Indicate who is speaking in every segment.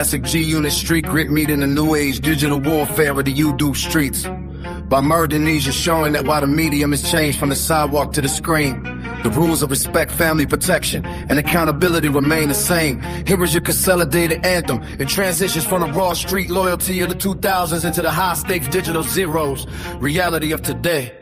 Speaker 1: Classic G-Unit street grit meeting the new age digital warfare of the YouTube streets. By murder-nesia showing that while the medium has changed from the sidewalk to the screen, the rules of respect, family protection, and accountability remain the same. Here is your consolidated anthem. It transitions from the raw street loyalty of the 2000s into the high-stakes digital zeros. Reality of today.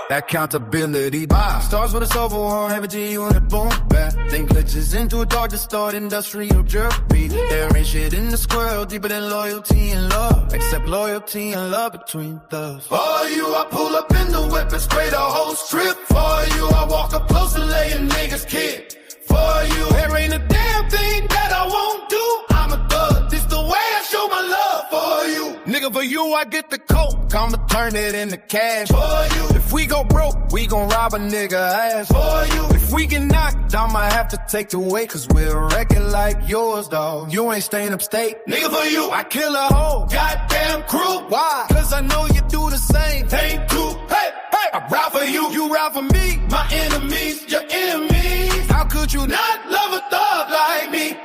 Speaker 1: Accountability. Starts with a sober one, have a G-Unit boom back. Then glitches into a dark, distorted industrial jerky. There ain't shit in the squirrel deeper than loyalty and love, except loyalty and love between thugs. For you, I pull up in the whip and spray the whole strip. For you, I walk up close and lay a nigga's kid. For you, there ain't a damn thing that I won't do. I'm a thug, this the way I show my love for you. Nigga, for you, I get the coke, I'ma turn it into cash. For you, if we go broke, we gon' rob a nigga ass. For you, if we get knocked, I'ma have to take the weight, cause we're a record like yours, dawg. You ain't staying upstate. Nigga, for you, I kill a whole goddamn crew. Why? Cause I know you do the same thing too. Hey, hey, I ride for you, you ride for me. My enemies, your enemies. How could you not love a thug like me?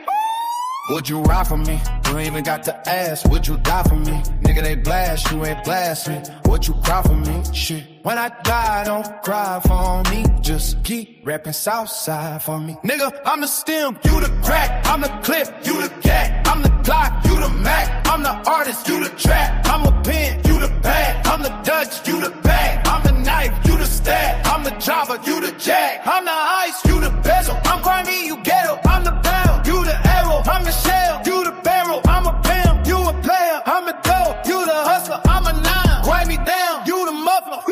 Speaker 1: Would you ride for me? You ain't even got to ask. Would you die for me? Nigga, they blast, you ain't blasting. Would you cry for me? Shit. When I die, don't cry for me. Just keep rapping Southside for me. Nigga, I'm the stem, you the crack. I'm the clip, you the cat. I'm the Glock, you the Mac. I'm the artist, you the trap. I'm a pen, you the pad. I'm the Dutch, you the bag. I'm the knife, you the stab. I'm the chopper, you the jack. I'm the ice, you the bezel. I'm grimy, you ghetto. I'm the pound, you the arrow. I'm the shell, you the barrel. I'm a pimp, you a player. I'm a dope, you the hustler. I'm a nine, write me down, you the muffler.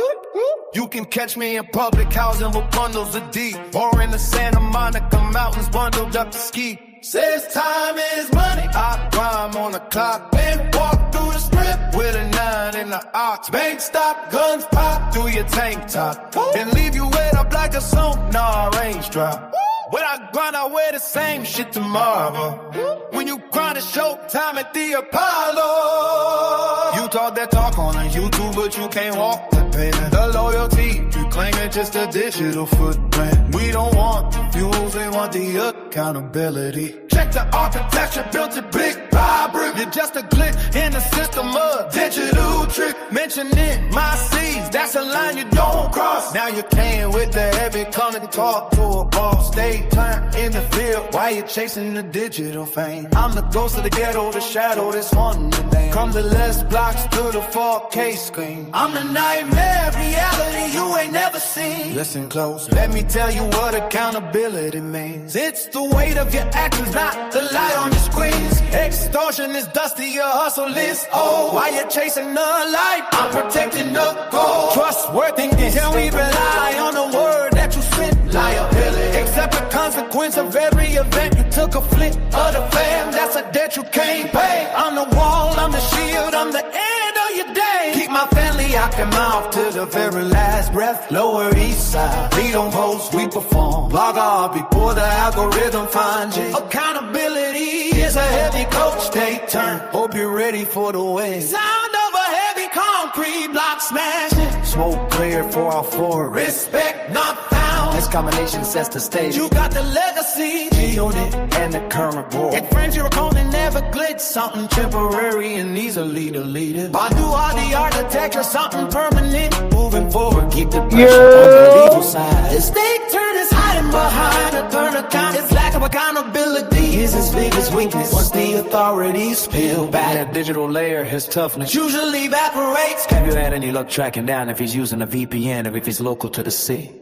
Speaker 1: You can catch me in public housing with bundles of D, or in the Santa Monica mountains bundled up to ski. Says time is money. I rhyme on the clock and walk through the strip with a 9 in the ox. Bank stop, guns pop through your tank top, and leave you wet up like a sonar range drop. When I grind, I wear the same shit tomorrow. When you grind a showtime at the Apollo. You talk that talk on YouTube, but you can't walk the pavement. The loyalty, you claim it's just a digital footprint. We don't want the views, we want the accountability. Check the architecture, built it brick by brick. You're just a click in the system of digital trick. Mentioning my C's, that's a line you don't cross. Now you came with the heavy, come and talk to a boss. Stay time in the field, why you chasing the digital fame? I'm the ghost of the ghetto, the shadow that's haunting the name. From the less blocks to the 4K screen. I'm the nightmare reality you ain't never seen. Listen close, let me tell you what accountability means. It's the weight of your actions, not the light on your screens. Extortion is dusty, your hustle is old. Why you chasing the light? I'm protecting the gold. Trustworthiness, can we rely on the word that you sent? Liability, accept the consequence of every event. You took a flick of the fam, that's a debt you can't pay. I'm the wall, I'm the shield, I'm the end of your day. Keep my family out their mouth to the very last breath. Lower East Side, we don't post, we perform. Log off before the algorithm finds you. Accountability is a heavy coach, take turn. Hope you're ready for the wave. Sound of a heavy concrete block smashing. Smoke clear 404, respect not found. This combination sets the stage. You got the legacy, G-Unit, and the current war. And friends you're calling never glitch. Something temporary and easily deleted. I do all the architecture, something permanent. Moving forward, keep the pressure on the legal side. The stake turn is hiding behind a turn account. Its lack of accountability is his biggest weakness. Once the authorities peel back, that digital layer, his toughness usually evaporates. Have you had any luck tracking down if he's using a VPN or if he's local to the sea?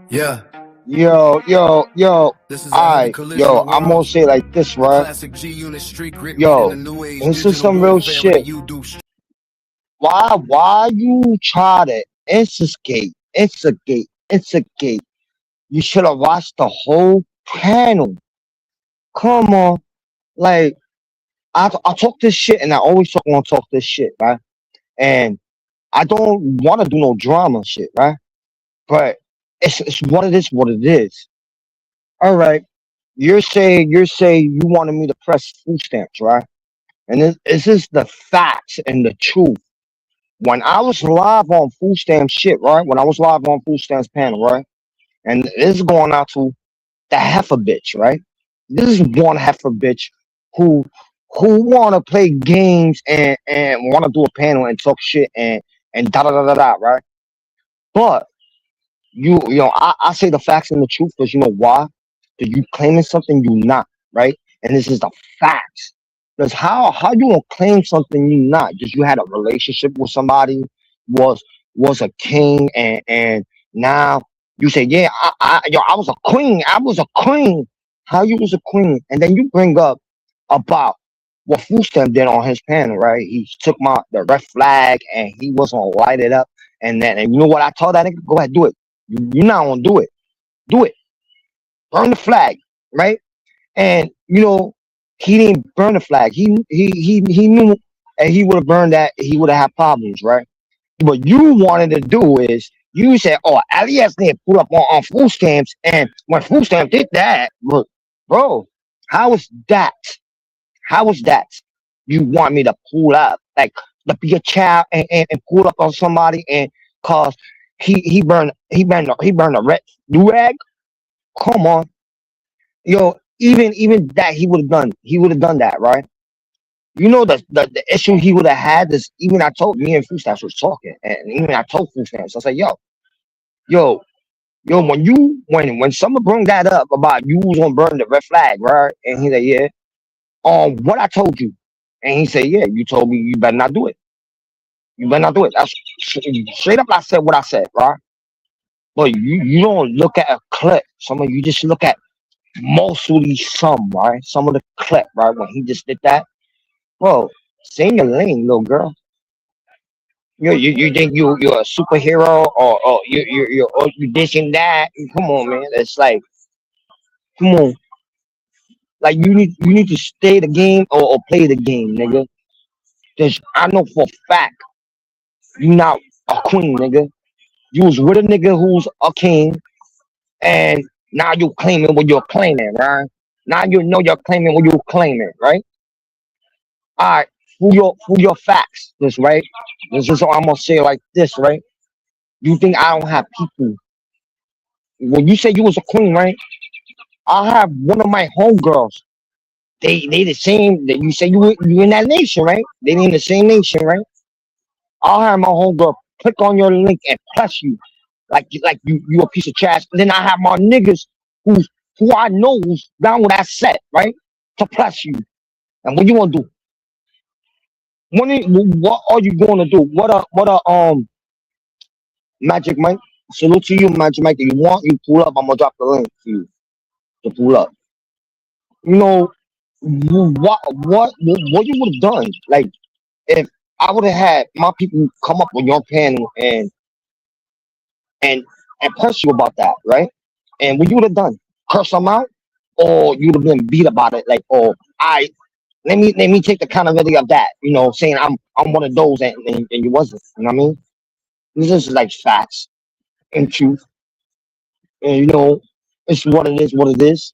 Speaker 1: Yeah.
Speaker 2: Yo, I'm gonna say like this, right? Yo, this is some real shit. Why you try to instigate? You should have watched the whole panel. Come on. Like, I talk this shit and I always want to talk this shit, right? And I don't want to do no drama shit, right? But it's what it is. All right. You're saying you wanted me to press food stamps, right? And this is the facts and the truth. When I was live on food stamp shit, right? When I was live on food stamps panel, right? And this is going out to the heifer bitch, right? This is one heifer bitch who wanna play games and wanna do a panel and talk shit and da da da da da, right? But I say the facts and the truth because you know why? Because you claiming something you not, right? And this is the facts. Because how you gonna claim something you not? Just you had a relationship with somebody, was was a king, and now you say, yeah, I was a queen. I was a queen. How you was a queen? And then you bring up about what Fustam did on his panel, right? He took the red flag and he was gonna light it up. And you know what I told that nigga? Go ahead, do it. You're not gonna do it. Do it. Burn the flag, right? And he didn't burn the flag. He knew, and he would have burned that. He would have had problems, right? What you wanted to do is you said, "Oh, L.E.S didn't pull up on food stamps," and when food stamp did that, look, bro, how was that? How was that? You want me to pull up, like to be a child and pull up on somebody and cause he burned a red do rag? Come on, even that he would have done. He would have done that, right? You know the issue he would have had is even I told me and Food Stamps was talking, and even I told Food Stamps, I said, yo, when someone bring that up about you was gonna burn the red flag, right? And he said, yeah. What I told you, and he said, yeah, you told me you better not do it. You better not do it. That's straight up. I said what I said, right? But you don't look at a clip. Some of you just look at mostly some, right? Some of the clip, right? When he just did that, bro, stay in your lane, little girl. You think you're a superhero or you this and that? Come on, man. It's like, come on, like you need to stay the game or play the game, nigga. Cause I know for a fact you not a queen, nigga. You was with a nigga who's a king, and now you claiming what you're claiming, right? Now you know you're claiming what you're claiming, right? All right, for your facts, this right. This is what I'm gonna say like this, right? You think I don't have people? When you say you was a queen, right? I have one of my homegirls. They the same. That you say you in that nation, right? They in the same nation, right? I'll have my homegirl click on your link and press you like you a piece of trash. And then I have my niggas who I know who's down with that set, right? To press you. And what you gonna do? What are you gonna do? What Magic Mike? Salute to you, Magic Mike. If you want, you pull up. I'm gonna drop the link for you to pull up. You know what you would have done? Like if I would have had my people come up on your panel and and press you about that, right? And what you would have done? Curse them out, or you would have been beat about it? Like, oh, I let me take the accountability of that. Saying I'm one of those, and you wasn't. You know what I mean? This is like facts and truth, and it's what it is. What it is.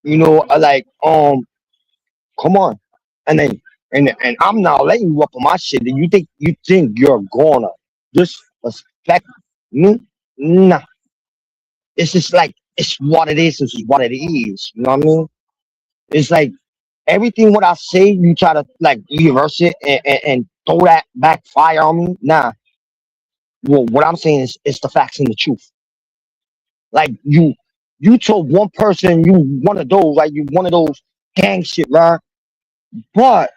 Speaker 2: Like come on, and then and I'm now letting you up on my shit. And you think you're gonna disrespect me? Nah, it's just like it's what it is. It's just what it is. You know what I mean? It's like everything what I say, you try to like reverse it and throw that backfire on me. Nah, well, what I'm saying is it's the facts and the truth. Like you told one person you one of those, like you one of those gang shit, right? But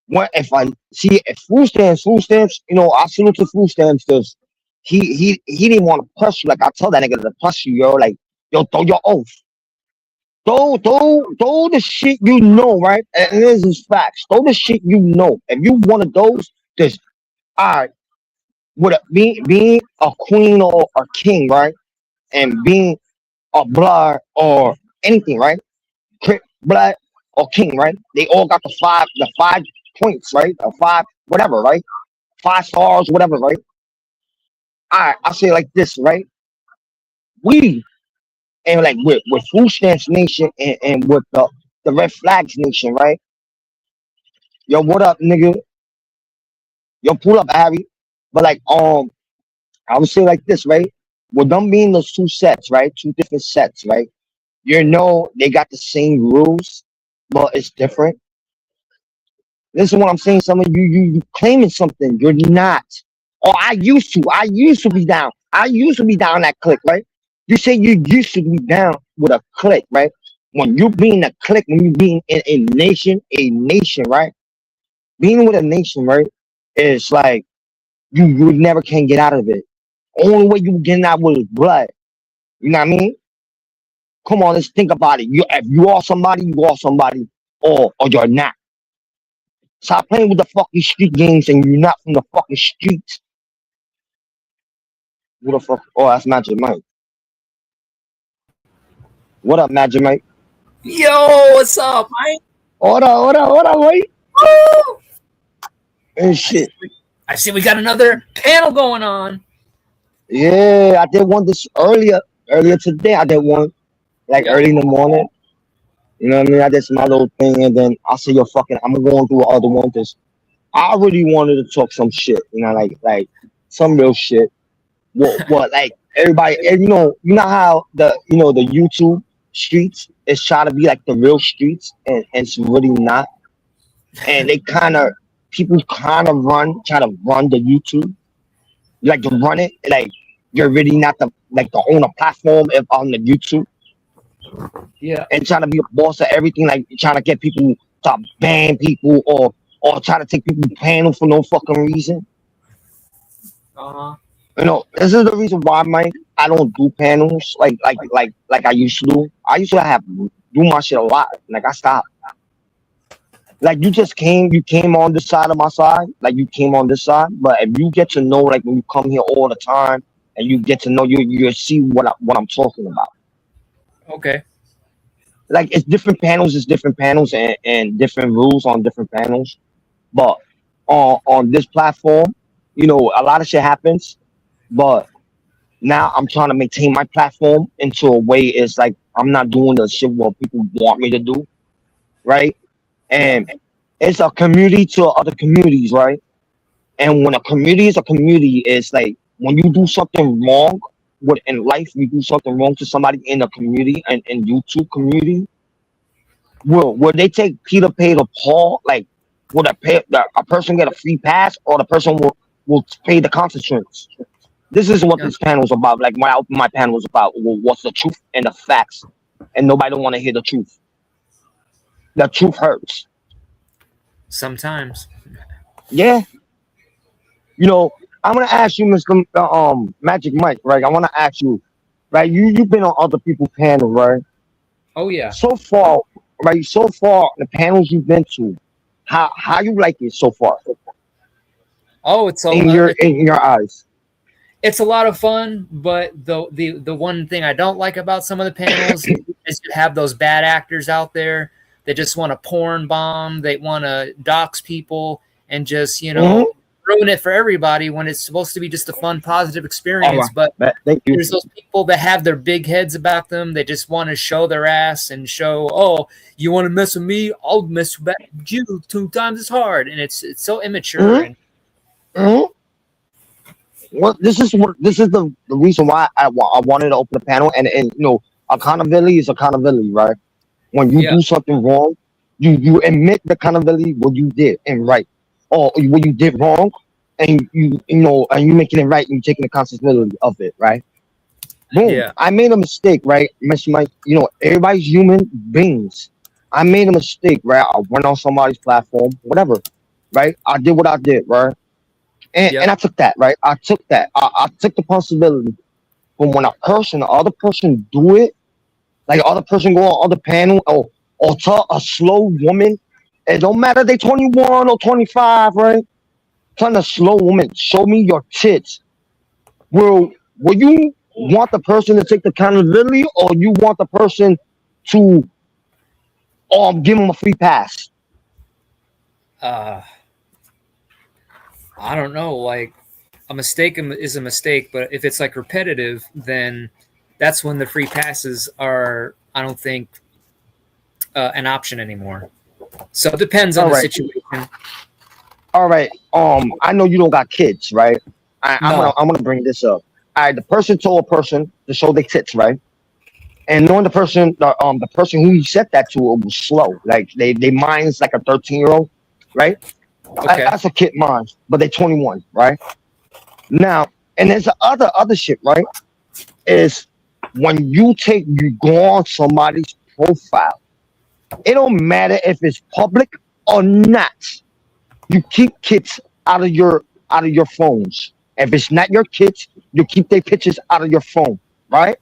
Speaker 2: when if I see if food stamps, I salute to food stamps because he didn't want to push you. Like I tell that nigga to push you, yo. Like yo, throw your oath. Throw the shit right? And this is facts. Throw the shit If you one of those, just all right, being a queen or a king, right? And being a blood or anything, right? Blood or king, right? They all got the five points, right? The five, whatever, right? 5 stars, whatever, right? All right, I'll say it like this, right? We and like with Food Stamps Nation and with the Red Flags Nation, right? Yo, what up, nigga? Yo, pull up, Harry. But like, I would say like this, right? with them being those two sets, right? Two different sets, right? You know they got the same rules, but it's different. This is what I'm saying. Some of you claiming something you're not. Or I used to. I used to be down. I used to be down that click, right? You say you used to be down with a click, right? When you being a click, when you being in a nation, right? Being with a nation, right? Is like you never can get out of it. Only way you getting out with is blood. You know what I mean? Come on, let's think about it. You if you are somebody, or you're not. Stop playing with the fucking street games and you're not from the fucking streets. Who the fuck? Oh, that's Magic Mike. What up, Magic Mike?
Speaker 3: Yo, what's up, Mike?
Speaker 2: Hold on, wait.
Speaker 3: Woo!
Speaker 2: And
Speaker 3: I see,
Speaker 2: shit.
Speaker 3: I see we got another panel going on.
Speaker 2: Yeah, I did one this earlier today. I did one like
Speaker 3: Yep.
Speaker 2: early in the morning. You know what I mean? I did some little thing, and then I say, "Yo, fucking, I'm going through other one." Cause I really wanted to talk some shit. You know, like some real shit. What like everybody? And you know how the YouTube streets is trying to be like the real streets, and it's really not. And they kind of people kind of try to run the YouTube, like to run it, like you're really not the owner platform on the YouTube,
Speaker 3: Yeah.
Speaker 2: and trying to be a boss of everything, like trying to get people to ban people or try to take people panel for no fucking reason.
Speaker 3: Uh-huh.
Speaker 2: This is the reason why, Mike. I don't do panels like I used to do. I used to have do my shit a lot. Like I stopped. Like you came on this side of my side, like you came on this side. But if you get to know, like when you come here all the time, and you get to know, you see what I'm talking about.
Speaker 3: Okay.
Speaker 2: Like it's different panels, and different rules on different panels. But on this platform, a lot of shit happens. But now I'm trying to maintain my platform into a way it's like I'm not doing the shit what people want me to do, right?
Speaker 3: Yeah.
Speaker 2: And it's a community to other communities, right? And when a community is a community, it's like when you do something wrong in life, you do something wrong to somebody in the community and in YouTube community, will they take Peter Pay to Paul? Like, will a person get a free pass, or the person will pay the consequence? This is what
Speaker 3: Yeah.
Speaker 2: this panel is about. Like my panel is about. What's the truth and the facts, and nobody don't want to hear the truth. The truth hurts.
Speaker 3: Sometimes.
Speaker 2: Yeah, you know. I'm gonna ask you, Mr. Magic Mike, right? I want to ask you, right? You've been on other people's panel, right?
Speaker 3: Oh yeah.
Speaker 2: So far, right? So far, the panels you've been to, how you like it so far
Speaker 3: Oh,
Speaker 2: in your eyes?
Speaker 3: it's a lot of fun, but the one thing I don't like about some of the panels is you have those bad actors out there that just want to porn bomb, they want to dox people and just,
Speaker 2: Hmm.
Speaker 3: ruin it for everybody when it's supposed to be just a fun, positive
Speaker 2: All
Speaker 3: experience.
Speaker 2: right,
Speaker 3: But
Speaker 2: thank you.
Speaker 3: there's those people that have their big heads about them. They just want to show their ass and show, oh, you want to mess with me? I'll mess with you 2 times as hard. And it's so immature.
Speaker 2: Hmm.
Speaker 3: And
Speaker 2: Hmm. Well, this is the reason why I wanted to open the panel, and accountability is accountability, right? When you
Speaker 3: yeah,
Speaker 2: do something wrong, you admit the accountability what you did and right, or what you did wrong, and and you making it right, and you taking the consequences of it, right? Boom.
Speaker 3: yeah,
Speaker 2: I made a mistake, right, Mr. Mike? Everybody's human beings. I made a mistake, right? I went on somebody's platform, whatever, right? I did what I did, right? And
Speaker 3: yep,
Speaker 2: I took that, right? I took that. I took the possibility. But when the other person do it, like the other person go on other panel, or tell a slow woman, it don't matter they 21 or 25, right? Telling a slow woman, show me your tits. Will you want the person to take the accountability, or you want the person to give them a free pass?
Speaker 3: uh, I don't know. Like a mistake is a mistake, but if it's like repetitive, then that's when the free passes are, I don't think, an option anymore. So it depends on
Speaker 2: All
Speaker 3: the
Speaker 2: right,
Speaker 3: situation.
Speaker 2: all right. I know you don't got kids, right? I'm gonna
Speaker 3: No.
Speaker 2: I'm gonna bring this up. the person told a person to show their tits, right? And knowing the person who he said that to was slow. Like they mind's like a 13-year-old, right?
Speaker 3: Okay.
Speaker 2: That's a kid mind, but they're 21, right? Now, and there's the other shit, right? Is when you go on somebody's profile, it don't matter if it's public or not. You keep kids out of your phones. If it's not your kids, you keep their pictures out of your phone, right?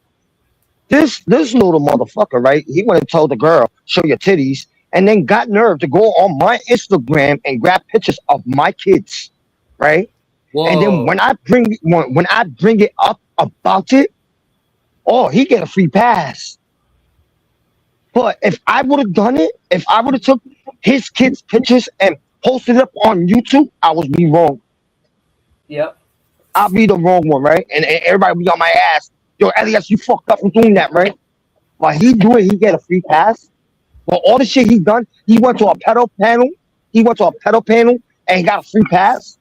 Speaker 2: This little motherfucker, right? He went and told the girl, show your titties, and then got nerve to go on my Instagram and grab pictures of my kids, right? And then
Speaker 3: Whoa.
Speaker 2: when I bring it up about it, oh, he get a free pass. But if I would have done it, if I would have took his kids' pictures and posted it up on YouTube, I would be wrong.
Speaker 3: Yep.
Speaker 2: I'll be the wrong one, right? And everybody be on my ass. Yo, L.E.S, you fucked up for doing that, right? While he do it, he get a free pass. Well, all the shit he done, he went to a pedal panel. He went to a pedal panel and he got a free pass.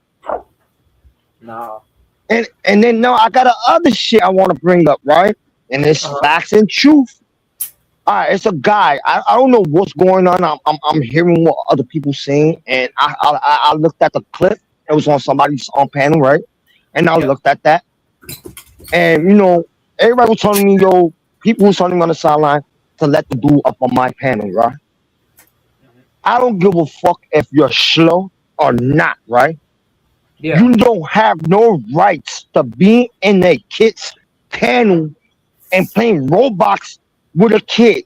Speaker 3: No.
Speaker 2: And then now I got a other shit I want to bring up, right? And it's
Speaker 3: Uh-huh.
Speaker 2: facts and truth. All right, it's a guy. I don't know what's going on. I'm hearing what other people saying, and I looked at the clip. It was on somebody's on panel, right? And I
Speaker 3: Yep.
Speaker 2: looked at that, and everybody was telling me, yo, people was telling me on the sideline to let the dude up on my panel, right? I don't give a fuck if you're slow or not, right?
Speaker 3: Yeah.
Speaker 2: You don't have no rights to be in a kid's panel and playing Roblox with a kid.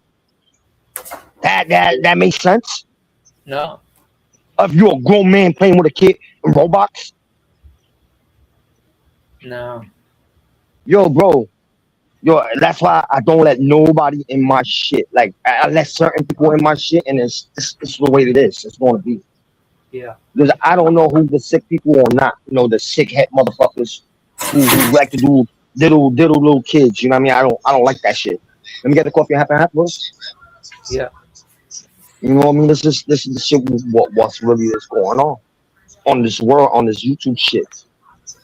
Speaker 2: That makes sense.
Speaker 3: No.
Speaker 2: If you're a grown man playing with a kid in Roblox,
Speaker 3: No.
Speaker 2: yo, bro, yo, that's why I don't let nobody in my shit. Like I let certain people in my shit, and it's the way it is. It's going to be
Speaker 3: Yeah.
Speaker 2: because I don't know who the sick people or not. The sick head motherfuckers who like to do little kids. You know what I mean? I don't like that shit. Let me get the coffee half and half, bro.
Speaker 3: Yeah.
Speaker 2: You know what I mean? This is the shit. What's really is going on this world, on this YouTube shit.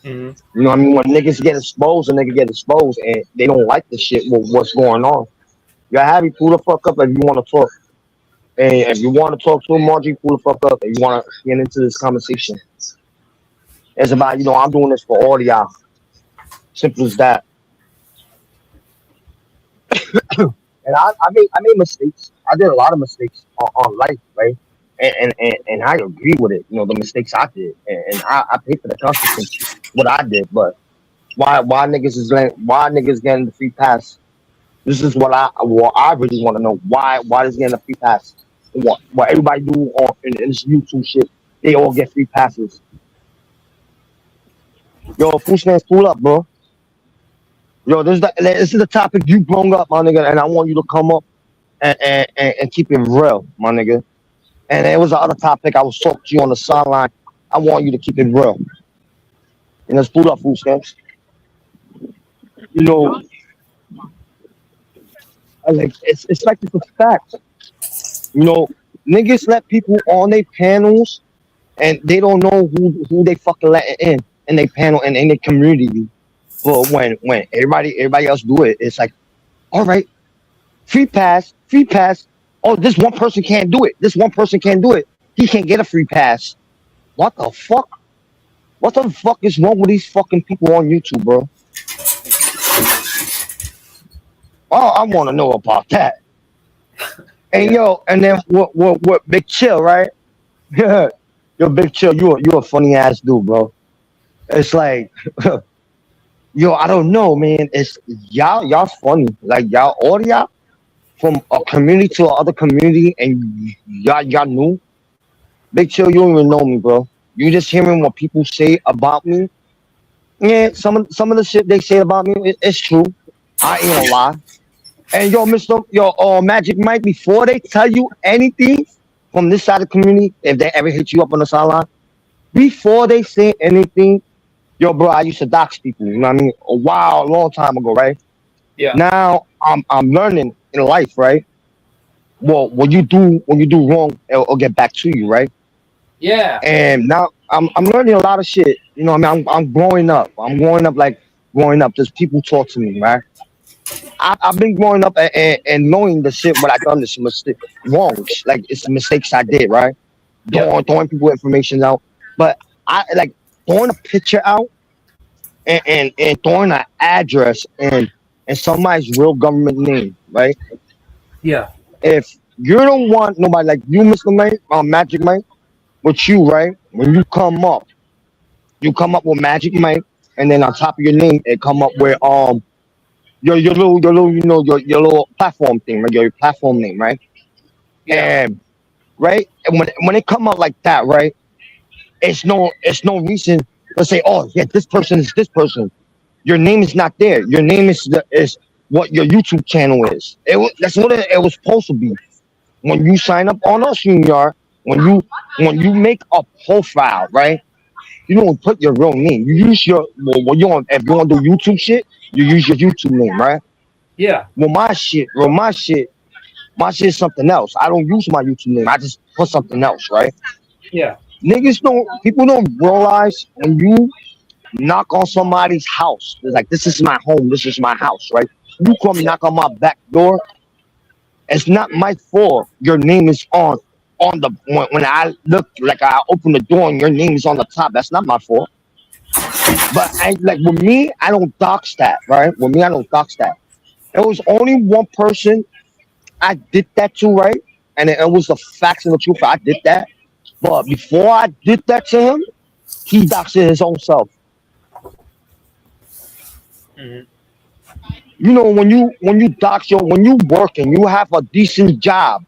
Speaker 3: Hmm.
Speaker 2: You know what I mean? When niggas get exposed, a nigga get exposed, and they don't like the shit. What's going on? You have me pull the fuck up if you want to talk. And if you want to talk to Margie, pull the fuck up. If you want to get into this conversation, it's about I'm doing this for all of y'all. Simple as that. And I made mistakes. I did a lot of mistakes on life, right? And I agree with it. The mistakes I did, and I paid for the consequences what I did. But why niggas getting the free pass? This is what I really want to know. Why is getting a free pass? What everybody do in this YouTube shit? They all get free passes. Yo, food stands, pull up, bro. Yo, this is the topic you brought up, my nigga, and I want you to come up and keep it real, my nigga. And it was the other topic I was talking to you on the sideline. I want you to keep it real. And let's pull up food stamps. You know, like it's like it's a fact. You know, niggas let people on their panels and they don't know who they fucking letting in their panel and in their community. But when everybody else do it, it's like, all right, free pass, free pass. Oh, this one person can't do it. This one person can't do it. He can't get a free pass. What the fuck? What the fuck is wrong with these fucking people on YouTube, bro? Oh, I want to know about that. And
Speaker 3: Yeah.
Speaker 2: yo, and then what? Big Chill, right? Yo, Big Chill, you a funny ass dude, bro. It's like, yo, I don't know, man. It's y'all's funny. Like all of y'all from a community to another community, and y'all new. Big Chill, you don't even know me, bro. You just hearing what people say about me. Yeah, some of the shit they say about me, it's true. I ain't gonna lie. And yo, Magic Mike, before they tell you anything from this side of the community, if they ever hit you up on the sideline, before they say anything, yo, bro, I used to dox people. You know what I mean? A long time ago, right?
Speaker 3: Yeah.
Speaker 2: Now I'm learning in life, right? Well, when you do wrong, it'll get back to you, right?
Speaker 3: Yeah.
Speaker 2: And now I'm learning a lot of shit. You know what I mean? I'm growing up. I'm growing up like growing up. There's people talk to me, right? I've been growing up and knowing the shit what I done is mistake wrongs. Like it's the mistakes I did, right?
Speaker 3: Yep.
Speaker 2: Throwing people information out. But I like throwing a picture out and throwing an address and somebody's real government name, right?
Speaker 3: Yeah.
Speaker 2: If you don't want nobody like you, Mr. Mike, Magic Mike, with you, right? When you come up with Magic Mike, and then on top of your name, it come up with your little your little platform thing, right? Your platform name, right?
Speaker 3: Yeah.
Speaker 2: And right, and when it come out like that, right? It's no reason to say, oh yeah, this person is this person. Your name is not there. Your name is what your YouTube channel is. That's what it was supposed to be. When you sign up on us, Junior, when you make a profile, right? You don't put your real name. You use your when you on if you want to do YouTube shit, you use your YouTube name, right?
Speaker 3: Yeah.
Speaker 2: My shit is something else. I don't use my YouTube name. I just put something else, right?
Speaker 3: Yeah.
Speaker 2: People don't realize when you knock on somebody's house, it's like this is my home, this is my house, right? You come knock on my back door, it's not my fault. Your name is on the when I look like I open the door and your name is on the top. That's not my fault. But I like with me, I don't dox that, right? With me, I don't dox that. It was only one person I did that to, right? And it was the facts and the truth. I did that. But before I did that to him, he doxed his own self.
Speaker 3: Hmm.
Speaker 2: You know, when you dox when you working, you have a decent job.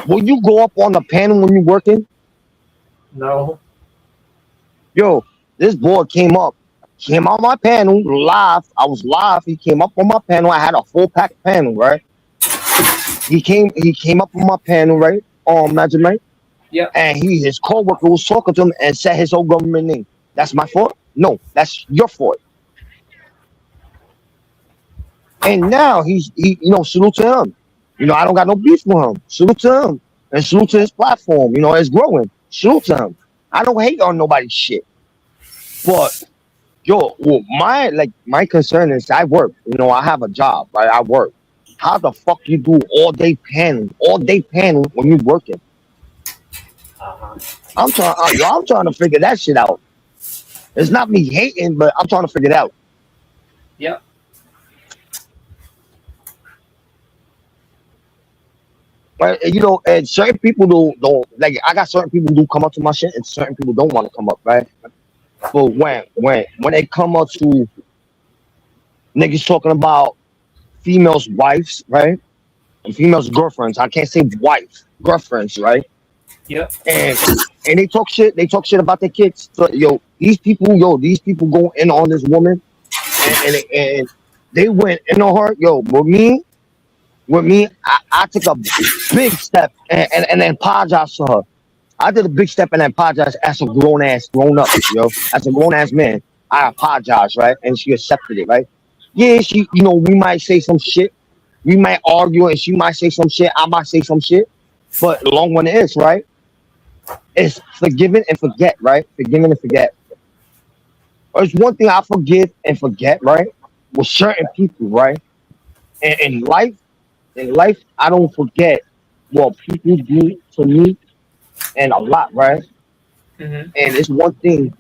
Speaker 2: Will you go up on the panel when you working?
Speaker 3: No.
Speaker 2: Yo, this boy came on my panel live. I was live. He came up on my panel. I had a full pack panel, right? He came up on my panel, right? Imagine, right?
Speaker 3: Yep.
Speaker 2: And his coworker was talking to him and said his own government name. That's my fault? No, that's your fault. And now salute to him. I don't got no beef with him. Salute to him. And salute to his platform. It's growing. Salute to him. I don't hate on nobody's shit. But well, my concern is I work. I have a job, right? I work. How the fuck you do all day panel when you working?
Speaker 3: Uh-huh.
Speaker 2: I'm trying to figure that shit out. It's not me hating, but I'm trying to figure it out.
Speaker 3: Yep.
Speaker 2: Right? And certain people don't like. I got certain people who come up to my shit, and certain people don't want to come up, right? But when they come up to niggas talking about females' wives, right? And females' girlfriends. I can't say wife, girlfriends, right?
Speaker 3: Yep.
Speaker 2: And and they talk shit. They talk shit about their kids. So, these people go in on this woman, and they went in on her. With me, I took a big step and then apologized to her. I did a big step and then apologized as a grown up, as a grown ass man. I apologized, right? And she accepted it, right? Yeah, we might say some shit. We might argue and she might say some shit. I might say some shit. But the long one is, right? It's forgiving and forget, right? Forgiving and forget. There's one thing I forgive and forget, right? With certain people, right? And in life, I don't forget what people do to me and a lot, right?
Speaker 3: Hmm.
Speaker 2: And it's one thing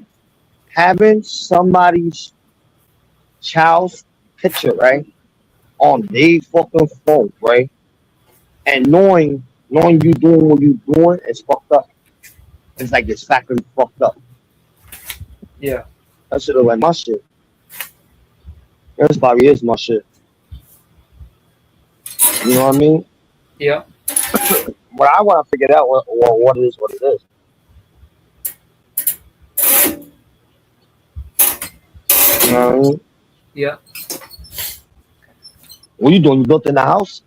Speaker 2: having somebody's child's picture, right, on their fucking phone, right, and knowing you doing what you doing is fucked up. It's like it's fucking fucked up.
Speaker 3: Yeah.
Speaker 2: That shit look like my shit. That's probably is my shit. You know what I mean?
Speaker 3: Yep.
Speaker 2: But I want to figure out what it is, what it is. You know what I mean?
Speaker 3: Yep.
Speaker 2: What you doing? You built in the house?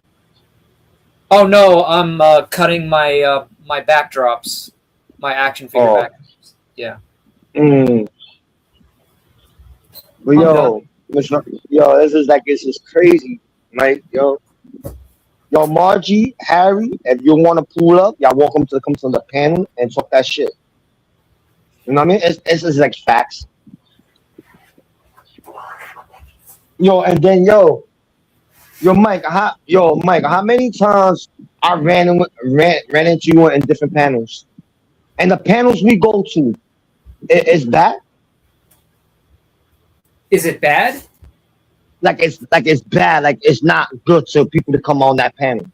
Speaker 3: Oh no, I'm cutting my backdrops, my action figure
Speaker 2: Oh.
Speaker 3: backdrops. Yeah.
Speaker 2: Mm. But
Speaker 3: I'm done.
Speaker 2: this is crazy, right? Yo, Margie, Harry, if you want to pull up, y'all welcome to come to the panel and talk that shit. You know what I mean? It's just like facts. Yo, and then Mike, how many times I ran into you in different panels, and the panels we go to, is that
Speaker 3: Is it bad?
Speaker 2: it's bad, like it's not good to people to come on that panel.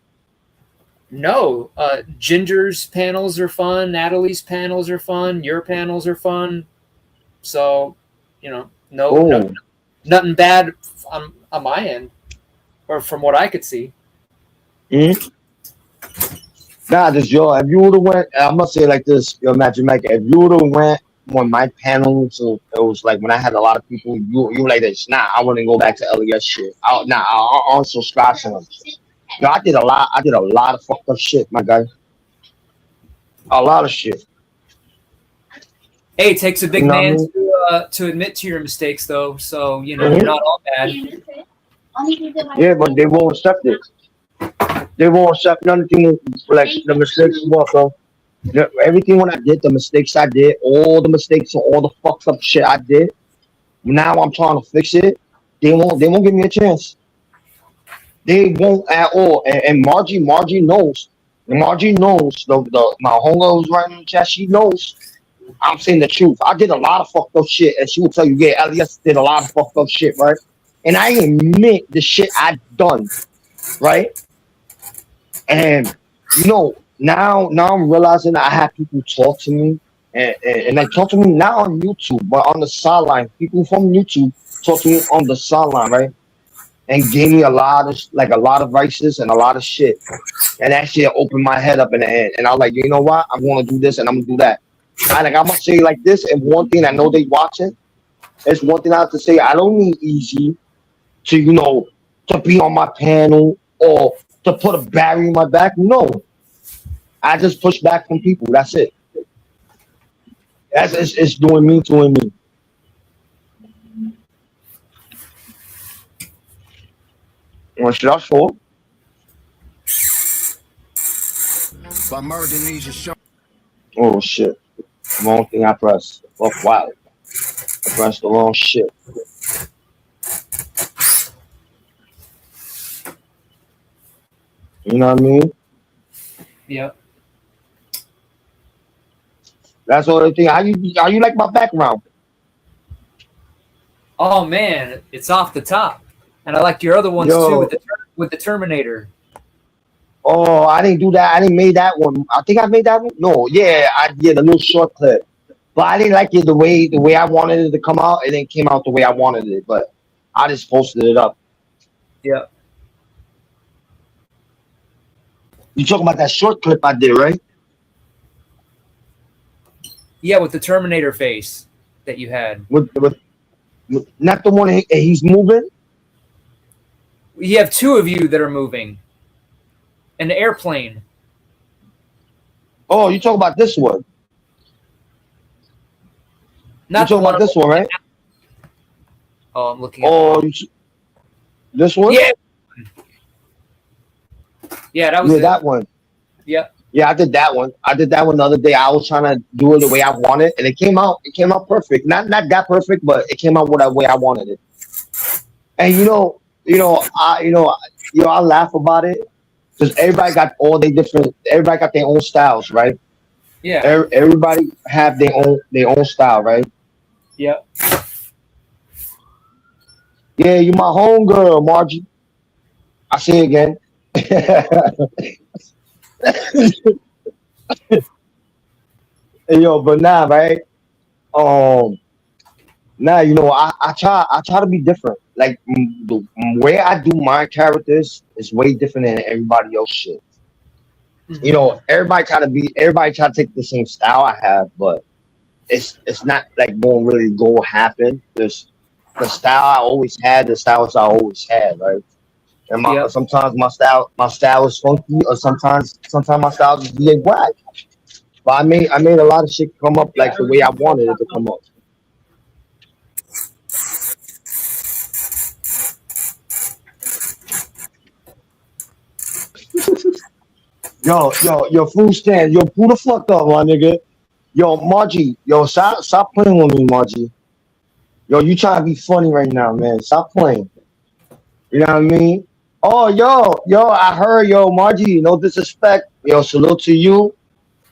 Speaker 3: No. Ginger's panels are fun. Natalie's panels are fun. Your panels are fun. So, no,
Speaker 2: Oh,
Speaker 3: nothing bad on my end, or from what I could see.
Speaker 2: mm? Nah, just yo. If you would have went, I must say it like this, yo, Matt Jamaica. If you would have went on my panel, so it was like when I had a lot of people, you were like this. Nah, I wouldn't go back to L.E.S shit. I unsubscribe to them. Yo, I did a lot. I did a lot of fucked up shit, my guy. A lot of shit.
Speaker 3: Hey, it takes a
Speaker 2: You
Speaker 3: big
Speaker 2: know what I
Speaker 3: man
Speaker 2: mean?
Speaker 3: to admit to your mistakes, though. So you're
Speaker 2: Hmm.
Speaker 3: not all bad.
Speaker 2: Yeah, but they won't accept it. They won't accept nothing like the mistakes. What, bro? Everything when I did, the mistakes I did, all the mistakes and all the fucked up shit I did. Now I'm trying to fix it. They won't give me a chance. They won't at all. And Margie knows. Margie knows. The my homegirl who's running the chat. She knows. I'm saying the truth. I did a lot of fucked up shit, and she will tell you, yeah, L.E.S did a lot of fucked up shit, right? And I admit the shit I done, right? And now I'm realizing I have people talk to me, and they talk to me not on YouTube, but on the sideline. People from YouTube talk to me on the sideline, right? And gave me a lot of vices and a lot of shit. And that shit opened my head up in the end. And I was like, you know what? I'm gonna do this and I'm gonna do that. I'm gonna say it like this. And one thing I know they watching. It's one thing I have to say. I don't need easy to to be on my panel or to put a barrier in my back. No, I just push back from people. That's it. It's doing me. Well, should I show?
Speaker 1: By merging these, you show.
Speaker 2: Oh shit! Wrong thing I pressed. Oh wow! I pressed the wrong shit. You know what I mean?
Speaker 3: Yep.
Speaker 2: That's the only thing. How you like my background?
Speaker 3: Oh man, it's off the top. And I liked your other ones too
Speaker 2: Yo,
Speaker 3: with the Terminator.
Speaker 2: oh, I didn't do that. I didn't made that one. I think I made that one. No, yeah, I did a little short clip, but I didn't like it the way I wanted it to come out. It didn't came out the way I wanted it, but I just posted it up.
Speaker 3: Yep.
Speaker 2: You talking about that short clip I did, right?
Speaker 3: Yeah, with the Terminator face that you had.
Speaker 2: With not the one he's moving.
Speaker 3: You have two of you that are moving. An airplane.
Speaker 2: Oh, you talking about this one? You
Speaker 3: Not the
Speaker 2: talking
Speaker 3: one.
Speaker 2: about this one, right?
Speaker 3: Oh, I'm looking at
Speaker 2: Oh, this one?
Speaker 3: Yeah. Yeah, that was
Speaker 2: Yeah,
Speaker 3: it.
Speaker 2: that one.
Speaker 3: Yep.
Speaker 2: Yeah, I did that one. I did that one the other day. I was trying to do it the way I wanted, and it came out. It came out perfect. Not that perfect, but it came out the way I wanted it. And I laugh about it because everybody got all their different. Everybody got their own styles, right?
Speaker 3: Yeah.
Speaker 2: Everybody have their own style, right?
Speaker 3: Yep.
Speaker 2: Yeah, you my homegirl, Margie. I say it again. Yo, but nah, right? Um, Nah, I try to be different. Like the way I do my characters is way different than everybody else shit.
Speaker 3: Hmm.
Speaker 2: Everybody try to take the same style I have, but it's not like going really go happen. Just the style I always had, the styles I always had, right? And
Speaker 3: Yep.
Speaker 2: sometimes my style is funky, or sometimes my style just be like whack. But I made a lot of shit come up
Speaker 3: Yeah,
Speaker 2: like
Speaker 3: I
Speaker 2: the way I
Speaker 3: remember you
Speaker 2: wanted it to
Speaker 3: talking
Speaker 2: come
Speaker 3: about.
Speaker 2: up. Yo, food stand. Yo, pull the fuck up, my nigga. Yo, Margie. Yo, stop playing with me, Margie. Yo, you trying to be funny right now, man. Stop playing. You know what I mean? Oh, yo, I heard, yo, Margie, no disrespect. Yo, salute to you.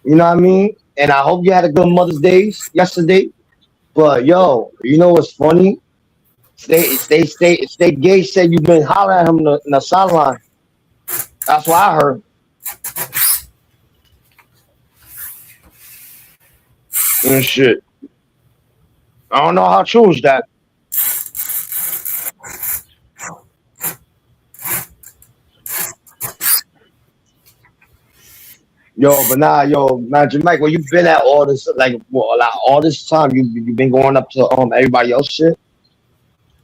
Speaker 2: You know what I mean? And I hope you had a good Mother's Days yesterday. But yo, you know what's funny? Stay gay said you've been hollering at him in the sideline. That's what I heard. And shit. I don't know how true is that. Yo, but nah, yo, man, Mike, where you been at all this, like, well, like, all this time? You been going up to everybody else shit?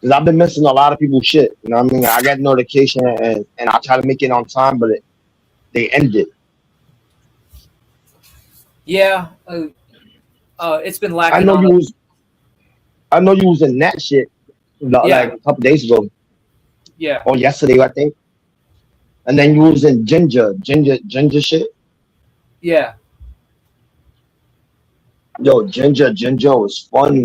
Speaker 2: Because I've been missing a lot of people's shit. You know what I mean? I get notification and I try to make it on time, but they end it.
Speaker 3: Yeah, it's been
Speaker 2: I
Speaker 3: lacking
Speaker 2: know
Speaker 3: on
Speaker 2: you
Speaker 3: the.
Speaker 2: was I know you was in that shit like
Speaker 3: Yeah,
Speaker 2: a couple days ago
Speaker 3: yeah,
Speaker 2: or yesterday, I think. And then you was in ginger shit.
Speaker 3: yeah.
Speaker 2: Yo, ginger was funny.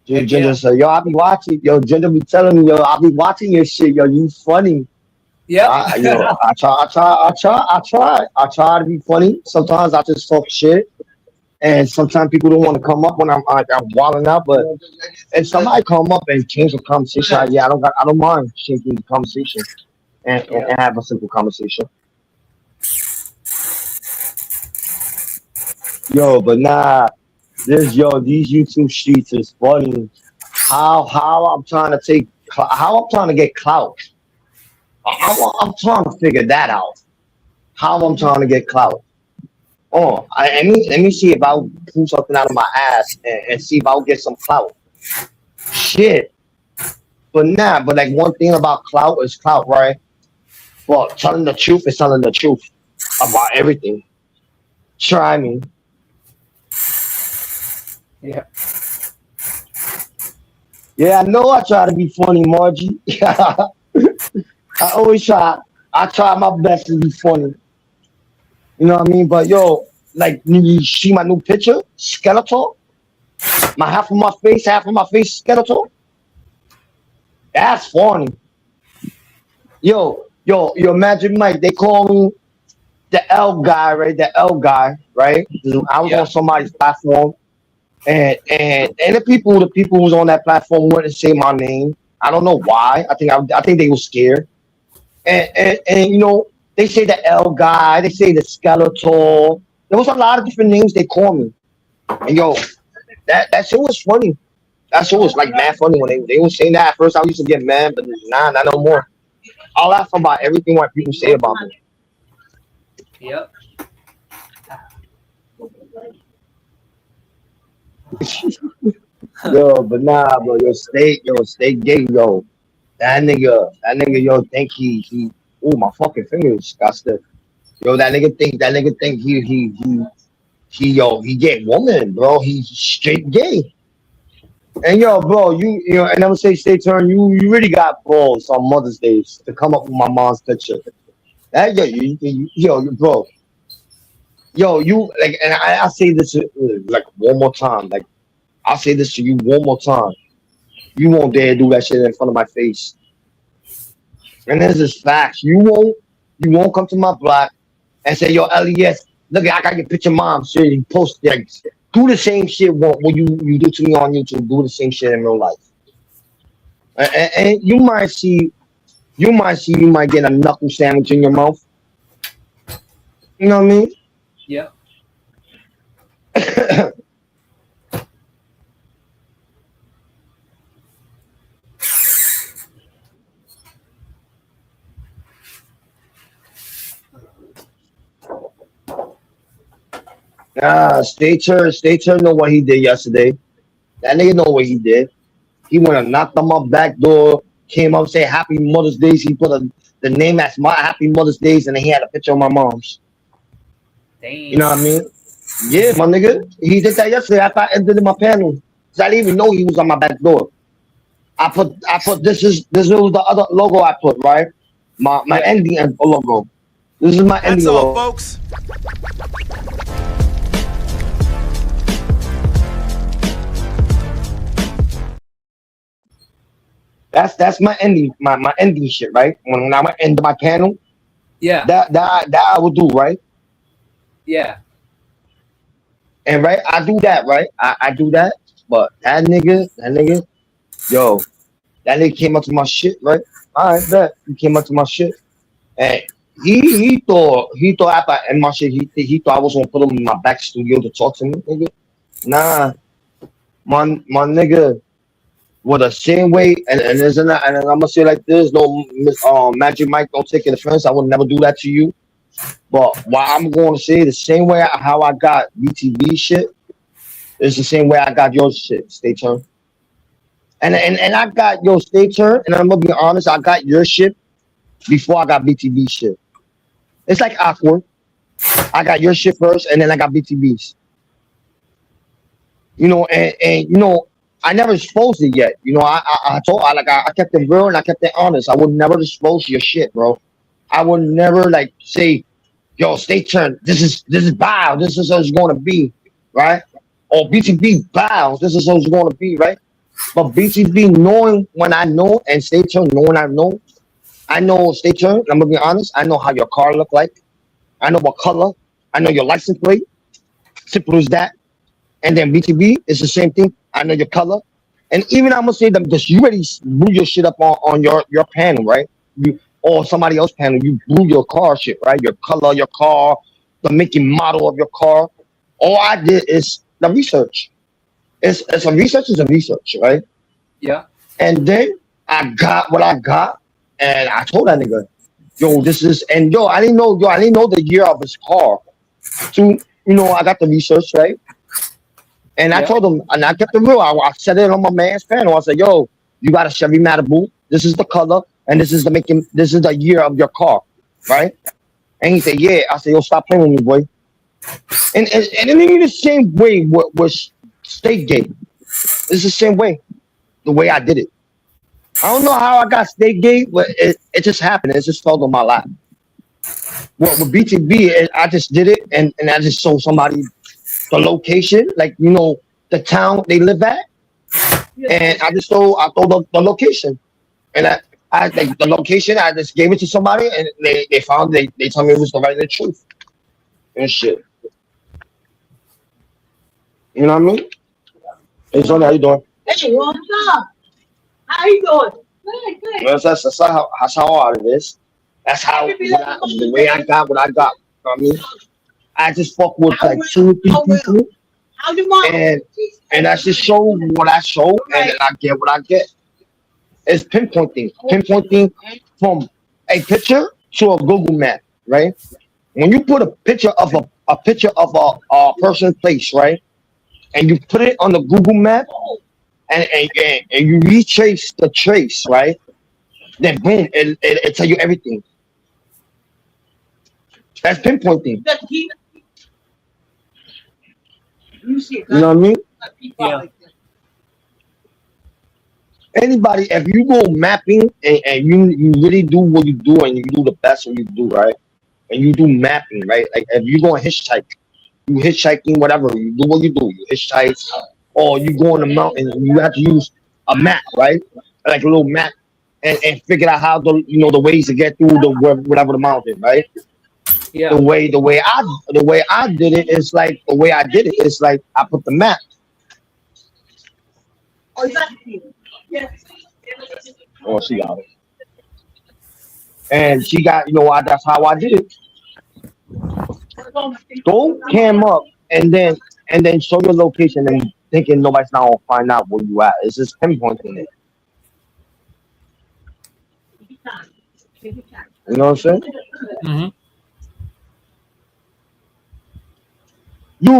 Speaker 3: Heck
Speaker 2: Ginger
Speaker 3: yeah.
Speaker 2: said, "Yo, I be watching. Yo, Ginger be telling me, yo, I be watching your shit. Yo, you funny."
Speaker 3: Yep.
Speaker 2: I try to be funny. Sometimes I just talk shit, and sometimes people don't want to come up when I'm wilding out. But if somebody come up and change the conversation, yeah, I don't mind changing the conversation
Speaker 3: Yeah.
Speaker 2: and have a simple conversation. Yo, but nah, these YouTube streets is funny. How I'm trying to how I'm trying to get clout. I'm trying to figure that out. How I'm trying to get clout. Oh, let me see if I'll pull something out of my ass and see if I'll get some clout. Shit. But nah, but like one thing about clout is clout, right? Well, telling the truth is telling the truth about everything. Try me.
Speaker 3: Yeah.
Speaker 2: Yeah, I know I try to be funny, Margie. I always try. I try my best to be funny. You know what I mean? But yo, like you see my new picture, skeletal. My half of my face skeletal. That's funny. Yo, Magic Mike. They call me the L guy, right? The L guy, right? I was on
Speaker 3: Yeah.
Speaker 2: somebody's platform, and the people who was on that platform wouldn't say my name. I don't know why. I think they were scared. And they say the L guy. They say the skeletal. There was a lot of different names they call me. And yo, that shit was funny. That shit was like mad funny when they were saying that. At first, I used to get mad, but nah, not no more. I laugh about everything what people say about me.
Speaker 3: Yep.
Speaker 2: Yo, but nah, bro, stay gay, yo. Yo, think he. Oh, my fucking fingers got stiff. Yo, that nigga think he get woman, bro. He's straight gay. And yo, bro, and I'm gonna say, stay turn. You really got balls on Mother's Day to come up with my mom's picture. That bro, you like, and I say this like one more time, like I'll say this to you one more time. You won't dare do that shit in front of my face. And this is facts. You won't come to my block and say, yo, L.E.S, look, I got your picture, mom. So you post like do the same shit what you do to me on YouTube. Do the same shit in real life. And you might get a knuckle sandwich in your mouth. You know what
Speaker 3: Yep.
Speaker 2: I mean? Stay tuned know what he did yesterday. That nigga know what he did. He went and knocked on my back door, came up, say Happy Mother's Days. He put the name as my Happy Mother's Days, and then he had a picture of my mom's. You
Speaker 3: Damn.
Speaker 2: know what I mean? Yeah, my nigga. He did that yesterday after I entered in my panel. Cause I didn't even know he was on my back door. I put this was the other logo I put, right? My
Speaker 3: Yeah.
Speaker 2: ending logo. This is my
Speaker 1: That's
Speaker 2: ending
Speaker 1: all,
Speaker 2: logo.
Speaker 1: folks.
Speaker 2: That's my ending, my ending shit, right? When I end my panel,
Speaker 3: Yeah.
Speaker 2: that I will do, right?
Speaker 3: Yeah.
Speaker 2: And right, I do that, right? I do that, but that nigga, yo, that nigga came up to my shit, right? All right, bet he came up to my shit, and he thought after I end my shit, he thought I was gonna put him in my back studio to talk to me, nigga. Nah, my nigga. Well, the same way, and isn't that, and I'm gonna say like this, no, Magic Mike, don't take it offense. I would never do that to you. But what I'm going to say, the same way how I got BTB shit is the same way I got your shit. Stay tuned. And I got your stay tuned, and I'm gonna be honest, I got your shit before I got BTB shit. It's like awkward. I got your shit first, and then I got BTB's. And I never exposed it yet. I told I kept it real and I kept it honest. I would never expose your shit, bro. I would never like say, yo, stay tuned. This is bow. This is how it's gonna be, right? Or BTB bow. This is how it's gonna be, right? But BTB knowing when I know and stay tuned knowing I know stay tuned. I'm gonna be honest. I know how your car look like. I know what color. I know your license plate. Simple as that. And then BTB is the same thing. I know your color. And even I'm gonna say that because you already blew your shit up on your panel, right? You or somebody else panel, you blew your car shit, right? Your color, your car, the making model of your car. All I did is the research. It's a research is a research, right?
Speaker 3: Yeah.
Speaker 2: And then I got what I got, and I told that nigga, yo, this is and I didn't know the year of his car. So I got the research, right? And I
Speaker 3: Yeah.
Speaker 2: told him, and I kept it real. I said it on my man's panel. I said, "Yo, you got a Chevy Malibu. This is the color, and this is the making. This is the year of your car, right?" And he said, "Yeah." I said, "Yo, stop playing with me, boy." And in the same way with State Gate, it's the same way. The way I did it. I don't know how I got State Gate, but it just happened. It just fell on my lap. Well, with BTB, I just did it, and I just showed somebody the location, like the town they live at. And I told the location, and I like the location. I just gave it to somebody, and they found they told me it was the right and the truth and shit. You know what I mean? Hey, Sonny, how you doing?
Speaker 4: Hey, what's up? How you doing? Good, good.
Speaker 2: That's how it is. That's how the way I got what I got. You know what I mean? I just fuck with like 2 or 3 people,
Speaker 4: How's your mom?
Speaker 2: and I just show what I show, and then I get what I get. It's pinpointing from a picture to a Google map, right? When you put a picture of a person's place, right, and you put it on the Google map, and you retrace the trace, right, then boom, it tell you everything. That's pinpointing.
Speaker 4: Got the key? You see it,
Speaker 2: You know what I mean?
Speaker 4: got people out
Speaker 3: Yeah.
Speaker 4: like that.
Speaker 2: Anybody, if you go mapping and you really do what you do and you do the best what you do, right? And you do mapping, right? Like if you go on hitchhike, you hitchhiking, whatever, you do what you do. You hitchhike, or you go on the mountain and you have to use a map, right? Like a little map, and figure out how the ways to get through whatever the mountain, right?
Speaker 3: Yeah.
Speaker 2: The way I did it is like the way I did it is like I put the map.
Speaker 4: Oh, you got the key? Yes.
Speaker 2: Oh, she got it, and she got that's how I did it. Don't cam up and then show your location and thinking nobody's not gonna find out where you at. It's just pinpointing it.
Speaker 4: Take your time. Take your time.
Speaker 2: You know what I'm saying?
Speaker 3: Hmm.
Speaker 2: You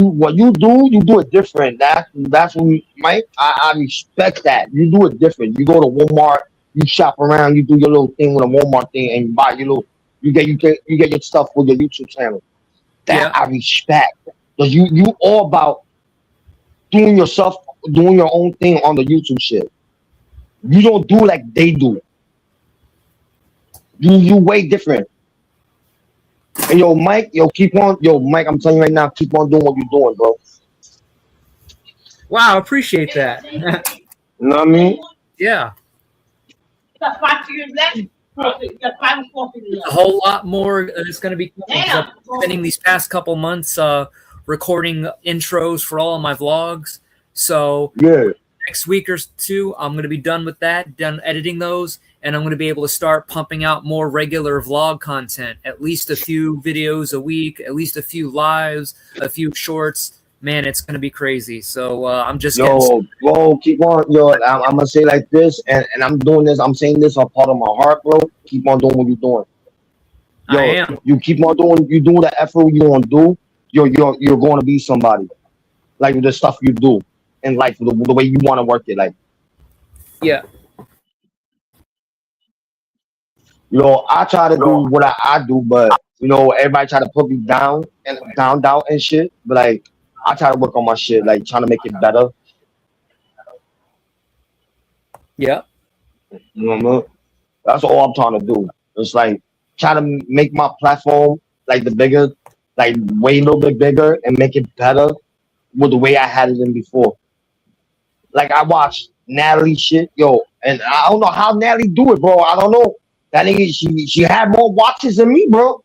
Speaker 2: what you do it different. That's what Mike. I respect that. You do it different. You go to Walmart, you shop around, you do your little thing with a Walmart thing, and you buy your little. You get your stuff with your YouTube channel. That
Speaker 3: Yeah.
Speaker 2: I respect. Cause you all about doing yourself, doing your own thing on the YouTube shit. You don't do like they do. You way different. And Mike, Mike, I'm telling you right now, keep on doing what you're doing, bro.
Speaker 3: Wow. I appreciate that.
Speaker 2: You know what I mean?
Speaker 3: Yeah.
Speaker 4: Got 5 figures left. You got 5 or 4 figures
Speaker 3: A
Speaker 4: left.
Speaker 3: whole lot more is going to be coming.
Speaker 4: Damn.
Speaker 3: I've been spending these past couple months recording intros for all of my vlogs. So
Speaker 2: Yeah.
Speaker 3: next week or two, I'm going to be done with that, done editing those, and I'm going to be able to start pumping out more regular vlog content, at least a few videos a week, at least a few lives, a few shorts. Man, it's going to be crazy. So I'm just
Speaker 2: Yo, bro, keep on. Yo, I'm gonna say like this, and I'm doing this. I'm saying this on part of my heart, bro. Keep on doing what you're doing.
Speaker 3: I
Speaker 2: Yo,
Speaker 3: am.
Speaker 2: you keep on doing. You doing the effort you're gonna do. You're going to be somebody. Like the stuff you do in life, the way you want to work it. Like,
Speaker 3: Yeah.
Speaker 2: I try to do what I do, but everybody try to put me down and down and shit. But like, I try to work on my shit, like trying to make it better.
Speaker 3: Yeah.
Speaker 2: You know what I mean? That's all I'm trying to do. It's like try to make my platform like the bigger, like way a little bit bigger and make it better with the way I had it in before. Like I watched Natalie shit, yo, and I don't know how Natalie do it, bro. I don't know. That nigga, she had more watches than me, bro.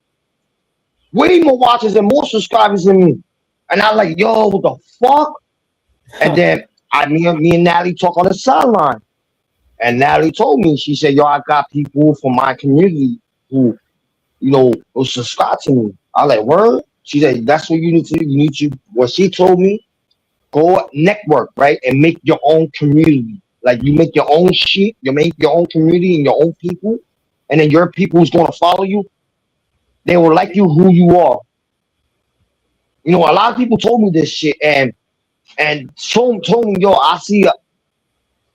Speaker 2: Way more watches and more subscribers than me. And I like, yo, what the fuck? And then me and Natalie talk on the sideline. And Natalie told me, she said, yo, I got people from my community who, will subscribe to me. I like, word? She said, that's what you need to do. You need to, what she told me, go network, right? And make your own community. Like you make your own shit, you make your own community and your own people. And then your people who's going to follow you, they will like you who you are. A lot of people told me this shit and told me, yo, I see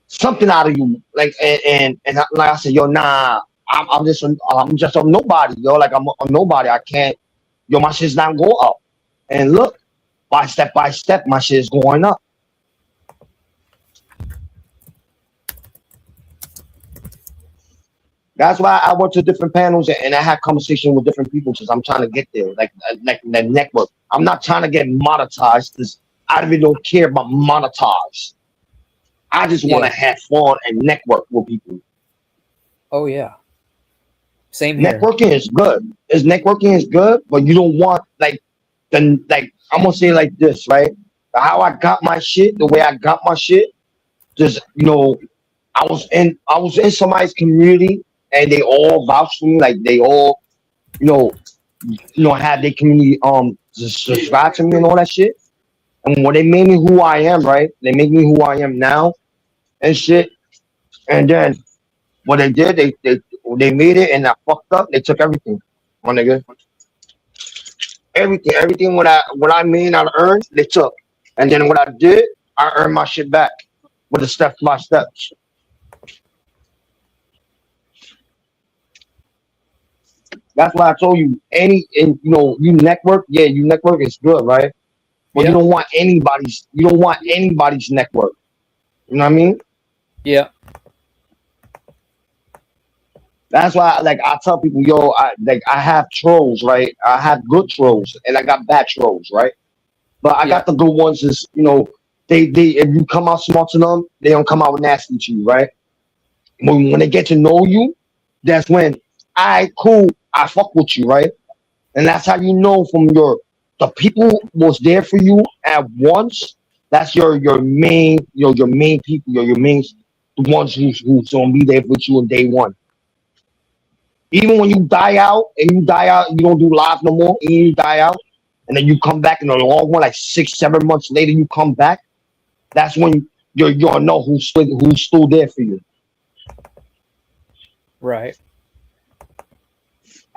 Speaker 2: something out of you. Like like I said, yo, nah, I'm just a nobody, yo. Like I'm a nobody. I can't, yo, my shit's not go up. And look, by step, my shit is going up. That's why I went to different panels and I had conversation with different people because I'm trying to get there, like the network. I'm not trying to get monetized because I really don't care about monetize. I just want to have fun and network with people.
Speaker 3: Oh yeah. Same here.
Speaker 2: Networking is good. Networking is good, but you don't want like I'm gonna say like this, right? How I got my shit, the way I got my shit, just I was in somebody's community and they all vouched for me, like they all, had their community just subscribe to me and all that shit. And when they made me who I am, right? They make me who I am now and shit. And then what they did, they made it and I fucked up. They took everything, my nigga. Everything what I made, I earned, they took. And then what I did, I earned my shit back with the step by steps. That's why I told you you network, you network is good, right? But you don't want anybody's network. You know what I mean?
Speaker 3: Yeah.
Speaker 2: That's why I tell people, yo, I have trolls, right? I have good trolls and I got bad trolls, right? But I got the good ones is, they if you come out smart to them, they don't come out nasty to you, right? When they get to know you, that's when cool, I fuck with you, right? And that's how you know from the people was there for you at once. That's your main, your main people, your main the ones who's gonna be there with you on day one. Even when you die out, you don't do live no more, and you die out, and then you come back in the long one, like 6, 7 months later, you come back. That's when you're gonna know who's still there for you.
Speaker 3: Right.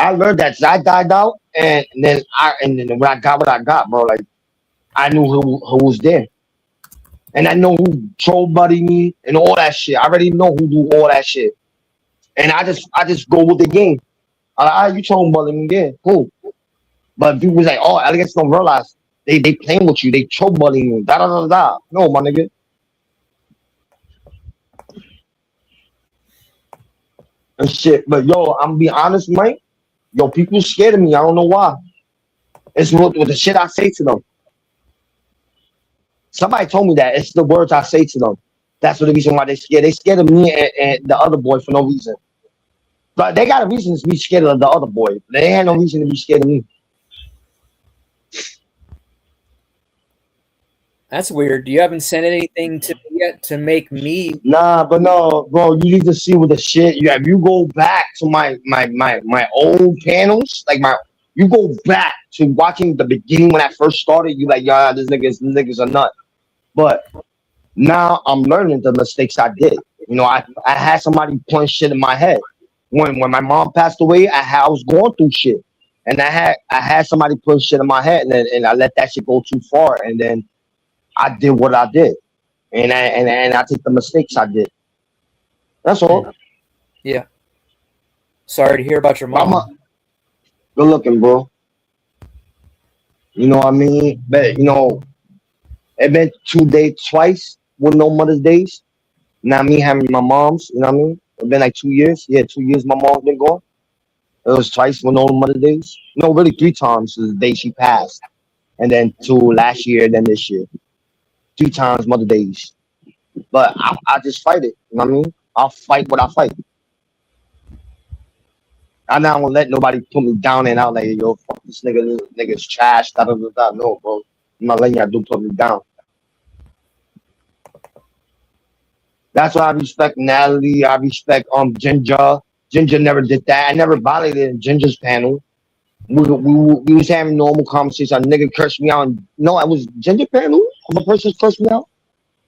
Speaker 2: I learned that 'cause I died out, and then when I got what I got, bro, like I knew who was there, and I know who troll buddy me and all that shit. I already know who do all that shit, and I just go with the game. You troll buddy me, yeah, cool. But people was like, oh, L.E.S don't realize they playing with you, they troll buddy you, da da da da. No, my nigga. And shit, but yo, I'm be honest, Mike. Yo, people scared of me. I don't know why. It's with the shit I say to them. Somebody told me that it's the words I say to them. That's the reason why they scared. They scared of me and the other boy for no reason. But they got a reason to be scared of the other boy. They had no reason to be scared of me.
Speaker 3: That's weird. You haven't sent anything to me yet to make me.
Speaker 2: Nah, but no, bro. You need to see with the shit. If you go back to my old panels, like you go back to watching the beginning when I first started. You like, yeah, these niggas are nut. But now I'm learning the mistakes I did. I had somebody point shit in my head. When my mom passed away, I was going through shit, and I had somebody put shit in my head, and I let that shit go too far, and then I did what I did, and I take the mistakes I did. That's all.
Speaker 3: Yeah. Sorry to hear about your mom.
Speaker 2: Good looking, bro. You know what I mean? But it been 2 days twice with no Mother's Days. Now me having my mom's. You know what I mean? It's been like 2 years. Yeah, 2 years my mom's been gone. It was twice with no Mother's Days. No, really 3 times the day she passed, and then 2 last year, then this year. 3 times Mother Days. But I just fight it. You know what I mean? I'll fight what I fight. I'm not gonna let nobody put me down and out like, yo, fuck this nigga's trash. Da, da, da, da. No, bro. I'm not letting y'all do put me down. That's why I respect Natalie. I respect Ginger. Ginger never did that. I never violated Ginger's panel. We was having normal conversation. A nigga cursed me out. No, I was Ginger panel. The person cursed me out.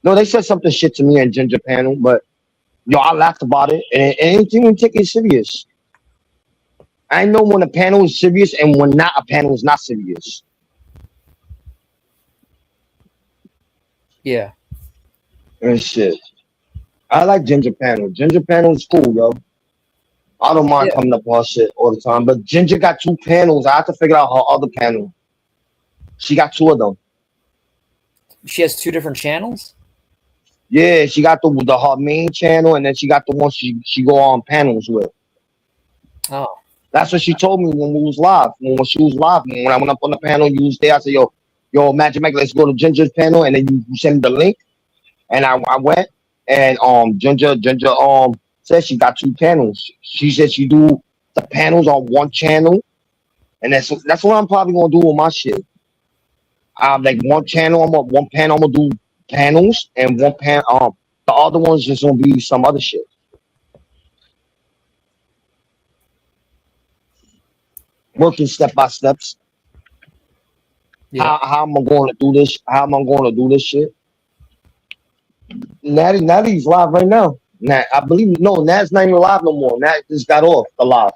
Speaker 2: No, they said something shit to me in Ginger panel, but yo, I laughed about it, and anything we take it serious. I know when a panel is serious and when not a panel is not serious.
Speaker 3: Yeah.
Speaker 2: And shit. I like Ginger panel. Ginger panel is cool, yo. I don't mind coming up on shit all the time, but Ginger got 2 panels. I have to figure out her other panel. She got 2 of them.
Speaker 3: She has 2 different channels?
Speaker 2: Yeah, she got the her main channel, and then she got the one she go on panels with.
Speaker 3: Oh.
Speaker 2: That's what she told me when we was live. When she was live, when I went up on the panel, you was there. I said, yo, Magic Mike, let's go to Ginger's panel, and then you send me the link, and I went, and Ginger said she got 2 panels. She said she do the panels on one channel, and that's what I'm probably gonna do with my shit. Like one channel, one panel, I'm gonna do panels, and the other one's just gonna be some other shit. Working step by steps.
Speaker 3: Yeah.
Speaker 2: How am I going to do this? How am I going to do this shit? Natty's live right now. Nat, I believe Nat's not even live no more. Nat just got off the live.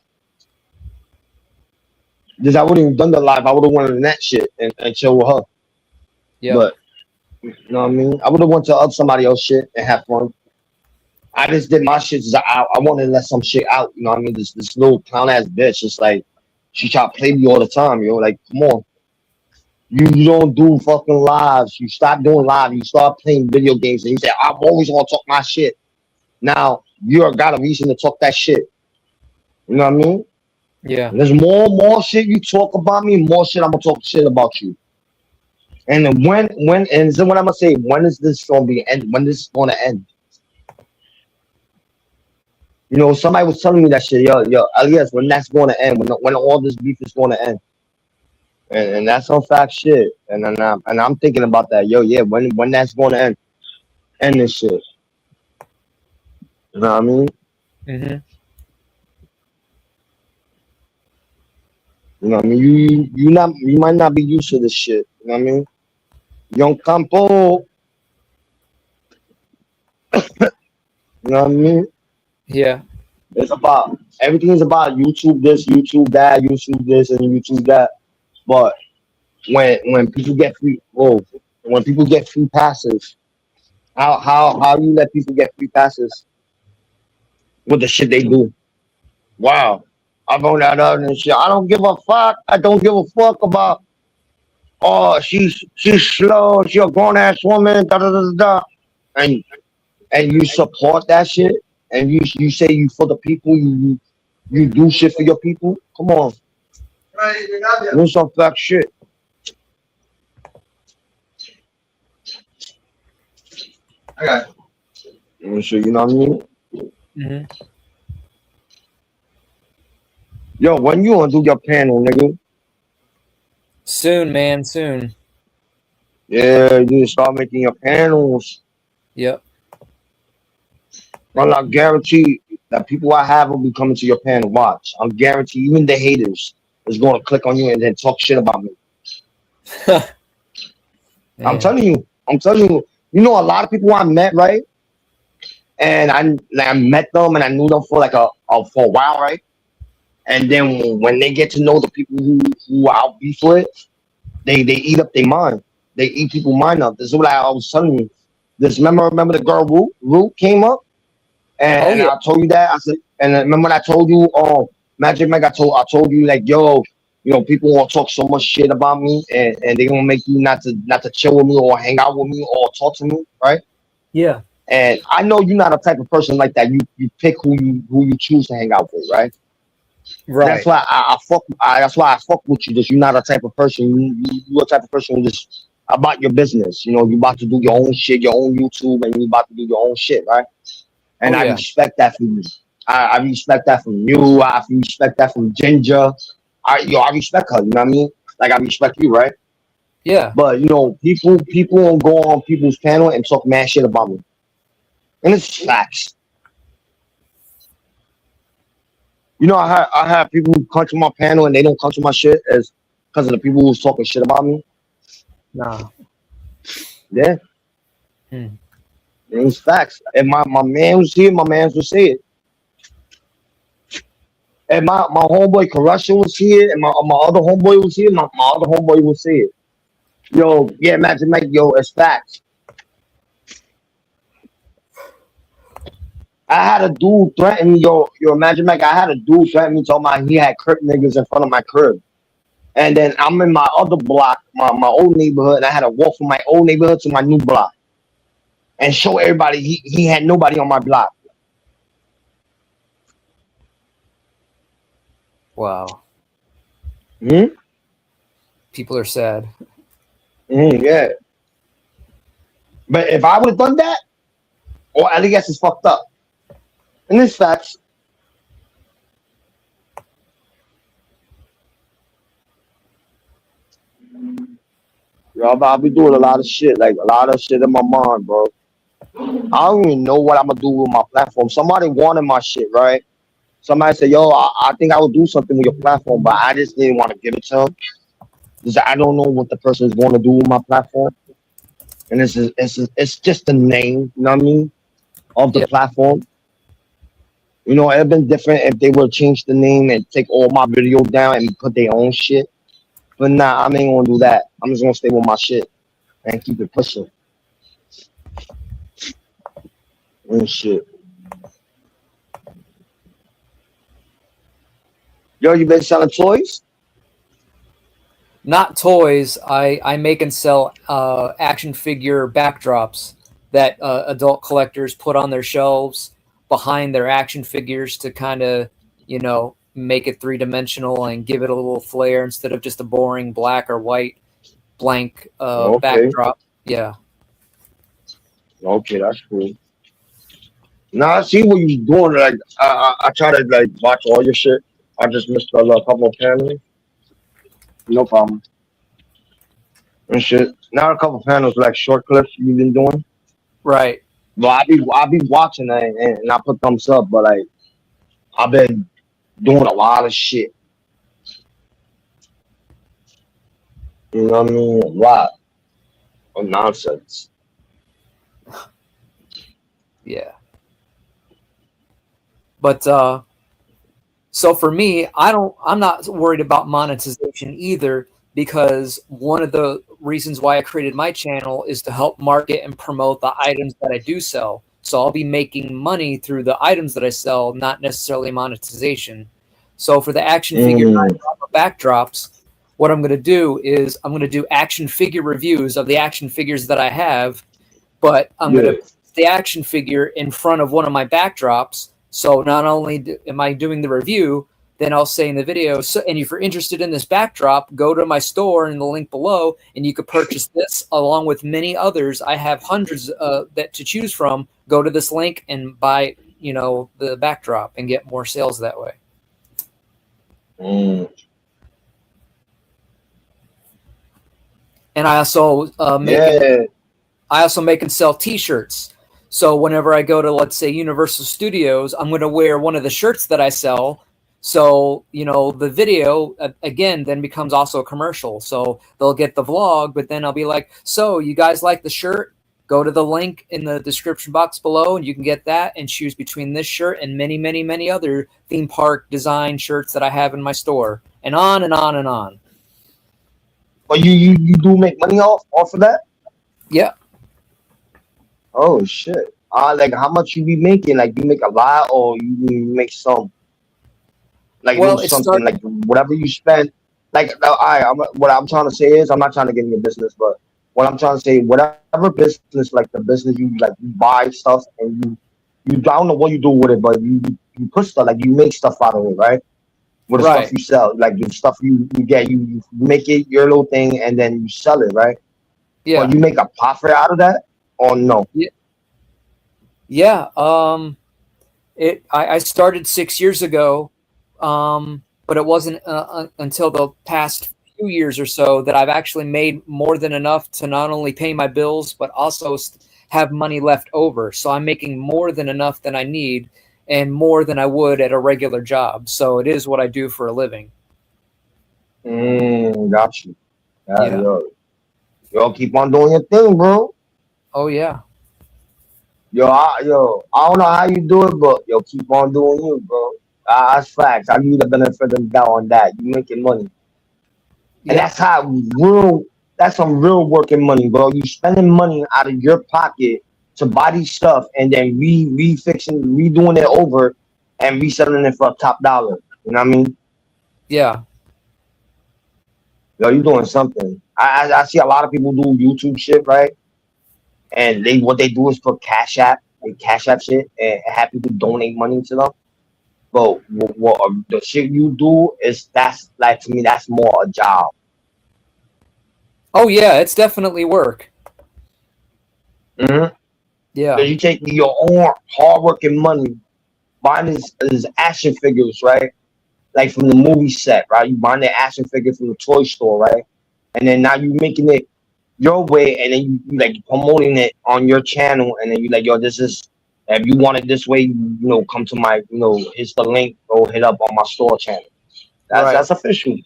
Speaker 2: Because I wouldn't have done the live. I would have wanted Nat shit and chill with her.
Speaker 3: Yeah.
Speaker 2: But you know what I mean? I would have went to up somebody else shit and have fun. I just did my shit. I wanted to let some shit out. You know what I mean? This little clown ass bitch. It's like she try to play me all the time. Like, come on. You don't do fucking lives. You stop doing live. You start playing video games, and you say, I'm always gonna talk my shit. Now you got a reason to talk that shit. You know what I mean?
Speaker 3: Yeah.
Speaker 2: There's more shit you talk about me, more shit I'm gonna talk shit about you. And then when and this is what I'm gonna say, when is this gonna be end? When this is gonna end? Somebody was telling me that shit, yo, L.E.S, when that's gonna end, when all this beef is gonna end. And that's some fact shit. And I'm thinking about that. Yo, yeah, when that's gonna end this shit. You know what I mean?
Speaker 3: Mm-hmm.
Speaker 2: You know what I mean? You might not be used to this shit. You know what I mean? Young Campo. You know what I mean?
Speaker 3: Yeah.
Speaker 2: Everything's about YouTube this, YouTube that, YouTube this, and YouTube that. But when people get when people get free passes, how you let people get free passes with the shit they do? Wow. I found that out and shit. I don't give a fuck. I don't give a fuck about she's slow, she a grown ass woman, da da da da. And you support that shit and you say you for the people, you do shit for your people. Come on. Do some fuck shit. I got it. So you know what I mean?
Speaker 3: Mhm.
Speaker 2: Yo, when you gonna do your panel, nigga?
Speaker 3: Soon, man, soon.
Speaker 2: Yeah, you need to start making your panels.
Speaker 3: Yep.
Speaker 2: Well, I guarantee that people I have will be coming to your panel. Watch. I'm guarantee even the haters is going to click on you and then talk shit about me. I'm
Speaker 3: Man.
Speaker 2: telling you. I'm telling you. You know, a lot of people I met, right? And I met them and I knew them for like for a while, right? And then when they get to know the people who I'll beef with, they eat up their mind. They eat people's mind up. This is what I was telling you. This remember the girl Root came up?
Speaker 3: Oh
Speaker 2: And
Speaker 3: yeah.
Speaker 2: I told you that. I said, and remember when I told you, Magic Mike, I told you like, yo, people want to talk so much shit about me, and they gonna make you not to chill with me or hang out with me or talk to me, right?
Speaker 3: Yeah.
Speaker 2: And I know you're not a type of person like that. You pick who you choose to hang out with, right? That's
Speaker 3: Right.
Speaker 2: why I fuck. That's why I fuck with you. Just you're not a type of person. You a type of person who just about your business. You about to do your own shit, your own YouTube, and you about to do your own shit, right?
Speaker 3: Oh
Speaker 2: And I
Speaker 3: yeah.
Speaker 2: respect that from you. I respect that from you. I respect that from Ginger. I respect her. You know what I mean? Like I respect you, right?
Speaker 3: Yeah.
Speaker 2: But people will go on people's panel and talk mad shit about me, and it's facts. I have people who come to my panel and they don't come to my shit as because of the people who's talking shit about me.
Speaker 3: Nah.
Speaker 2: Yeah,
Speaker 3: Hmm.
Speaker 2: it's facts. And my man was here. My man would say it. And my homeboy Corruption was here, and my other homeboy was here. My other homeboy would say it. Yo, yeah, Magic Mike, yo, it's facts. I had a dude threaten me, yo, Magic Mike. I had a dude threaten me, talking about he had crip niggas in front of my crib. And then I'm in my other block, my old neighborhood, and I had to walk from my old neighborhood to my new block and show everybody he had nobody on my block.
Speaker 3: Wow.
Speaker 2: Hmm.
Speaker 3: People are sad.
Speaker 2: Yeah. But if I would have done that, or L.E.S is fucked up. And it's facts. Yo, I'll be doing a lot of shit, like a lot of shit in my mind, bro. I don't even know what I'm gonna do with my platform. Somebody wanted my shit, right? Somebody said, "Yo, I think I will do something with your platform," but I just didn't want to give it to them because I don't know what the person is going to do with my platform, and it's just the name, you know what I mean, of the
Speaker 3: Yeah.
Speaker 2: platform. It'd been different if they would change the name and take all my videos down and put their own shit. But nah, I ain't gonna do that. I'm just gonna stay with my shit and keep it pushing and shit. Yo, you been selling toys?
Speaker 3: Not toys. I make and sell action figure backdrops that adult collectors put on their shelves behind their action figures to kind of, make it three-dimensional and give it a little flair instead of just a boring black or white blank
Speaker 2: Okay,
Speaker 3: backdrop. Yeah.
Speaker 2: okay, that's cool. Now I see what you doing. Like I try to like watch all your shit. I just missed a couple of panels. No problem. And shit. Now a couple panels like short clips you've been doing.
Speaker 3: Right.
Speaker 2: But I be watching that and I put thumbs up. But like I've been doing a lot of shit. You know what I mean? A lot of nonsense.
Speaker 3: Yeah. But so for me, I'm not worried about monetization either, because one of the reasons why I created my channel is to help market and promote the items that I do sell. So I'll be making money through the items that I sell, not necessarily monetization. So for the action figure
Speaker 2: Mm,
Speaker 3: backdrops, what I'm going to do is I'm going to do action figure reviews of the action figures that I have, but I'm going
Speaker 2: yeah.
Speaker 3: to put the action figure in front of one of my backdrops. So not only am I doing the review, then I'll say in the video, so, and if you're interested in this backdrop, go to my store in the link below, and you could purchase this along with many others. I have hundreds that to choose from. Go to this link and buy, the backdrop and get more sales that way.
Speaker 2: Mm.
Speaker 3: And I also make and sell T-shirts. So whenever I go to, let's say, Universal Studios, I'm going to wear one of the shirts that I sell. So, the video, again, then becomes also a commercial. So they'll get the vlog, but then I'll be like, so you guys like the shirt? Go to the link in the description box below, and you can get that and choose between this shirt and many, many, many other theme park design shirts that I have in my store, and on and on and on.
Speaker 2: But you do make money off of that?
Speaker 3: Yeah.
Speaker 2: Oh shit! Like how much you be making? Like you make a lot, or you make some? Like
Speaker 3: Well,
Speaker 2: do something like whatever you spend. Like what I'm trying to say is, I'm not trying to get in your business, but what I'm trying to say, whatever business, like the business you like, you buy stuff and you I don't know what you do with it, but you put stuff, like you make stuff out of it, right? With the stuff you sell, like the stuff you get, you make it your little thing, and then you sell it, right?
Speaker 3: Yeah.
Speaker 2: But you make a profit out of that, or no?
Speaker 3: Yeah. I started 6 years ago, but it wasn't until the past few years or so that I've actually made more than enough to not only pay my bills, but also have money left over. So I'm making more than enough than I need, and more than I would at a regular job. So it is what I do for a living.
Speaker 2: Got you.
Speaker 3: Yeah.
Speaker 2: Yo, keep on doing your thing, bro.
Speaker 3: Oh yeah.
Speaker 2: I don't know how you do it, but keep on doing you, bro. That's facts. I give you the benefit of the doubt on that. You making money, and that's that's some real working money, bro. You spending money out of your pocket to buy these stuff, and then redoing it over, and reselling it for a top dollar. You know what I mean?
Speaker 3: Yeah.
Speaker 2: Yo, you doing something. I see a lot of people do YouTube shit, right? And what they do is put Cash App, they Cash App shit, and have people donate money to them. But what the shit you do that's like, to me, that's more a job.
Speaker 3: Oh yeah, it's definitely work.
Speaker 2: Mm-hmm.
Speaker 3: Yeah.
Speaker 2: So you take your own hard-working money, buying these action figures, right? Like from the movie set, right? You buying the action figure from the toy store, right? And then now you making it your way, and then you like promoting it on your channel, and then you like, yo, this is, if you want it this way, come to my, here's the link, go hit up on my store channel. That's official.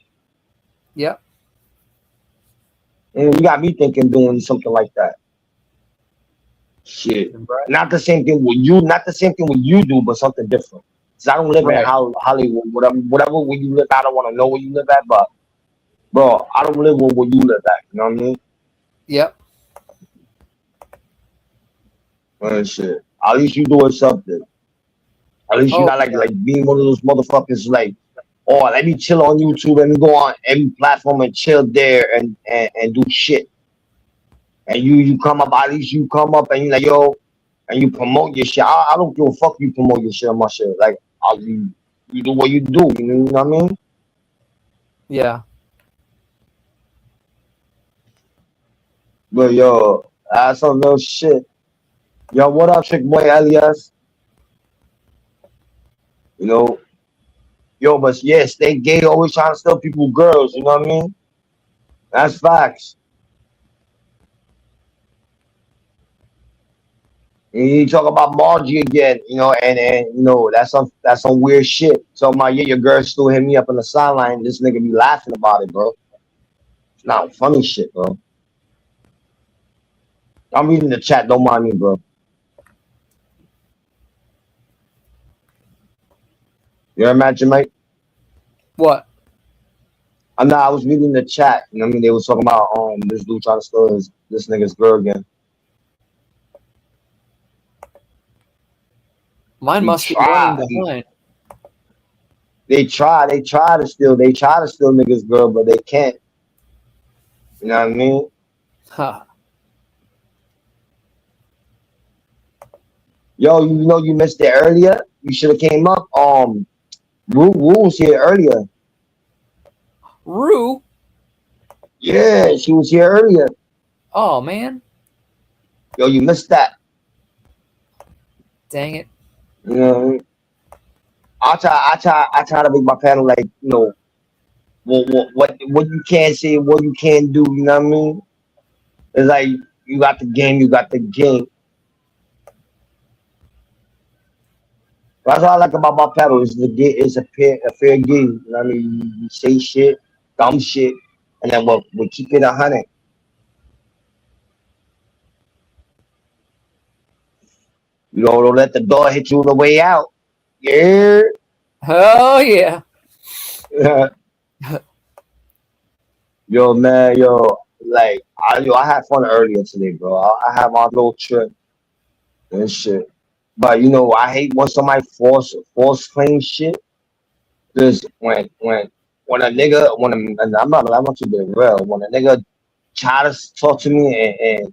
Speaker 3: Yeah.
Speaker 2: And you got me thinking doing something like that. Shit. Not the same thing with you do, but something different. Cause I don't live in Hollywood, whatever where you live. I don't want to know where you live at, but bro, I don't live where you live at. You know what I mean?
Speaker 3: Yep.
Speaker 2: Shit. At least you doing something. At least you're not like being one of those motherfuckers like, oh, let me chill on YouTube, let me go on every platform and chill there and do shit. And you come up, at least you come up and you like, yo, and you promote your shit. I don't give a fuck you promote your shit on my shit. Like, you do what you do. You know what I mean?
Speaker 3: Yeah.
Speaker 2: But yo, that's some real shit. Yo, what up, chick boy L.E.S? Yo, but yeah, stay gay, always trying to steal people girls, you know what I mean? That's facts. And you talk about Margie again, and that's some weird shit. So your girl still hit me up on the sideline. This nigga be laughing about it, bro. It's not funny shit, bro. I'm reading the chat. Don't mind me, bro. You imagine, mate?
Speaker 3: What?
Speaker 2: I was reading the chat. You know what I mean? They was talking about this dude trying to steal this nigga's girl again.
Speaker 3: Mine must be running behind.
Speaker 2: They try to steal niggas' girl, but they can't. You know what I mean?
Speaker 3: Huh.
Speaker 2: Yo, you missed it earlier. You should have came up. Rue was here earlier.
Speaker 3: Rue.
Speaker 2: Yeah, she was here earlier.
Speaker 3: Oh man,
Speaker 2: Yo, you missed that.
Speaker 3: dang it.
Speaker 2: You know, I try to make my panel like, what you can say, what you can do. You know what I mean? It's like you got the game, you got the game. That's what I like about my panel. It's a fair game. You know what I mean? You say shit, dumb shit, and then we'll keep it 100. You know, don't let the door hit you on the way out. Yeah.
Speaker 3: Oh yeah.
Speaker 2: Yo, man, like, I had fun earlier today, bro. I had my little trip and shit. But I hate when somebody force claim shit. Cause when a nigga and I'm not to be real. When a nigga try to talk to me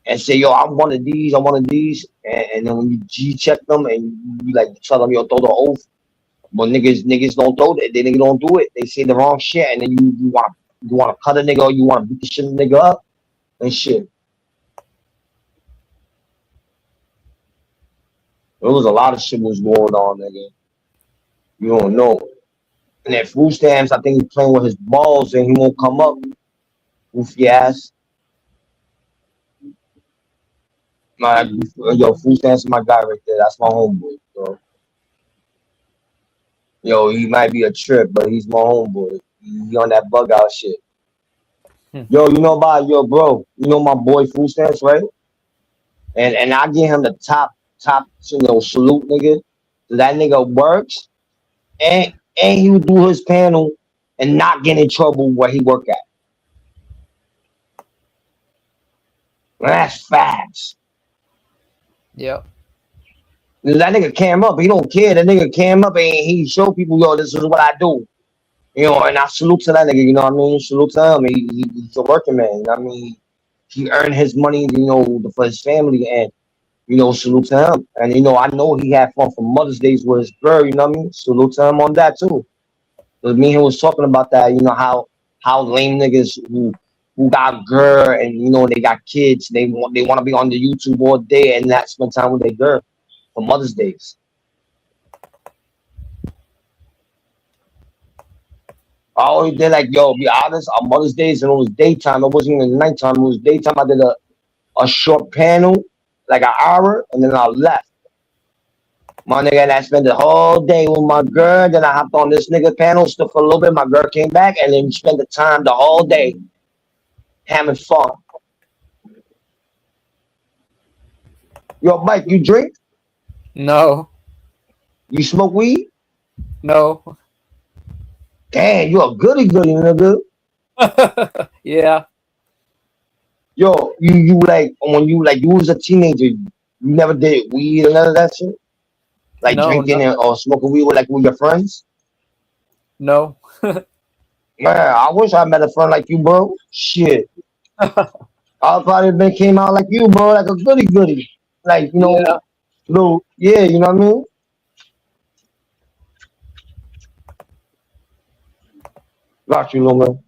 Speaker 2: and say, yo, I'm one of these, I'm one of these, and then when you G check them and you like tell them, yo, throw the oath. But niggas don't throw that. They nigga don't do it. They say the wrong shit, and then you wanna cut a nigga, or you wanna beat the shit nigga up and shit. There was a lot of shit was going on, nigga. You don't know. And at food stamps, I think he's playing with his balls and he won't come up. Goofy ass. My yo, food stamps is my guy right there. That's my homeboy. Yo, he might be a trip, but he's my homeboy. He on that bug out shit.
Speaker 3: Hmm.
Speaker 2: Yo, bro. You know my boy food stamps, right? And I give him the top salute, nigga. That nigga works and he would do his panel and not get in trouble where he work at. That's facts.
Speaker 3: Yep.
Speaker 2: That nigga came up, he don't care. That nigga came up and he show people, yo, this is what I do. And I salute to that nigga, you know what I mean? Salute to him. He's a working man, you know what I mean? He earned his money, for his family, and salute to him. And I know he had fun for Mother's Days with his girl, you know what I mean? Salute to him on that too. But me and him was talking about that, how lame niggas who got girl and they got kids, they want to be on the YouTube all day and not spend time with their girl for Mother's Days. I always did like, yo, be honest, on Mother's Days and it was daytime. It wasn't even nighttime. It was daytime. I did a short panel, like an hour, and then I left. My nigga, and I spent the whole day with my girl. Then I hopped on this nigga panel, stood for a little bit. My girl came back, and then we spent the time the whole day having fun. Yo, Mike, you drink?
Speaker 3: No.
Speaker 2: You smoke weed?
Speaker 3: No.
Speaker 2: Damn, you a goody, nigga.
Speaker 3: Yeah.
Speaker 2: Yo, you like when you was a teenager, you never did weed or none of that shit? Like
Speaker 3: No.
Speaker 2: drinking or smoking weed with your friends?
Speaker 3: No.
Speaker 2: Man, I wish I met a friend like you, bro. Shit. I probably been came out like you, bro, like a goody. Like,
Speaker 3: Yeah.
Speaker 2: little, yeah, you know what I mean? Got you, little man.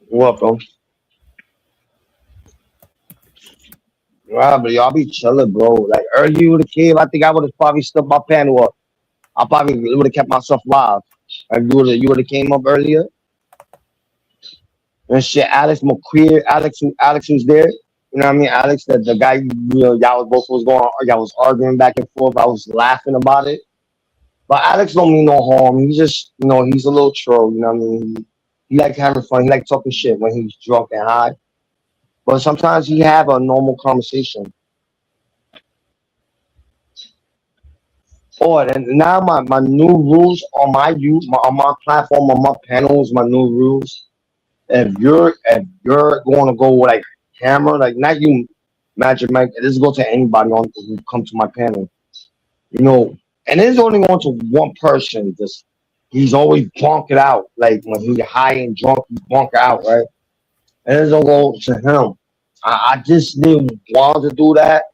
Speaker 2: Welcome. Right, but y'all be chilling, bro. Like earlier with the kid, I think I would have probably stuck my panel up. I probably would have kept myself live. Like you would have came up earlier and shit. Alex who's there. You know what I mean? Alex, the guy, y'all was both y'all was arguing back and forth. I was laughing about it. But Alex don't mean no harm. He just, he's a little troll. You know what I mean? He like having fun. He like talking shit when he's drunk and high. But sometimes he have a normal conversation. Oh, and now my new rules on on my platform, on my panels, my new rules. If you're going to go with like camera, like not you, Magic Mike. This go to anybody on who come to my panel. And it's only going to one person. Just he's always bonk it out. Like when he's high and drunk, he's bonk it out, right? And it's gonna go to him. I just didn't want to do that,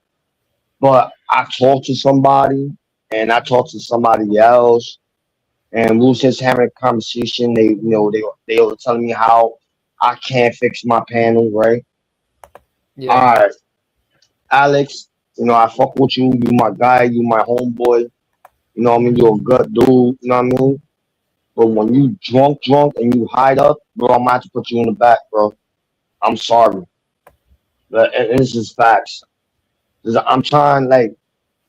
Speaker 2: but I talked to somebody and I talked to somebody else, and we was just having a conversation. They were telling me how I can't fix my panel, right? All
Speaker 3: Yeah.
Speaker 2: right, Alex, I fuck with you. You my guy. You my homeboy. You know what I mean? You're a good dude. You know what I mean? But when you drunk, and you hide up, bro, I'm gonna have to put you in the back, bro. I'm sorry. But it's just facts. 'Cause I'm trying, like,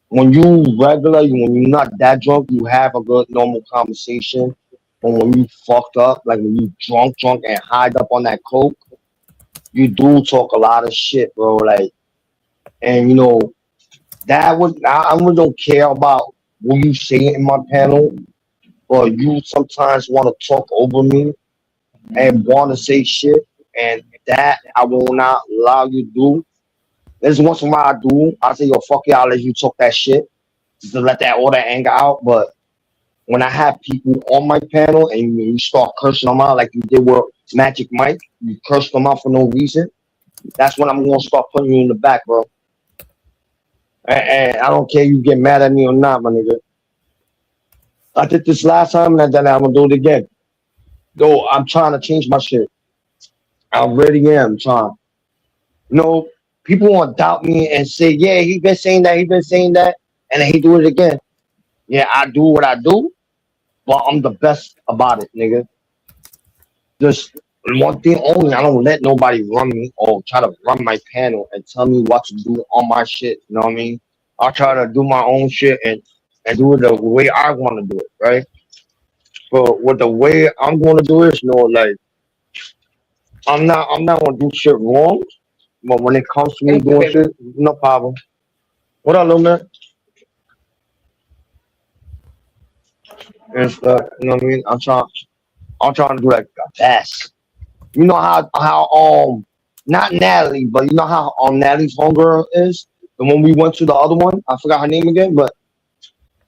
Speaker 2: when you regular, when you're not that drunk, you have a good normal conversation. But when you fucked up, like when you drunk and hide up on that coke, you do talk a lot of shit, bro. Like, and that would I really don't care about what you say in my panel, but you sometimes want to talk over me and want to say shit, and that I will not allow you to do. There's once in a while I do. I say, yo, fuck it, I'll let you talk that shit just to let all that anger out. But when I have people on my panel and you start cursing them out like you did with Magic Mike, you curse them out for no reason. That's when I'm gonna start putting you in the back, bro. And I don't care you get mad at me or not, my nigga. I did this last time and then I'm gonna do it again. Though I'm trying to change my shit. I really am trying. You know, people want to doubt me and say, yeah, he been saying that, and then he do it again. Yeah, I do what I do, but I'm the best about it, nigga. Just one thing only, I don't let nobody run me or try to run my panel and tell me what to do on my shit. You know what I mean? I try to do my own shit and do it the way I want to do it, right? But with the way I'm going to do it, like I'm not gonna do shit wrong. But when it comes to me doing
Speaker 3: Okay.
Speaker 2: shit, no problem. What up, little man? And stuff, you know what I mean? I'm trying to do like the best. You know how not Natalie, but you know how Natalie's homegirl is? And when we went to the other one, I forgot her name again, but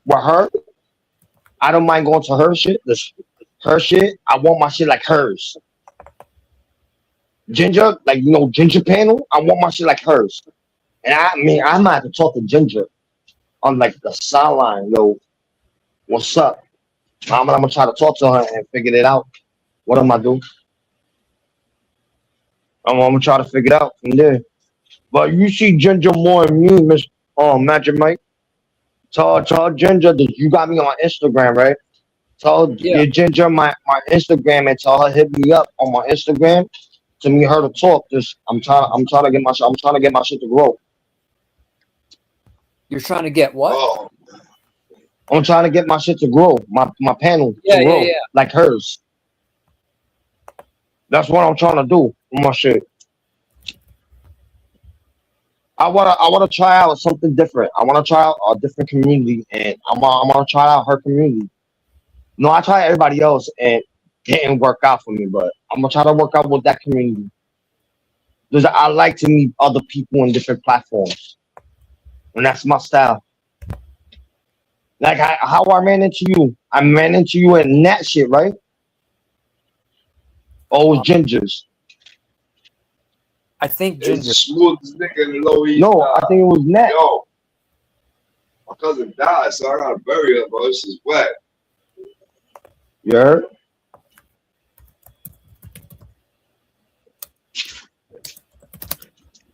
Speaker 2: with her, I don't mind going to her shit. Her shit, I want my shit like hers. Ginger, like Ginger panel, I want my shit like hers. And I mean I might have to talk to Ginger on like the sideline, what's up? I'm gonna try to talk to her and figure it out. What am I doing? I'm gonna try to figure it out from there. But you see Ginger more than me, Miss Magic Mike. Tell Ginger that you got me on Instagram, right? Tell
Speaker 3: Yeah.
Speaker 2: your Ginger my Instagram and tell her hit me up on my Instagram to me her to talk. Just I'm trying to get my shit to grow.
Speaker 3: You're trying to get what?
Speaker 1: Oh,
Speaker 2: I'm trying to get my shit to grow, my panel to
Speaker 3: Yeah.
Speaker 2: grow like hers. That's what I'm trying to do with my shit. I wanna try out something different. I wanna try out a different community, and I'm gonna try out her community. No, I tried everybody else and it didn't work out for me, but I'm gonna try to work out with that community because I like to meet other people in different platforms, and that's my style. Like how I ran into you, I ran into you in that shit, right? Oh, it was Gingers.
Speaker 3: I think
Speaker 1: it's the
Speaker 3: Ginger.
Speaker 1: smoothest nigga in the Low East
Speaker 2: No, I
Speaker 1: Side.
Speaker 2: think it was Nat.
Speaker 1: Yo, my cousin died, so I gotta bury her, bro. This is wet.
Speaker 2: You heard?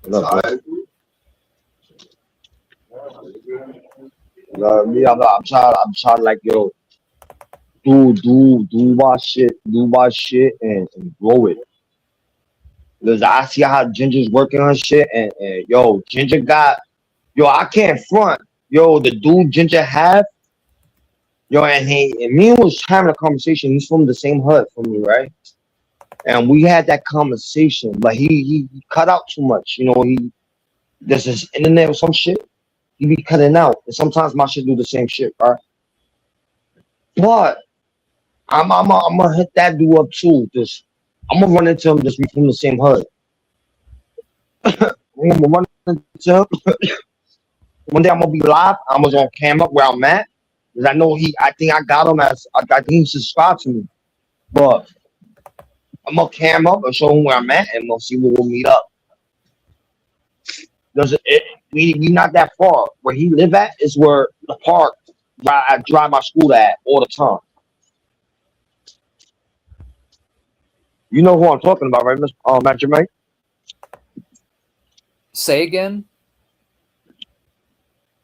Speaker 1: It's all right.
Speaker 2: Me, I'm trying like do my shit, and grow it. Because I see how Ginger's working on shit, and Ginger I can't front, the dude Ginger have, and me was having a conversation. He's from the same hood from me, right? And we had that conversation, but he cut out too much. There's this internet or some shit. He be cutting out, and sometimes my shit do the same shit, right? But I'm gonna hit that dude up too. Just I'm gonna run into him. Just we from the same hood. I'm gonna run into him. One day I'm gonna be live. I'm gonna cam up where I'm at because I know I think I got him as I think he subscribed to me. But I'm gonna cam up and show him where I'm at, and we'll see where we'll meet up. Does it? We not that far. Where he live at is where the park where I drive my school at all the time. You know who I'm talking about, right, Mr. Magic Mike?
Speaker 3: Say again.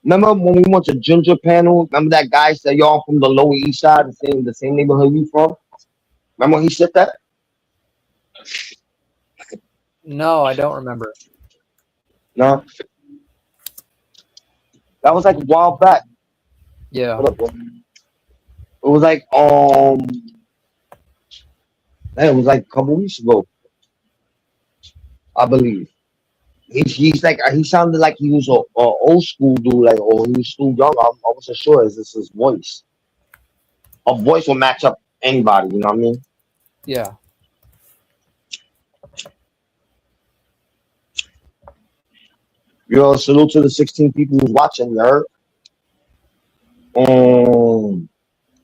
Speaker 2: Remember when we went to Ginger Panel? Remember that guy said y'all from the Lower East Side, the same neighborhood you from? Remember when he said that?
Speaker 3: No, I don't remember.
Speaker 2: No, that was like a while back.
Speaker 3: Yeah.
Speaker 2: Hold up, bro. It was like man, it was like a couple weeks ago, I believe. He's like he sounded like he was a old school dude, like or he was still young. I wasn't sure. Is this his voice? A voice will match up anybody. You know what I mean?
Speaker 3: Yeah.
Speaker 2: Yo, salute to the 16 people who's watching. You heard? I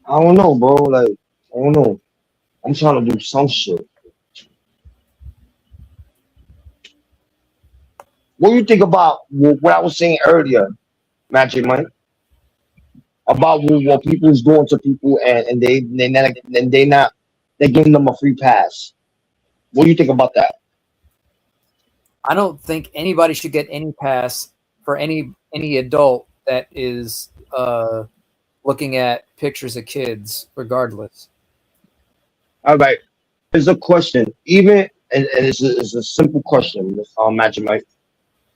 Speaker 2: don't know, bro. Like I don't know. I'm trying to do some shit. What do you think about what I was saying earlier, Magic Mike? About what people's doing to people and they not they're giving them a free pass. What do you think about that?
Speaker 3: I don't think anybody should get any pass for any adult that is looking at pictures of kids, regardless.
Speaker 2: All right. Here's a question. Even and it's a simple question, Magic Mike.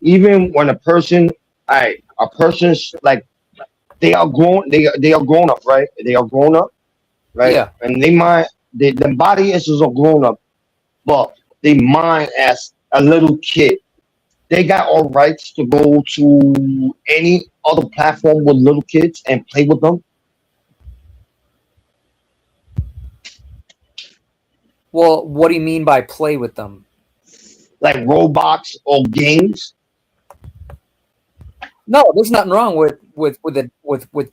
Speaker 2: Even when a person, a person's like they are grown up, right? They are grown up, right?
Speaker 3: Yeah.
Speaker 2: And the body is a grown up, but they mind as a little kid. They got all rights to go to any other platform with little kids and play with them.
Speaker 3: Well, what do you mean by play with them?
Speaker 2: Like Roblox or games.
Speaker 3: No, there's nothing wrong with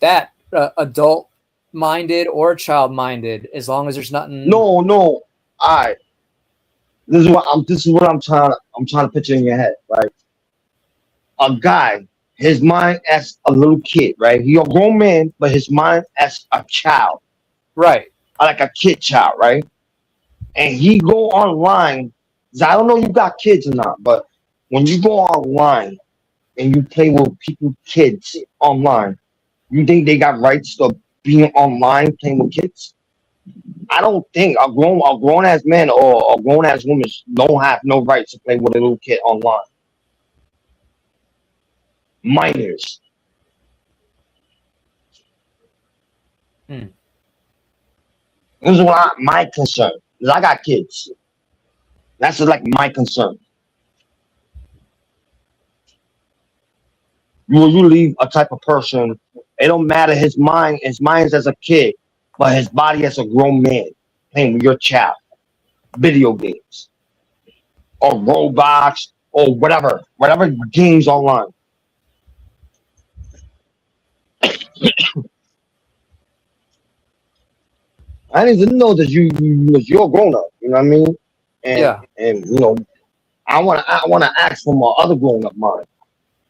Speaker 3: that adult minded or child minded, as long as there's nothing.
Speaker 2: No, no. All right. This is what I'm trying to picture in your head, right? A guy, his mind as a little kid, right? He a grown man, but his mind as a child,
Speaker 3: Right.
Speaker 2: like a kid child, right? And he go online. 'Cause I don't know you got kids or not, but when you go online and you play with people, kids online, you think they got rights to being online playing with kids? I don't think a grown ass man or a grown ass woman don't have no rights to play with a little kid online. Minors.
Speaker 3: Hmm.
Speaker 2: This is my concern. 'Cause I got kids. That's just like my concern. You leave a type of person. It don't matter his mind as a kid, but his body as a grown man playing with your child, video games or Roblox or whatever games online. I need to know that you're a grown up. You know what I mean? And
Speaker 3: Yeah.
Speaker 2: and I wanna ask for my other grown up mind.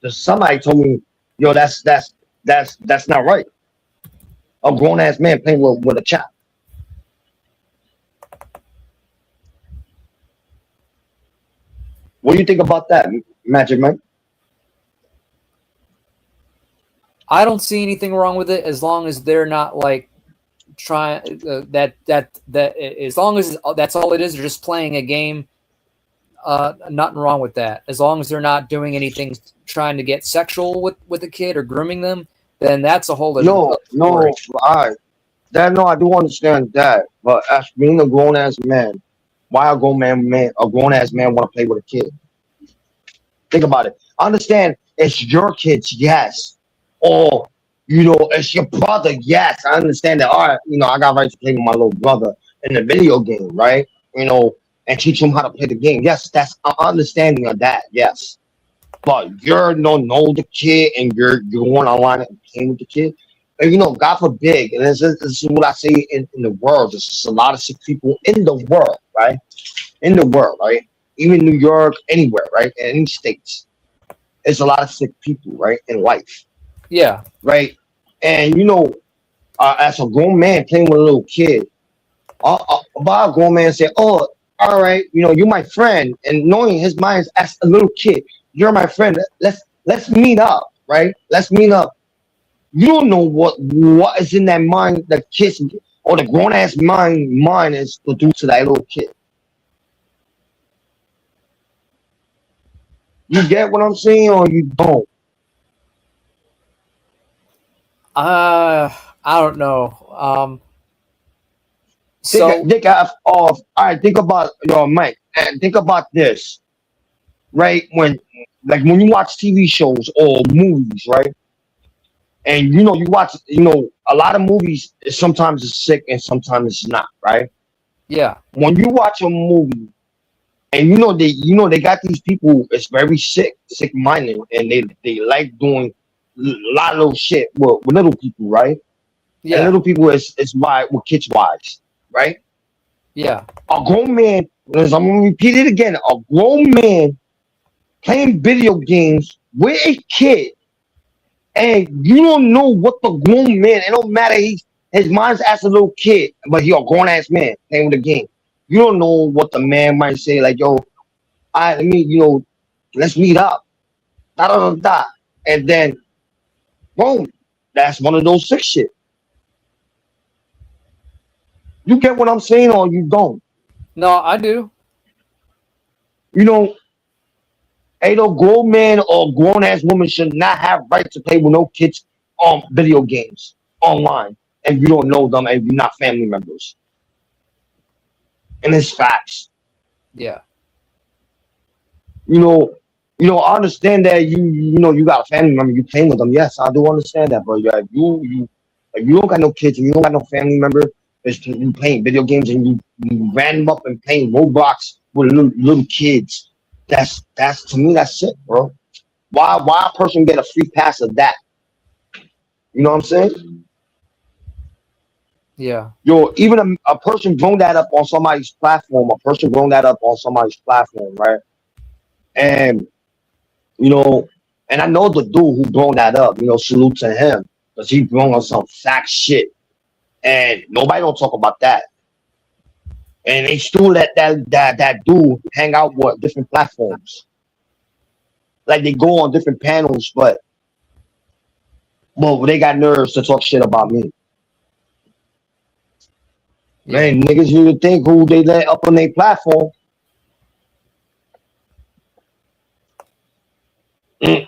Speaker 2: Because somebody told me, yo, that's not right. A grown ass man playing with a child. What do you think about that, Magic Mike?
Speaker 3: I don't see anything wrong with it, as long as they're not like trying that as long as that's all it is. They're just playing a game. Nothing wrong with that. As long as they're not doing anything trying to get sexual with a kid or grooming them, then that's a whole other
Speaker 2: No,
Speaker 3: story.
Speaker 2: I that no, I do understand that. But as being a grown ass man, why a grown ass man want to play with a kid? Think about it. I understand it's your kids, yes. Or it's your brother, yes. I understand that. All right, I got rights to play with my little brother in the video game, right? And teach him how to play the game. Yes, that's an understanding of that, yes. But you're know the kid and you're going online and playing with the kid. And God forbid, and this is what I say in the world. There's just a lot of sick people in the world, right? In the world, right? Even New York, anywhere, right? In any states. it's a lot of sick people, right, in life,
Speaker 3: Yeah.
Speaker 2: right? And as a grown man playing with a little kid, about a grown man say, "Oh, all right, you're my friend," and knowing his mind is as a little kid, "You're my friend. Let's meet up, right? Let's meet up." You don't know what is in that mind, the kid's or the grown ass mind is to do to that little kid. You get what I'm saying, or you don't?
Speaker 3: I don't know. So
Speaker 2: Think of all right. Think about your Mike, and think about this, right? When you watch TV shows or movies, right? And you watch, a lot of movies. Sometimes it's sick and sometimes it's not, right?
Speaker 3: yeah,
Speaker 2: When you watch a movie and they got these people, it's very sick minded, and they like doing a lot of little shit with little people, right? And
Speaker 3: yeah,
Speaker 2: little people is why with kids wise, right?
Speaker 3: yeah,
Speaker 2: A grown man, as I'm gonna repeat it again, a grown man playing video games with a kid, and you don't know what the grown man. It don't matter. His mind's as a little kid, but he a grown ass man playing with the game. You don't know what the man might say, like, "Yo, I mean, let's meet up." Da da da da, and then boom, that's one of those sick shit. You get what I'm saying, or you don't?
Speaker 3: no, I do.
Speaker 2: You know, ain't no grown man or grown ass woman should not have right to play with no kids on video games online, and you don't know them and you're not family members. And it's facts.
Speaker 3: Yeah,
Speaker 2: You know, I understand that you got a family member, you playing with them. Yes, I do understand that, but yeah, if you don't got no kids and you don't got no family member, it's you playing video games and you ran them up and playing Roblox with little kids. That's to me that's it, bro. Why a person get a free pass of that? You know what I'm saying?
Speaker 3: yeah,
Speaker 2: Even a person grown that up on somebody's platform, right? And you know, and I know the dude who grown that up, salute to him. Because he grown on some fact shit. And nobody don't talk about that. And they still let that dude hang out with different platforms. Like they go on different panels, but well, they got nerves to talk shit about me.
Speaker 3: yeah,
Speaker 2: Man, niggas you would think who they let up on their platform.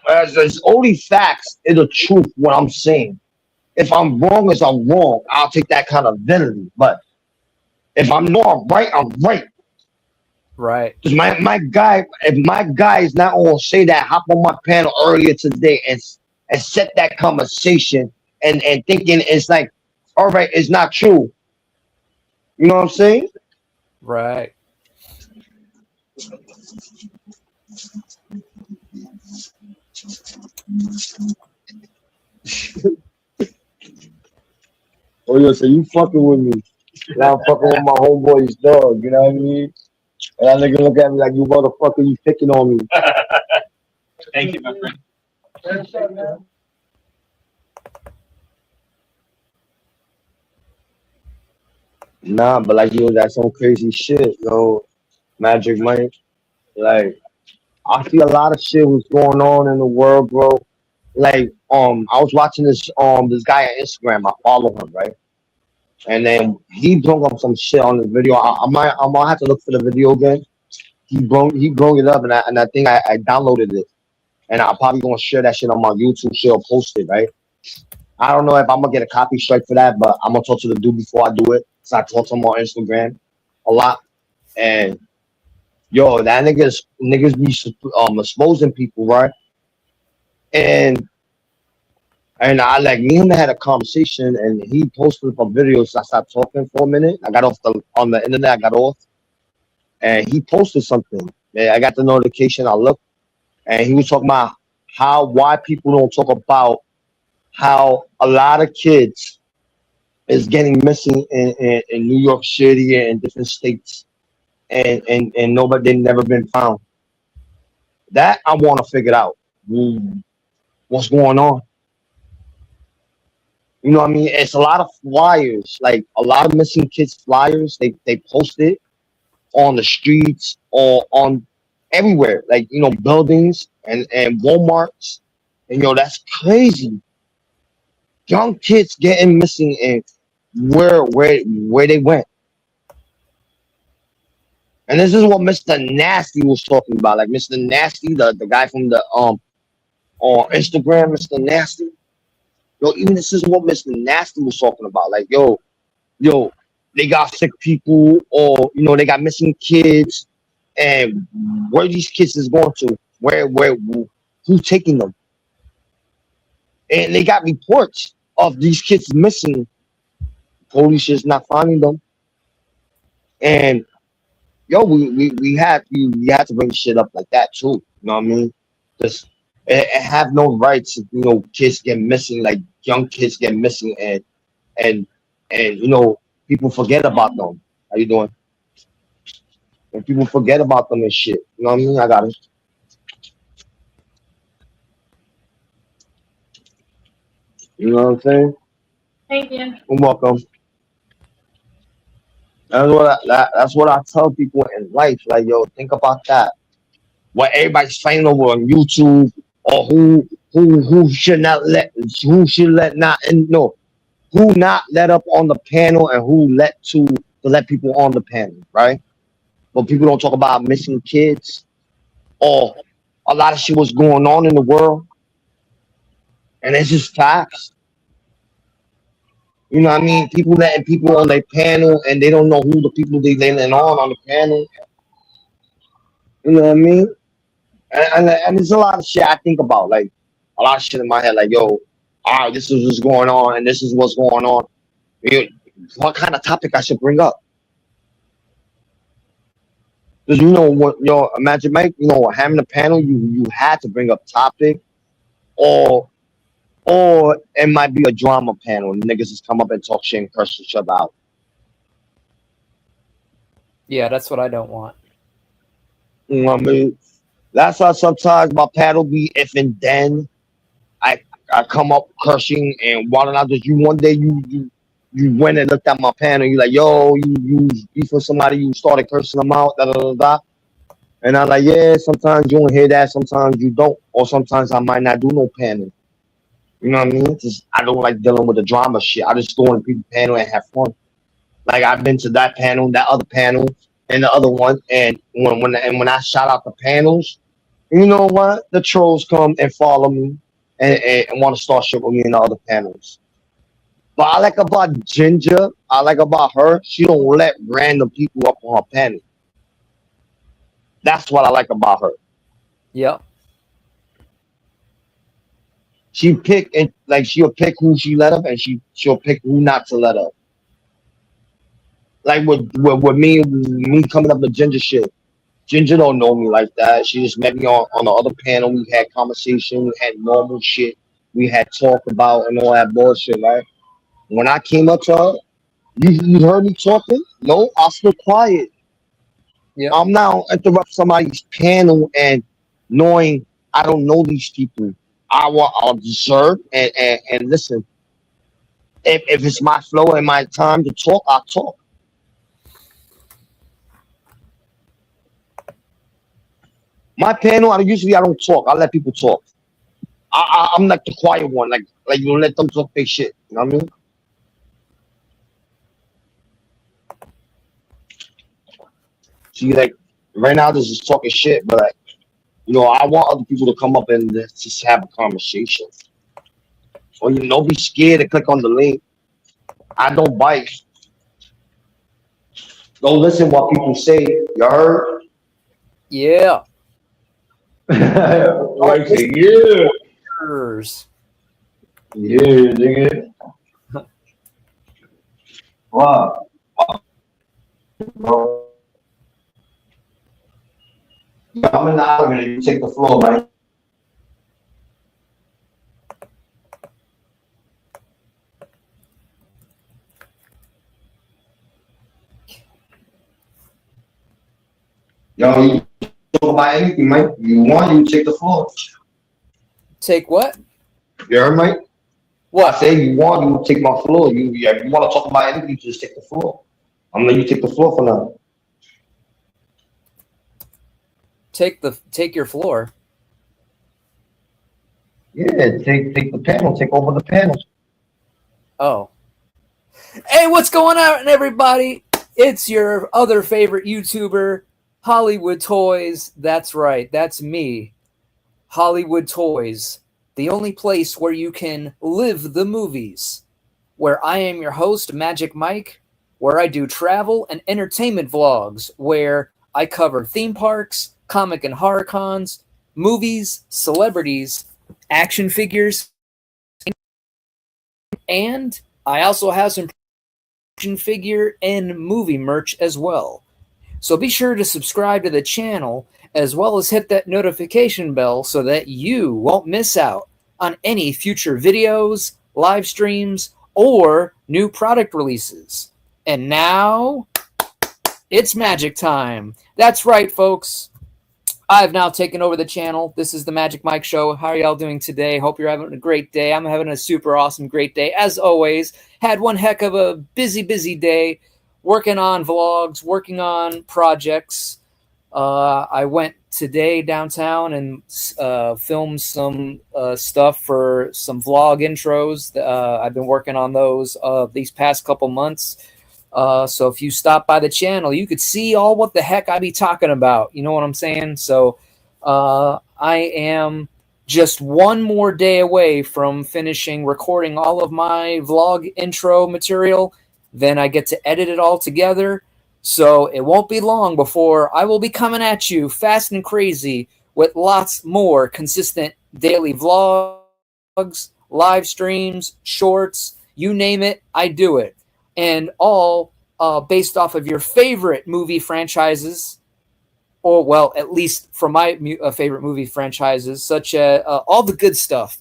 Speaker 2: As it's only facts is the truth what I'm saying. If I'm wrong, as I'm wrong, I'll take that kind of vanity. But if I'm no, I'm right, I'm right.
Speaker 3: right.
Speaker 2: Because my guy, if my guy is not gonna say that, hop on my panel earlier today and set that conversation and thinking it's like, all right, it's not true. You know what I'm saying?
Speaker 3: Right.
Speaker 2: Oh yeah, so you fucking with me. Now I'm fucking with my homeboy's dog, you know what I mean? And that nigga look at me like you motherfucker, you picking on me.
Speaker 5: Thank you, my friend.
Speaker 2: Nah, but like that's some crazy shit, Magic Mike. Like I see a lot of shit was going on in the world, bro. Like I was watching this guy on Instagram. I follow him, right? And then he brought up some shit on the video. I might have to look for the video again. He brought it up, and I think I downloaded it, and I'm probably gonna share that shit on my YouTube. Share or post it, right? I don't know if I'm gonna get a copy strike for that, but I'm gonna talk to the dude before I do it. So I talk to him on Instagram a lot, and yo, that niggas be exposing people, right? And I like me and him had a conversation, and he posted up a video. So I stopped talking for a minute. I got off on the internet. I got off, and he posted something. And I got the notification. I looked, and he was talking about why people don't talk about how a lot of kids is getting missing in New York City and different states, and nobody they never been found. That I want to figure out. what's going on. You know what I mean? It's a lot of flyers, like a lot of missing kids flyers. They post it on the streets or on everywhere, like buildings and Walmarts, and that's crazy. Young kids getting missing and where they went. And this is what Mr. Nasty was talking about. Like Mr. Nasty, the guy from the on Instagram, Mr. Nasty. Yo, even this is what Mr. Nasty was talking about. Like, yo, they got sick people, or they got missing kids, and where these kids is going to, who's taking them? And they got reports of these kids missing. Police is not finding them, and yo, we had to bring shit up like that too. You know what I mean? Just it have no rights. Kids get missing, like young kids get missing, and people forget about them. How you doing? And people forget about them and shit. You know what I mean? I got it. You know what I'm saying?
Speaker 4: Thank you.
Speaker 2: You're welcome. That's what I tell people in life. Like, yo, think about that. What everybody's fighting over on YouTube, or who should not let who should let not and no who not let up on the panel, and who to let people on the panel, right? But people don't talk about missing kids, or a lot of shit was going on in the world, and it's just facts. You know what I mean? People letting people on their panel, and they don't know who the people they letting on the panel. You know what I mean? And there's a lot of shit I think about, like a lot of shit in my head, like, yo, all right, this is what's going on, and this is what's going on. What kind of topic I should bring up? Because what, imagine, Mike, having a panel, you had to bring up topic, or it might be a drama panel, and niggas just come up and talk shit and curse each other out.
Speaker 3: Yeah, that's what I don't want.
Speaker 2: You know what I mean? That's why sometimes my panel be if and then I come up cursing and wilding out. Just one day you went and looked at my panel. You like, yo, you beef with somebody, you started cursing them out, da da da da. And I'm like, yeah, sometimes you don't hear that, sometimes you don't, or sometimes I might not do no panel. You know what I mean? Just I don't like dealing with the drama shit. I just go on people's panel and have fun. Like I've been to that panel, that other panel, and the other one, and when I shout out the panels, you know what? The trolls come and follow me and want to start shit with me in the other panels. But I like about Ginger, I like about her, she don't let random people up on her panel. That's what I like about her.
Speaker 3: Yep.
Speaker 2: She pick and like she'll pick who she let up, and she'll pick who not to let up. Like with me coming up with Ginger shit. Ginger don't know me like that. She just met me on the other panel. We had conversation. We had normal shit. We had talk about and all that bullshit, right? When I came up to her, you heard me talking? No, I still quiet.
Speaker 3: Yeah.
Speaker 2: I'm now interrupt somebody's panel and knowing I don't know these people. I'll observe and listen. If it's my flow and my time to talk, I'll talk. My panel, I don't talk. I let people talk. I'm like the quiet one. Like you let them talk big shit. You know what I mean? See, like right now, this is talking shit, but like, I want other people to come up and just have a conversation. Or don't be scared to click on the link. I don't bite. Don't listen what people say. You heard?
Speaker 3: Yeah.
Speaker 2: Like, yeah. Yeah, nigga. Wow. Bro. I'm in the elevator. You take the floor, man. Yo, you talk about anything, man. You want, you take the floor.
Speaker 3: Take what?
Speaker 2: You heard me? I
Speaker 3: What?
Speaker 2: say you want to take my floor. If you want to talk about anything, just take the floor. I'm gonna let you take the floor for now.
Speaker 3: Take your floor.
Speaker 2: Yeah, take the panel, take over the panel.
Speaker 3: Oh. Hey, what's going on, everybody? It's your other favorite YouTuber, Hollywood Toys. That's right, that's me. Hollywood Toys, the only place where you can live the movies. Where I am your host, Magic Mike, where I do travel and entertainment vlogs, where I cover theme parks, comic and horror cons, movies, celebrities, action figures, and I also have some action figure and movie merch as well. So be sure to subscribe to the channel as well as hit that notification bell so that you won't miss out on any future videos, live streams, or new product releases. And now it's magic time. That's right, folks. I've now taken over the channel. This is the Magic Mike Show. How are y'all doing today? Hope you're having a great day. I'm having a super awesome, great day. As always, had one heck of a busy day working on vlogs, working on projects. I went today downtown and filmed some stuff for some vlog intros. I've been working on those these past couple months. So if you stop by the channel, you could see all what the heck I be talking about. You know what I'm saying? So I am just one more day away from finishing recording all of my vlog intro material. Then I get to edit it all together. So it won't be long before I will be coming at you fast and crazy with lots more consistent daily vlogs, live streams, shorts, you name it, I do it. And all based off of your favorite movie franchises, or well, at least from my favorite movie franchises, such as all the good stuff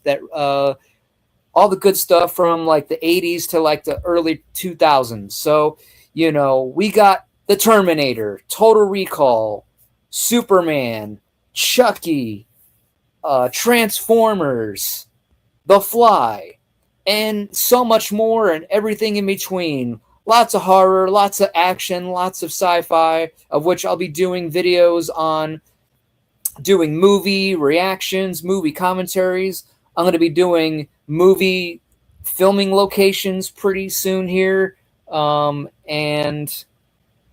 Speaker 3: from like the 80s to like the early 2000s. So, you know, we got The Terminator, Total Recall, Superman, Chucky, Transformers, The Fly, and so much more and everything in between. Lots of horror, lots of action, lots of sci-fi, of which I'll be doing videos on, doing movie reactions, movie commentaries. I'm going to be doing movie filming locations pretty soon here. And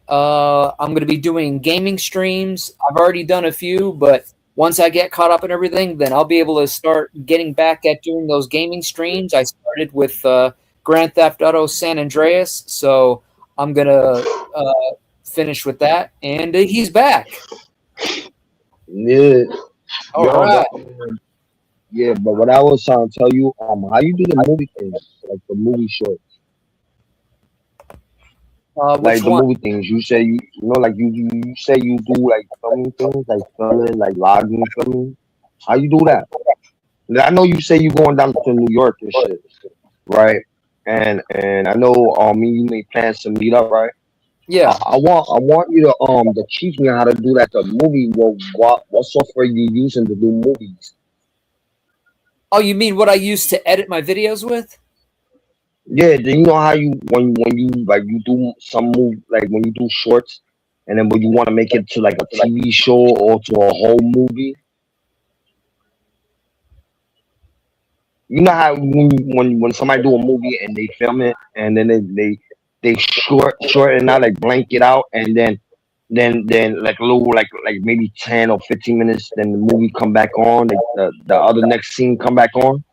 Speaker 3: I'm going to be doing gaming streams. I've already done a few, but once I get caught up in everything, then I'll be able to start getting back at doing those gaming streams. I started with Grand Theft Auto San Andreas, so I'm going to finish with that. And he's back.
Speaker 2: Yeah.
Speaker 3: All
Speaker 2: Yo,
Speaker 3: right.
Speaker 2: yeah, but what I was trying to tell you, how you do the movie things, like the movie shorts, like
Speaker 3: Which
Speaker 2: the
Speaker 3: one?
Speaker 2: movie things. You say you know, like you say you do like filming things, like filming, like logging, filming. How you do that? And I know you say you going down to New York and shit, right? And I know me and you may plan to meet up, right?
Speaker 3: Yeah.
Speaker 2: I want you to teach me how to do that. The movie. What software you using to do movies?
Speaker 3: Oh, you mean what I used to edit my videos with?
Speaker 2: Yeah, do you know how you when you like you do some move like when you do shorts and then when you want to make it to like a TV show or to a whole movie? You know how when somebody do a movie and they film it and then they shorten out like blank it out and then like a little like maybe 10 or 15 minutes then the movie come back on like the other next scene come back on.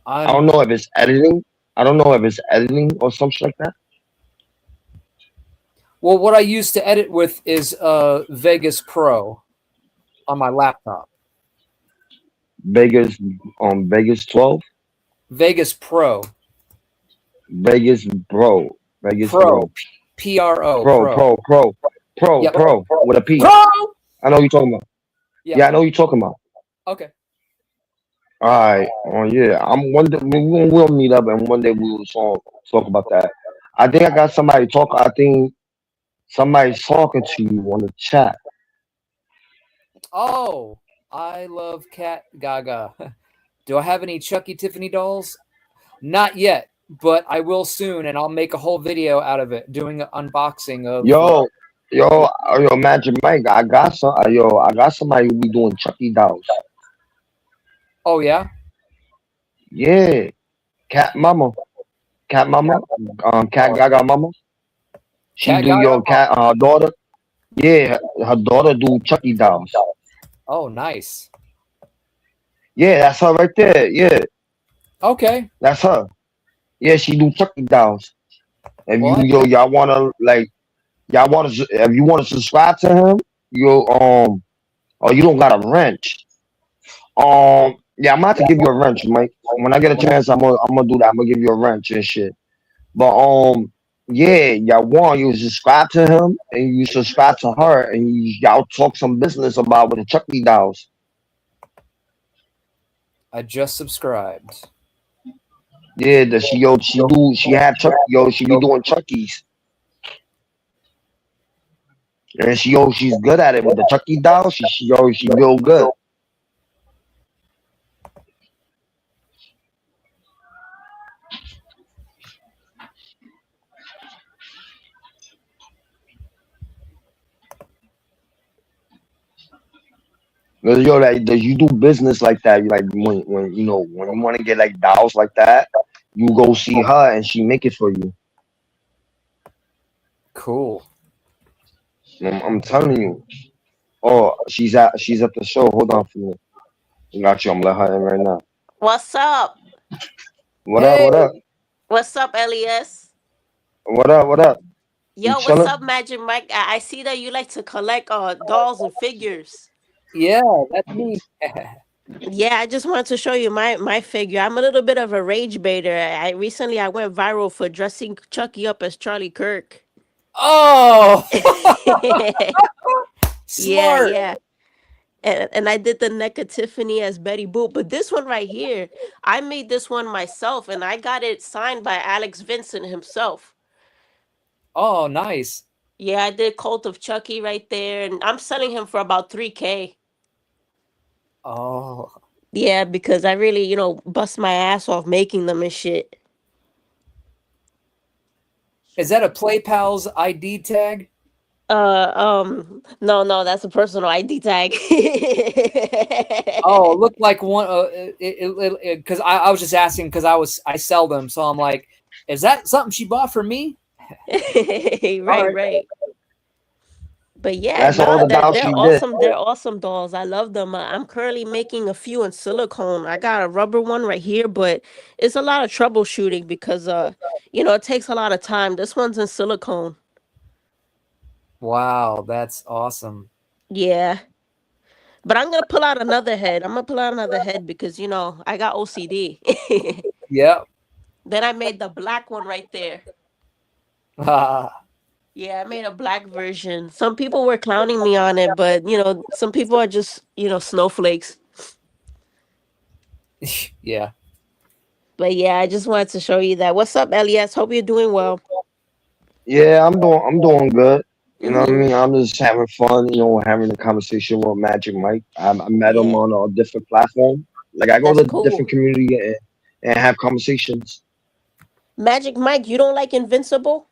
Speaker 2: I don't
Speaker 3: I'm
Speaker 2: know if it's editing. I don't know if it's editing or something like that.
Speaker 3: Well, what I used to edit with is Vegas Pro on my laptop.
Speaker 2: Vegas Vegas 12,
Speaker 3: Vegas Pro.
Speaker 2: Vegas Bro, Vegas
Speaker 3: Pro.
Speaker 2: Bro,
Speaker 3: Pro.
Speaker 2: Pro,
Speaker 3: Pro.
Speaker 2: Pro, Pro, Pro,
Speaker 3: Yep.
Speaker 2: Pro with a P.
Speaker 3: Pro.
Speaker 2: I know what you're talking about.
Speaker 3: Yeah.
Speaker 2: Yeah, I know what you're talking about.
Speaker 3: Okay.
Speaker 2: All right. Oh yeah. I'm one day we'll meet up and one day we will talk about that. I think I got somebody talk. I think somebody's talking to you on the chat.
Speaker 3: Oh, I love Cat Gaga. Do I have any Chucky Tiffany dolls? Not yet, but I will soon, and I'll make a whole video out of it, doing an unboxing of.
Speaker 2: Yo, yo, Magic Mike, I got somebody who be doing Chucky dolls.
Speaker 3: Oh yeah,
Speaker 2: Yeah, Cat Mama, Cat Mama, Cat Gaga Mama. She
Speaker 3: Cat
Speaker 2: do
Speaker 3: Gaga.
Speaker 2: your cat, her daughter. Yeah, her daughter do Chucky dolls.
Speaker 3: Oh, nice.
Speaker 2: Yeah, that's her right there. Yeah,
Speaker 3: Okay.
Speaker 2: that's her. Yeah, she do Chucky dolls. If
Speaker 3: Well,
Speaker 2: y'all wanna like, y'all wanna, if you wanna subscribe to him, or you don't got a wrench. Yeah, I'm about to give you a wrench, Mike. When I get a chance, I'm gonna do that. I'm gonna give you a wrench and shit. But yeah, you subscribe to him and you subscribe to her, and y'all talk some business about with the Chucky dolls.
Speaker 3: I just subscribed.
Speaker 2: Yeah, the she had Chucky, she be doing Chuckies, and she's good at it with the Chucky dolls. She real good. You do business like that. You like when when you want to get like dolls like that, you go see her and she make it for you.
Speaker 3: Cool.
Speaker 2: I'm telling you. Oh, she's at the show. Hold on for me. I got you. I'm let her in right now.
Speaker 6: What's up?
Speaker 2: What up?
Speaker 3: Hey.
Speaker 2: What up?
Speaker 6: What's up, L.E.S?
Speaker 2: What up? What up? You
Speaker 6: Yo, what's
Speaker 2: chilling?
Speaker 6: up, Magic Mike? I see that you like to collect dolls and figures.
Speaker 3: Yeah, that's me.
Speaker 6: Yeah, I just wanted to show you my figure. I'm a little bit of a rage baiter. I went viral for dressing Chucky up as Charlie Kirk.
Speaker 3: Oh,
Speaker 6: Yeah,
Speaker 3: smart.
Speaker 6: yeah. And I did the neck of Tiffany as Betty Boop. But this one right here, I made this one myself and I got it signed by Alex Vincent himself.
Speaker 3: Oh, nice.
Speaker 6: Yeah, I did Cult of Chucky right there, and I'm selling him for about 3K.
Speaker 3: Oh,
Speaker 6: Yeah, because I really, bust my ass off making them and shit.
Speaker 3: is that a PlayPal's ID tag?
Speaker 6: No, that's a personal ID tag.
Speaker 3: Oh, it looked like one. Because I was just asking because I sell them, so I'm like, is that something she bought for me? All
Speaker 6: Right,
Speaker 3: right.
Speaker 6: right. But yeah,
Speaker 2: That's all
Speaker 6: nah,
Speaker 2: the
Speaker 6: they're
Speaker 2: dolls
Speaker 6: they're
Speaker 2: she did.
Speaker 6: awesome. They're awesome dolls. I love them. I'm currently making a few in silicone. I got a rubber one right here, but it's a lot of troubleshooting because it takes a lot of time. This one's in silicone.
Speaker 3: Wow, that's awesome.
Speaker 6: Yeah. But I'm gonna pull out another head. I'm gonna pull out another head because I got OCD.
Speaker 3: Yep.
Speaker 6: Then I made the black one right there.
Speaker 3: Ah,
Speaker 6: Yeah, I made a black version. Some people were clowning me on it, but some people are just snowflakes.
Speaker 3: yeah.
Speaker 6: But yeah, I just wanted to show you that. What's up, L.E.S? Hope you're doing well.
Speaker 2: Yeah, I'm doing good. You know what I
Speaker 6: Mm-hmm.
Speaker 2: mean? I'm just having fun. Having a conversation with Magic Mike. I met him
Speaker 6: Yeah,
Speaker 2: on a different platform. Like I go
Speaker 6: that's
Speaker 2: to different
Speaker 6: cool.
Speaker 2: community and have conversations.
Speaker 6: Magic Mike, you don't like Invincible?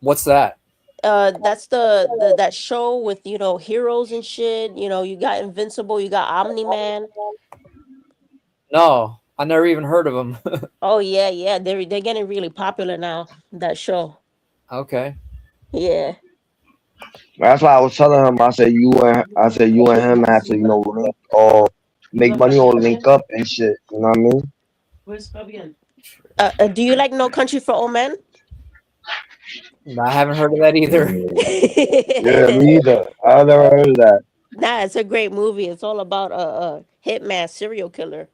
Speaker 3: What's that?
Speaker 6: That's the that show with heroes and shit. You got Invincible, you got Omni Man.
Speaker 3: No, I never even heard of them.
Speaker 6: Oh yeah, yeah. They're getting really popular now. That show.
Speaker 3: Okay.
Speaker 6: Yeah.
Speaker 2: That's why I was telling him. I said you and him have to link or make money or link up and shit. You know what I mean?
Speaker 6: Do you like No Country for Old Men?
Speaker 3: I haven't heard of that either.
Speaker 2: Yeah, me either. I never heard of that.
Speaker 6: Nah, it's a great movie. It's all about a hitman serial killer.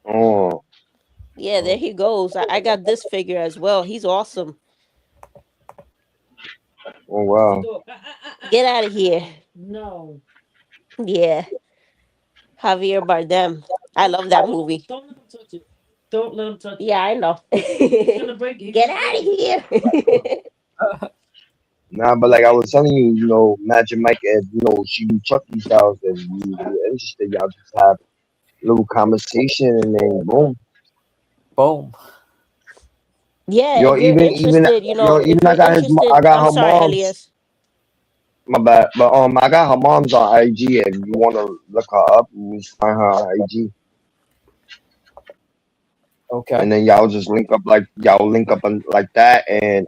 Speaker 2: Oh,
Speaker 6: Yeah, there he goes. I got this figure as well. He's awesome.
Speaker 2: oh wow.
Speaker 6: Get out of here. Yeah, Javier Bardem. I love that movie. Yeah, I know. Get out of here.
Speaker 2: Nah, but like I was telling you, you know, Magic Mike, and you know, she do Chucky's dolls, and you're interested, y'all just have a little conversation, and then boom.
Speaker 3: Boom.
Speaker 6: Yeah,
Speaker 2: Yo,
Speaker 6: if you're
Speaker 2: even
Speaker 6: interested,
Speaker 2: even
Speaker 6: if
Speaker 2: I
Speaker 6: you're
Speaker 2: got
Speaker 6: interested,
Speaker 2: I got
Speaker 6: I'm
Speaker 2: her
Speaker 6: sorry,
Speaker 2: mom's.
Speaker 6: Elias.
Speaker 2: My bad, but I got her mom's on IG. If you wanna look her up, you just find her on IG,
Speaker 3: Okay.
Speaker 2: and then y'all link up on, like that, and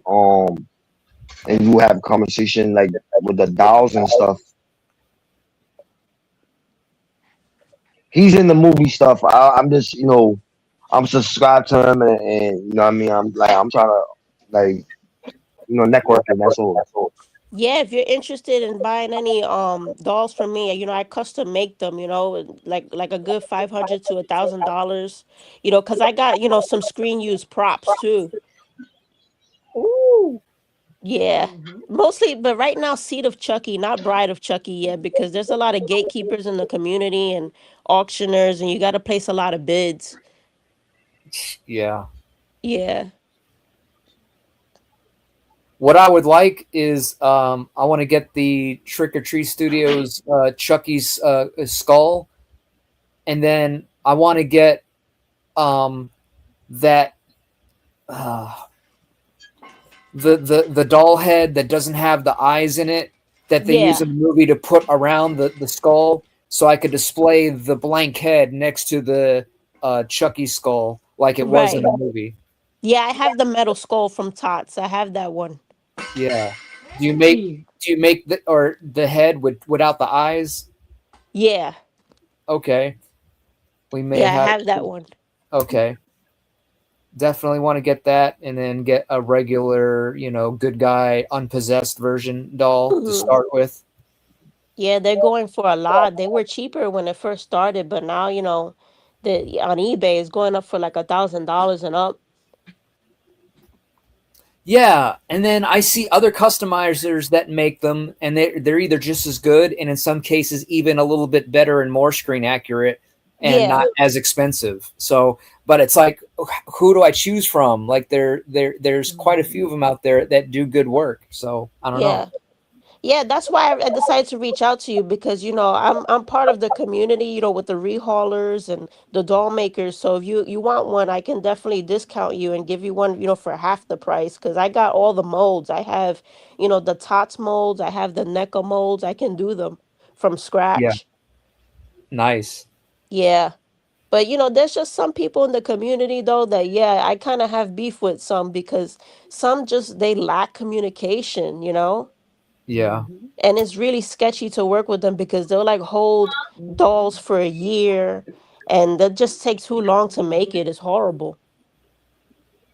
Speaker 2: you have conversation like with the dolls and stuff. He's in the movie stuff. I'm just, you know, I'm subscribed to him, and you know what I mean. I'm trying to like, you know, networking. That's all.
Speaker 6: Yeah, if you're interested in buying any dolls from me, I custom make them, and like a good $500 to $1,000, because I got, some screen use props too.
Speaker 3: Ooh.
Speaker 6: Yeah. Mostly, but right now, Seed of Chucky, not Bride of Chucky yet, because there's a lot of gatekeepers in the community and auctioneers, and you got to place a lot of bids.
Speaker 3: Yeah.
Speaker 6: Yeah.
Speaker 3: What I would like is I want to get the Trick or Treat Studios Chucky's skull, and then I want to get that uh, the doll head that doesn't have the eyes in it that they use
Speaker 6: Yeah.
Speaker 3: in the movie to put around the skull, so I could display the blank head next to the Chucky skull like it was in
Speaker 6: Right.
Speaker 3: the movie.
Speaker 6: Yeah, I have the metal skull from Tots. I have that one.
Speaker 3: Yeah. Do you make the head without the eyes?
Speaker 6: Yeah.
Speaker 3: Okay. We may
Speaker 6: Yeah, I
Speaker 3: have
Speaker 6: have that one.
Speaker 3: okay. Definitely want to get that and then get a regular, good guy unpossessed version doll to
Speaker 6: Mhm.
Speaker 3: start with.
Speaker 6: Yeah, they're going for a lot. They were cheaper when it first started, but now, the on eBay is going up for like $1,000 and up.
Speaker 3: Yeah, and then I see other customizers that make them, and they're either just as good, and in some cases even a little bit better and more screen accurate, and
Speaker 6: Yeah.
Speaker 3: not as expensive. So, but it's like, who do I choose from? Like there's quite a few of them out there that do good work. So I don't know.
Speaker 6: Yeah. Yeah, that's why I decided to reach out to you because I'm part of the community, with the rehaulers and the doll makers. So if you want one, I can definitely discount you and give you one, for half the price because I got all the molds. I have, the tots molds, I have the NECA molds. I can do them from
Speaker 3: Yeah,
Speaker 6: scratch.
Speaker 3: nice.
Speaker 6: Yeah. But there's just some people in the community though that I kind of have beef with some because some just they lack communication.
Speaker 3: Yeah,
Speaker 6: And it's really sketchy to work with them because they'll like hold dolls for a year and that just takes too long to make it. It's horrible.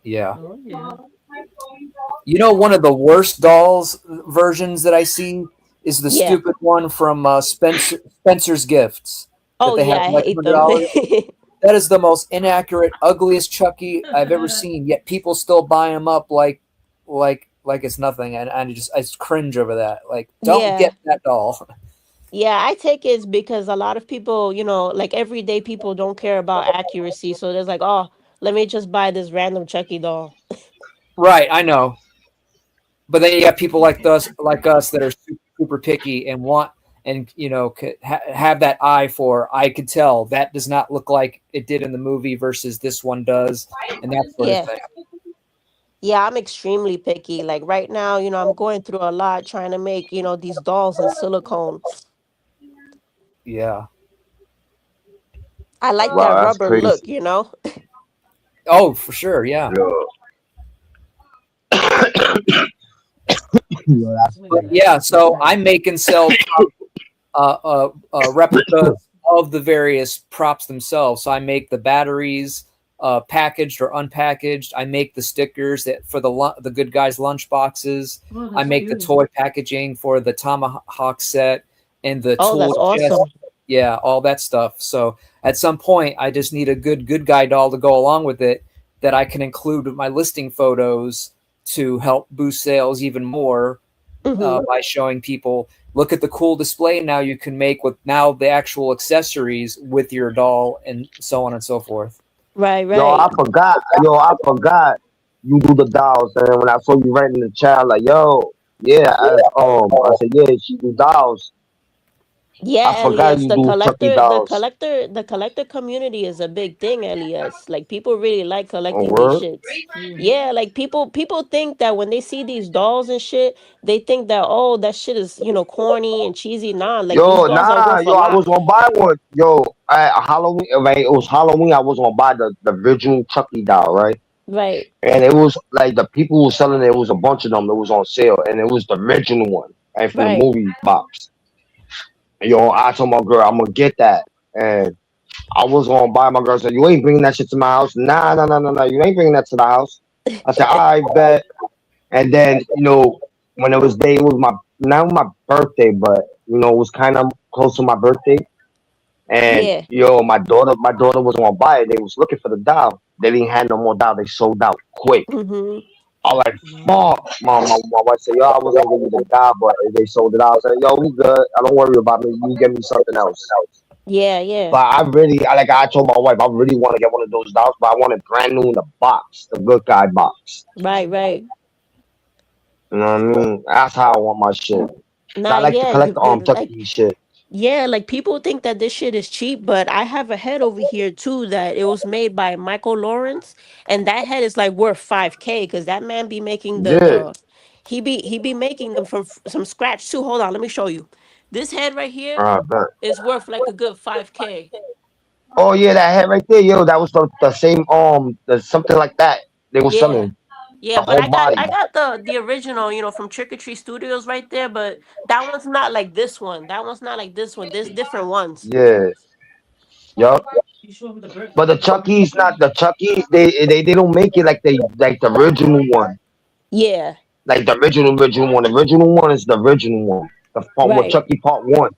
Speaker 3: yeah. One of the worst dolls versions that I see is the
Speaker 6: Yeah.
Speaker 3: stupid one from Spencer's Gifts that
Speaker 6: Oh
Speaker 3: they have
Speaker 6: yeah, I
Speaker 3: like
Speaker 6: hate them.
Speaker 3: $100. That is the most inaccurate, ugliest Chucky I've ever seen. Yet people still buy them up like it's nothing, and I just cringe over that. Like, don't
Speaker 6: Yeah.
Speaker 3: get that doll.
Speaker 6: Yeah, I take it's because a lot of people, like everyday people don't care about accuracy. So there's like, oh, let me just buy this random Chucky doll.
Speaker 3: Right, I know. But then you have people like us that are super, super picky and want and have that eye for. I could tell that does not look like it did in the movie versus this one does, and that sort of
Speaker 6: Yeah.
Speaker 3: thing.
Speaker 6: Yeah, I'm extremely picky. Like right now, I'm going through a lot trying to make, these dolls in silicone.
Speaker 3: Yeah.
Speaker 6: I like that
Speaker 2: Wow, that's
Speaker 6: rubber
Speaker 2: crazy.
Speaker 6: look.
Speaker 3: Oh, for sure. Yeah.
Speaker 2: Yo, yo, that's
Speaker 3: But
Speaker 2: crazy.
Speaker 3: yeah, so I make and sell replicas of the various props themselves. So I make the batteries, packaged or unpackaged. I make the stickers that for the good guys lunch boxes. I make the toy packaging for the tomahawk set and the
Speaker 6: Oh,
Speaker 3: tool
Speaker 6: that's
Speaker 3: chest.
Speaker 6: awesome.
Speaker 3: Yeah, all that stuff. So at some point, I just need a good guy doll to go along with it that I can include with my listing photos to help boost sales even more
Speaker 6: Hmm.
Speaker 3: by showing people, look at the cool display now you can make with now the actual accessories with your doll and so on and so forth.
Speaker 6: Right,
Speaker 2: Yo, I
Speaker 6: right.
Speaker 2: forgot. Yo, I forgot. You do the dolls, and when I saw you writing in the chat, like, yo, Yeah, I said, yeah, she do dolls. I
Speaker 6: Yeah,
Speaker 2: forgot
Speaker 6: Elias,
Speaker 2: you do Chucky dolls.
Speaker 6: the collector community is a big thing, Elias. Like people really like
Speaker 2: Oh,
Speaker 6: collecting these
Speaker 2: word?
Speaker 6: shits. Yeah, like people think that when they see these dolls and shit, they think that oh that shit is, corny and cheesy. Nah, like these
Speaker 2: Yo,
Speaker 6: dolls are
Speaker 2: nah,
Speaker 6: worth a
Speaker 2: yo, I
Speaker 6: lot.
Speaker 2: was gonna buy one. Yo, Halloween, right? It was Halloween. I was gonna buy the original Chucky doll, right?
Speaker 6: Right,
Speaker 2: And it was like the people who was selling it, it was a bunch of them. It was on sale, and it was the original one, and from the
Speaker 6: right.
Speaker 2: movie box. And, yo, I told my girl I'm gonna get that, and I was gonna buy. My girl said, "You ain't bringing that shit to my house." Nah, nah, nah, nah, nah. You ain't bringing that to the house. I said, "I bet." And then when it was day, it was my not my birthday, but it was kind of close to my birthday. And
Speaker 6: Yeah.
Speaker 2: my daughter was gonna buy it. They was looking for the doll. They didn't have no more doll. They sold out quick.
Speaker 6: Mm-hmm.
Speaker 2: I was like, fuck. My wife said, yo, I was gonna give you the doll, but they sold it out. I said, yo, we good. I don't worry about me. You give me something else.
Speaker 6: Yeah, yeah.
Speaker 2: But I told my wife, I really want to get one of those dolls, but I want it brand new in the box, the good guy box.
Speaker 6: Right, right.
Speaker 2: You know what I mean? That's how I want my shit. 'Cause I
Speaker 6: Nah,
Speaker 2: like to
Speaker 6: yeah,
Speaker 2: collect
Speaker 6: like
Speaker 2: Chucky shit.
Speaker 6: yeah, like people think that this shit is cheap, but I have a head over here too that it was made by Michael Lawrence, and that head is like worth 5K because that man be making
Speaker 2: Yeah.
Speaker 6: the he be making them from some scratch too. Hold on, let me show you. This head right here
Speaker 2: Bet.
Speaker 6: is worth like a good 5K.
Speaker 2: Oh yeah, that head right there, yo, that was the same something like that. They were
Speaker 6: Yeah.
Speaker 2: selling
Speaker 6: Yeah,
Speaker 2: the
Speaker 6: but
Speaker 2: whole body.
Speaker 6: I got the original, from Trick or Treat Studios right there, but that one's not like this one. That one's not like this one. There's different ones.
Speaker 2: Yeah. Yup. But the Chucky's not the Chucky's. They don't make it like the original one.
Speaker 6: Yeah,
Speaker 2: Like the original one. The original one is the original one. The part with
Speaker 6: right.
Speaker 2: Chucky Part One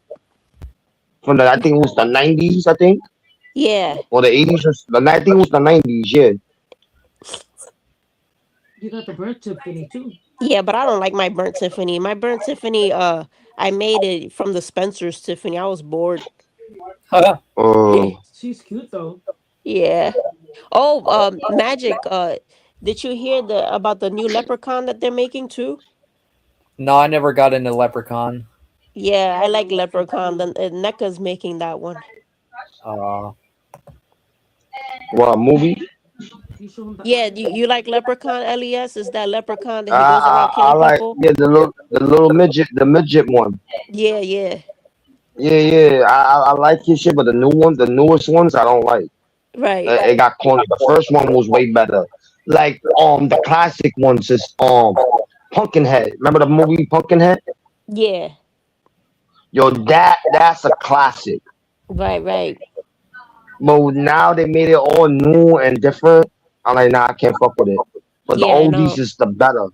Speaker 2: from the I think it was the 90s. I think
Speaker 6: Yeah.
Speaker 2: or the 80s. I think it was the 90s. Yeah.
Speaker 6: Yeah, but I don't like my burnt Tiffany. My burnt Tiffany, I made it from the Spencer's Tiffany. I was bored.
Speaker 2: Oh.
Speaker 6: Yeah. Oh, Magic, did you hear the about the new leprechaun that they're making too?
Speaker 3: No, I never got into Leprechaun.
Speaker 6: Yeah, I like leprechaun. The NECA's making that one.
Speaker 3: Uh,
Speaker 2: What movie?
Speaker 6: Yeah, you like leprechaun, LES? Is that leprechaun that he goes around
Speaker 2: I
Speaker 6: killing
Speaker 2: like
Speaker 6: people?
Speaker 2: yeah the little midget one.
Speaker 6: Yeah, yeah.
Speaker 2: Yeah, yeah. I like his shit, but the newest ones, I don't like.
Speaker 6: Right.
Speaker 2: It got corny. The first one was way better. Like the classic ones is Pumpkinhead. Remember the movie Pumpkinhead?
Speaker 6: Yeah.
Speaker 2: Yo, that's a classic.
Speaker 6: Right, right.
Speaker 2: But now they made it all new and different. I'm like, nah, I can't fuck with it. But the
Speaker 6: Yeah, I
Speaker 2: oldies
Speaker 6: know.
Speaker 2: is the better.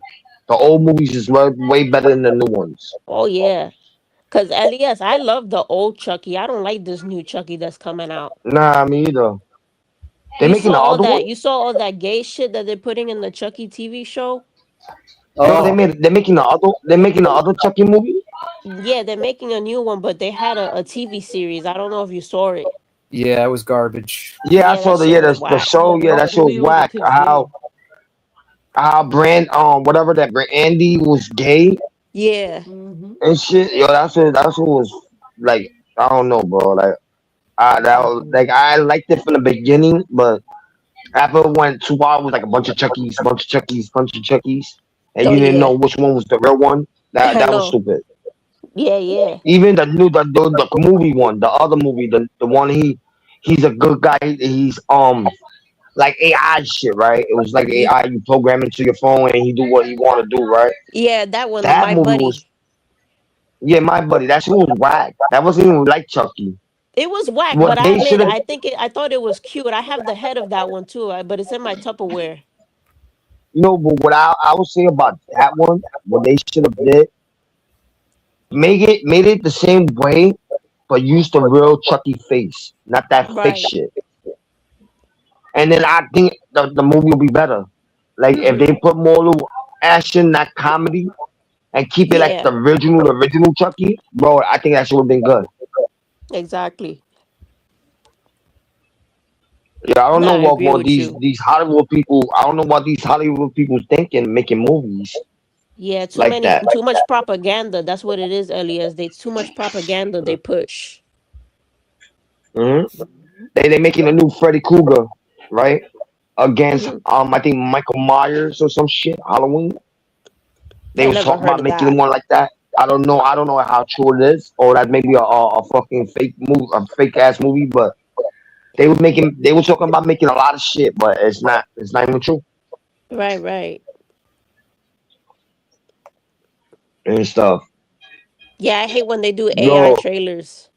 Speaker 2: The old movies is way better than the new ones.
Speaker 6: Oh yeah. Cause LES, I love the old Chucky. I don't like this new Chucky that's coming out.
Speaker 2: Nah, me either. They
Speaker 6: You
Speaker 2: making
Speaker 6: saw
Speaker 2: the
Speaker 6: all
Speaker 2: other one?
Speaker 6: that you saw all that gay shit that they're putting in the Chucky TV show?
Speaker 2: Yo,
Speaker 3: oh,
Speaker 2: they're making the other Chucky movie?
Speaker 6: Yeah, they're making a new one, but they had a TV series. I don't know if you saw it.
Speaker 3: yeah, it was garbage.
Speaker 2: Yeah, I
Speaker 6: Yeah,
Speaker 2: saw
Speaker 6: that
Speaker 2: the
Speaker 6: shit
Speaker 2: yeah
Speaker 6: was
Speaker 2: the
Speaker 6: whack.
Speaker 2: show. Yeah, that show was whack. How Brand whatever that brand Andy was gay
Speaker 6: Yeah.
Speaker 2: and shit. Yo, that's what was like. I don't know, bro. I liked it from the beginning, but after it went too far, it was like a bunch of Chuckies, and
Speaker 6: Oh
Speaker 2: you didn't
Speaker 6: yeah.
Speaker 2: know which one was the real one. That
Speaker 6: I
Speaker 2: that was
Speaker 6: know.
Speaker 2: stupid.
Speaker 6: Yeah, yeah.
Speaker 2: Even the movie one, the other movie, the one he's a good guy. He's like AI shit, right? It was like
Speaker 6: Ye-
Speaker 2: AI you program into your phone and he do what he want to do, right?
Speaker 6: Yeah, that one,
Speaker 2: That
Speaker 6: my
Speaker 2: movie was
Speaker 6: buddy.
Speaker 2: yeah, my buddy. That shit was whack. That wasn't even like Chucky.
Speaker 6: It was whack, but
Speaker 2: What
Speaker 6: I
Speaker 2: they
Speaker 6: admit
Speaker 2: should have,
Speaker 6: I thought it was cute. I have the head of that one too, but it's in my Tupperware.
Speaker 2: but what I would say about that one, what they should have did, made it the same way, but use the real Chucky face, not that fake
Speaker 6: Right.
Speaker 2: shit. And then I think the movie will be better. Like if they put more little action, not comedy, and keep it like
Speaker 6: Yeah,
Speaker 2: the original Chucky, bro, I think that should have been good.
Speaker 6: exactly.
Speaker 2: Yeah, I don't
Speaker 6: No,
Speaker 2: know
Speaker 6: I agree
Speaker 2: what
Speaker 6: with
Speaker 2: these
Speaker 6: you.
Speaker 2: these Hollywood people. I don't know what these Hollywood people thinking making movies.
Speaker 6: Yeah,
Speaker 2: like that.
Speaker 6: too much propaganda. That's what it is, Elias. They too much propaganda they push.
Speaker 2: Hmm. They making a new Freddy Krueger, right? Against
Speaker 6: Hmm.
Speaker 2: I think Michael Myers or some shit. Halloween. They
Speaker 6: I
Speaker 2: was
Speaker 6: never
Speaker 2: talking
Speaker 6: heard
Speaker 2: about
Speaker 6: of
Speaker 2: making it
Speaker 6: that.
Speaker 2: one like that. I don't know. I don't know how true it is, or that maybe a fucking fake movie, a fake ass movie. But they were talking about making a lot of shit, but it's not. It's not even true
Speaker 6: Right, right.
Speaker 2: and stuff.
Speaker 6: Yeah, I hate when they do AI
Speaker 2: Yo,
Speaker 6: trailers.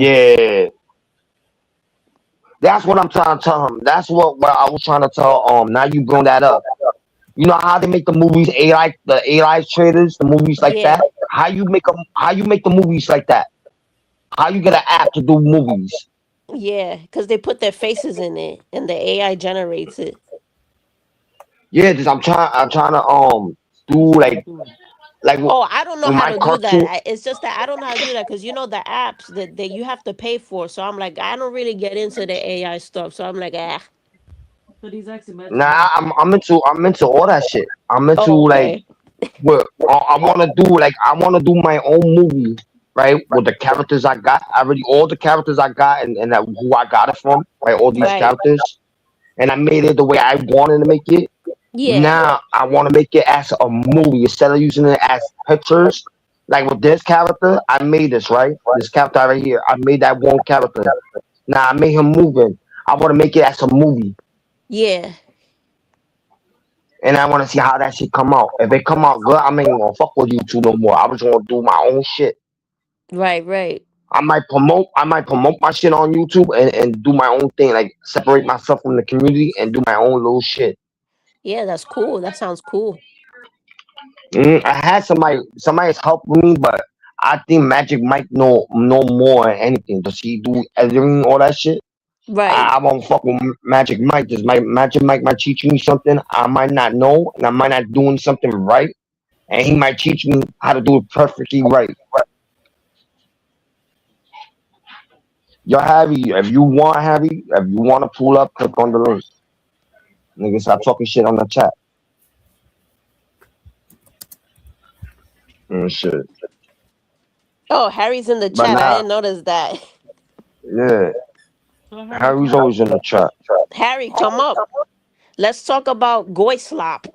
Speaker 2: yeah, that's what I'm trying to tell him. That's what I was trying to tell. Now you bring that up. You know how they make the movies AI, the AI traders, the movies like
Speaker 6: Yeah,
Speaker 2: that. How you make them? How you make the movies like that? How you get an app to do movies?
Speaker 6: yeah, because they put their faces in it and the AI generates it.
Speaker 2: Yeah, just I'm trying to do like
Speaker 6: Oh, I don't know
Speaker 2: with
Speaker 6: how
Speaker 2: my
Speaker 6: to do that.
Speaker 2: cartoon.
Speaker 6: It's just that I don't know how to do that because you know the apps that you have to pay for. So I'm like, I don't really get into the AI stuff. So I'm like, ah.
Speaker 2: Nah, I'm into all that shit. I'm into
Speaker 6: Oh,
Speaker 2: like
Speaker 6: okay.
Speaker 2: what I want to do. Like I want to do my own movie, right? With the characters I got, I already all the characters I got, and that, who I got it from, right? All these
Speaker 6: Right.
Speaker 2: characters, and I made it the way I wanted to make it.
Speaker 6: Yeah.
Speaker 2: Now I want to make it as a movie instead of using it as pictures. Like with this character, I made this right. This character right here, I made that one character. Now I made him moving. I want to make it as a movie,
Speaker 6: Yeah.
Speaker 2: and I want to see how that shit come out. If it come out good, I ain't gonna fuck with you two no more. I was gonna do my own shit.
Speaker 6: Right, right.
Speaker 2: I might promote my shit on YouTube and do my own thing, like separate myself from the community and do my own little shit.
Speaker 6: Yeah, that's cool. That sounds cool.
Speaker 2: I had somebody's helping me, but I think Magic Mike know more than anything. Does he do editing all that shit?
Speaker 6: Right.
Speaker 2: I won't fuck with Magic Mike. Does my Magic Mike might teach me something I might not know, and I might not doing something right, and he might teach me how to do it perfectly right. Yo, Harry, if you want to pull up, click on the link. Nigga, stop talking shit on the chat and shit.
Speaker 6: Oh, Harry's in the
Speaker 2: But
Speaker 6: chat. I
Speaker 2: nah,
Speaker 6: didn't notice that.
Speaker 2: yeah, Harry's always in the chat.
Speaker 6: Harry, come up. Let's talk about goy slop.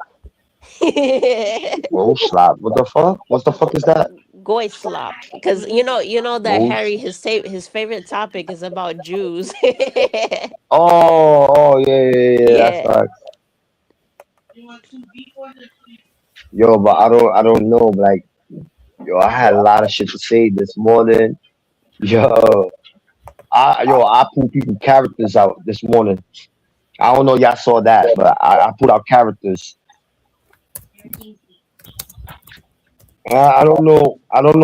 Speaker 2: Whoa, slap. What the fuck? What the fuck is that?
Speaker 6: Goy slop. Because you know that
Speaker 2: Whoa.
Speaker 6: Harry his favorite topic is about Jews.
Speaker 2: Oh, yeah, yeah, yeah. That's
Speaker 6: Yeah.
Speaker 2: like, yo, but I don't know. Like, yo, I had a lot of shit to say this morning. Yo, I put people characters out this morning. I don't know y'all saw that, but I put out characters. I don't know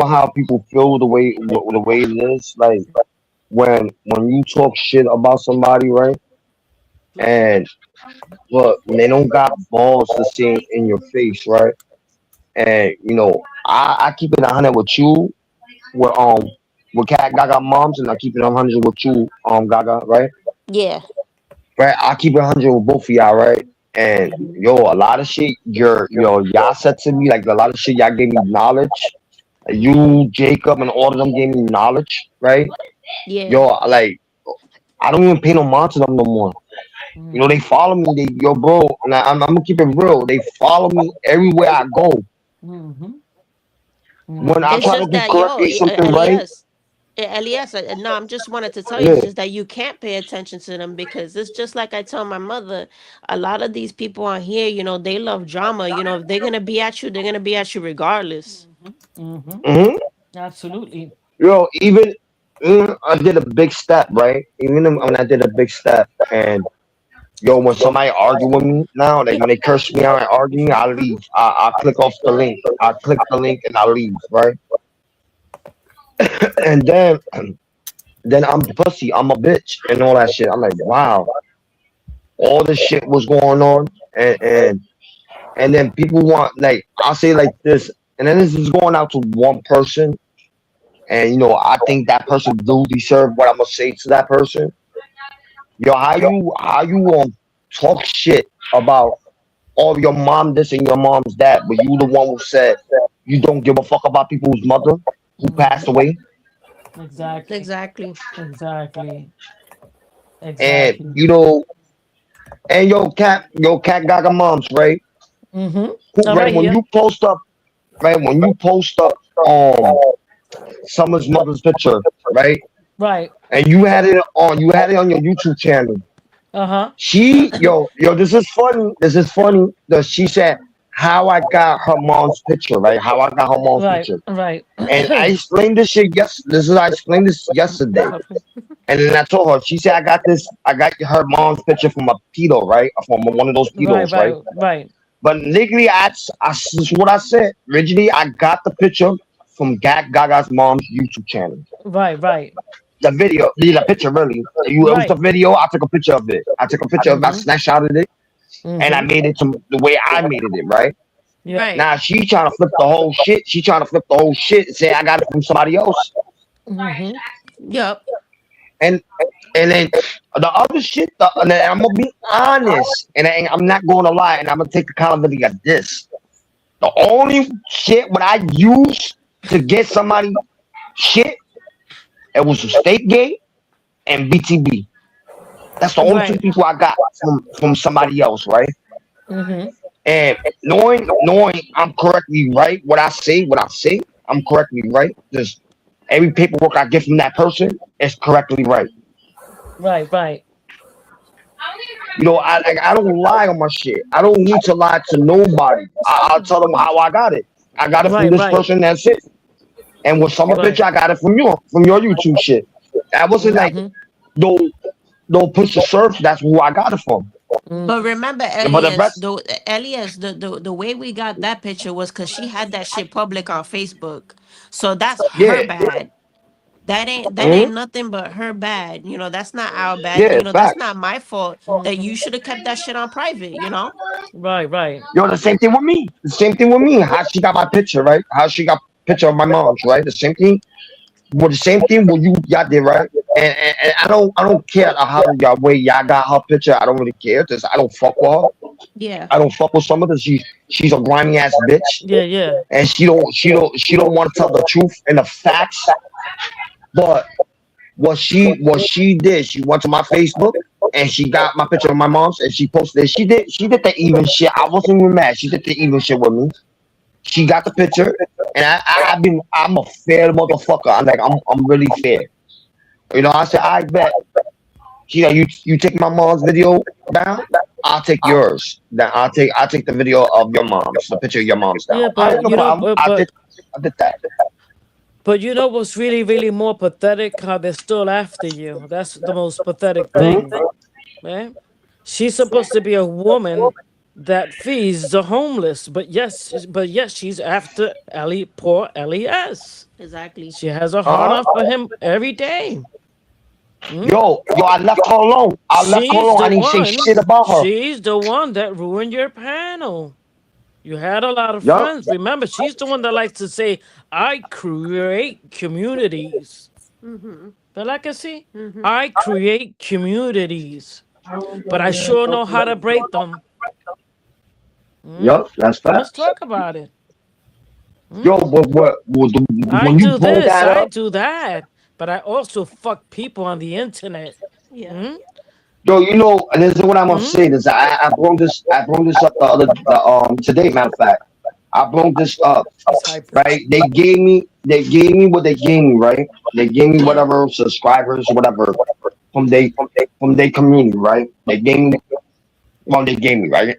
Speaker 2: how people feel the way it is. Like when you talk shit about somebody, right? And but when they don't got balls to say it in your face, right? And I keep it 100 with you, with Cat Gaga moms, and I keep it 100 with you, Gaga, right?
Speaker 6: Yeah.
Speaker 2: Right, I keep it 100 with both of y'all, right? And yo, a lot of shit, y'all said to me, like a lot of shit, y'all gave me knowledge. You, Jacob, and all of them gave me knowledge, right?
Speaker 6: Yeah.
Speaker 2: Yo, like I don't even pay no mind to them no more. They follow me. Yo, bro, and I'm gonna keep it real. They follow me everywhere I go. When I
Speaker 6: It's
Speaker 2: try to
Speaker 6: just
Speaker 2: do
Speaker 6: that
Speaker 2: correctly something right,
Speaker 6: Elias. Elias, no, I'm just wanted to tell you, it's
Speaker 2: yeah.
Speaker 6: just that you can't pay attention to them because it's just like I tell my mother, a lot of these people on here, they love drama. If they're gonna be at you, they're gonna be at you regardless.
Speaker 2: Hmm. Even I did a big step, right? Even when I did a big step, and yo, when somebody argue with me now, like when they curse me out and argue me, I leave. I click off the link. I click the link and I leave, right? And then I'm pussy. I'm a bitch and all that shit. I'm like, wow, all this shit was going on, and then people want, like, I'll say like this, and then this is going out to one person, and I think that person do deserve what I'm gonna say to that person. Yo, how you talk shit about oh, your mom this and your mom's that, but you the one who said you don't give a fuck about people's mother who passed away.
Speaker 7: Exactly.
Speaker 6: Exactly.
Speaker 7: Exactly.
Speaker 2: And
Speaker 7: Exactly.
Speaker 2: and your cat gaga moms, right?
Speaker 7: Mm-hmm.
Speaker 2: Who,
Speaker 7: All
Speaker 2: right,
Speaker 7: right,
Speaker 2: when
Speaker 7: yeah.
Speaker 2: you post up, right, when you post up Summer's mother's picture, right?
Speaker 7: Right.
Speaker 2: And you had it on your YouTube channel.
Speaker 7: Uh-huh.
Speaker 2: This is funny. This is funny. She said how I got her mom's picture, right? How I got her mom's
Speaker 7: Right.
Speaker 2: picture.
Speaker 7: Right.
Speaker 2: And I explained this shit. Yes, I explained this yesterday.
Speaker 7: Okay.
Speaker 2: And then I told her. She said I got this. I got her mom's picture from a pedo, right? From one of those
Speaker 7: Right,
Speaker 2: pedos, right?
Speaker 7: right, right.
Speaker 2: But legally, this is what I said. Originally, I got the picture from Gaga's mom's YouTube channel.
Speaker 7: Right, right.
Speaker 2: The picture, really. It was the
Speaker 7: Right.
Speaker 2: video. I took a picture of it. I took a picture of it. I
Speaker 7: Mm-hmm.
Speaker 2: snapshotted it, and I
Speaker 7: Mm-hmm.
Speaker 2: made it to the way I made it, right?
Speaker 7: Yeah.
Speaker 6: Right.
Speaker 2: Now she trying to flip the whole shit. She trying to flip the whole shit and say I got it from somebody else.
Speaker 7: Mm-hmm.
Speaker 6: Yep.
Speaker 2: And then the other shit, and then I'm gonna be honest, and I'm not going to lie, and I'm gonna take accountability of this. The only shit what I used to get somebody shit, it was a State Gate and BTB. That's the only two
Speaker 7: Right.
Speaker 2: people I got from somebody else, right?
Speaker 7: Mm-hmm.
Speaker 2: And knowing I'm correctly right, what I say, I'm correctly right. Just every paperwork I get from that person is correctly right.
Speaker 7: Right, right.
Speaker 2: I don't lie on my shit. I don't need to lie to nobody. I'll tell them how I got it. I got it from
Speaker 7: Right,
Speaker 2: this
Speaker 7: right.
Speaker 2: person. That's it. And with some
Speaker 7: Right.
Speaker 2: picture, I got it from your YouTube shit. I wasn't like
Speaker 7: Mm-hmm.
Speaker 2: no push the surf. That's who I got it from.
Speaker 6: But remember,
Speaker 2: But the
Speaker 6: Elias,
Speaker 2: rest,
Speaker 6: the way we got that picture was because she had that shit public on Facebook. So that's her
Speaker 2: yeah,
Speaker 6: bad. That
Speaker 2: mhm,
Speaker 6: ain't nothing but her bad. That's not our bad.
Speaker 2: yeah,
Speaker 6: That's
Speaker 2: facts.
Speaker 6: not my fault that
Speaker 7: Mm-hmm.
Speaker 6: you should have kept that shit on private.
Speaker 7: Right, right.
Speaker 2: The same thing with me. The same thing with me. How she got my picture, right? How she got picture of my mom's, right? The same thing. Well, the same thing. Well, y'all did, right? And I don't care how y'all way y'all got her picture. I don't really care because I don't fuck with her.
Speaker 6: Yeah.
Speaker 2: I don't fuck with someone because she's a grimy ass bitch,
Speaker 7: Yeah, yeah.
Speaker 2: and she don't want to tell the truth and the facts. But what she did, she went to my Facebook and she got my picture of my mom's and she posted it. She did the even shit. I wasn't even mad. She did the even shit with me. She got the picture, and I'm a fair motherfucker. I'm really fair. I said I bet. She like you take my mom's video down. I'll take yours. Then I'll take the video of your mom's, the picture of your mom's down.
Speaker 7: Yeah,
Speaker 2: I
Speaker 7: but
Speaker 2: ain't no problem. I did that.
Speaker 7: what's really, really more pathetic? How they're still after you. That's the most pathetic
Speaker 2: Mhm.
Speaker 7: thing, right? She's supposed to be a woman that feeds the homeless, but yes, she's after Ellie, poor Les.
Speaker 6: Exactly.
Speaker 7: She has a heart
Speaker 2: Uh
Speaker 7: on for
Speaker 2: huh.
Speaker 7: him every day. Hmm?
Speaker 2: Yo, I left her alone. I left her
Speaker 7: She's
Speaker 2: alone.
Speaker 7: the
Speaker 2: I didn't say
Speaker 7: one.
Speaker 2: shit about her.
Speaker 7: She's the one that ruined your panel. You had a lot of
Speaker 2: Yup.
Speaker 7: friends. Remember, she's the one that likes to say, "I create communities."
Speaker 6: Mm-hmm.
Speaker 7: But like I see,
Speaker 6: Mm-hmm.
Speaker 7: I create communities, but I sure know how to break them. Hmm?
Speaker 2: Yup. That's
Speaker 7: Let's
Speaker 2: facts.
Speaker 7: talk about it.
Speaker 2: Yo,
Speaker 7: Hmm?
Speaker 2: but
Speaker 7: I
Speaker 2: when you
Speaker 7: do
Speaker 2: brought
Speaker 7: this,
Speaker 2: that
Speaker 7: I
Speaker 2: up,
Speaker 7: do that, but I also fuck people on the internet.
Speaker 6: Yeah.
Speaker 7: Hmm?
Speaker 2: yo, and this is what I'm gonna
Speaker 7: Hmm?
Speaker 2: say. This I brought this up today. Matter of fact, I brought this up.
Speaker 7: He's hyper.
Speaker 2: Right? They gave me what they gave me. Right? They gave me
Speaker 6: Yeah.
Speaker 2: whatever subscribers, whatever from their community. Right? They gave me right.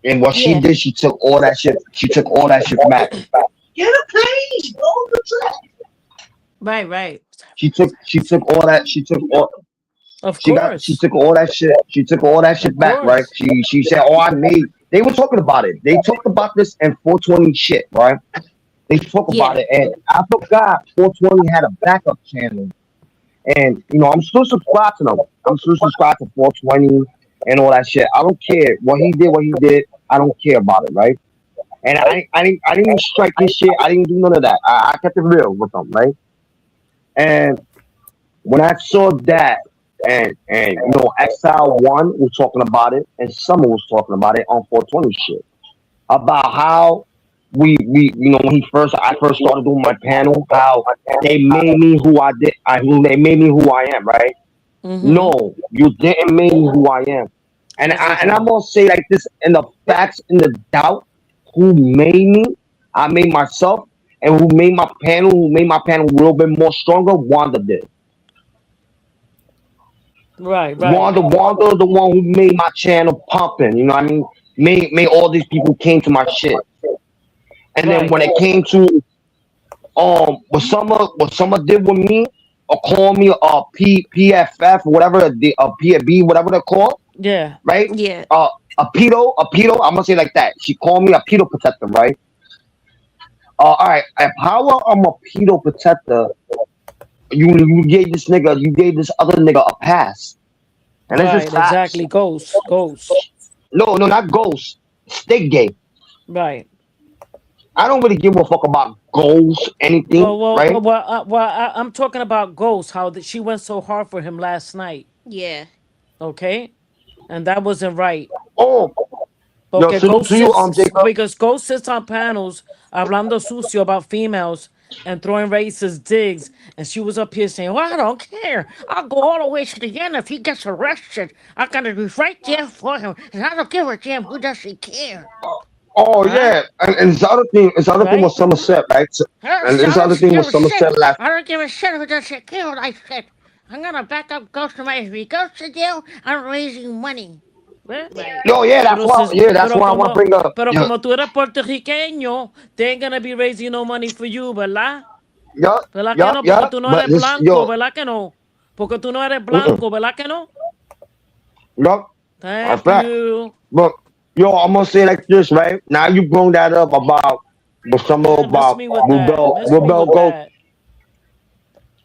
Speaker 2: And what she
Speaker 6: Yeah.
Speaker 2: did, she took all that shit. She took all that shit back.
Speaker 4: Get a page. Go to the track.
Speaker 6: Right. Right.
Speaker 2: She took all that.
Speaker 7: Of
Speaker 2: She
Speaker 7: course.
Speaker 2: took all that shit. She took all that shit
Speaker 7: Of
Speaker 2: back, right?
Speaker 7: course.
Speaker 2: She said, "Oh, I made." They were talking about it. They talked about this in 420 shit, right? They talk about
Speaker 6: Yeah.
Speaker 2: it, and I forgot 420 had a backup channel, and I'm still subscribed to them. I'm still subscribed to 420 and all that shit. I don't care what he did. What he did, I don't care about it, right? And I didn't strike his shit. I didn't do none of that. I kept it real with them, right? And when I saw that. and you know, Exile One was talking about it, and Summer was talking about it on 420 shit about how we you know when I first started doing my panel, how they made me who I did, they made me who I am, right?
Speaker 7: Mm-hmm.
Speaker 2: No, you didn't make me who I am, and I'm
Speaker 7: Exactly.
Speaker 2: gonna say like this in the facts, in the doubt, who made me? I made myself, and who made my panel a little bit more stronger. Wanda did.
Speaker 7: Right, right.
Speaker 2: Wanda, the one who made my channel pumping. You know what I mean? Made all these people came to my shit. And then
Speaker 7: Right.
Speaker 2: when it came to what Summer did with me, or call me a PFF, whatever the PFB, whatever they're called,
Speaker 7: Yeah.
Speaker 2: right?
Speaker 6: Yeah.
Speaker 2: A pedo. I'm gonna say it like that. She called me a pedo protector, right? All right. If how I'm a pedo protector, you gave this other nigga a pass, and this is
Speaker 7: Right.
Speaker 2: facts.
Speaker 7: Exactly. Ghost. Ghost.
Speaker 2: No, not ghosts. Stick gay.
Speaker 7: Right.
Speaker 2: I don't really give a fuck about goals, anything, right?
Speaker 7: I'm talking about Ghost. How that she went so hard for him last night.
Speaker 6: Yeah.
Speaker 7: Okay, and that wasn't right.
Speaker 2: Oh, yo,
Speaker 7: Okay,
Speaker 2: salute
Speaker 7: Ghost
Speaker 2: to you,
Speaker 7: sits
Speaker 2: Jacob.
Speaker 7: because Ghost sits on panels hablando sucio about females and throwing racist digs, and she was up here saying, "Well, I don't care. I'll go all the way to the end if he gets arrested. I'm gonna be right there for him, and I don't give a damn who doesn't care."
Speaker 2: Oh
Speaker 7: Huh?
Speaker 2: yeah, and it's the other thing
Speaker 7: Right?
Speaker 2: was Somerset, right? So, and
Speaker 7: I
Speaker 2: this other
Speaker 7: don't
Speaker 2: thing
Speaker 7: give
Speaker 2: was
Speaker 7: a shit.
Speaker 2: Somerset last.
Speaker 7: I don't give a shit who doesn't care what I said. I'm gonna back up Ghost to my if he goes to jail, I'm raising money. ¿Ves?
Speaker 6: Right.
Speaker 2: No, that's why I want to bring up.
Speaker 7: Pero
Speaker 2: Yeah,
Speaker 7: como tú eres puertorriqueño, they ain't gonna be raising no money for you, ¿verdad?
Speaker 2: yeah,
Speaker 7: ¿Verdad que
Speaker 2: yeah,
Speaker 7: no? Porque
Speaker 2: yeah.
Speaker 7: tú no
Speaker 2: But
Speaker 7: eres
Speaker 2: this,
Speaker 7: blanco,
Speaker 2: yo,
Speaker 7: ¿verdad que no? Porque tú no eres
Speaker 2: mm-mm,
Speaker 7: blanco, ¿verdad que no?
Speaker 2: yup, that's
Speaker 7: Thank
Speaker 2: fact.
Speaker 7: you.
Speaker 2: But yo, I'm gonna say like this, right? Now you brought that up about with some
Speaker 7: Miss
Speaker 2: about
Speaker 7: me with that. Miss me with that.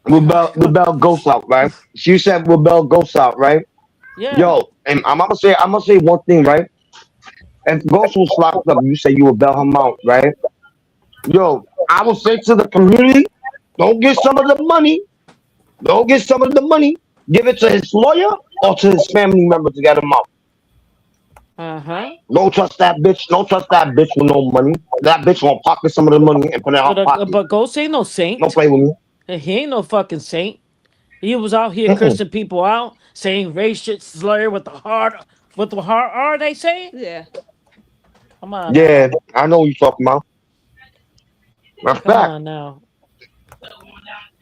Speaker 2: Rebel goes out, right? She said Rebel goes out, right?
Speaker 7: Yeah.
Speaker 2: Yo, and I'm gonna say one thing, right? If Ghost was locked up, you say you would bail him out, right? Yo, I will say to the community, don't get some of the money. Don't get some of the money. Give it to his lawyer or to his family member to get him out.
Speaker 7: Uh-huh.
Speaker 2: Don't trust that bitch. Don't trust that bitch with no money. That bitch gonna pocket some of the money and put it in her pocket.
Speaker 7: But Ghost ain't no
Speaker 2: Don't
Speaker 7: saint.
Speaker 2: play with me.
Speaker 7: He ain't no fucking saint. He was out here
Speaker 2: Mm-mm.
Speaker 7: cursing people out, saying racist slur with the hard R, they say?
Speaker 6: Yeah.
Speaker 7: Come on
Speaker 2: Yeah,
Speaker 7: now.
Speaker 2: I know what you talking about. Matter of
Speaker 7: Come
Speaker 2: fact,
Speaker 7: on now.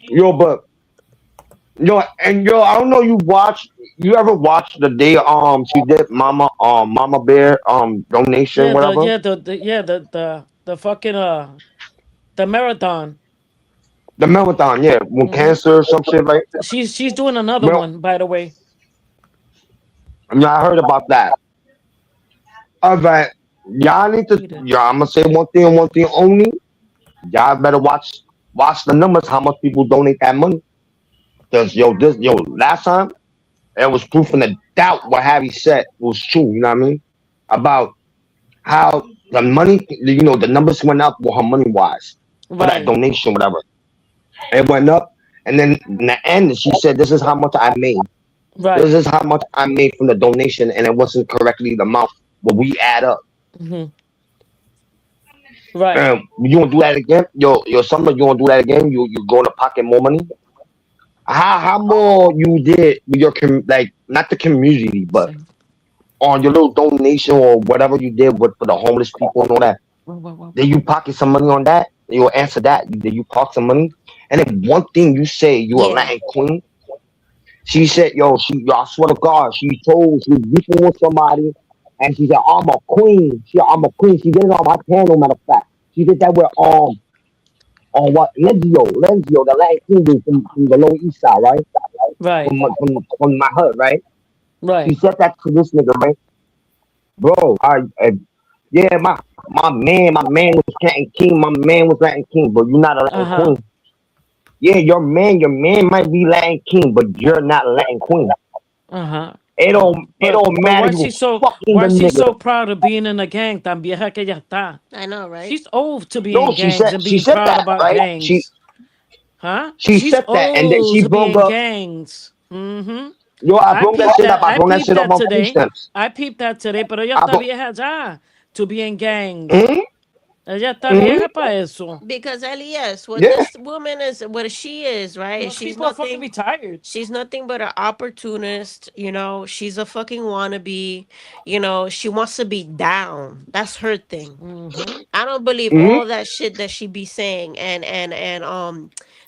Speaker 2: yo, but I don't know you ever watched the day she did Mama Bear donation,
Speaker 7: Yeah,
Speaker 2: whatever?
Speaker 7: the fucking the marathon.
Speaker 2: The marathon, yeah, when
Speaker 7: Hmm.
Speaker 2: cancer or some shit like that.
Speaker 7: She's doing another
Speaker 2: Well,
Speaker 7: one, by the way.
Speaker 2: yeah, I heard about that. Alright. Y'all need to
Speaker 7: He did.
Speaker 2: I'm gonna say one thing only. Y'all better watch the numbers, how much people donate that money. Cause last time it was proof in the doubt what Harry said was true, you know what I mean? About how the money, the numbers went up with her money wise for that
Speaker 7: Right,
Speaker 2: donation, whatever. It went up, and then in the end, she said, "This is how much I made. This
Speaker 7: right,
Speaker 2: is how much I made from the donation," and it wasn't correctly the amount, but we add up.
Speaker 7: hmm, right.
Speaker 2: You want to do that again? Summer, you want to do that again? You going to pocket more money? How more you did with your like not the community, but
Speaker 7: Say,
Speaker 2: on your little donation or whatever you did with for the homeless people and all that? Did you pocket some money on that? You'll answer that. Did you pocket some money? And then one thing you say, you a
Speaker 6: Yeah.
Speaker 2: Latin queen. She said, I swear to God, she was beefing with somebody, and she said, I'm a queen. I'm a queen. She did it on my panel, matter of fact. She did that with on what Lenzio, the Latin queen dude from the Lower East Side, right?
Speaker 7: right,
Speaker 2: From my hood, right? She
Speaker 7: right.
Speaker 2: said that to this nigga, right? Bro, yeah, my man was Latin king. My man was Latin king, but you're not a Latin
Speaker 7: Uh-huh.
Speaker 2: queen. Yeah, your man might be Latin king, but you're not Latin queen.
Speaker 7: Uh-huh.
Speaker 2: It don't
Speaker 7: But
Speaker 2: matter. You fucking the
Speaker 7: why she
Speaker 2: nigga.
Speaker 7: so proud of being in a gang tan vieja que ella está?
Speaker 6: I know, right?
Speaker 7: She's old to be
Speaker 2: No,
Speaker 7: in gangs and
Speaker 2: she
Speaker 7: being
Speaker 2: said
Speaker 7: proud
Speaker 2: that,
Speaker 7: about
Speaker 2: right?
Speaker 7: gangs. Huh?
Speaker 2: She
Speaker 7: She's
Speaker 2: said that, and then
Speaker 7: old
Speaker 2: she
Speaker 7: to be
Speaker 2: broke
Speaker 7: in
Speaker 2: up.
Speaker 7: gangs. Mm-hmm.
Speaker 2: Yo, I
Speaker 7: I
Speaker 2: brought that
Speaker 7: peeped
Speaker 2: shit up.
Speaker 7: that.
Speaker 2: I
Speaker 7: I
Speaker 2: brought that
Speaker 7: peeped
Speaker 2: shit up
Speaker 7: that
Speaker 2: on food
Speaker 7: today.
Speaker 2: stamps.
Speaker 7: I peeped that today, pero ella
Speaker 2: I
Speaker 7: está
Speaker 2: brought.
Speaker 7: vieja ya to be in gangs.
Speaker 2: Mm-hmm,
Speaker 7: Ella está
Speaker 2: mm-hmm,
Speaker 7: vieja para eso.
Speaker 6: Because L.E.S, what
Speaker 2: yeah,
Speaker 6: this woman is, what she is, right?
Speaker 7: Those people are fucking retired.
Speaker 6: She's nothing but an opportunist. You know, she's a fucking wannabe. You know, she wants to be down. That's her thing.
Speaker 7: Mm-hmm.
Speaker 6: I don't believe
Speaker 2: mm-hmm,
Speaker 6: all that shit that she be saying. And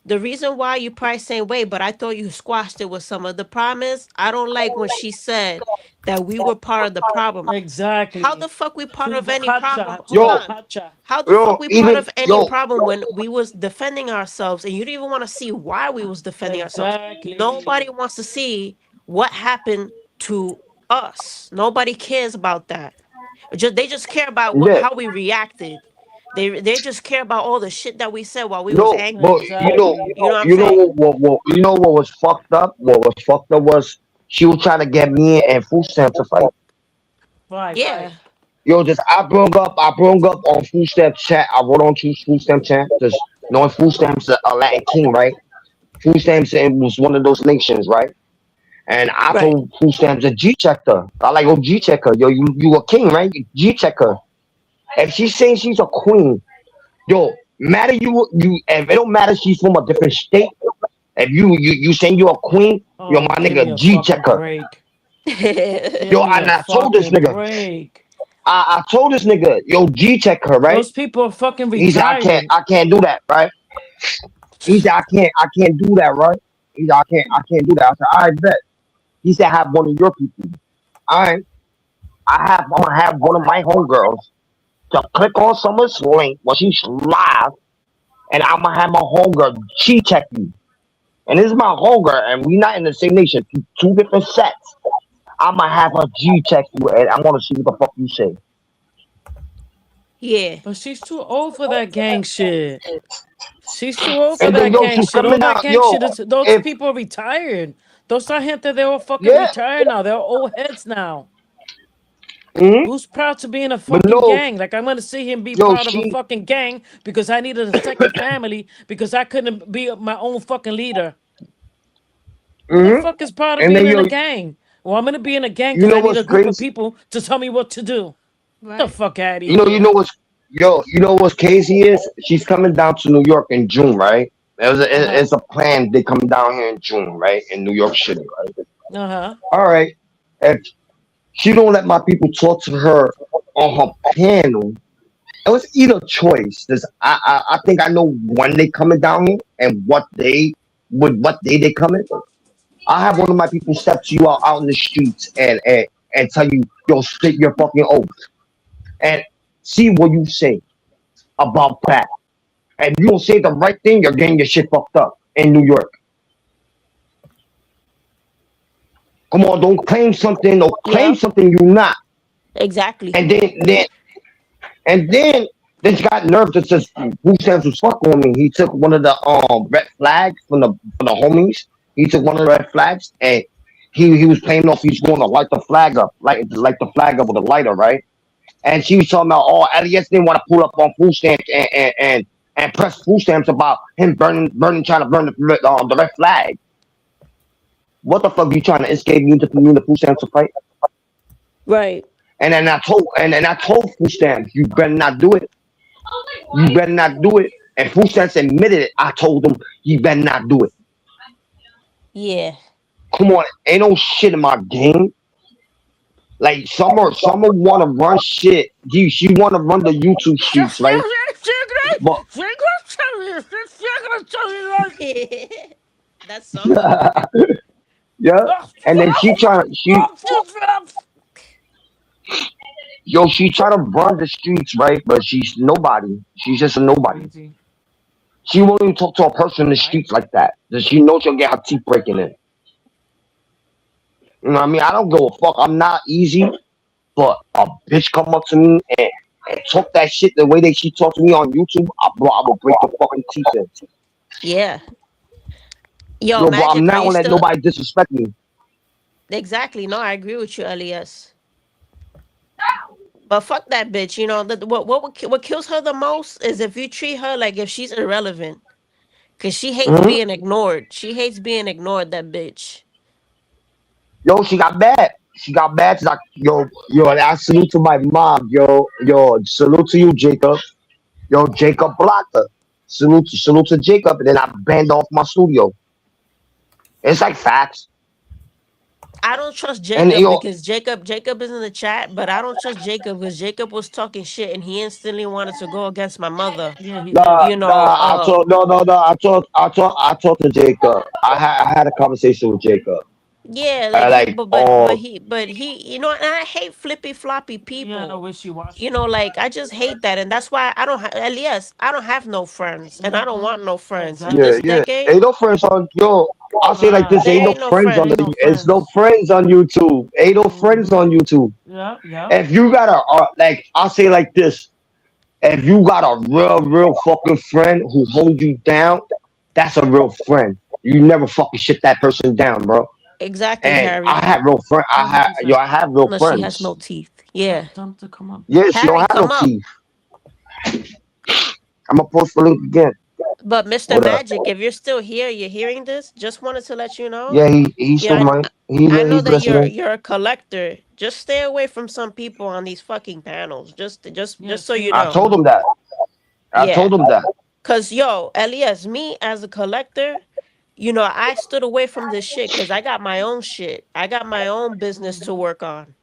Speaker 6: the reason why you probably saying wait, but I thought you squashed it with some of the promise. I don't like when she said that we were part of the problem. How
Speaker 7: Exactly.
Speaker 6: the fuck we part
Speaker 7: Too
Speaker 6: of any problem?
Speaker 7: borracha. Too
Speaker 6: Hold
Speaker 2: yo,
Speaker 6: on.
Speaker 7: borracha.
Speaker 6: How the fuck
Speaker 2: yo,
Speaker 6: we part
Speaker 2: even
Speaker 6: of any
Speaker 2: yo,
Speaker 6: problem when we was defending ourselves and you didn't even want to see why we was defending ourselves?
Speaker 7: Exactly.
Speaker 6: Nobody wants to see what happened to us. Nobody cares about that. They just care about
Speaker 2: yeah,
Speaker 6: how we reacted. They just care about all the shit that we said while we was
Speaker 2: no, but
Speaker 6: angry.
Speaker 7: Exactly.
Speaker 6: You know what I'm saying?
Speaker 2: you know what was fucked up? What was fucked up was she was trying to get me and food stamps to fight.
Speaker 7: Right.
Speaker 6: Yeah.
Speaker 2: Yo, just I brought up on food stamp chat. I wrote on to food stamp chat because knowing food stamps a Latin king, right? Food stamps was one of those nations, right? And I
Speaker 6: Right.
Speaker 2: told food stamps a G checker. I like, oh, G checker. Yo, you a king, right? G checker. If she's saying she's a queen, yo, matter you if it don't matter she's from a different state. If you saying you're a queen, yo,
Speaker 7: Oh,
Speaker 2: my
Speaker 7: give me
Speaker 2: nigga
Speaker 7: a
Speaker 2: G
Speaker 7: fucking
Speaker 2: checker.
Speaker 7: break. Give
Speaker 2: Yo,
Speaker 7: me
Speaker 2: and
Speaker 7: a
Speaker 2: I told this
Speaker 7: fucking
Speaker 2: nigga,
Speaker 7: break.
Speaker 2: I told this nigga, yo, G checker, right?
Speaker 7: Those people are fucking
Speaker 2: He said
Speaker 7: retired.
Speaker 2: I can't do that, right? He said I can't do that, right? He said I can't do that. I said, I bet. He said have one of your people. Alright. I'm gonna have one of my homegirls to click on someone's link when she's live, and I'm gonna have my homegirl G check you. And this is my homegirl, and we not in the same nation, two different sets. I'm gonna have her G check you, and I want to see what the fuck you say.
Speaker 6: Yeah.
Speaker 7: But she's too old for that gang shit. She's too old for
Speaker 2: And then
Speaker 7: that
Speaker 2: yo,
Speaker 7: gang
Speaker 2: she's
Speaker 7: shit. All
Speaker 2: coming
Speaker 7: that
Speaker 2: out,
Speaker 7: gang
Speaker 2: yo.
Speaker 7: shit is those
Speaker 2: If
Speaker 7: people are retired. Those are gente, they're all fucking
Speaker 2: yeah,
Speaker 7: retired now. They're old heads now.
Speaker 2: hmm
Speaker 7: Who's proud to be in a
Speaker 2: but
Speaker 7: fucking
Speaker 2: no,
Speaker 7: gang? Like I'm gonna see him be
Speaker 2: yo,
Speaker 7: proud of a
Speaker 2: she,
Speaker 7: fucking gang because I needed a second family because I couldn't be my own fucking leader. Who the
Speaker 2: hmm
Speaker 7: fuck is proud of
Speaker 2: and
Speaker 7: being
Speaker 2: then
Speaker 7: in a
Speaker 2: yo,
Speaker 7: gang? Well, I'm gonna be in a gang
Speaker 2: you
Speaker 7: because
Speaker 2: know
Speaker 7: I need a
Speaker 2: what's
Speaker 7: group of
Speaker 2: crazy?
Speaker 7: people to tell me what to do. The
Speaker 6: Right.
Speaker 7: fuck out of
Speaker 2: You
Speaker 7: here.
Speaker 2: know what's you know what's crazy is she's coming down to New York in June, right?
Speaker 7: Uh-huh.
Speaker 2: It's a plan. They coming down here in June, right? In New York City, right?
Speaker 7: Uh-huh.
Speaker 2: All right. If she don't let my people talk to her on her panel, it was either choice. I think I know when they coming down here and what day they coming. I have one of my people step to you out in the streets and tell you, yo, spit your fucking oath and see what you say about that. And you don't say the right thing, you're getting your shit fucked up in New York. Come on, don't claim something or claim
Speaker 6: Yeah.
Speaker 2: something you're not.
Speaker 6: Exactly.
Speaker 2: And then she got nerve that says Bruce Sands was fuck on me. He took one of the red flags from the homies. He took one of the red flags and he was playing off he's going to light the flag up, light the flag up with a lighter, right? And she was talking about, oh, L.E.S didn't want to pull up on food stamps and press food stamps about him trying to burn the red flag. What the fuck you trying to escape me and the food stamps to fight?
Speaker 6: Right.
Speaker 2: And then I told food stamps, you better not do it. You better not do it. And food stamps admitted it. I told them, you better not do it.
Speaker 6: Yeah.
Speaker 2: Come on, ain't no shit in my game. Like summer wanna run shit. She wanna run the YouTube streets, right? But
Speaker 6: That's summer.
Speaker 2: yeah. And then she try to run the streets, right? But she's nobody. She's just a nobody.
Speaker 7: Crazy.
Speaker 2: She won't even talk to a person in the streets like that. Does she know she'll get her teeth breaking in? You know what I mean? I don't give a fuck. I'm not easy, but a bitch come up to me and talk that shit the way that she talked to me on YouTube, I will break the fucking teeth in.
Speaker 6: Yeah. Yo,
Speaker 2: Yo, bro, I'm
Speaker 6: Magic, are
Speaker 2: not
Speaker 6: you
Speaker 2: gonna let
Speaker 6: still
Speaker 2: nobody disrespect me.
Speaker 6: exactly? No, I agree with you, L.E.S. But fuck that bitch. You know what kills her the most is if you treat her like if she's irrelevant, cause she hates
Speaker 2: Hmm
Speaker 6: being ignored. She hates being ignored. That bitch.
Speaker 2: Yo, she got bad. She got bad. She's like, yo, and I salute to my mom. Yo, salute to you, Jacob. Yo, Jacob blocked her. Salute to Jacob, and then I banned off my studio. It's like facts.
Speaker 6: I don't trust
Speaker 2: And
Speaker 6: Jacob
Speaker 2: yo,
Speaker 6: because Jacob is in the chat, but I don't trust Jacob because Jacob was talking shit and he instantly wanted to go against my mother.
Speaker 7: Yeah, he did.
Speaker 6: You know,
Speaker 2: I told no. I talked to Jacob. I had a conversation with Jacob.
Speaker 6: yeah, like he,
Speaker 2: Like,
Speaker 6: but he, you know, and I hate flippy floppy
Speaker 7: Yeah, no
Speaker 6: people.
Speaker 7: wishy
Speaker 6: You
Speaker 7: washy.
Speaker 6: know, like I just hate that, and that's why I don't have L.E.S. I don't have no friends, and I don't
Speaker 7: Mm-hmm.
Speaker 6: want no friends in
Speaker 2: yeah,
Speaker 6: this
Speaker 7: Exactly.
Speaker 2: yeah.
Speaker 6: decade.
Speaker 2: Ain't no friends on yo. I'll say like
Speaker 7: Nah,
Speaker 2: this:
Speaker 6: There
Speaker 2: ain't no
Speaker 6: ain't no
Speaker 2: friends on
Speaker 7: ain't
Speaker 6: friends.
Speaker 7: no
Speaker 2: the. It's no
Speaker 7: friends.
Speaker 2: friends on YouTube. Ain't no friends
Speaker 7: Mm-hmm.
Speaker 2: on YouTube.
Speaker 7: Yeah, yeah.
Speaker 2: If you got a like, I'll say like this: if you got a real fucking friend who holds you down, that's a real friend. You never fucking shit that person down, bro.
Speaker 6: Exactly,
Speaker 2: And I
Speaker 6: Harry.
Speaker 2: have real friend.
Speaker 7: 100%.
Speaker 2: I have real
Speaker 6: No, she has
Speaker 2: friends.
Speaker 6: no teeth. Yeah,
Speaker 7: Tell him to come up.
Speaker 2: Yeah, she don't
Speaker 6: Harry,
Speaker 2: have no
Speaker 6: come up.
Speaker 2: teeth. I'm gonna post the link again.
Speaker 6: But Mr.
Speaker 2: What up?
Speaker 6: Magic, if you're still here, you're hearing this. Just wanted to let you know.
Speaker 2: Yeah, he still
Speaker 6: Yeah,
Speaker 2: might.
Speaker 6: I know
Speaker 2: He's
Speaker 6: that you're
Speaker 2: listening.
Speaker 6: you're a collector. Just stay away from some people on these fucking panels.
Speaker 7: Yeah,
Speaker 6: Just so
Speaker 7: stay
Speaker 6: you
Speaker 2: I
Speaker 7: away
Speaker 6: know.
Speaker 7: from
Speaker 2: told him
Speaker 7: him.
Speaker 2: that. I
Speaker 6: Yeah.
Speaker 2: told him that.
Speaker 6: Cause yo, Elias, me as a collector, you know, I stood away from this shit because I got my own shit. I got my own business to
Speaker 7: Mm-hmm.
Speaker 6: work on.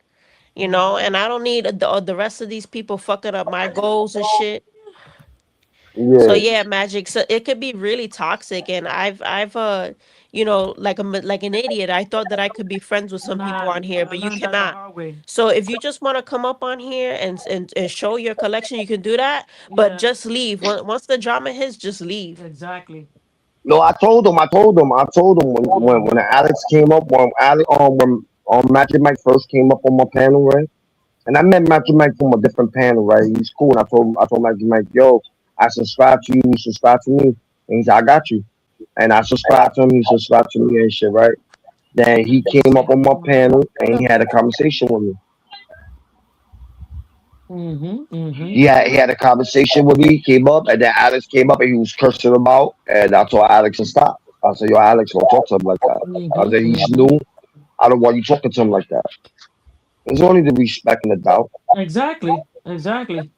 Speaker 6: You know,
Speaker 7: Mm-hmm.
Speaker 6: and I don't need the rest of these people fucking up my goals and shit. So
Speaker 2: Yeah.
Speaker 6: yeah, Magic. So it could be really toxic, and I've you know, like an idiot. I thought that I could be friends with some people
Speaker 7: Nah,
Speaker 6: on here,
Speaker 7: I
Speaker 6: but you
Speaker 7: learned that the
Speaker 6: cannot.
Speaker 7: hard way.
Speaker 6: So if you just want to come up on here and show your collection, you can do that. But
Speaker 7: Yeah,
Speaker 6: just leave. Once the drama hits, just leave.
Speaker 7: exactly.
Speaker 2: No, I told him. I told him when
Speaker 7: Mm-hmm.
Speaker 2: Alex came up when Magic Mike first came up on my panel, right? And I met Magic Mike from a different panel, right? He's cool. And I told Magic Mike, yo, I subscribe to you. You subscribe to me. And he said, I got you. And I subscribed to him. He subscribed to me and shit, right? Then he
Speaker 7: Let me
Speaker 2: came up
Speaker 7: see.
Speaker 2: on my
Speaker 7: Let me see.
Speaker 2: panel and he had a conversation with me.
Speaker 7: Mm-hmm. Mm-hmm.
Speaker 2: He had a conversation with me. He came up, and then Alex came up and he was cursing him out. And I told Alex to stop. I said, yo, Alex, don't talk to him like that. I
Speaker 7: Mm-hmm.
Speaker 2: said, he's
Speaker 7: Mm-hmm.
Speaker 2: new. I don't want you talking to him like that. There's only the respect and the doubt.
Speaker 7: Exactly. Exactly.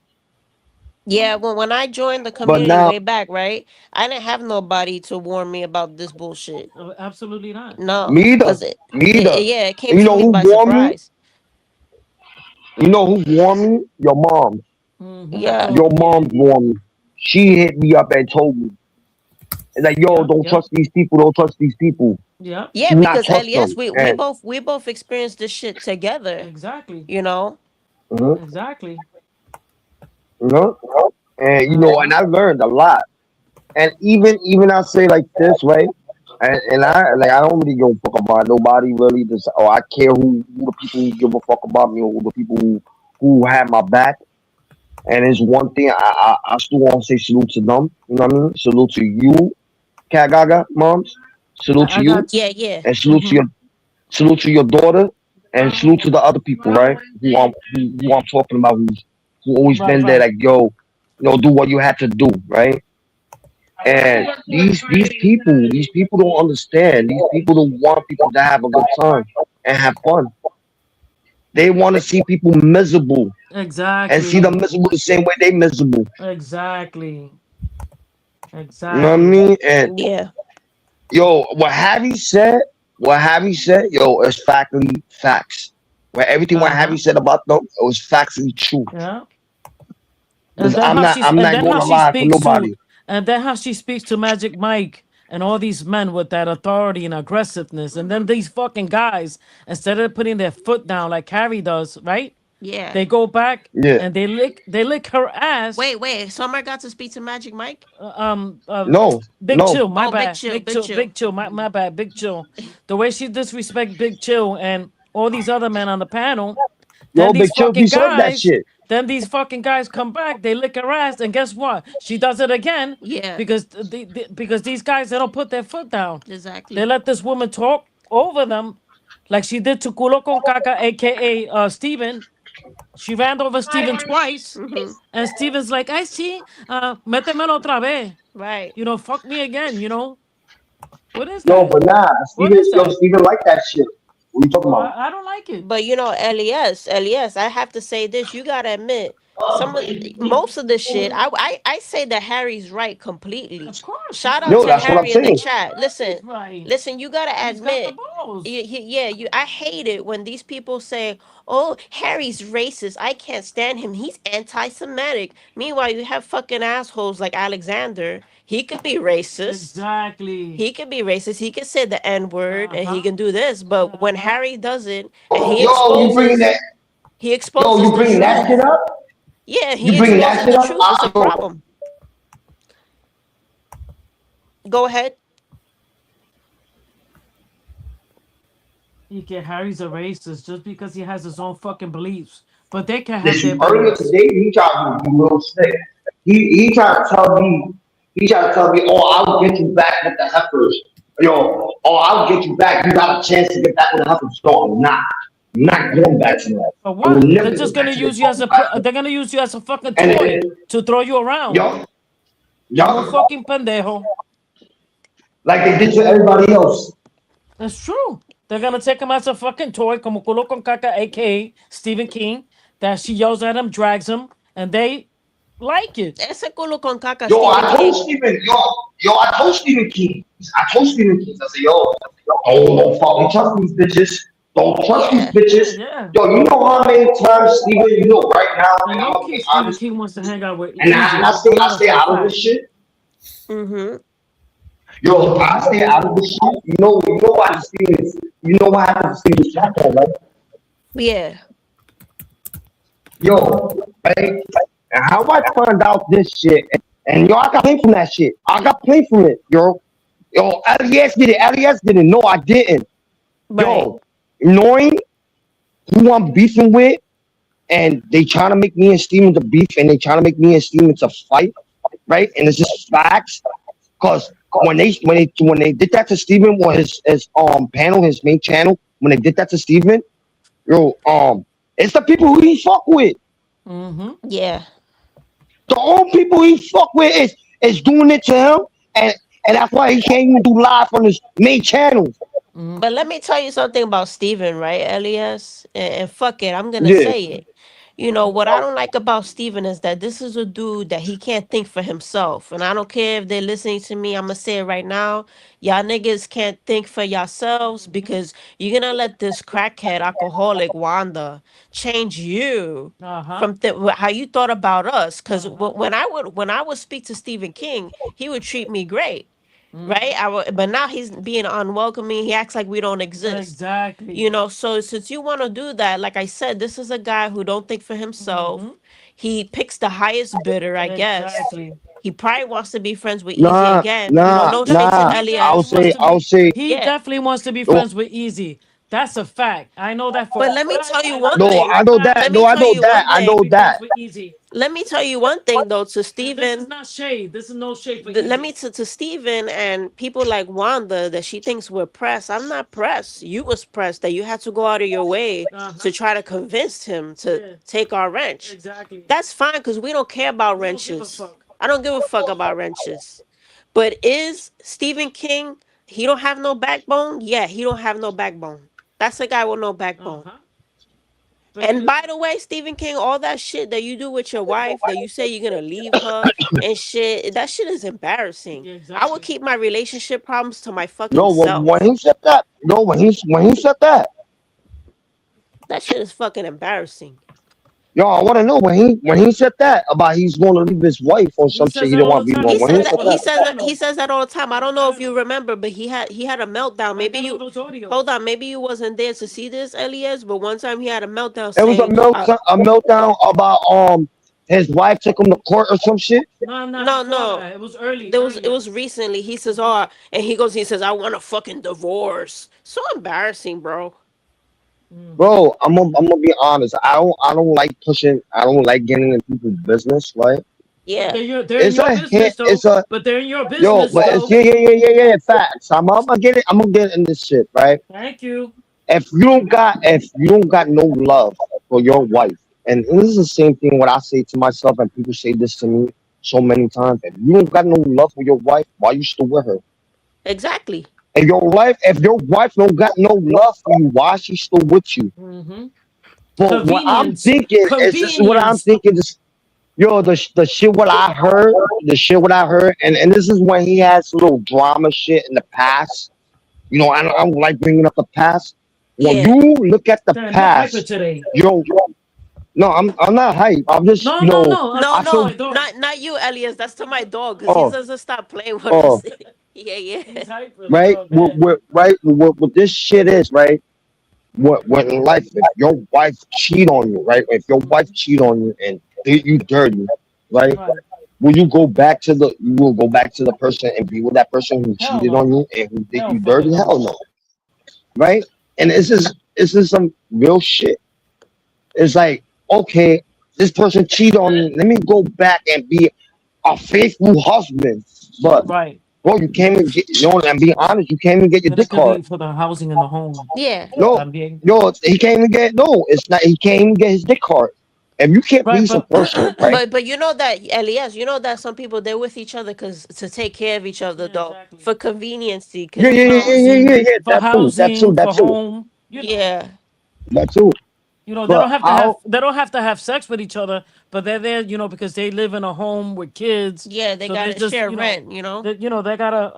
Speaker 6: Yeah, when I joined the
Speaker 2: But
Speaker 6: community
Speaker 2: now,
Speaker 6: way back, right? I didn't have nobody to warn me about this bullshit.
Speaker 7: Absolutely not.
Speaker 6: No,
Speaker 2: me either.
Speaker 6: cause
Speaker 2: Me either.
Speaker 6: yeah, it came
Speaker 2: And you
Speaker 6: to
Speaker 2: know
Speaker 6: me
Speaker 2: who
Speaker 6: by
Speaker 2: warned me?
Speaker 6: surprise.
Speaker 2: You know who warned me? Your mom.
Speaker 7: Mm-hmm. I
Speaker 6: Yeah,
Speaker 7: told
Speaker 2: Your
Speaker 7: you.
Speaker 2: mom
Speaker 7: Yeah.
Speaker 2: warned me. She hit me up and told me. And like, yo,
Speaker 7: Yep.
Speaker 2: don't
Speaker 7: Yep.
Speaker 2: trust these people. Don't trust these people.
Speaker 7: Yep.
Speaker 6: yeah,
Speaker 2: Do not
Speaker 6: because
Speaker 2: trust
Speaker 6: Elias,
Speaker 2: them.
Speaker 6: we
Speaker 2: And
Speaker 6: both experienced this shit together.
Speaker 7: Exactly.
Speaker 6: You know.
Speaker 2: mhm,
Speaker 7: Exactly.
Speaker 2: you know, and and
Speaker 7: Uh-huh.
Speaker 2: I learned a lot. And even I say like this, right? And I don't really give a fuck about nobody really. Just I care who the people who give a fuck about me, or who the people who have my back. And it's one thing I still want to say salute to them. You know what I mean? Salute to you, Cat Gaga moms. Salute to
Speaker 7: I
Speaker 2: you,
Speaker 7: got you.
Speaker 6: Yeah, yeah.
Speaker 2: and
Speaker 7: Mm-hmm.
Speaker 2: salute to your daughter, and salute to the other people, right? Who I'm talking about, who always
Speaker 7: Right.
Speaker 2: been there,
Speaker 7: Right.
Speaker 2: like yo, do what you had to do, right? And these people don't understand. These people don't want people to have a good time and have fun. They want to see people miserable and see them
Speaker 7: Exactly.
Speaker 2: miserable the same way they miserable.
Speaker 7: Exactly.
Speaker 2: You know what I
Speaker 7: Exactly.
Speaker 2: mean? And
Speaker 6: Yeah.
Speaker 2: yo, what Harry said, yo, is factually facts. Where everything what Harry
Speaker 7: Uh-huh.
Speaker 2: said about them, it was factually true.
Speaker 7: Yeah.
Speaker 2: Because I'm
Speaker 7: And
Speaker 2: not
Speaker 7: then
Speaker 2: going
Speaker 7: how
Speaker 2: to
Speaker 7: she
Speaker 2: lie for
Speaker 7: speaks to
Speaker 2: nobody.
Speaker 7: and then how she speaks to Magic Mike and all these men with that authority and aggressiveness. And then these fucking guys, instead of putting their foot down like Harry does, right?
Speaker 6: Yeah.
Speaker 7: They go back
Speaker 2: Yeah.
Speaker 7: and they lick her ass.
Speaker 6: Wait. Summer got to speak to Magic Mike.
Speaker 7: uh, um uh
Speaker 2: No,
Speaker 7: Big
Speaker 2: no.
Speaker 7: Chill, my
Speaker 6: Oh, Big
Speaker 7: bad.
Speaker 6: Chill, Big Chill.
Speaker 7: Big Chill, my bad, Big Chill. The way she disrespect Big Chill and all these other men on the panel, then
Speaker 2: Yo,
Speaker 7: these
Speaker 2: Big Chill
Speaker 7: fucking
Speaker 2: deserve that
Speaker 7: guys,
Speaker 2: shit.
Speaker 7: come back, they lick her ass, and guess what? She does it again
Speaker 6: Yeah,
Speaker 7: because because these guys they don't put their foot down. They
Speaker 6: exactly.
Speaker 7: let this woman talk over them like she did to Culo con Caca, aka Steven. She ran over Steven twice,
Speaker 6: Mm-hmm.
Speaker 7: and Steven's like, I see, métemelo otra vez.
Speaker 6: Right.
Speaker 7: Fuck me again, What is
Speaker 2: Yo,
Speaker 7: that?
Speaker 2: but nah,
Speaker 7: What is that?
Speaker 2: Steven like that shit. What you talking
Speaker 7: Well,
Speaker 2: about?
Speaker 7: I don't like it.
Speaker 6: But you know, Les, I have to say this. You gotta admit, most of the shit. I say that Harry's right completely.
Speaker 7: Of course, he's
Speaker 6: Shout out
Speaker 2: Yo,
Speaker 6: to
Speaker 2: that's what
Speaker 7: right.
Speaker 2: I'm
Speaker 6: Harry in the
Speaker 2: saying.
Speaker 6: chat. Listen,
Speaker 7: He's right.
Speaker 6: listen. You gotta
Speaker 7: He's got the
Speaker 6: admit.
Speaker 7: balls.
Speaker 6: Yeah, you. I hate it when these people say, "Oh, Harry's racist. I can't stand him. He's anti-Semitic." Meanwhile, you have fucking assholes like Alexander. He could be racist.
Speaker 7: Exactly.
Speaker 6: He can be racist. He can say the N word and he
Speaker 7: Uh-huh.
Speaker 6: can do this. But when
Speaker 7: Uh-huh.
Speaker 6: Harry does it and
Speaker 2: Yo, you bringing that?
Speaker 6: he
Speaker 2: Yo,
Speaker 6: exposes
Speaker 2: you
Speaker 6: the
Speaker 2: bringing that shit
Speaker 6: truth.
Speaker 2: up?
Speaker 6: Yeah,
Speaker 2: You
Speaker 6: he
Speaker 2: bringing that
Speaker 6: exposes
Speaker 2: shit
Speaker 6: the
Speaker 2: up?
Speaker 6: truth. It's a
Speaker 2: Yo,
Speaker 6: problem. Go ahead.
Speaker 7: You get Harry's a racist just because he has his own fucking beliefs. But they can have their
Speaker 2: listen, earlier
Speaker 7: beliefs.
Speaker 2: today, he tried to be real slick. He tried to tell me, oh, I'll get you back with the heifers. Yo, oh, I'll get you back. You got a chance to get back with the heifers. No, I'm not. I'm not going back to that.
Speaker 7: For
Speaker 2: I will
Speaker 7: what?
Speaker 2: never
Speaker 7: They're just
Speaker 2: go
Speaker 7: gonna
Speaker 2: back to the
Speaker 7: use you as a
Speaker 2: fucking heifers.
Speaker 7: they're gonna use you as a fucking
Speaker 2: And
Speaker 7: toy
Speaker 2: then,
Speaker 7: to throw you around.
Speaker 2: yo,
Speaker 7: Como un
Speaker 2: yo,
Speaker 7: fucking pendejo.
Speaker 2: like they did to everybody else.
Speaker 7: That's true. They're gonna take him as a fucking toy, como culo con caca, aka Stephen King, that she yells at him, drags him, and they like it.
Speaker 6: Ese culo con caca
Speaker 2: Yo,
Speaker 6: Stephen
Speaker 2: I told
Speaker 6: King.
Speaker 2: Stephen, I told Stephen King. I told Stephen King, I said, yo, don't fucking trust these bitches. Don't trust these
Speaker 6: Yeah.
Speaker 7: Yeah,
Speaker 2: bitches.
Speaker 7: yeah.
Speaker 2: Yo, you know how many times, Stephen, you know right now,
Speaker 7: And
Speaker 2: and I'm
Speaker 7: low
Speaker 2: gonna
Speaker 7: key,
Speaker 2: be
Speaker 7: Stephen
Speaker 2: honest,
Speaker 7: King wants to hang out with
Speaker 2: and
Speaker 7: Easy.
Speaker 2: I
Speaker 7: That
Speaker 2: stay
Speaker 7: for a
Speaker 2: out of this
Speaker 7: fact.
Speaker 2: shit.
Speaker 6: Mm-hmm.
Speaker 2: Yo, I stay out of this shit. You know why Stephen, you know what happened to Stephen's chapter, right?
Speaker 6: Yeah.
Speaker 2: Yo, right? And how I found out this shit, and yo, I got paid from that shit. I got paid from it, yo. Yo, L.E.S did it. L.E.S did it. No, I didn't.
Speaker 6: Right.
Speaker 2: Yo, knowing who I'm beefing with, and they trying to make me and Steven to beef, and they trying to make me and Steven to fight, right? And it's just facts. Cause when they did that to Steven on his panel, his main channel, when they did that to Steven, yo, it's the people who he fuck with.
Speaker 7: Mm-hmm.
Speaker 6: Yeah.
Speaker 2: The only people he fuck with is doing it to him, and and that's why he can't even do live on his main channel.
Speaker 6: But let me tell you something about Steven, right, Elias? And fuck it, I'm gonna
Speaker 2: Yeah.
Speaker 6: say it. You know, what I don't like about Steven is that this is a dude that he can't think for himself. And I don't care if they're listening to me, I'm gonna say it right now. Y'all niggas can't think for yourselves because you're gonna let this crackhead alcoholic Wanda change you
Speaker 7: Uh-huh.
Speaker 6: from how you thought about us. Because
Speaker 7: Uh-huh.
Speaker 6: when I would speak to Stephen King, he would treat me great, right?
Speaker 7: Mm-hmm.
Speaker 6: But now he's being unwelcoming. He acts like we don't exist.
Speaker 7: Exactly.
Speaker 6: You know, so since you want to do that, like I said, this is a guy who don't think for himself.
Speaker 7: Mm-hmm.
Speaker 6: He picks the highest bidder, I guess.
Speaker 7: Exactly.
Speaker 6: He probably wants to be friends with Easy
Speaker 2: Nah,
Speaker 6: again. You know,
Speaker 2: nah,
Speaker 6: no shade to
Speaker 2: nah.
Speaker 7: He definitely
Speaker 6: Elias.
Speaker 7: wants to
Speaker 2: I'll
Speaker 7: be
Speaker 2: say,
Speaker 7: he
Speaker 6: Yeah.
Speaker 7: definitely wants to be
Speaker 2: yo,
Speaker 7: friends with Easy. That's a fact. I know that for
Speaker 6: But
Speaker 7: a
Speaker 6: let me
Speaker 7: fact.
Speaker 6: tell you
Speaker 7: I know
Speaker 6: one
Speaker 7: that
Speaker 2: no,
Speaker 7: for
Speaker 6: thing.
Speaker 7: a
Speaker 2: I know
Speaker 7: fact.
Speaker 2: that.
Speaker 6: Let me
Speaker 2: No, I
Speaker 6: tell
Speaker 2: know
Speaker 6: you
Speaker 2: that.
Speaker 6: one
Speaker 2: I
Speaker 7: Wants to
Speaker 2: know
Speaker 6: thing.
Speaker 7: be friends
Speaker 2: that.
Speaker 7: with Easy.
Speaker 6: Let me tell you one thing though to
Speaker 7: And this is
Speaker 6: Steven.
Speaker 7: not shade. This is no shade for
Speaker 6: Let me
Speaker 7: Easy.
Speaker 6: to Steven and people like Wanda that she thinks we're pressed. I'm not pressed. You was pressed that you had to go out of your way
Speaker 7: Uh-huh.
Speaker 6: to try to convince him to
Speaker 7: Yeah.
Speaker 6: take our wrench.
Speaker 7: Exactly.
Speaker 6: That's fine because we don't care about
Speaker 7: We don't give a
Speaker 6: wrenches.
Speaker 7: fuck.
Speaker 6: I don't give a fuck about wrenches. But is Stephen King, he don't have no backbone? Yeah, he don't have no backbone. That's a guy with no backbone.
Speaker 7: Uh-huh. But
Speaker 6: And by the way, Stephen King, all that shit that you do with your wife, that you say you're gonna leave her and shit, that shit is embarrassing.
Speaker 7: yeah,
Speaker 6: I would
Speaker 7: exactly.
Speaker 6: keep my relationship problems to my fucking
Speaker 2: No, when
Speaker 6: self.
Speaker 2: he said that, no, when he said that,
Speaker 6: That shit is fucking embarrassing.
Speaker 2: yo, I want to know when he said that about he's going to leave his wife or
Speaker 7: He
Speaker 2: some shit.
Speaker 7: says
Speaker 2: He
Speaker 7: that
Speaker 2: didn't
Speaker 7: all
Speaker 2: want
Speaker 7: the
Speaker 2: to be
Speaker 7: time.
Speaker 2: with.
Speaker 6: He
Speaker 7: He
Speaker 2: When he
Speaker 6: says
Speaker 7: said it
Speaker 6: that
Speaker 2: said
Speaker 7: on
Speaker 6: he
Speaker 2: that,
Speaker 7: his
Speaker 6: says that he
Speaker 7: panel.
Speaker 6: says that all the time. I
Speaker 7: On the
Speaker 6: don't know if you
Speaker 7: panel.
Speaker 6: remember, but he had a meltdown.
Speaker 7: I
Speaker 6: Maybe
Speaker 7: got all
Speaker 6: you
Speaker 7: those
Speaker 6: hold
Speaker 7: audios.
Speaker 6: on, maybe you wasn't there to see this, Elias, but one time he had a meltdown
Speaker 2: it was
Speaker 6: saying,
Speaker 2: a meltdown about his wife took him to court or some shit.
Speaker 7: No, not
Speaker 6: no,
Speaker 7: before
Speaker 6: no.
Speaker 7: that. It was early,
Speaker 6: It
Speaker 7: earlier.
Speaker 6: was recently. He says, "Oh," and he says, "I want a fucking divorce." So embarrassing, bro.
Speaker 7: Mm-hmm.
Speaker 2: Bro, I'm gonna be honest. I don't like pushing. I don't like getting in people's business, right?
Speaker 7: But
Speaker 6: Yeah.
Speaker 7: they're in
Speaker 2: It's
Speaker 7: your
Speaker 2: a hit.
Speaker 7: business though.
Speaker 2: It's a
Speaker 7: But they're in your
Speaker 2: yo,
Speaker 7: business
Speaker 2: but it's
Speaker 7: though.
Speaker 2: yeah. Facts. I'm gonna get it. I'm gonna get in this shit, right?
Speaker 7: Thank you.
Speaker 2: If you don't got no love for your wife, and this is the same thing what I say to myself, and people say this to me so many times. If you don't got no love for your wife, why you still with her?
Speaker 6: Exactly.
Speaker 2: if your wife don't got no love for you, why she still with you?
Speaker 7: Mm-hmm.
Speaker 2: But what I'm
Speaker 7: Convenience.
Speaker 2: thinking is, this is what I'm
Speaker 7: Convenience.
Speaker 2: thinking. This, yo, the shit what I heard, and this is when he has little drama shit in the past. I don't like bringing up the past. When
Speaker 6: Yeah.
Speaker 2: you look at the
Speaker 7: Damn, you're hyper
Speaker 2: past,
Speaker 7: today.
Speaker 2: yo, no, I'm not hype. I'm just,
Speaker 7: No, no, no.
Speaker 6: No,
Speaker 2: I
Speaker 7: To
Speaker 2: feel,
Speaker 7: my
Speaker 6: no,
Speaker 7: dog.
Speaker 6: not you, Elias. That's to my dog because he
Speaker 2: oh,
Speaker 6: doesn't stop playing with
Speaker 2: oh,
Speaker 6: us. Yeah, yeah.
Speaker 7: He's hyper.
Speaker 2: right,
Speaker 7: Go ahead.
Speaker 2: what this shit is, right? What in life, if your wife cheat on you, right? If your wife
Speaker 7: Mhm.
Speaker 2: cheat on you and did you dirty, right?
Speaker 7: Right.
Speaker 2: You will go back to the person and be with that person who
Speaker 7: Hell
Speaker 2: cheated on
Speaker 7: no.
Speaker 2: you and who did
Speaker 7: Hell
Speaker 2: you
Speaker 7: fucking
Speaker 2: dirty?
Speaker 7: no.
Speaker 2: Hell no, right? And this is some real shit. It's like, okay, this person cheated on me. Let me go back and be a faithful husband. But
Speaker 7: Right.
Speaker 2: bro, you can't even get, and be honest, you can't even get your
Speaker 7: But it
Speaker 2: dick
Speaker 7: could
Speaker 2: hard.
Speaker 7: be for the housing in the home.
Speaker 6: Yeah.
Speaker 2: No,
Speaker 7: También.
Speaker 2: he can't even get, no, it's not, he can't even get his dick hard. If you can't
Speaker 7: Right,
Speaker 2: please a
Speaker 7: but
Speaker 2: person, right?
Speaker 6: But you know that, Elias, you know that some people they're with each other because to take care of each other
Speaker 7: yeah,
Speaker 6: though,
Speaker 7: exactly.
Speaker 6: for conveniency,
Speaker 2: Yeah,
Speaker 6: because
Speaker 2: yeah,
Speaker 6: you
Speaker 2: yeah,
Speaker 6: know,
Speaker 2: yeah, yeah, yeah,
Speaker 7: Housing,
Speaker 2: yeah.
Speaker 7: for housing,
Speaker 2: That
Speaker 7: for
Speaker 2: too,
Speaker 7: home.
Speaker 6: yeah,
Speaker 7: You
Speaker 2: that
Speaker 7: know.
Speaker 2: too.
Speaker 7: You know,
Speaker 2: But how,
Speaker 7: they don't have to have sex with each other, but they're there, because they live in a home with kids.
Speaker 6: yeah, they
Speaker 7: So they
Speaker 6: gotta
Speaker 7: just,
Speaker 6: share rent, you know.
Speaker 7: they gotta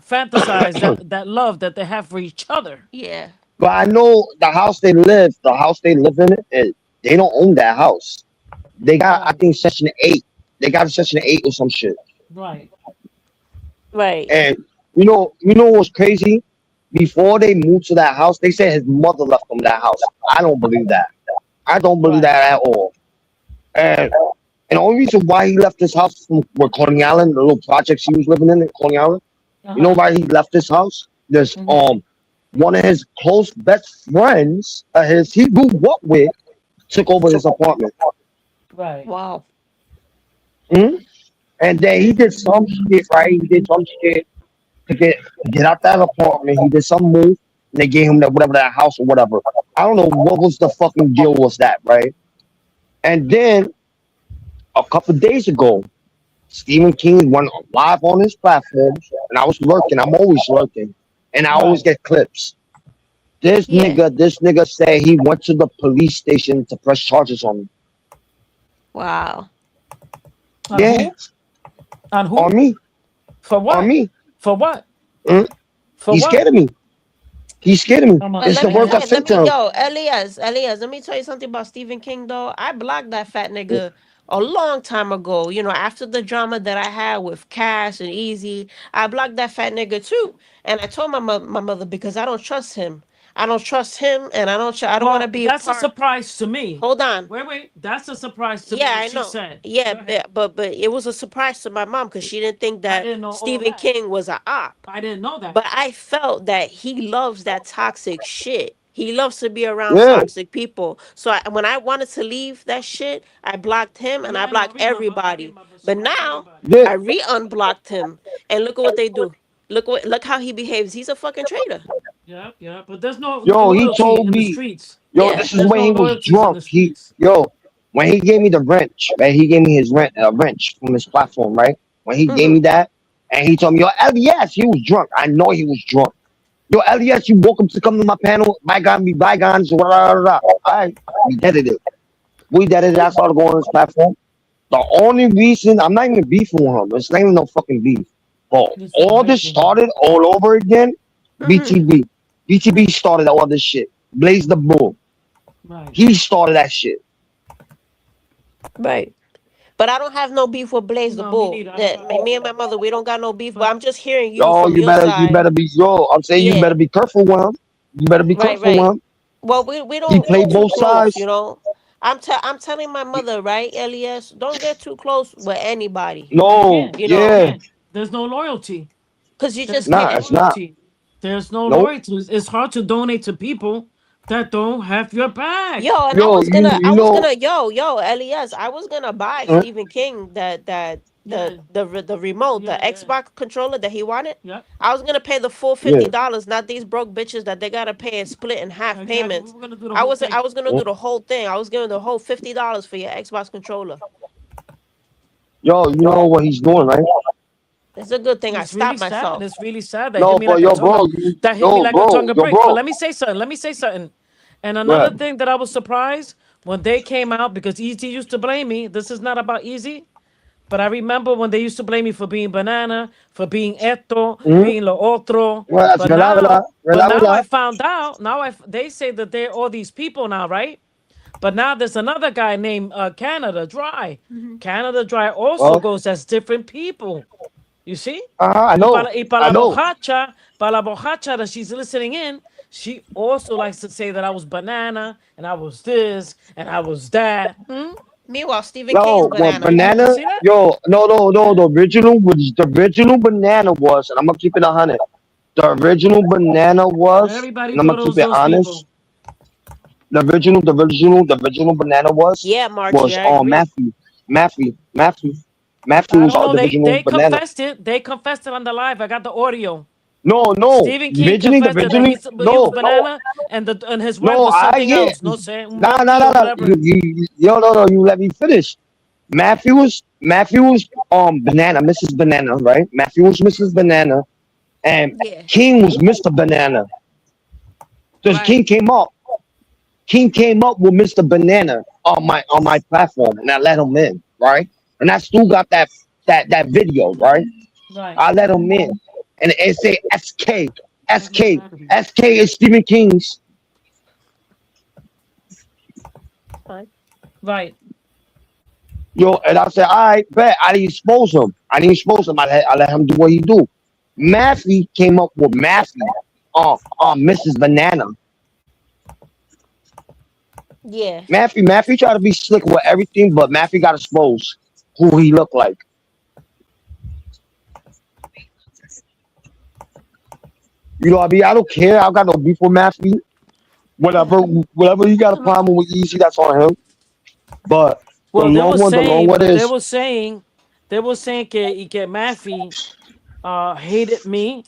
Speaker 7: fantasize that love that they have for each other.
Speaker 6: Yeah.
Speaker 2: but I know the house they live in, they don't own that house. They got, I
Speaker 7: Right,
Speaker 2: think, Section 8. They got Section 8 or some shit.
Speaker 7: right,
Speaker 6: Right.
Speaker 2: And what's crazy? Before they moved to that house, they said his mother left them that house. I don't believe that. I don't believe
Speaker 7: right.
Speaker 2: that at all. And and the only reason why he left this house from where Coney Island, the little projects he was living in Coney Island,
Speaker 7: Uh
Speaker 2: you know
Speaker 7: huh.
Speaker 2: why he left this house? There's
Speaker 7: Hmm.
Speaker 2: one of his close best friends, his he grew up with, took over his apartment.
Speaker 7: Right.
Speaker 6: Wow.
Speaker 2: Mhm. And then he did some shit, right? He did some shit to get out that apartment. He did some move, and they gave him that whatever that house or whatever. I don't know what was the fucking deal was that, right? And then a couple of days ago, Stephen King went live on his platform, and I was lurking. I'm always lurking, and I always
Speaker 7: Right.
Speaker 2: get clips.
Speaker 6: Yeah.
Speaker 2: This nigga said he went to the police station to press charges on me.
Speaker 6: Wow.
Speaker 7: On
Speaker 2: Yeah,
Speaker 7: who? On
Speaker 2: on
Speaker 7: who?
Speaker 2: me,
Speaker 7: For
Speaker 2: on
Speaker 7: what?
Speaker 2: me.
Speaker 7: For what?
Speaker 2: Mm.
Speaker 7: For
Speaker 2: He's
Speaker 7: what?
Speaker 2: scared of me. He's scared of me.
Speaker 7: I'm a
Speaker 6: But
Speaker 2: It's
Speaker 6: let
Speaker 2: the
Speaker 6: me
Speaker 2: words
Speaker 6: tell
Speaker 2: I
Speaker 6: you,
Speaker 2: say to him.
Speaker 6: Elias, let me tell you something about Stephen King though. I blocked that fat nigga a long time ago. You know, after the drama that I had with Cash and Easy, I blocked that fat nigga too. And I told my mother because I don't trust him. I don't trust him, and I don't want to
Speaker 7: Well,
Speaker 6: be a
Speaker 7: that's a
Speaker 6: part.
Speaker 7: surprise to me.
Speaker 6: Hold on.
Speaker 7: Wait, wait. That's a surprise to me.
Speaker 6: Yeah,
Speaker 7: What
Speaker 6: I
Speaker 7: she
Speaker 6: know.
Speaker 7: said.
Speaker 6: Yeah,
Speaker 7: Go ahead.
Speaker 6: but it was a surprise to my mom because she didn't think
Speaker 7: I
Speaker 6: that
Speaker 7: didn't know all
Speaker 6: Stephen
Speaker 7: that.
Speaker 6: King was a op.
Speaker 7: I didn't know that.
Speaker 6: But I felt that he loves that toxic shit. He loves to be around
Speaker 2: Yeah,
Speaker 6: toxic people. So when I wanted to leave that shit, I blocked him and
Speaker 7: Yeah,
Speaker 6: I
Speaker 7: I
Speaker 6: blocked
Speaker 7: remember. I
Speaker 6: everybody.
Speaker 7: remember. She
Speaker 6: But
Speaker 7: blocked
Speaker 6: now
Speaker 7: everybody.
Speaker 2: yeah.
Speaker 6: I re-unblocked him, and look at what they do. Look how he behaves. He's a fucking traitor.
Speaker 7: Yeah, yeah. But there's no
Speaker 2: Yo, he
Speaker 7: loyalty
Speaker 2: told
Speaker 7: in the
Speaker 2: me,
Speaker 7: streets.
Speaker 2: yo,
Speaker 6: Yeah.
Speaker 2: this is
Speaker 7: There's
Speaker 2: when
Speaker 7: no
Speaker 2: he was
Speaker 7: loyalties in
Speaker 2: drunk.
Speaker 7: the streets.
Speaker 2: When he gave me the wrench, right? He gave me his wrench from his platform, right? When he gave
Speaker 6: Mm-hmm.
Speaker 2: me that, and he told me, yo, L.E.S, he was drunk. I know he was drunk. Yo, L.E.S, you welcome to come to my panel. Bygone be bygones. Blah, blah, blah, blah. All right, we did it. We did it. I started going on his platform. The only reason I'm not even beefing with him. It's not even no fucking beef. But
Speaker 7: It's
Speaker 2: all
Speaker 7: beef
Speaker 2: this
Speaker 7: with him.
Speaker 2: started all over again.
Speaker 6: Mm-hmm.
Speaker 2: BTB. BTB started all this shit. Blaze the Bull.
Speaker 7: Right.
Speaker 2: He started that shit.
Speaker 6: Right. But I don't have no beef with Blaze the
Speaker 7: No, me
Speaker 6: Bull.
Speaker 7: neither. I don't
Speaker 6: That
Speaker 7: got beef
Speaker 6: me
Speaker 7: with
Speaker 6: and my
Speaker 7: him.
Speaker 6: mother, we don't got no beef. But
Speaker 7: But
Speaker 6: I'm just hearing you
Speaker 2: Yo,
Speaker 6: from your
Speaker 2: you
Speaker 6: side.
Speaker 2: better be, yo, I'm saying you
Speaker 6: Yeah.
Speaker 2: better be careful with him. You better be
Speaker 6: Right.
Speaker 2: careful with
Speaker 6: Right.
Speaker 2: him.
Speaker 6: Well, we
Speaker 2: He
Speaker 6: don't get
Speaker 2: played
Speaker 6: too
Speaker 2: both
Speaker 6: close, you
Speaker 2: sides.
Speaker 6: know. I'm telling my mother, right, Elias, don't get too close with anybody,
Speaker 7: no, you
Speaker 2: No,
Speaker 7: can't.
Speaker 6: you
Speaker 7: You
Speaker 6: know,
Speaker 2: yeah.
Speaker 7: can't. There's no loyalty.
Speaker 6: because you
Speaker 7: There's
Speaker 6: just
Speaker 7: no
Speaker 2: Nah,
Speaker 6: can't.
Speaker 2: it's not.
Speaker 7: loyalty. There's no
Speaker 2: Nope.
Speaker 7: loyalty. It's hard to donate to people that don't have your back.
Speaker 6: Yo, and
Speaker 2: Yo,
Speaker 6: I was gonna, yo, Elias, I was gonna buy
Speaker 2: uh,
Speaker 6: Stephen King that
Speaker 7: Yeah,
Speaker 6: the remote, the
Speaker 7: yeah, yeah,
Speaker 6: Xbox controller that he wanted.
Speaker 7: yeah.
Speaker 6: I was gonna pay the full
Speaker 2: yeah.
Speaker 6: $50, not these broke bitches that they gotta pay and split in half
Speaker 7: Exactly. We
Speaker 6: payments.
Speaker 7: were gonna do the whole
Speaker 6: I
Speaker 7: thing.
Speaker 6: was gonna do the whole thing. I was giving the whole $50 for your Xbox controller.
Speaker 2: Yo, you know what he's doing, right?
Speaker 6: It's a good thing I
Speaker 7: It's really
Speaker 6: stopped
Speaker 7: sad.
Speaker 6: myself.
Speaker 7: It's really sad. That hit
Speaker 2: No,
Speaker 7: me
Speaker 2: but
Speaker 7: like a
Speaker 2: yo,
Speaker 7: ton
Speaker 2: bro,
Speaker 7: of that hit me like a tongue of
Speaker 2: yo,
Speaker 7: bricks. But
Speaker 2: bro.
Speaker 7: let me say something. Let me say something. And another
Speaker 2: Right.
Speaker 7: thing that I was surprised when they came out, because Easy used to blame me. This is not about Easy, but I remember when they used to blame me for being banana, for being esto,
Speaker 2: Mm-hmm.
Speaker 7: being lo otro.
Speaker 2: Well, that's
Speaker 7: But now I
Speaker 2: vela.
Speaker 7: found out. They say that they're all these people now, right? But now there's another guy named Canada Dry. Canada Dry also
Speaker 2: Well,
Speaker 7: goes as different people. You see?
Speaker 2: I know.
Speaker 7: Y para
Speaker 2: I know.
Speaker 7: la bojacha that she's listening in, she also likes to say that I was banana and I was this and I was that. Hmm?
Speaker 6: Meanwhile, Stephen King is
Speaker 2: No, well,
Speaker 6: banana.
Speaker 7: You
Speaker 2: banana.
Speaker 7: see that?
Speaker 2: Yo, no. The original banana was, and I'm gonna keep it 100. The original banana was,
Speaker 7: Everybody
Speaker 2: and I'm gonna
Speaker 7: thought it
Speaker 2: keep
Speaker 7: was
Speaker 2: it
Speaker 7: those
Speaker 2: honest.
Speaker 7: people.
Speaker 2: The original banana
Speaker 6: Yeah, Margie,
Speaker 2: was
Speaker 6: I agree.
Speaker 2: Matthew. Matthew. Matthew. Matthew
Speaker 7: I
Speaker 2: was
Speaker 7: don't know.
Speaker 2: the original
Speaker 7: They
Speaker 2: banana.
Speaker 7: confessed it. They confessed it on the live. I got the audio.
Speaker 2: No.
Speaker 7: Stephen King confessed it that he was banana and his wife
Speaker 2: No.
Speaker 7: was something
Speaker 2: Yeah.
Speaker 7: else. No sé, un
Speaker 2: Nah.
Speaker 7: Becky or whatever.
Speaker 2: No. You let me finish. Matthew was banana, Mrs. Banana, right? Matthew was Mrs. Banana, and
Speaker 6: Yeah.
Speaker 2: King was Mr. Banana. Because
Speaker 7: Right.
Speaker 2: King came up with Mr. Banana on my platform, and I let him in, right? And I still got that video, right?
Speaker 7: Right.
Speaker 2: I let him in, and it say SK, SK,
Speaker 7: Exactly.
Speaker 2: SK is Stephen King's.
Speaker 6: Fine.
Speaker 7: Right.
Speaker 2: Yo, and I said, all right, bet. I didn't expose him. I let him do what he do. Matthew came up with Matthew on Mrs. Banana.
Speaker 6: Yeah.
Speaker 2: Matthew tried to be slick with everything, but Matthew got exposed who he looked like. I don't care. I got no beef with Matthew. Whatever he got a problem with Easy, that's on him. But
Speaker 7: Well,
Speaker 2: the long one is
Speaker 7: they were saying que Maffey hated me.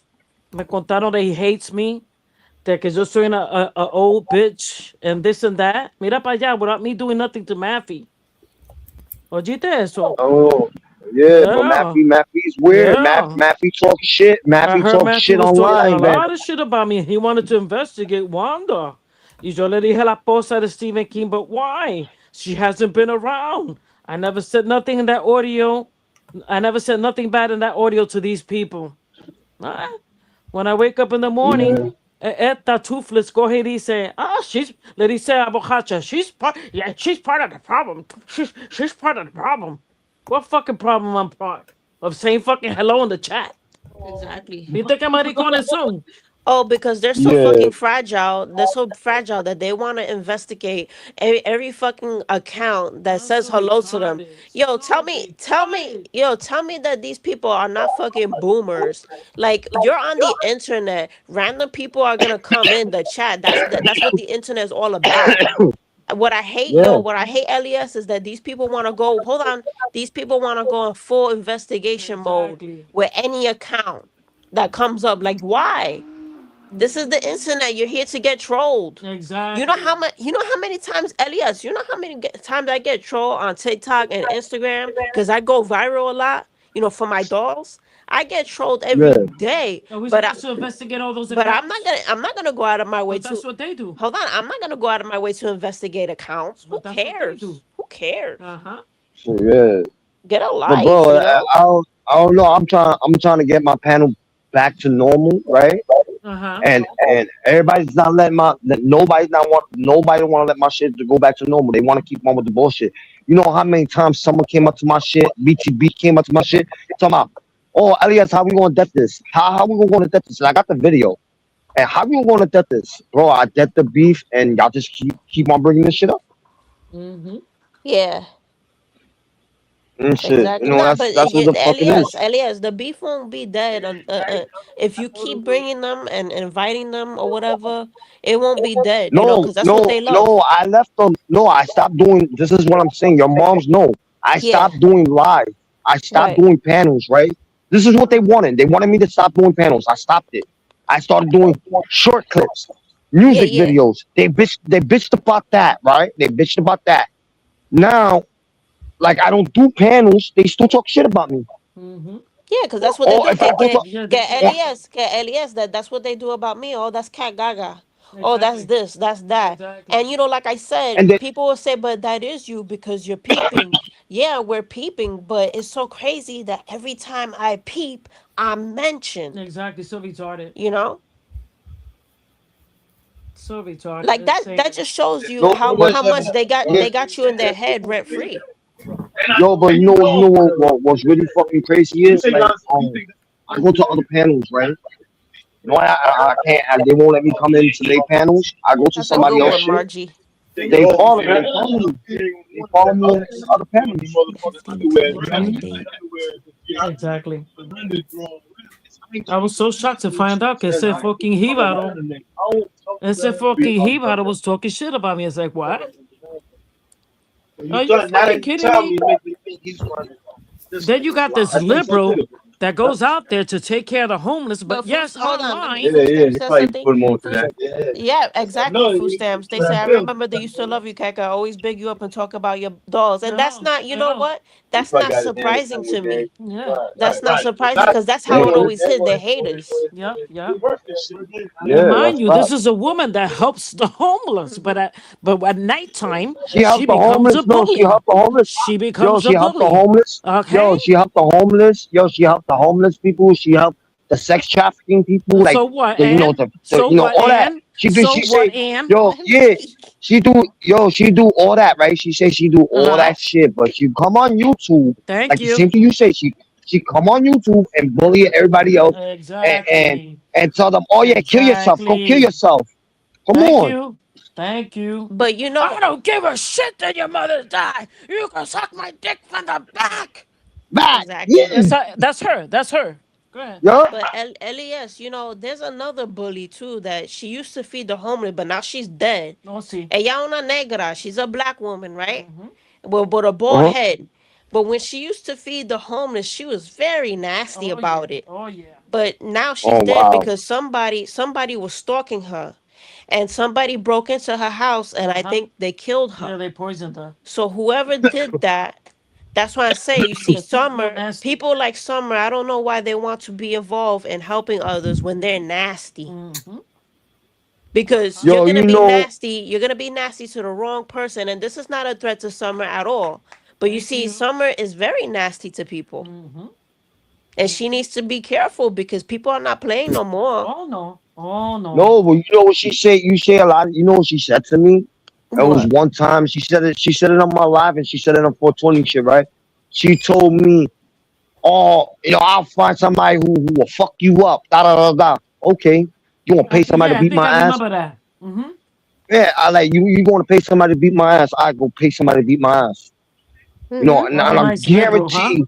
Speaker 7: Me contaron that he hates me. That que yo soy a old bitch and this and that. Mira para allá without me doing nothing to Maffey. Oíste eso?
Speaker 2: oh yeah, but
Speaker 7: Yeah.
Speaker 2: Matthew's weird.
Speaker 7: Yeah.
Speaker 2: Matthew talk shit.
Speaker 7: I
Speaker 2: Matthew
Speaker 7: heard
Speaker 2: talk
Speaker 7: Matthew
Speaker 2: shit
Speaker 7: was talking a
Speaker 2: online, man.
Speaker 7: lot of shit about me. He wanted to investigate Wanda. Y yo le dije a la esposa de Stephen King, but why? She hasn't been around. I never said nothing in that audio. I never said nothing bad in that audio to these people. Ah, when I wake up in the morning,
Speaker 2: Yeah,
Speaker 7: esta toothless go ahead and say, le dice a Bocacha, she's part of the problem. She's part of the problem. What fucking problem I'm part of saying fucking hello in the chat?
Speaker 6: Exactly.
Speaker 7: ¿Viste qué maricones son?
Speaker 6: Oh, because they're so
Speaker 2: yeah,
Speaker 6: fucking fragile. They're so fragile that they want to investigate every fucking account that
Speaker 7: I'm
Speaker 6: says
Speaker 7: so
Speaker 6: hello to them.
Speaker 7: retarded.
Speaker 6: Yo,
Speaker 7: So retarded.
Speaker 6: tell me that these people are not fucking boomers. Like you're on the internet, random people are gonna come in the chat. That's what the internet is all about.
Speaker 2: yeah.
Speaker 6: What I hate, L.E.S, is that these people want to go. Hold on, these people want to go in full investigation mode
Speaker 7: Exactly.
Speaker 6: with any account that comes up. Like, why? This is the internet. You're here to get trolled.
Speaker 7: Exactly.
Speaker 6: You know how many times, Elias, you know how many times I get trolled on TikTok and Instagram because I go viral a lot, for my dolls. I get trolled every
Speaker 2: Yeah.
Speaker 6: day.
Speaker 7: Are we
Speaker 6: But
Speaker 7: supposed to investigate all those
Speaker 6: but
Speaker 7: accounts?
Speaker 6: I'm not gonna go out of my way
Speaker 7: But
Speaker 6: to
Speaker 7: that's what they do.
Speaker 6: hold on. I'm not gonna go out of my way to investigate accounts. Who
Speaker 7: But that's what they do.
Speaker 6: cares? Who cares?
Speaker 7: Uh-huh.
Speaker 2: Yeah.
Speaker 6: Get a
Speaker 2: But bro,
Speaker 6: life, you know?
Speaker 2: I don't know. I'm trying to get my panel back to normal, right?
Speaker 7: Uh-huh.
Speaker 2: And everybody's not letting nobody want to let my shit to go back to normal. They want to keep on with the bullshit. You know how many times someone came up to my shit, BTB came up to my shit, talking about, oh, Elias, how we gonna death this? How we gonna death this? And I got the video. And how we gonna death this, bro? I death the beef, and y'all just keep on bringing this shit up
Speaker 7: Mm-hmm.
Speaker 6: Yeah.
Speaker 2: and shit.
Speaker 6: Exactly. Nah, but
Speaker 2: That's what the fuck it is.
Speaker 6: Elias, the beef won't be dead if you keep bringing them and inviting them or whatever. It won't be dead,
Speaker 2: No,
Speaker 6: because that's what
Speaker 2: no,
Speaker 6: they love.
Speaker 2: no. I left them. No, I stopped doing. This is what I'm saying. Your moms know. I
Speaker 6: Yeah,
Speaker 2: stopped doing live. I stopped
Speaker 6: right.
Speaker 2: doing panels. Right. This is what they wanted. They wanted me to stop doing panels. I stopped it. I started doing short clips,
Speaker 6: Yeah,
Speaker 2: music
Speaker 6: yeah.
Speaker 2: videos. They bitched about that. Right. They bitched about that. Now, like I don't do panels. They still talk shit about me.
Speaker 7: Mm-hmm.
Speaker 6: Yeah, because that's what they
Speaker 2: Oh,
Speaker 6: do.
Speaker 2: if I go to,
Speaker 7: Yeah,
Speaker 6: Que
Speaker 2: oh,
Speaker 6: L.E.S, que L.E.S, that's what they do about me. Oh, that's cat gaga. Oh, that's
Speaker 7: exactly.
Speaker 6: this, that's that.
Speaker 7: Exactly.
Speaker 6: And like I said,
Speaker 2: and then
Speaker 6: people will say, but that is you because you're peeping. Yeah, we're peeping, but it's so crazy that every time I peep, I'm mentioned.
Speaker 7: Exactly. So retarded.
Speaker 6: You know?
Speaker 7: So retarded.
Speaker 6: Like that
Speaker 7: Insane.
Speaker 6: just shows you
Speaker 2: no, but
Speaker 6: how much
Speaker 2: yeah,
Speaker 6: they got you in their head rent free.
Speaker 2: yo, but you know what's really fucking crazy is like I go to other panels, right? You know, I can't. They won't let me come into their panels. I go to
Speaker 6: That's a
Speaker 2: somebody
Speaker 6: good
Speaker 2: else
Speaker 6: one,
Speaker 2: shit.
Speaker 6: Margie.
Speaker 2: They follow me. They follow me. They follow me in other panels.
Speaker 6: 2:15 today
Speaker 7: Hmm.
Speaker 6: current date.
Speaker 7: Exactly. I was so shocked to find out que ese fucking Hibaro was talking shit about me. It's like, what? Are you fucking kidding me? Then you got this liberal that goes out there to take care of the homeless,
Speaker 6: But
Speaker 7: but yes,
Speaker 6: hold on,
Speaker 7: online.
Speaker 6: food stamps says something. Yeah, exactly. Food stamps. They say, I remember they used to love you, Kaka. Always big you up and talk about your dolls. And that's
Speaker 7: Yeah,
Speaker 6: not, you know
Speaker 7: yeah,
Speaker 6: what? That's not surprising to me.
Speaker 7: yeah,
Speaker 6: That's not surprising because that's
Speaker 2: Come
Speaker 6: how it
Speaker 2: on.
Speaker 6: always is. They're haters.
Speaker 7: yeah, yeah. And
Speaker 2: Yeah,
Speaker 7: mind
Speaker 2: that's
Speaker 7: you, this
Speaker 2: right.
Speaker 7: is a woman that helps the homeless,
Speaker 6: Hmm.
Speaker 7: but at nighttime
Speaker 2: She
Speaker 7: she
Speaker 2: helped the
Speaker 7: becomes a
Speaker 2: homeless. No, she
Speaker 7: bully.
Speaker 2: helped the homeless.
Speaker 7: She
Speaker 2: Yo,
Speaker 7: becomes a
Speaker 2: she helped the
Speaker 7: bully.
Speaker 2: homeless.
Speaker 7: Okay.
Speaker 2: Yo, she helped the homeless. Yo, she helped the homeless people. She helped the sex trafficking people. Like
Speaker 7: So what,
Speaker 2: the
Speaker 7: Ann? So what,
Speaker 2: all that.
Speaker 7: Ann? So
Speaker 2: She
Speaker 7: what,
Speaker 2: say,
Speaker 7: Ann?
Speaker 2: yo, yeah, she do all that, right? She say she do
Speaker 7: Uh
Speaker 2: all
Speaker 7: huh.
Speaker 2: that shit, but she come on YouTube,
Speaker 7: Thank
Speaker 2: like the
Speaker 7: you.
Speaker 2: same thing you say. She come on YouTube and bully everybody else and and
Speaker 7: Exactly.
Speaker 2: and tell them, oh yeah, kill yourself, go kill
Speaker 7: Exactly.
Speaker 2: yourself. Come
Speaker 7: Thank
Speaker 2: on,
Speaker 7: you. Thank you.
Speaker 6: But
Speaker 7: I don't give a shit that your mother died. You can suck my dick from the back.
Speaker 2: back,
Speaker 6: exactly.
Speaker 2: yeah,
Speaker 7: That's her. That's her. Go ahead.
Speaker 2: yeah.
Speaker 6: But LES, there's another bully too that she used to feed the homeless, but now she's dead.
Speaker 7: No see.
Speaker 6: Ella una negra. She's a black woman, right?
Speaker 7: Mm-hmm.
Speaker 6: Well, but a bald
Speaker 2: Uh-huh.
Speaker 6: head. But when she used to feed the homeless, she was very nasty
Speaker 7: Oh yeah.
Speaker 6: about it.
Speaker 7: Oh yeah.
Speaker 6: But now she's
Speaker 2: Oh
Speaker 6: dead
Speaker 2: wow.
Speaker 6: because somebody was stalking her, and somebody broke into her house, and
Speaker 7: Uh
Speaker 6: I
Speaker 7: huh.
Speaker 6: think they killed
Speaker 7: Yeah,
Speaker 6: her.
Speaker 7: they poisoned her.
Speaker 6: So whoever did that, that's why I say, you see,
Speaker 7: Yeah, she's real
Speaker 6: Summer,
Speaker 7: nasty.
Speaker 6: people like Summer, I don't know why they want to be involved in helping others when they're nasty.
Speaker 7: Mm-hmm. Uh
Speaker 6: Because
Speaker 7: huh.
Speaker 2: Yo, you know,
Speaker 6: you're gonna be nasty to the wrong person, and this is not a threat to Summer at all. But you
Speaker 7: Thank
Speaker 6: see,
Speaker 7: you.
Speaker 6: Summer is very nasty to people,
Speaker 7: Mm-hmm.
Speaker 6: and she
Speaker 7: Mm-hmm.
Speaker 6: needs to be careful because people are not playing no more.
Speaker 7: Oh no. Oh no.
Speaker 2: no, but you know what she said? You say a lot. You know what she said to me? It was
Speaker 6: What?
Speaker 2: one time she said it. She said it on my live, and she said it on 420 shit, right? She told me, "Oh, I'll find somebody who will fuck you up." Da da da da. Okay, you want to pay somebody to
Speaker 7: Yeah, I
Speaker 2: beat
Speaker 7: think
Speaker 2: my
Speaker 7: I
Speaker 2: ass?
Speaker 7: remember that. Mm-hmm.
Speaker 2: Yeah, I like you. You want to pay somebody to beat my ass? I go pay somebody to beat my ass.
Speaker 6: Mm-hmm.
Speaker 2: And
Speaker 7: What a
Speaker 2: I'll
Speaker 7: nice liberal, huh?
Speaker 2: guarantee.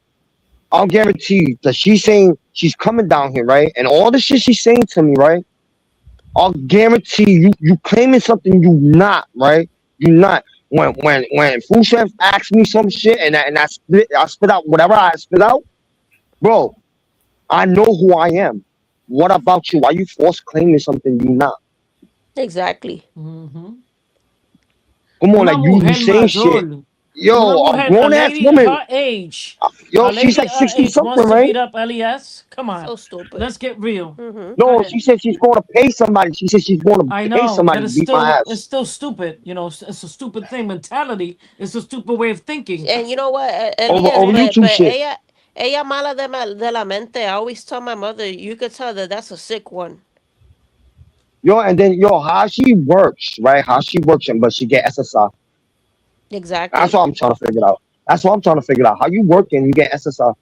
Speaker 2: I'll guarantee that she's saying she's coming down here, right? And all the shit she's saying to me, right? I'll guarantee you claiming something you not, right? You not. When food chefs ask me some shit and I spit out whatever I spit out, bro, I know who I am. What about you? Why you false claiming something you not?
Speaker 6: Exactly.
Speaker 7: Mm-hmm.
Speaker 2: Come on,
Speaker 7: Una
Speaker 2: like you
Speaker 7: mujer
Speaker 2: saying shit.
Speaker 7: mayor. Una
Speaker 2: Yo, a
Speaker 7: mujer, a
Speaker 2: grown ass
Speaker 7: lady
Speaker 2: woman.
Speaker 7: her age.
Speaker 2: Yo,
Speaker 7: A
Speaker 2: she's
Speaker 7: lady
Speaker 2: like
Speaker 7: her
Speaker 2: 60
Speaker 7: age wants
Speaker 2: something,
Speaker 7: to
Speaker 2: right?
Speaker 7: beat up LES. Come on.
Speaker 6: So stupid.
Speaker 7: Let's get real.
Speaker 6: Mm-hmm.
Speaker 7: Go
Speaker 2: No,
Speaker 7: ahead.
Speaker 2: she said she's going to pay somebody. She said she's going to
Speaker 7: I
Speaker 2: pay
Speaker 7: know, but
Speaker 2: somebody to beat my
Speaker 7: it's
Speaker 2: ass.
Speaker 7: still stupid. You know, it's a stupid thing. Mentality. It's a stupid way of thinking.
Speaker 6: And you know what, Elias,
Speaker 2: Over YouTube
Speaker 6: but
Speaker 2: shit.
Speaker 6: ella mala de la mente. I always tell my mother, you could tell that that's a sick one.
Speaker 2: Yo, and then how she works, right? How she works, but she get SSI. That's
Speaker 6: Exactly.
Speaker 2: what I'm trying to figure out. That's what I'm trying to figure out. How you working? You get SSI.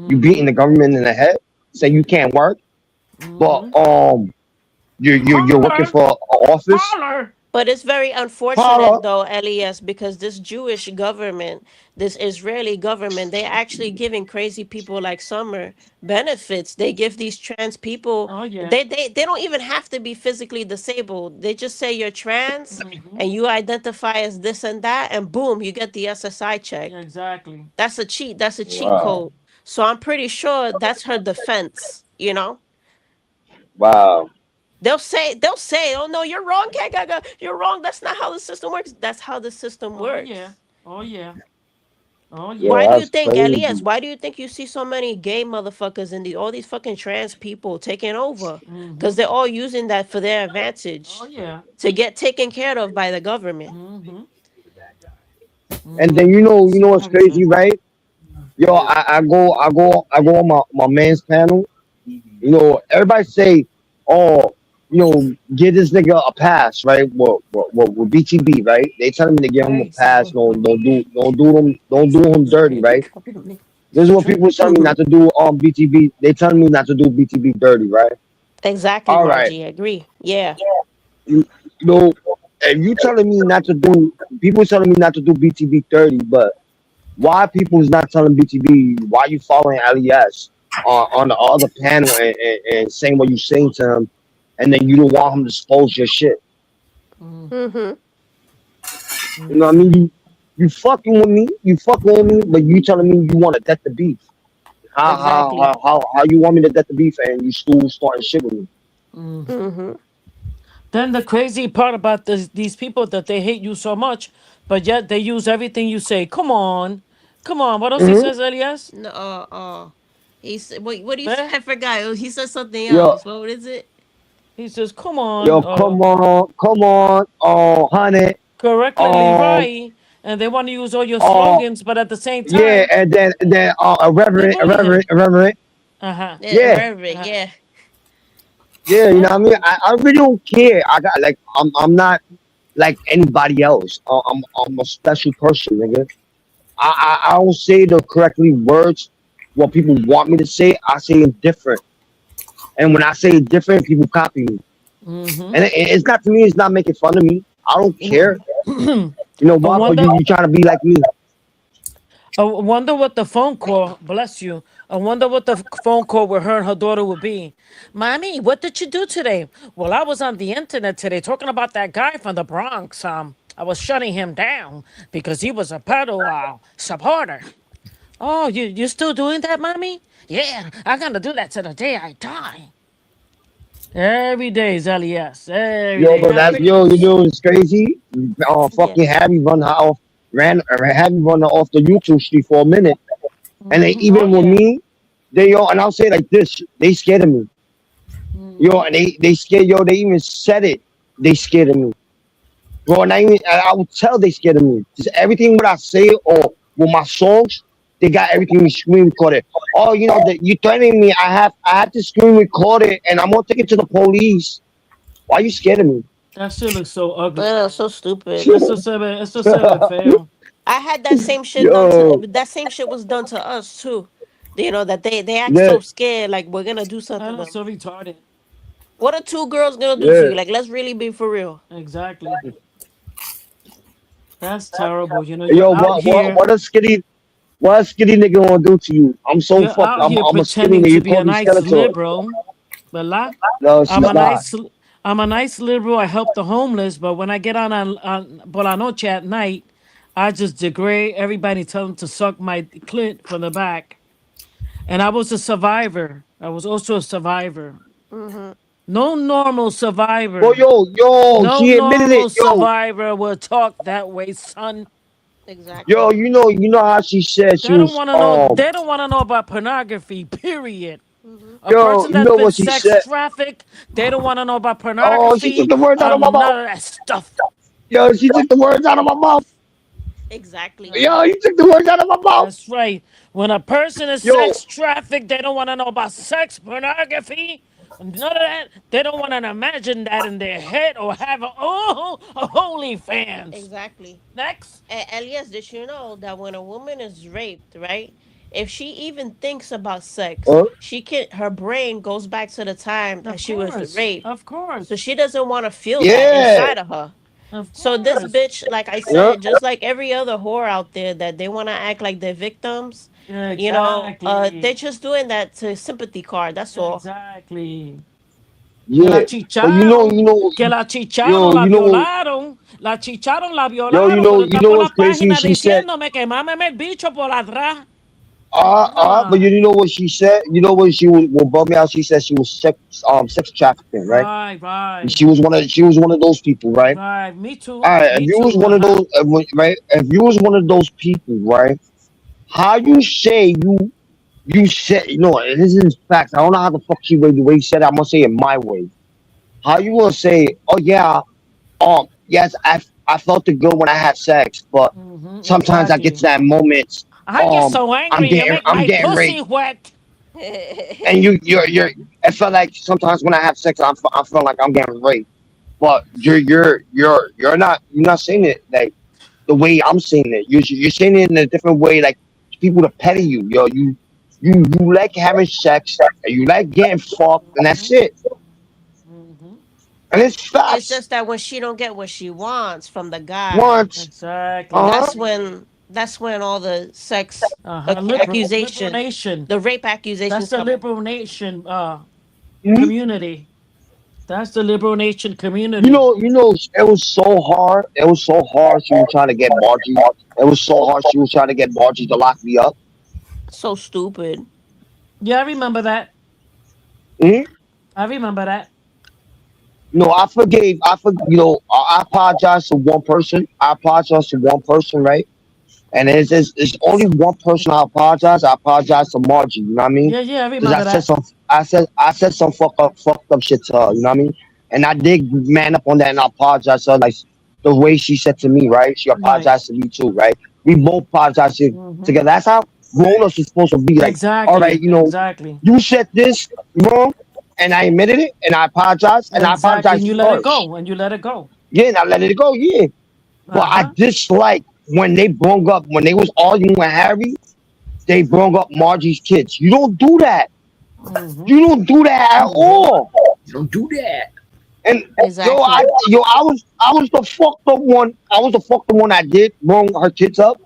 Speaker 2: You
Speaker 7: Mm-hmm.
Speaker 2: beating the government in the head, say you can't work, but
Speaker 7: Mm-hmm.
Speaker 2: you're working
Speaker 7: Holler,
Speaker 2: for an office.
Speaker 7: holler.
Speaker 6: But it's very
Speaker 2: Holla.
Speaker 6: unfortunate, though, Elias, because this Jewish government, this Israeli government, they actually giving crazy people like Summer benefits. They give these trans people,
Speaker 7: Oh yeah.
Speaker 6: they don't even have to be physically disabled. They just say you're trans
Speaker 7: Mm-hmm.
Speaker 6: and you identify as this and that, and boom, you get the SSI
Speaker 7: Yeah,
Speaker 6: check.
Speaker 7: exactly.
Speaker 6: That's a cheat. That's a cheat
Speaker 2: Wow.
Speaker 6: code. So I'm pretty sure that's her defense,
Speaker 2: Wow.
Speaker 6: They'll say, "Oh no, you're wrong, Gaga. You're wrong. That's not how the system works." That's how the system
Speaker 7: Oh yeah.
Speaker 6: works.
Speaker 7: Oh yeah. Oh
Speaker 2: Yo,
Speaker 6: Why
Speaker 7: yeah.
Speaker 6: do you
Speaker 2: that's
Speaker 6: think, L.E.S.,
Speaker 2: crazy.
Speaker 6: why do you think you see so many gay motherfuckers and all these fucking trans people taking over?
Speaker 7: Mm-hmm.
Speaker 6: Because they're all using that for their
Speaker 7: Oh
Speaker 6: advantage
Speaker 7: yeah.
Speaker 6: to get taken care of by the government.
Speaker 7: Mm-hmm.
Speaker 2: And then
Speaker 7: Mm-hmm.
Speaker 2: you
Speaker 7: See
Speaker 2: know
Speaker 7: what
Speaker 2: what's
Speaker 7: have you said?
Speaker 2: crazy, right? Yo, I go on my man's panel. You know, everybody say, oh, you know, give this nigga a pass, right? With BTB, right? They telling me to give him a
Speaker 7: Hey,
Speaker 2: pass.
Speaker 7: Sabo.
Speaker 2: Don't do him dirty, right? This is what people telling me not to do on BTB. They telling me not to do BTB dirty, right?
Speaker 6: Exactly,
Speaker 2: All right,
Speaker 6: Margie. Agree. Yeah.
Speaker 2: you know, and you telling me not to do, people telling me not to do BTB 30, but why people is not telling BTB, why you following LES on the other panel and saying what you saying to him, and then you don't want him to expose your shit.
Speaker 6: Mm-hmm.
Speaker 2: You know what I mean? You fucking with me, but you telling me you want to death the beef.
Speaker 6: Exactly.
Speaker 2: How you want me to death the beef and you still starting shit with me?
Speaker 6: Mm-hmm.
Speaker 7: Then the crazy part about these people that they hate you so much, but yet they use everything you say. Come on, come on. What else he
Speaker 2: Hmm.
Speaker 7: says, Elias?
Speaker 6: No, he said, wait, what do you say?
Speaker 7: Eh?
Speaker 6: I forgot. He said something
Speaker 2: Yo,
Speaker 6: else. What is it?
Speaker 7: He says, "Come on,
Speaker 2: yo, come on, honey,
Speaker 7: correctly
Speaker 2: um,
Speaker 7: right," and they want to use all your
Speaker 2: uh,
Speaker 7: slogans, but at the same
Speaker 2: yeah,
Speaker 7: time,
Speaker 2: and then
Speaker 7: they bully him.
Speaker 2: irreverent.
Speaker 7: Uh huh.
Speaker 6: Yeah,
Speaker 2: Yeah,
Speaker 6: Reverend.
Speaker 7: Uh-huh.
Speaker 6: Yeah.
Speaker 2: yeah, you know
Speaker 7: Yeah.
Speaker 2: what I mean? I really don't care. I got like I'm not like anybody else. I'm a special person, nigga. I don't say the correctly words what people want me to say. I say it different, and when I say it different, people copy me.
Speaker 7: Mm-hmm.
Speaker 2: And it's not to me. It's not making fun of me. I don't care. You know
Speaker 7: I
Speaker 2: what? But
Speaker 7: wonder.
Speaker 2: you trying to be like me?
Speaker 7: I wonder what the phone call. Bless you. I wonder what the phone call with her and her daughter would be. Mommy, what did you do today? Well, I was on the internet today talking about that guy from the Bronx. I was shutting him down because he was a pedo supporter. Oh, you still doing that, mommy? Yeah, I'm gonna do that to the day I die. Every day is LES. Every
Speaker 2: Yo,
Speaker 7: day
Speaker 2: but
Speaker 7: is
Speaker 2: that's
Speaker 6: Every.
Speaker 2: yo. You
Speaker 7: LES.
Speaker 2: know it's crazy.
Speaker 6: Yeah.
Speaker 2: Fucking Harry run her off, had me run her off the YouTube street for a minute, and they
Speaker 7: Oh
Speaker 2: even with
Speaker 7: yeah.
Speaker 2: me, they yo. And I'll say like this: they scared of me. Yo, and they scared. Yo, they even said it. They scared of me, bro. And I would tell they scared of me. Just everything what I say or with my songs, they got everything screen recorded. Oh, you know that you threatening me. I have to screen record it, and I'm gonna take it to the police. Why you scared of me?
Speaker 7: That shit looks so ugly.
Speaker 6: So stupid.
Speaker 7: Eso se ve feo.
Speaker 6: I had that same shit done to
Speaker 2: Yo,
Speaker 6: that same shit was done to us too. You know that they act
Speaker 2: yeah,
Speaker 6: so scared, like we're gonna do something
Speaker 7: That
Speaker 6: to
Speaker 7: is
Speaker 6: them.
Speaker 7: so retarded.
Speaker 6: What are two girls gonna do to
Speaker 2: yeah.
Speaker 6: you? Like, let's really be for real.
Speaker 7: Exactly. That's terrible. You know,
Speaker 2: Yo, what a skinny nigga wanna do to you?
Speaker 7: you're out here
Speaker 2: I'm a skinny
Speaker 7: pretending
Speaker 2: nigga.
Speaker 7: to
Speaker 2: You
Speaker 7: be
Speaker 2: call
Speaker 7: a
Speaker 2: me
Speaker 7: nice
Speaker 2: Skeletor.
Speaker 7: liberal, but la,
Speaker 2: No,
Speaker 7: I'm
Speaker 2: she's
Speaker 7: a
Speaker 2: not.
Speaker 7: nice, I'm a nice liberal. I help the homeless, but when I get on por la noche at night, I just degrade everybody, tell them to suck my clit from the back. And I was a survivor. I was also a survivor.
Speaker 6: Mm-hmm.
Speaker 7: No normal
Speaker 2: Well,
Speaker 7: survivor.
Speaker 2: yo,
Speaker 7: No
Speaker 2: she admitted it.
Speaker 7: normal survivor will talk that way, son.
Speaker 6: Exactly.
Speaker 2: You know how she said she
Speaker 7: They don't
Speaker 2: was,
Speaker 7: want to know. They don't want to know about pornography. Period.
Speaker 6: Mm-hmm.
Speaker 7: A person
Speaker 2: you
Speaker 7: that's
Speaker 2: know
Speaker 7: been
Speaker 2: what she
Speaker 7: sex
Speaker 2: said.
Speaker 7: trafficked, they don't want to know about
Speaker 2: Oh, she took
Speaker 7: pornography
Speaker 2: the words out
Speaker 7: or
Speaker 2: of my
Speaker 7: none
Speaker 2: mouth.
Speaker 7: of that stuff.
Speaker 2: Yo, she took the words out of my mouth.
Speaker 6: Exactly.
Speaker 2: Yo, you took the words out of my mouth.
Speaker 7: That's right. When a person is
Speaker 2: Yo,
Speaker 7: sex trafficked, they don't want to know about sex, pornography, none of that. They don't want to imagine that in their head or have a holy fans.
Speaker 6: Exactly.
Speaker 7: Next.
Speaker 6: Elias, did you know that when a woman is raped, right? If she even thinks about sex,
Speaker 2: huh?
Speaker 6: her brain goes back to the time that
Speaker 7: Of
Speaker 6: she was
Speaker 7: course.
Speaker 6: raped.
Speaker 7: Of
Speaker 6: So
Speaker 7: course.
Speaker 6: she doesn't want to feel that
Speaker 2: Yeah,
Speaker 6: inside of her.
Speaker 7: Of
Speaker 6: So this
Speaker 7: course.
Speaker 6: bitch, like I
Speaker 2: yeah,
Speaker 6: said, just like every other whore out there that they want to act like they're victims, they're
Speaker 7: Exactly.
Speaker 6: just doing that to sympathy card. That's all.
Speaker 7: Exactly. Que la
Speaker 2: yeah. But
Speaker 7: chicharon, que la chicharon, la
Speaker 2: you know,
Speaker 7: violaron, la violaron, pero
Speaker 2: you
Speaker 7: está
Speaker 2: know
Speaker 7: por la
Speaker 2: what's crazy?
Speaker 7: página
Speaker 2: She said,
Speaker 7: diciéndome que mámeme el bicho por atrás.
Speaker 2: but
Speaker 7: Ah,
Speaker 2: you know what she said? You know what she was, what bummed me out? She said she was sex trafficking, right?
Speaker 7: right,
Speaker 2: And
Speaker 7: right,
Speaker 2: she was one of those people, right?
Speaker 7: right.
Speaker 2: All right, if
Speaker 7: Me
Speaker 2: you was
Speaker 7: too,
Speaker 2: one of those,
Speaker 7: uh-huh.
Speaker 2: right? If you was one of those people, right? How you say you said this is facts. I don't know how the fuck the way you said it, I'm gonna say it my way. How you gonna say, oh yeah, yes, I felt it good when I had sex, but sometimes I get to
Speaker 7: Exactly.
Speaker 2: that moment,
Speaker 7: I get so
Speaker 2: I'm
Speaker 7: angry. You
Speaker 2: getting
Speaker 7: make
Speaker 2: I'm
Speaker 7: my
Speaker 2: getting
Speaker 7: pussy
Speaker 2: raped.
Speaker 7: wet.
Speaker 2: And you're I feel like sometimes when I have sex I feel like I'm getting raped. But you're not saying it like the way I'm saying it. You're saying it in a different way, like people to petty you. You like having sex and you like getting fucked and that's it. And it's
Speaker 6: It's
Speaker 2: facts.
Speaker 6: just that when she don't get what she wants from the guy,
Speaker 2: Once,
Speaker 7: Exactly.
Speaker 2: uh-huh.
Speaker 6: that's when all the sex
Speaker 7: Liberal
Speaker 6: accusation,
Speaker 7: nation.
Speaker 6: the rape
Speaker 7: That's
Speaker 6: accusations
Speaker 7: the
Speaker 6: come in.
Speaker 7: liberal nation
Speaker 2: Mhm.
Speaker 7: community. That's the liberal nation
Speaker 2: You
Speaker 7: community.
Speaker 2: know, it was so hard. It was so hard. She was trying to get Margie. It was so hard. She was trying to get Margie to lock me up.
Speaker 6: So stupid.
Speaker 7: Yeah, I remember that.
Speaker 2: Mhm.
Speaker 7: I remember that.
Speaker 2: No, I forgave. I apologized to one person. I apologized to one person, right? And it's only one person I apologize. I apologize to Margie. You know what I mean?
Speaker 7: Yeah, yeah, I
Speaker 2: Because
Speaker 7: remember that.
Speaker 2: I said some fucked up shit to her. You know what I mean? And I did man up on that and I apologize to her like the way she said to me. Right? She
Speaker 7: Right.
Speaker 2: apologized to me too. Right? We both apologized together. That's how grown ups are supposed to be. Like, all right,
Speaker 7: Exactly. Exactly.
Speaker 2: you said this wrong, and I admitted it, and I apologized, and I
Speaker 7: Exactly. And
Speaker 2: apologized
Speaker 7: you let it
Speaker 2: first.
Speaker 7: go. And you let it go.
Speaker 2: Yeah, and I let it go. Yeah. But I
Speaker 7: Uh-huh.
Speaker 2: dislike when they brung up when they was arguing with Harry, they brung up Margie's kids. You don't do that. You don't do that at all.
Speaker 3: Don't do that.
Speaker 2: And
Speaker 6: Exactly.
Speaker 2: I was the fucked up one. I was the fucked up one that did brung her kids up.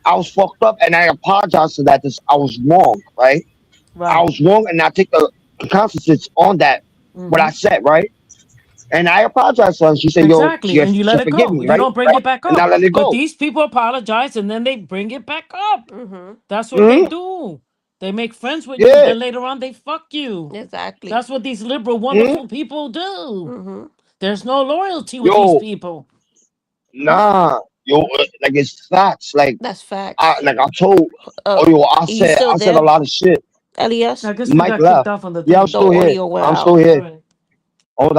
Speaker 2: I was fucked up, and I apologize for that. This I was wrong, right? I
Speaker 7: Right.
Speaker 2: was wrong, and I take the consequences on that. What I said, right? And I apologize to her. She said, "Yo,
Speaker 7: Exactly. And you
Speaker 2: she
Speaker 7: let it
Speaker 2: forgive
Speaker 7: go.
Speaker 2: me,
Speaker 7: You
Speaker 2: right?"
Speaker 7: don't bring it back
Speaker 2: And I
Speaker 7: up.
Speaker 2: let it
Speaker 7: But
Speaker 2: go.
Speaker 7: these people apologize and then they bring it back up.
Speaker 6: Mm-hmm.
Speaker 7: That's what they
Speaker 2: Hmm.
Speaker 7: do. They make friends with you,
Speaker 2: Yeah.
Speaker 7: then later on they fuck you.
Speaker 6: Exactly.
Speaker 7: That's what these liberal,
Speaker 2: Hmm.
Speaker 7: wonderful people do.
Speaker 6: Mm-hmm.
Speaker 7: There's no loyalty with these
Speaker 2: Yo,
Speaker 7: people.
Speaker 2: nah. Yo, like it's facts.
Speaker 6: That's facts.
Speaker 2: I told.
Speaker 6: Uh,
Speaker 2: Oh, yo,
Speaker 6: you still
Speaker 2: I said a
Speaker 6: there,
Speaker 2: lot of shit.
Speaker 7: I
Speaker 6: Elias?
Speaker 7: guess we
Speaker 2: Mike
Speaker 7: got kicked
Speaker 2: left.
Speaker 7: off on the
Speaker 2: Yeah, I'm
Speaker 7: thing.
Speaker 6: The
Speaker 2: still here.
Speaker 6: audio went
Speaker 2: I'm still
Speaker 6: out.
Speaker 2: here.
Speaker 7: All right.
Speaker 2: Hold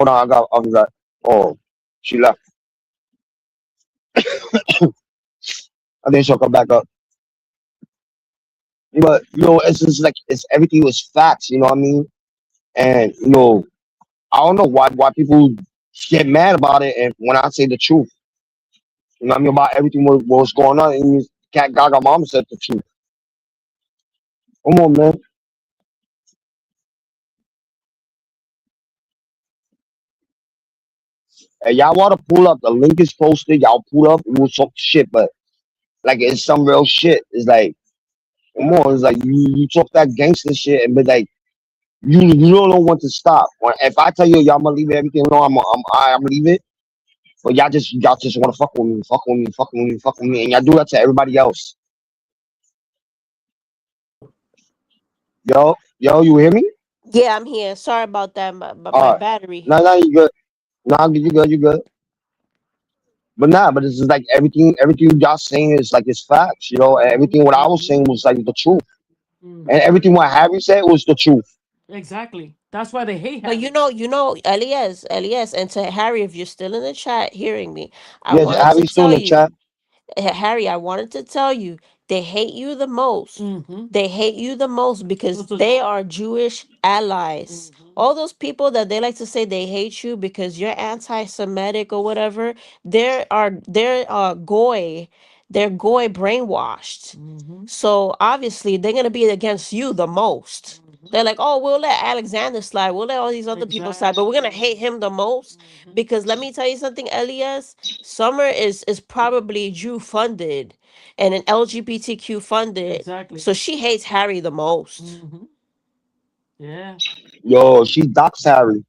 Speaker 2: on. I got Oh, she left. I think she'll come back up. But it's just like it's everything was facts. You know what I mean? And I don't know why people get mad about it. And when I say the truth, you know what I mean about everything what was going on. And Cat Gaga mama said the truth. Come on, man. And y'all want to pull up? The link is posted. Y'all pull up. We'll talk shit, but like it's some real shit. It's like, come on. It's like you talk that gangster shit and be like, you don't know when to stop. If I tell you y'all gonna leave everything alone, I'm leave it. But y'all just want to fuck with me, fuck with me, fuck with me, fuck with me, and y'all do that to everybody else. Yo, you hear me?
Speaker 6: Yeah, I'm here. Sorry about that. My
Speaker 2: All right.
Speaker 6: battery.
Speaker 2: No, you good. No, you good. But nah, but it's just like everything y'all saying is like it's facts, and everything what I was saying was like the truth. And everything what Harry said was the truth.
Speaker 7: Exactly. That's why they hate
Speaker 6: But
Speaker 7: Harry.
Speaker 6: Elias, and to Harry, if you're still in the chat hearing me, I
Speaker 2: Yeah,
Speaker 6: wanted to
Speaker 2: Harry's still in
Speaker 6: tell
Speaker 2: the
Speaker 6: you,
Speaker 2: chat.
Speaker 6: Harry, I wanted to tell you, they hate you the most. They hate you the most because they are Jewish allies. All those people that they like to say they hate you because you're anti-Semitic or whatever, they're goy. They're goy brainwashed. So obviously they're gonna be against you the most. They're like, oh, we'll let Alexander slide. We'll let all these other people slide, but we're gonna hate him the most because let me tell you something, Elias. Summer is probably Jew funded and an LGBTQ funded,
Speaker 7: Exactly.
Speaker 6: so she hates Harry the most.
Speaker 7: Yeah.
Speaker 2: Yo, she docs Harry.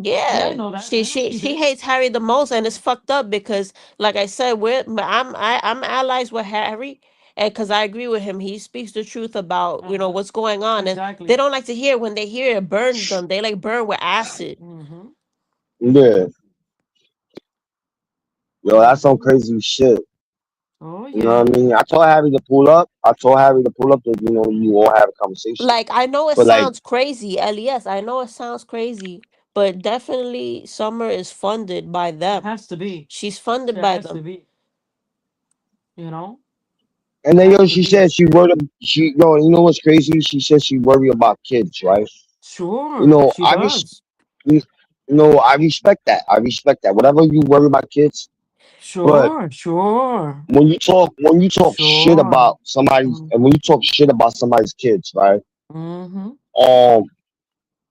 Speaker 7: Yeah, I
Speaker 6: Yeah,
Speaker 7: know that.
Speaker 6: she
Speaker 7: I know
Speaker 6: she
Speaker 7: she
Speaker 6: she
Speaker 7: did.
Speaker 6: hates Harry the most, and it's fucked up because, like I said, I'm allies with Harry, and because I agree with him, he speaks the truth about what's going on, and they
Speaker 7: Exactly.
Speaker 6: don't like to hear when they hear it burns them. They like burn with acid.
Speaker 2: Yeah. Yo, that's some crazy shit.
Speaker 7: Oh
Speaker 2: You know
Speaker 7: yeah.
Speaker 2: what I mean? I told Harry to pull up. I told Harry to pull up to, you all have a conversation.
Speaker 6: Like, I know it
Speaker 2: But like,
Speaker 6: sounds crazy, L.E.S. I know it sounds crazy, but definitely Summer is funded by
Speaker 7: It
Speaker 6: them.
Speaker 7: has to be.
Speaker 6: She's funded
Speaker 7: It
Speaker 6: by
Speaker 7: has to
Speaker 6: them.
Speaker 7: be. You know?
Speaker 2: and
Speaker 7: It
Speaker 2: then
Speaker 7: has
Speaker 2: yo,
Speaker 7: to
Speaker 2: she
Speaker 7: be.
Speaker 2: said she worried. You know what's crazy? She said she worry about kids, right? You
Speaker 7: Sure,
Speaker 2: know,
Speaker 7: she does.
Speaker 2: you I respect that. I respect that. Whatever you worry about kids, but
Speaker 7: Sure, sure,
Speaker 2: when you talk shit
Speaker 7: sure.
Speaker 2: about somebody's,
Speaker 7: Mm,
Speaker 2: and when you talk shit about somebody's kids, right?
Speaker 7: mm-hmm.
Speaker 2: Um,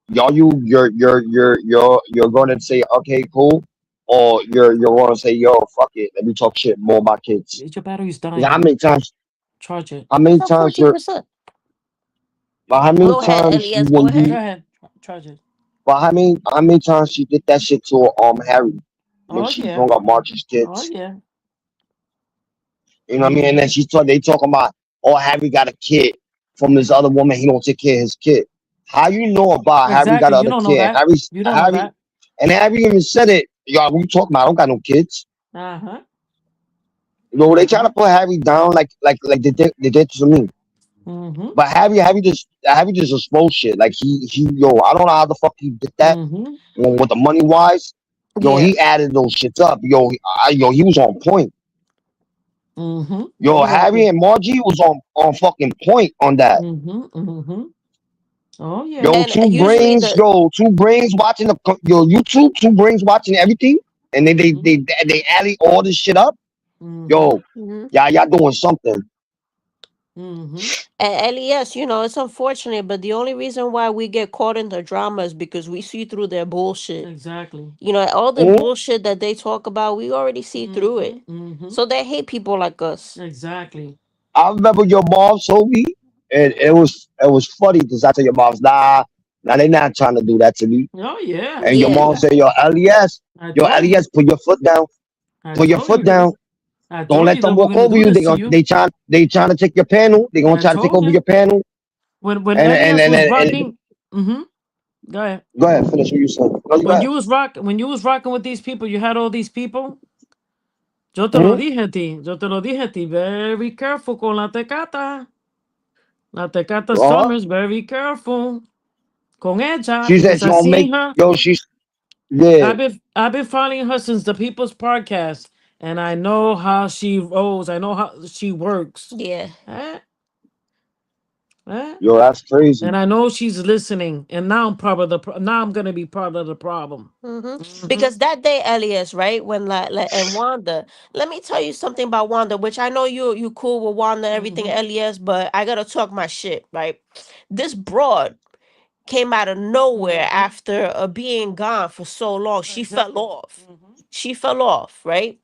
Speaker 2: y'all, you're going to say okay, cool, or you're going to say yo, fuck it, let me talk shit more about kids.
Speaker 7: Your battery's
Speaker 2: Because how
Speaker 7: dying.
Speaker 2: many times?
Speaker 7: Charge it.
Speaker 2: How
Speaker 6: It's
Speaker 2: many
Speaker 6: at
Speaker 2: times
Speaker 6: 14%.
Speaker 2: but how many
Speaker 6: Go ahead,
Speaker 2: times
Speaker 6: L.E.S. Go
Speaker 2: when
Speaker 6: ahead.
Speaker 7: Go
Speaker 2: you
Speaker 7: ahead. Charge it.
Speaker 2: but how many times she did that shit to Harry when
Speaker 7: Oh
Speaker 2: she
Speaker 7: yeah.
Speaker 2: brought up March's
Speaker 7: Oh
Speaker 2: kids?
Speaker 7: yeah.
Speaker 2: You know what I mean? And then
Speaker 7: Mm-hmm.
Speaker 2: they talking about, oh, Harry got a kid from this other woman. He don't take care of his kid. How you know about Harry got
Speaker 7: Exactly. You
Speaker 2: other
Speaker 7: don't know
Speaker 2: kid?
Speaker 7: that. You don't know
Speaker 2: Harry,
Speaker 7: that.
Speaker 2: and Harry even said it. Y'all, we talking about? I don't got no kids.
Speaker 7: Uh-huh.
Speaker 2: They try
Speaker 7: Uh-huh.
Speaker 2: to put Harry down like they did to me.
Speaker 7: Mm-hmm.
Speaker 2: But Harry just exposed shit. Like I don't know how the fuck he did that.
Speaker 7: Mm-hmm.
Speaker 2: With the money wise,
Speaker 6: Yeah.
Speaker 2: he added those shits up. He was on point.
Speaker 7: Mm-hmm.
Speaker 2: Harry
Speaker 7: Exactly.
Speaker 2: and Margie was on fucking point on that.
Speaker 7: Mm-hmm. Mm-hmm. Oh yeah.
Speaker 6: And usually the
Speaker 2: Two brains watching YouTube, two brains watching everything, and then they
Speaker 7: Mm-hmm.
Speaker 2: they they adding all this shit up.
Speaker 7: Mm-hmm.
Speaker 2: Yo,
Speaker 6: Mhm.
Speaker 2: y'all doing something.
Speaker 7: Mm-hmm.
Speaker 6: And LES, it's unfortunate, but the only reason why we get caught in the drama is because we see through their bullshit.
Speaker 7: Exactly.
Speaker 6: All the
Speaker 2: Mhm.
Speaker 6: bullshit that they talk about, we already see through
Speaker 7: Mm-hmm.
Speaker 6: it.
Speaker 7: Mm-hmm.
Speaker 6: So they hate people like us.
Speaker 7: Exactly.
Speaker 2: I remember your mom told me, and it was funny because I said your mom's nah, they not trying to do that to me.
Speaker 7: Oh yeah.
Speaker 2: And your
Speaker 6: Yeah.
Speaker 2: mom said,
Speaker 7: I
Speaker 2: yo,
Speaker 7: told you.
Speaker 2: Les, put your foot down,
Speaker 7: I
Speaker 2: put your
Speaker 7: told
Speaker 2: foot
Speaker 7: you.
Speaker 2: down.
Speaker 7: I
Speaker 2: Don't
Speaker 7: told
Speaker 2: let
Speaker 7: you
Speaker 2: them
Speaker 7: they were
Speaker 2: walk
Speaker 7: gonna
Speaker 2: over
Speaker 7: do
Speaker 2: you.
Speaker 7: this to you.
Speaker 2: They trying to take your panel. They gonna
Speaker 7: I
Speaker 2: try to take
Speaker 7: told
Speaker 2: over
Speaker 7: you.
Speaker 2: your panel.
Speaker 7: When
Speaker 2: And and
Speaker 7: Elias
Speaker 2: and
Speaker 7: was
Speaker 2: and, and
Speaker 7: rocking. Mm-hmm. Go ahead.
Speaker 2: go ahead, finish what you said. No, you go ahead.
Speaker 7: When you was rocking with these people, you had all these people. Yo te lo
Speaker 2: Mhm.
Speaker 7: dije a ti. Yo te lo dije a ti. Very careful con la tecata. La tecata
Speaker 2: Uh-huh.
Speaker 7: Summers. Very careful con ella
Speaker 2: She said
Speaker 7: because
Speaker 2: she
Speaker 7: I
Speaker 2: gonna
Speaker 7: seen
Speaker 2: make
Speaker 7: her.
Speaker 2: yeah.
Speaker 7: I've been following her since the People's Podcast, and I know how she rolls. I know how she works.
Speaker 6: Yeah.
Speaker 7: Eh? Eh?
Speaker 2: Yo, that's
Speaker 7: And
Speaker 2: crazy.
Speaker 7: I know she's listening. And now I'm part of the. Now I'm gonna be part of the problem. Mm-hmm.
Speaker 6: Because that day, Elias, right, when and Wanda, let me tell you something about Wanda, which I know you cool with Wanda, everything,
Speaker 7: Mm-hmm.
Speaker 6: Elias, but I gotta talk my shit, right? This broad came out of nowhere
Speaker 7: Mm-hmm.
Speaker 6: after being gone for so long. She fell
Speaker 7: Exactly.
Speaker 6: off.
Speaker 7: Mm-hmm.
Speaker 6: She fell off, right?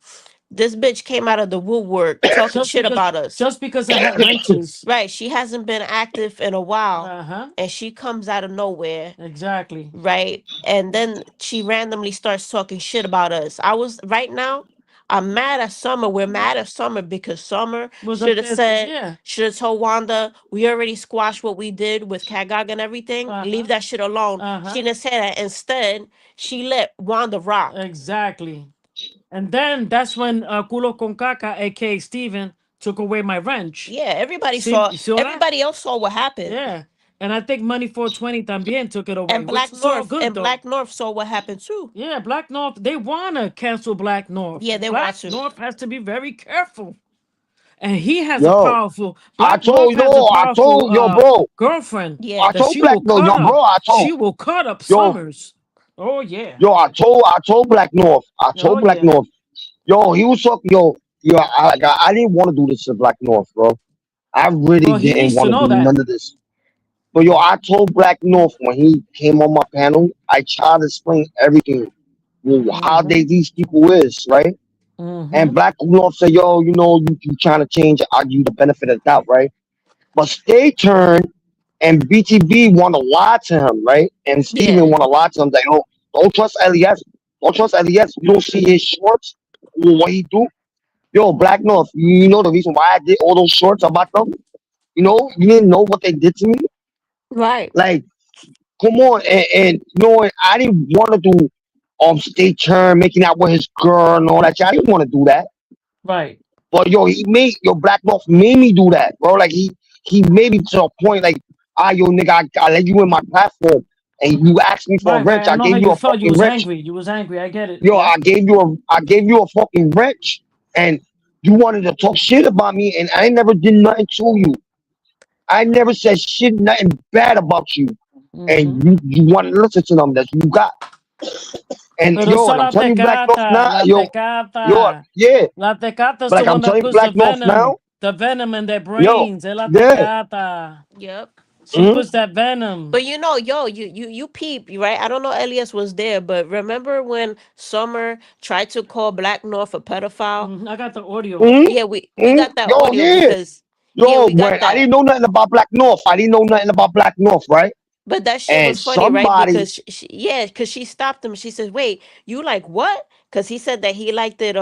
Speaker 6: This bitch came out of the woodwork talking
Speaker 7: Just
Speaker 6: shit
Speaker 7: because,
Speaker 6: about us.
Speaker 7: just because I had wrenches.
Speaker 6: Right. She hasn't been active in a while,
Speaker 7: Uh huh.
Speaker 6: and she comes out of nowhere,
Speaker 7: Exactly.
Speaker 6: right? And then she randomly starts talking shit about us. I was right now. I'm mad at Summer. We're mad at Summer because Summer
Speaker 7: Was up there? Yeah.
Speaker 6: should have told Wanda, we already squashed what we did with Kagag and everything.
Speaker 7: Uh
Speaker 6: Leave
Speaker 7: huh.
Speaker 6: that shit alone.
Speaker 7: Uh
Speaker 6: She
Speaker 7: huh.
Speaker 6: didn't say that. Instead, she let Wanda rock.
Speaker 7: Exactly. And then that's when Culo con Caca, aka Steven, took away my wrench.
Speaker 6: Yeah, everybody
Speaker 7: See,
Speaker 6: saw.
Speaker 7: you saw that?
Speaker 6: Everybody else saw what happened.
Speaker 7: Yeah. And I think Money 420 también took it away,
Speaker 6: And
Speaker 7: which is all good though.
Speaker 6: Black North saw what happened too.
Speaker 7: Yeah, Black North, they want to cancel Black North.
Speaker 6: Yeah, they want
Speaker 7: Black
Speaker 6: to.
Speaker 7: North has to be very careful. And he has a
Speaker 2: Yo,
Speaker 7: powerful, Black North has a
Speaker 2: I
Speaker 7: powerful
Speaker 2: told yo, bro.
Speaker 7: girlfriend
Speaker 6: Yeah.
Speaker 2: I
Speaker 7: that
Speaker 2: told
Speaker 7: she
Speaker 2: Black
Speaker 7: will
Speaker 2: no,
Speaker 7: cut
Speaker 2: yo,
Speaker 7: up.
Speaker 2: bro.
Speaker 7: She will cut up
Speaker 2: Yo,
Speaker 7: Summers. Oh, yeah.
Speaker 2: I told Black North. I
Speaker 7: Oh,
Speaker 2: told Black
Speaker 7: yeah.
Speaker 2: North. Yo, he was talking. Yo, I didn't want to do this to Black North, bro. I really
Speaker 7: Well, he
Speaker 2: didn't
Speaker 7: needs
Speaker 2: want
Speaker 7: to
Speaker 2: to
Speaker 7: know
Speaker 2: do
Speaker 7: that.
Speaker 2: none of this. But yo, I told Black North when he came on my panel, I tried to explain everything, how
Speaker 7: Mm-hmm.
Speaker 2: these people is, right? And
Speaker 7: Mm-hmm.
Speaker 2: Black North said, yo, you trying to change, I give you the benefit of the doubt, right? But Stay turned and BTB want to lie to him, right? And Steven
Speaker 6: Yeah.
Speaker 2: want to lie to him, like, oh, don't trust Les. Don't trust Les. You don't see his shorts, what he do. Yo, Black North, you know the reason why I did all those shorts about them? You didn't know what they did to me?
Speaker 6: Right.
Speaker 2: Like, come on, and I didn't want to do Stay turned, making out with his girl and all that shit. I didn't want to do that.
Speaker 7: Right.
Speaker 2: But Black North made me do that, bro. Like he made me to a point like, yo nigga, I let you in my platform and you asked me for a
Speaker 7: Right, right.
Speaker 2: wrench.
Speaker 7: I
Speaker 2: I
Speaker 7: know how
Speaker 2: gave you
Speaker 7: you
Speaker 2: a
Speaker 7: felt. You
Speaker 2: fucking
Speaker 7: was
Speaker 2: wrench.
Speaker 7: angry. You was angry. I get it.
Speaker 2: Yo,
Speaker 7: Yeah.
Speaker 2: I gave you a fucking wrench and you wanted to talk shit about me and I never did nothing to you. I never said shit, nothing bad about you.
Speaker 7: Mm-hmm.
Speaker 2: And you want to listen to them that you got. And
Speaker 7: Pero
Speaker 2: yo,
Speaker 7: esa
Speaker 2: and I'm
Speaker 7: la
Speaker 2: telling you, Black North
Speaker 7: tecata,
Speaker 2: now,
Speaker 7: la
Speaker 2: yo,
Speaker 7: tecata.
Speaker 2: yeah.
Speaker 7: La tecata's
Speaker 2: But
Speaker 7: the
Speaker 2: like I'm
Speaker 7: one that
Speaker 2: telling you,
Speaker 7: puts
Speaker 2: Black North now,
Speaker 7: the venom in their
Speaker 2: yo,
Speaker 7: brains. Es la
Speaker 2: yeah.
Speaker 7: tecata.
Speaker 6: Yep.
Speaker 7: She
Speaker 2: Mhm.
Speaker 7: puts that venom.
Speaker 6: But you know, yo, you peep, right? I don't know Elias was there, but remember when Summer tried to call Black North a pedophile?
Speaker 7: Mhm. I got the audio.
Speaker 2: Mhm.
Speaker 6: Yeah, we
Speaker 2: Mhm.
Speaker 6: got that
Speaker 2: Yo,
Speaker 6: audio
Speaker 2: yeah.
Speaker 6: because yeah,
Speaker 2: Yo,
Speaker 6: we got
Speaker 2: when I
Speaker 6: that.
Speaker 2: didn't know nothing about Black North, I didn't know nothing about Black North, right?
Speaker 6: But that shit
Speaker 2: And
Speaker 6: was funny, right?
Speaker 2: somebody,
Speaker 6: Because yeah, because she stopped him. She says, "Wait, you like what?" Because he said that he liked it,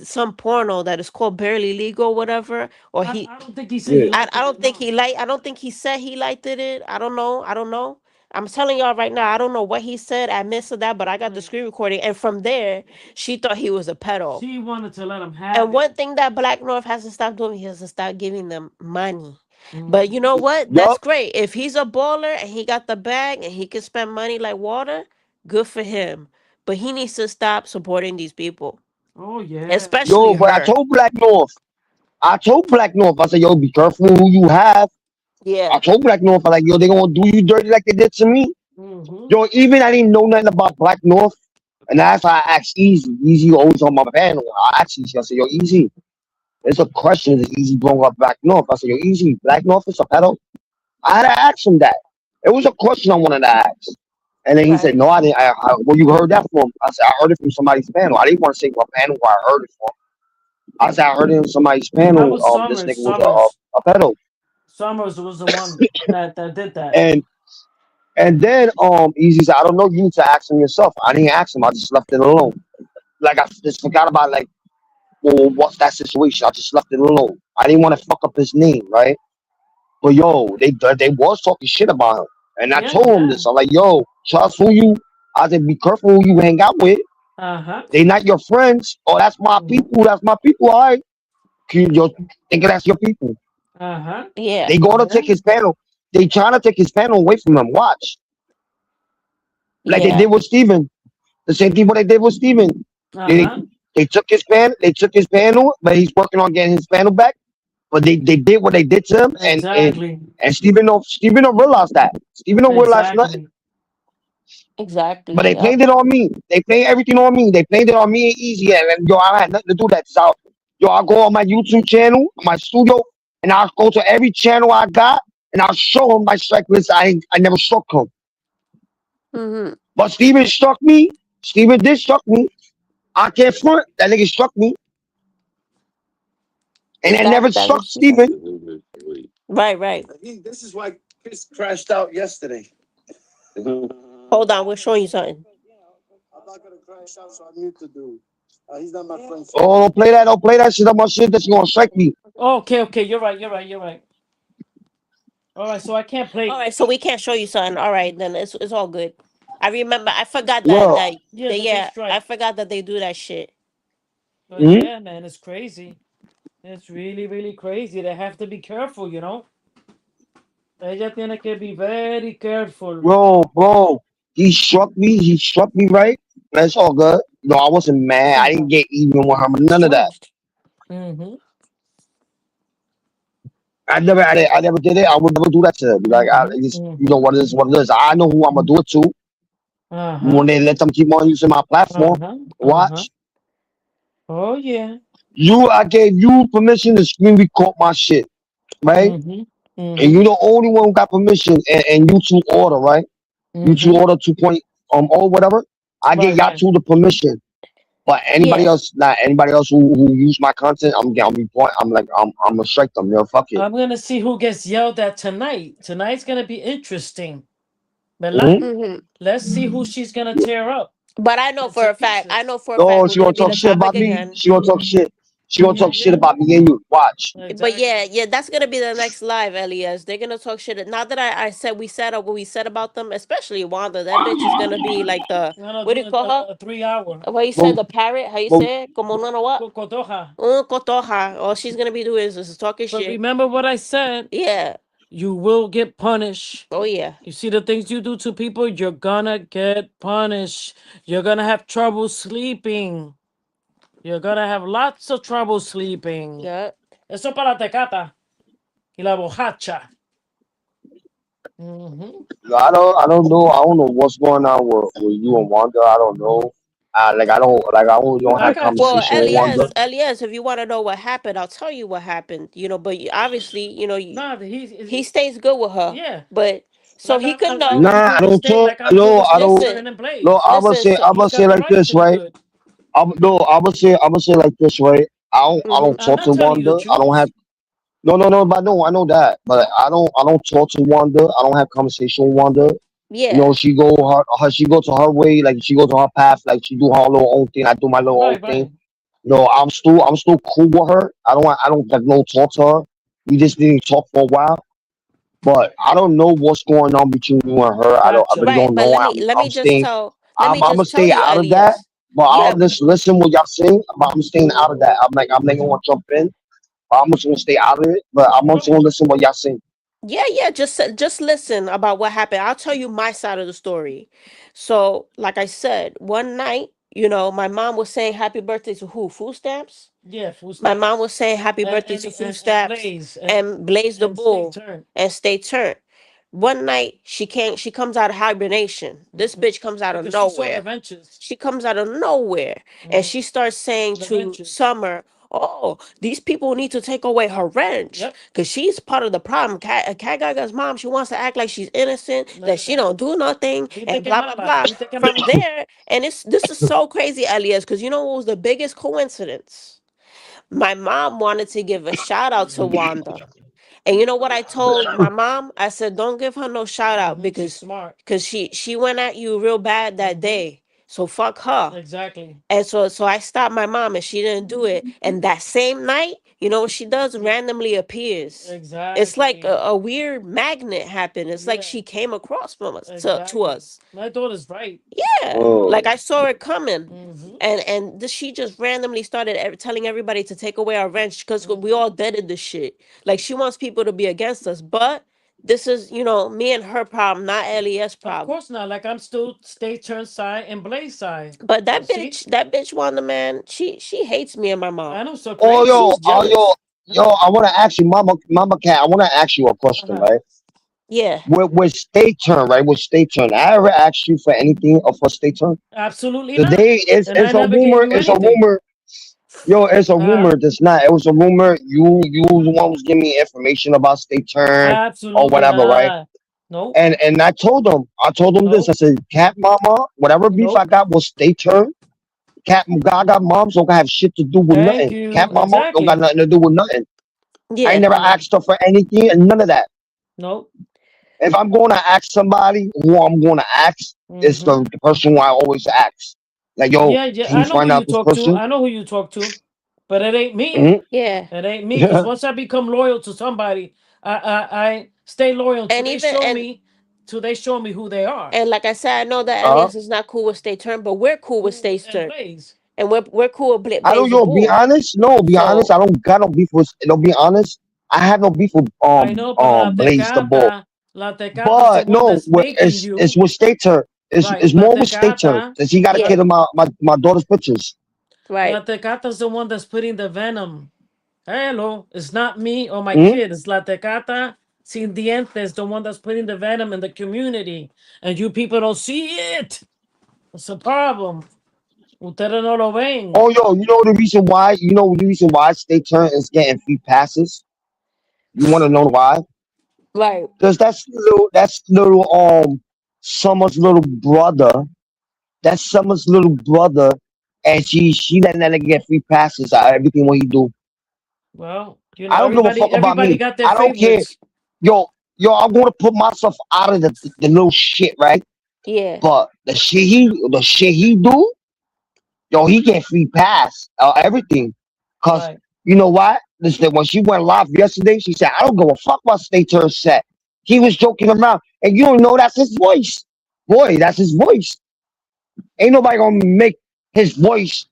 Speaker 6: some porno that is called Barely Legal, whatever. Or he,
Speaker 7: I don't think he said
Speaker 2: yeah,
Speaker 7: he liked
Speaker 6: I
Speaker 7: it.
Speaker 6: don't think
Speaker 7: No.
Speaker 6: he like. I don't think he said he liked it. I don't know. I don't know. I'm telling y'all right now. I don't know what he said. I missed that, but I got the
Speaker 7: Right.
Speaker 6: screen recording, and from there, she thought he was a pedo.
Speaker 7: She wanted to let him
Speaker 6: And
Speaker 7: have it.
Speaker 6: one thing that Black North has to stop doing, he has to stop giving them money. But you
Speaker 7: Mm-hmm.
Speaker 6: know what? That's
Speaker 2: yup,
Speaker 6: great. If he's a baller and he got the bag and he can spend money like water, good for him. But he needs to stop supporting these people,
Speaker 7: Oh yeah.
Speaker 6: especially
Speaker 2: yo, but
Speaker 6: her.
Speaker 2: I told Black North, I said, yo, be careful who you have. I
Speaker 6: Yeah.
Speaker 2: told Black North, I like, yo, they gonna do you dirty like they did to me.
Speaker 7: Mm-hmm.
Speaker 2: Yo, even I didn't know nothing about Black North. And that's why I asked Easy. Easy always on my panel. I asked Easy, I said, yo, Easy, there's a question that Easy brought up Black North. I said, yo, Easy, Black North is a pedo? I had to ask him that. It was a question I wanted to ask. And then he said,
Speaker 6: Right.
Speaker 2: no, I didn't. Well, you heard that from? I said, I heard it from somebody's panel. I didn't want to say what panel I heard it from. I said, I heard it in somebody's
Speaker 7: That
Speaker 2: panel.
Speaker 7: was
Speaker 2: This
Speaker 7: Summers.
Speaker 2: nigga was
Speaker 7: Summers.
Speaker 2: a pedo.
Speaker 7: Summers was the one that did that.
Speaker 2: And then Easy said, I don't know, you need to ask him yourself. I didn't ask him, I just left it alone. Like I just forgot about like, well, what's that situation? I just left it alone. I didn't want to fuck up his name, right? But yo, they was talking shit about him. And I
Speaker 7: Yeah,
Speaker 2: told him
Speaker 7: yeah.
Speaker 2: this. I'm like, yo, trust who you I said, be careful who you hang out with.
Speaker 7: Uh-huh.
Speaker 2: They not your friends. Oh, that's my
Speaker 7: Mm-hmm.
Speaker 2: people. That's my people. All right. You think that's your people.
Speaker 7: Uh-huh.
Speaker 6: Yeah.
Speaker 2: They gonna
Speaker 7: Yeah.
Speaker 2: take his panel. They trying to take his panel away from him. Watch. Like they
Speaker 6: Yeah.
Speaker 2: did with Steven. The same thing what they did with Steven. They
Speaker 7: Uh-huh.
Speaker 2: they took his panel, but he's working on getting his panel back. But they did what they did to him,
Speaker 7: Exactly.
Speaker 2: and Steven don't realize that. Steven don't realize nothing.
Speaker 7: Exactly.
Speaker 6: Exactly.
Speaker 2: But they
Speaker 6: Yep.
Speaker 2: blamed it on me. They blamed everything on me. They blamed it on me and Easy. And yo, I had nothing to do that. So, yo, I'll go on my YouTube channel, my studio, and I'll go to every channel I got, and I'll show him my strike list. I never struck him.
Speaker 6: Mm-hmm.
Speaker 2: But Steven struck me. Steven did struck me. I can't front. That nigga struck me. And I never
Speaker 6: That
Speaker 2: struck
Speaker 6: is true.
Speaker 2: Steven.
Speaker 6: Right. Right.
Speaker 1: This is why Chris crashed out yesterday.
Speaker 6: Hold on. We're showing you something.
Speaker 1: I'm not gonna crash out, so I mute the dude. He's not my friend.
Speaker 2: Oh, don't play that. Don't play that shit on my shit. That's gonna strike me.
Speaker 7: Okay, okay. You're right. You're right. You're right. All right, so I can't
Speaker 6: All
Speaker 7: play.
Speaker 6: right. So we can't show you something. All right. Then it's all good. I remember. I forgot that
Speaker 2: Yo.
Speaker 7: Yeah, that they
Speaker 6: yeah. I
Speaker 7: strike.
Speaker 6: forgot that they do that shit.
Speaker 7: But
Speaker 2: Hmm?
Speaker 7: yeah, man, it's crazy. It's really, really crazy. They have to be careful, you know? Ella tiene que be very careful.
Speaker 2: Bro. He struck me right. That's all good. No, I wasn't mad. I didn't get even with him.
Speaker 6: It's
Speaker 2: None of that.
Speaker 6: charged.
Speaker 7: Mm-hmm.
Speaker 2: I never did it. I would never do that to him. Like,
Speaker 7: Mm-hmm.
Speaker 2: just,
Speaker 7: Mm-hmm.
Speaker 2: what it is, what it is. I know who I'm gonna do it to.
Speaker 7: Uh-huh.
Speaker 2: When they let them keep on using my platform,
Speaker 7: Uh-huh. Uh-huh.
Speaker 2: watch.
Speaker 7: Oh yeah.
Speaker 2: I gave you permission to screen record my shit, right?
Speaker 7: Mm-hmm.
Speaker 2: And
Speaker 7: Mm-hmm.
Speaker 2: you're the only one who got permission and YouTube order, right? YouTube
Speaker 7: Mm-hmm.
Speaker 2: order 2 point or whatever. I get
Speaker 7: Right,
Speaker 2: y'all
Speaker 7: right.
Speaker 2: two the permission. But anybody
Speaker 6: Yeah.
Speaker 2: else, not anybody else who use my content, I'm like, I'm gonna strike them, yo. Fuck it.
Speaker 7: I'm gonna see who gets yelled at tonight. Tonight's gonna be interesting. Bella?
Speaker 2: Hmm.
Speaker 6: Hmm.
Speaker 7: Let's see who she's gonna tear up
Speaker 6: But I know for
Speaker 7: into
Speaker 6: a fact. I
Speaker 7: pieces.
Speaker 6: know for a fact
Speaker 2: Oh,
Speaker 6: who's
Speaker 2: she
Speaker 6: gonna
Speaker 2: wanna
Speaker 6: be
Speaker 2: talk
Speaker 6: the
Speaker 2: shit
Speaker 6: topic
Speaker 2: about me?
Speaker 6: again.
Speaker 2: She wanna talk shit. She gonna talk shit about me and you. Watch.
Speaker 6: But
Speaker 7: Exactly.
Speaker 6: yeah, that's gonna be the next live, L.E.S. They're gonna talk shit. Now that I said we said what we said about them, especially Wanda, that bitch is gonna be like the
Speaker 7: I'm gonna
Speaker 6: what do
Speaker 7: do
Speaker 6: you call her?
Speaker 7: a 3 hour.
Speaker 6: What you said,
Speaker 2: Well,
Speaker 6: the parrot? How you
Speaker 2: well,
Speaker 6: say it? Como no what?
Speaker 7: Cotoja.
Speaker 6: Cotoja. All she's gonna be doing is talking
Speaker 7: But
Speaker 6: shit.
Speaker 7: remember what I said.
Speaker 6: Yeah.
Speaker 7: You will get punished.
Speaker 6: Oh yeah.
Speaker 7: You see the things you do to people, you're gonna get punished. You're gonna have trouble sleeping. You're gonna have lots of trouble sleeping.
Speaker 6: Yeah.
Speaker 7: Eso para la tecata y la bojacha. Mm-hmm.
Speaker 2: I don't know. I don't know what's going on with you and Wanda. I don't know. I don't
Speaker 7: I
Speaker 2: have
Speaker 7: got you.
Speaker 6: Well,
Speaker 2: conversation with Wanda.
Speaker 6: L.E.S, if you want to know what happened, I'll tell you what happened. But obviously,
Speaker 7: Nah,
Speaker 6: he stays good with her.
Speaker 7: yeah.
Speaker 6: But so
Speaker 7: Like
Speaker 6: he could
Speaker 7: like
Speaker 6: know.
Speaker 7: I'm
Speaker 2: Nah, I
Speaker 7: to this
Speaker 2: don't
Speaker 7: day,
Speaker 2: talk.
Speaker 7: like I'm to
Speaker 2: No,
Speaker 7: this
Speaker 2: I
Speaker 7: day
Speaker 2: don't.
Speaker 6: Listen,
Speaker 7: serving in
Speaker 2: No,
Speaker 7: Blaze.
Speaker 6: listen. So,
Speaker 2: I
Speaker 7: He's
Speaker 2: would
Speaker 7: got
Speaker 2: say
Speaker 7: the
Speaker 2: like
Speaker 7: right
Speaker 2: this,
Speaker 7: to be
Speaker 2: right?
Speaker 7: good.
Speaker 2: No, I would say like this, right? I don't
Speaker 6: mhm.
Speaker 7: I'm
Speaker 2: talk
Speaker 7: not
Speaker 2: to
Speaker 7: telling you the
Speaker 2: Wanda. I don't have
Speaker 7: truth.
Speaker 2: no, but no, I know that, but I don't talk to Wanda. I don't have conversation with Wanda. You know,
Speaker 6: Yeah.
Speaker 2: she go to her way, like she go to her path, like she do her little own thing. I do my little own
Speaker 7: Right,
Speaker 2: thing.
Speaker 7: right.
Speaker 2: You know, I'm still cool with her. I don't like no talk to her. We just didn't talk for a while, but I don't know what's going on between you and her. I
Speaker 7: Gotcha.
Speaker 2: really
Speaker 6: Right.
Speaker 2: don't
Speaker 6: But
Speaker 2: know.
Speaker 6: let me
Speaker 2: I'm gonna
Speaker 6: just tell
Speaker 2: stay
Speaker 6: you,
Speaker 2: out of that.
Speaker 6: L.E.S.
Speaker 2: But
Speaker 6: Yeah.
Speaker 2: I'll just listen what y'all saying. But I'm staying out of that. I'm not gonna jump in. I'm just gonna stay out of it. But I'm also gonna
Speaker 7: Okay.
Speaker 2: listen what y'all saying.
Speaker 6: Yeah. Just listen about what happened. I'll tell you my side of the story. So, like I said, one night, my mom was saying happy birthday to who? Food stamps?
Speaker 7: Yeah, food
Speaker 6: My mom
Speaker 7: stamps.
Speaker 6: was saying happy birthday to Food
Speaker 7: And
Speaker 6: Stamps
Speaker 7: Blaze
Speaker 6: and Blaze the
Speaker 7: and stay
Speaker 6: Bull
Speaker 7: turned.
Speaker 6: and Stay Turned. One night she comes out of hibernation. This
Speaker 7: Mm-hmm.
Speaker 6: bitch comes out of
Speaker 7: Because she saw the
Speaker 6: nowhere.
Speaker 7: ventures.
Speaker 6: She comes out of nowhere and
Speaker 7: Mm-hmm.
Speaker 6: she starts saying
Speaker 7: The
Speaker 6: to
Speaker 7: ventures.
Speaker 6: Summer, "Oh, these people need to take away her wrench
Speaker 7: Yep.
Speaker 6: because she's part of the problem. Cat Gaga's mom, she wants to act like she's innocent,
Speaker 7: None
Speaker 6: that
Speaker 7: of
Speaker 6: she
Speaker 7: that.
Speaker 6: don't do nothing,
Speaker 7: Viste
Speaker 6: and
Speaker 7: que
Speaker 6: blah blah
Speaker 7: mala.
Speaker 6: blah."
Speaker 7: Viste que
Speaker 6: From
Speaker 7: mala.
Speaker 6: there, and this is so crazy, Elias, because you know what was the biggest coincidence? My mom wanted to give a shout out to Wanda. And you know what I told my mom? I said, don't give her no shout out
Speaker 7: Mm-hmm. She's
Speaker 6: because
Speaker 7: smart.
Speaker 6: she went at you real bad that
Speaker 7: Mm-hmm.
Speaker 6: day. So fuck her.
Speaker 7: Exactly.
Speaker 6: And so I stopped my mom and she didn't do it. And that same night, you know what she does? Randomly appears. It's like
Speaker 7: Exactly.
Speaker 6: a weird magnet happened. It's like
Speaker 7: Yeah.
Speaker 6: she came across from us to
Speaker 7: Exactly.
Speaker 6: us.
Speaker 7: My daughter's right.
Speaker 6: Yeah, like
Speaker 2: Oh,
Speaker 6: I saw it coming,
Speaker 7: Mm-hmm.
Speaker 6: she just randomly started telling everybody to take away our wrench because we
Speaker 7: Mm-hmm.
Speaker 6: all deaded the shit. Like she wants people to be against us, but this is me and her problem, not Les
Speaker 7: Of
Speaker 6: problem.
Speaker 7: course not. Like I'm still stay turn side and Blaze side.
Speaker 6: But
Speaker 7: You see?
Speaker 6: that bitch Wanda man, she hates me and my mom.
Speaker 7: I know, so crazy.
Speaker 6: She's jealous.
Speaker 2: I want to ask you, Mama Cat. I want to ask you a question,
Speaker 7: Uh-huh.
Speaker 2: right?
Speaker 6: Yeah,
Speaker 2: With state turn, right? With state turn, I ever asked you for anything of a state turn?
Speaker 7: Absolutely not.
Speaker 2: Today
Speaker 7: And I never gave you
Speaker 2: it's a
Speaker 7: anything.
Speaker 2: rumor. Yo, it's a
Speaker 7: Uh-huh.
Speaker 2: rumor. That's not. It was a rumor. You was the one who's giving me information about state turn or
Speaker 7: Absolutely
Speaker 2: whatever, right?
Speaker 7: not. Nope.
Speaker 2: And I told them this. I
Speaker 7: Nope.
Speaker 2: said, Cat Mama, whatever beef I
Speaker 7: Nope.
Speaker 2: got was state turn. Cat Gaga moms don't have shit to do with
Speaker 7: Thank
Speaker 2: nothing. Cat
Speaker 7: you.
Speaker 2: Mama don't got
Speaker 7: Exactly.
Speaker 2: nothing to do with nothing. I
Speaker 6: yeah,
Speaker 2: never
Speaker 7: Exactly.
Speaker 2: asked her for anything and none of that.
Speaker 7: Nope.
Speaker 2: If I'm going to ask somebody, who I'm going to ask is
Speaker 7: Mm-hmm.
Speaker 2: the person who I always ask. Like, yo,
Speaker 7: Yeah, yeah.
Speaker 2: can you
Speaker 7: I know who
Speaker 2: find
Speaker 7: you
Speaker 2: out this
Speaker 7: talk to.
Speaker 2: person?
Speaker 7: I know who you talk to. But it ain't me.
Speaker 2: Hmm.
Speaker 6: yeah.
Speaker 7: It ain't me. Because
Speaker 2: Yeah.
Speaker 7: once I become loyal to somebody, I stay loyal until
Speaker 6: And
Speaker 7: they
Speaker 6: even
Speaker 7: show me who they are.
Speaker 6: and like I said, I know that
Speaker 2: Uh,
Speaker 6: Elias is not cool with Stay Turned, but we're cool with
Speaker 7: Who
Speaker 6: Stay
Speaker 7: and
Speaker 6: Turned,
Speaker 7: Blaze.
Speaker 6: and we're cool with
Speaker 2: I don't,
Speaker 6: Blaze the
Speaker 2: be
Speaker 6: Bull.
Speaker 2: honest. No, be honest.
Speaker 6: So
Speaker 2: I don't got no beef with, no, be honest. I have no beef with,
Speaker 7: I know, but
Speaker 2: Blaze the Bull.
Speaker 7: La Tecata is the
Speaker 2: But
Speaker 7: one
Speaker 2: no,
Speaker 7: that's making
Speaker 2: it's
Speaker 7: you.
Speaker 2: with Stater.
Speaker 7: Right.
Speaker 2: It's
Speaker 7: La
Speaker 2: more with Stater.
Speaker 7: Tecata.
Speaker 2: Since he got a
Speaker 6: yeah,
Speaker 2: kid of my daughter's pictures.
Speaker 6: right.
Speaker 7: La Tecata's the one that's putting the venom. Hello. It's not me or my
Speaker 2: Hmm.
Speaker 7: kid. It's La Tecata Sin Dientes, the one that's putting the venom in the community. And you people don't see it. It's a problem. Ustedes no lo ven.
Speaker 2: Oh, yo, you know the reason why? You know the reason why Stater is getting free passes? You want to know why?
Speaker 6: Right.
Speaker 2: Because that's little Summer's little brother. That's Summer's little brother, and she letting that nigga get free passes out of everything what he do.
Speaker 7: Well,
Speaker 2: I don't give a fuck about
Speaker 7: everybody
Speaker 2: me.
Speaker 7: got their
Speaker 2: I don't care.
Speaker 7: favorites.
Speaker 2: Yo, I'm gonna put myself out of the little shit, right?
Speaker 6: Yeah.
Speaker 2: But the shit he do, yo, he get free pass, everything. Cause
Speaker 7: Right.
Speaker 2: you know what? Listen, when she went live yesterday, she said, "I don't give a fuck about stay to her set." He was joking around, and you don't know that's his voice. Boy, that's his voice. Ain't nobody gonna make his voice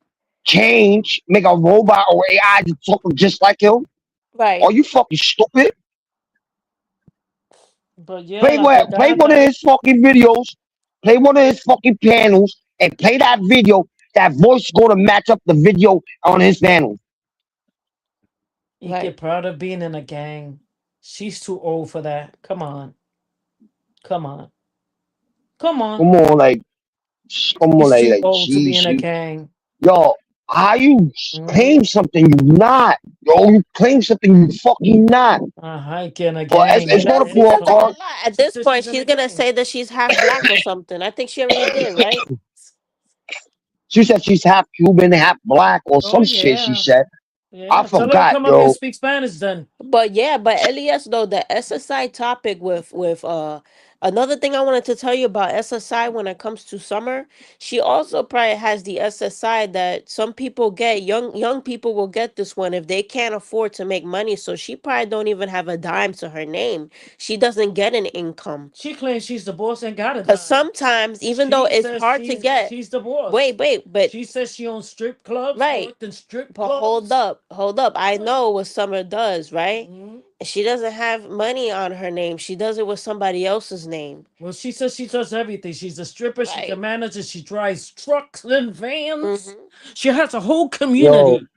Speaker 2: change, make a robot or AI to talk just like him. Are
Speaker 6: Right.
Speaker 2: you fucking stupid?
Speaker 7: But yeah, la
Speaker 2: Play one of
Speaker 7: pegada.
Speaker 2: his fucking videos, play one of his fucking panels, and play that video. That voice is gonna match up the video on his panel.
Speaker 7: He
Speaker 6: Right.
Speaker 7: get proud of being in a gang. She's too old for that. Come on. Come on. Come on.
Speaker 2: Come on, like, come on,
Speaker 7: She's too
Speaker 2: like,
Speaker 7: old to be in a
Speaker 2: she,
Speaker 7: gang.
Speaker 2: yo, how you
Speaker 7: Mm-hmm.
Speaker 2: claim something you not? Yo, you claim something you fucking not.
Speaker 7: Hike in a
Speaker 2: But
Speaker 7: gang.
Speaker 2: it's
Speaker 7: And
Speaker 2: gonna
Speaker 6: That's
Speaker 2: pull
Speaker 6: that's not
Speaker 2: apart.
Speaker 6: a lot. At
Speaker 7: she
Speaker 6: this
Speaker 7: says
Speaker 6: point,
Speaker 7: she's in
Speaker 6: she's
Speaker 7: a
Speaker 6: gonna
Speaker 7: gang.
Speaker 6: say that she's half black or something. I think she already did, right?
Speaker 2: She said she's half Cuban, half black, or
Speaker 7: Oh
Speaker 2: some shit. She
Speaker 7: yeah.
Speaker 2: said, I
Speaker 7: Yeah. Tell her to
Speaker 2: forgot,
Speaker 7: come up here and
Speaker 2: yo.
Speaker 7: speak Spanish then.
Speaker 6: But yeah, but L.E.S. though, the SSI topic with another thing I wanted to tell you about SSI when it comes to summer, she also probably has the SSI that some people get, young people will get this one if they can't afford to make money. So she probably don't even have a dime to her name. She doesn't get an income.
Speaker 7: She claims she's the boss and got a
Speaker 6: Cause
Speaker 7: dime.
Speaker 6: sometimes, even though
Speaker 7: She
Speaker 6: it's
Speaker 7: says
Speaker 6: hard to get,
Speaker 7: she's the boss.
Speaker 6: wait, but
Speaker 7: She says she owns strip clubs,
Speaker 6: right.
Speaker 7: worked in strip
Speaker 6: But hold
Speaker 7: clubs.
Speaker 6: up, hold up. I know what Summer does, right?
Speaker 7: Hmm.
Speaker 6: She doesn't have money on her name. She does it with somebody else's name.
Speaker 7: Well, she says she does everything. She's a stripper. She's a
Speaker 6: Right.
Speaker 7: manager. She drives trucks and vans.
Speaker 6: Hmm.
Speaker 7: She has a whole
Speaker 2: Yo,
Speaker 7: community.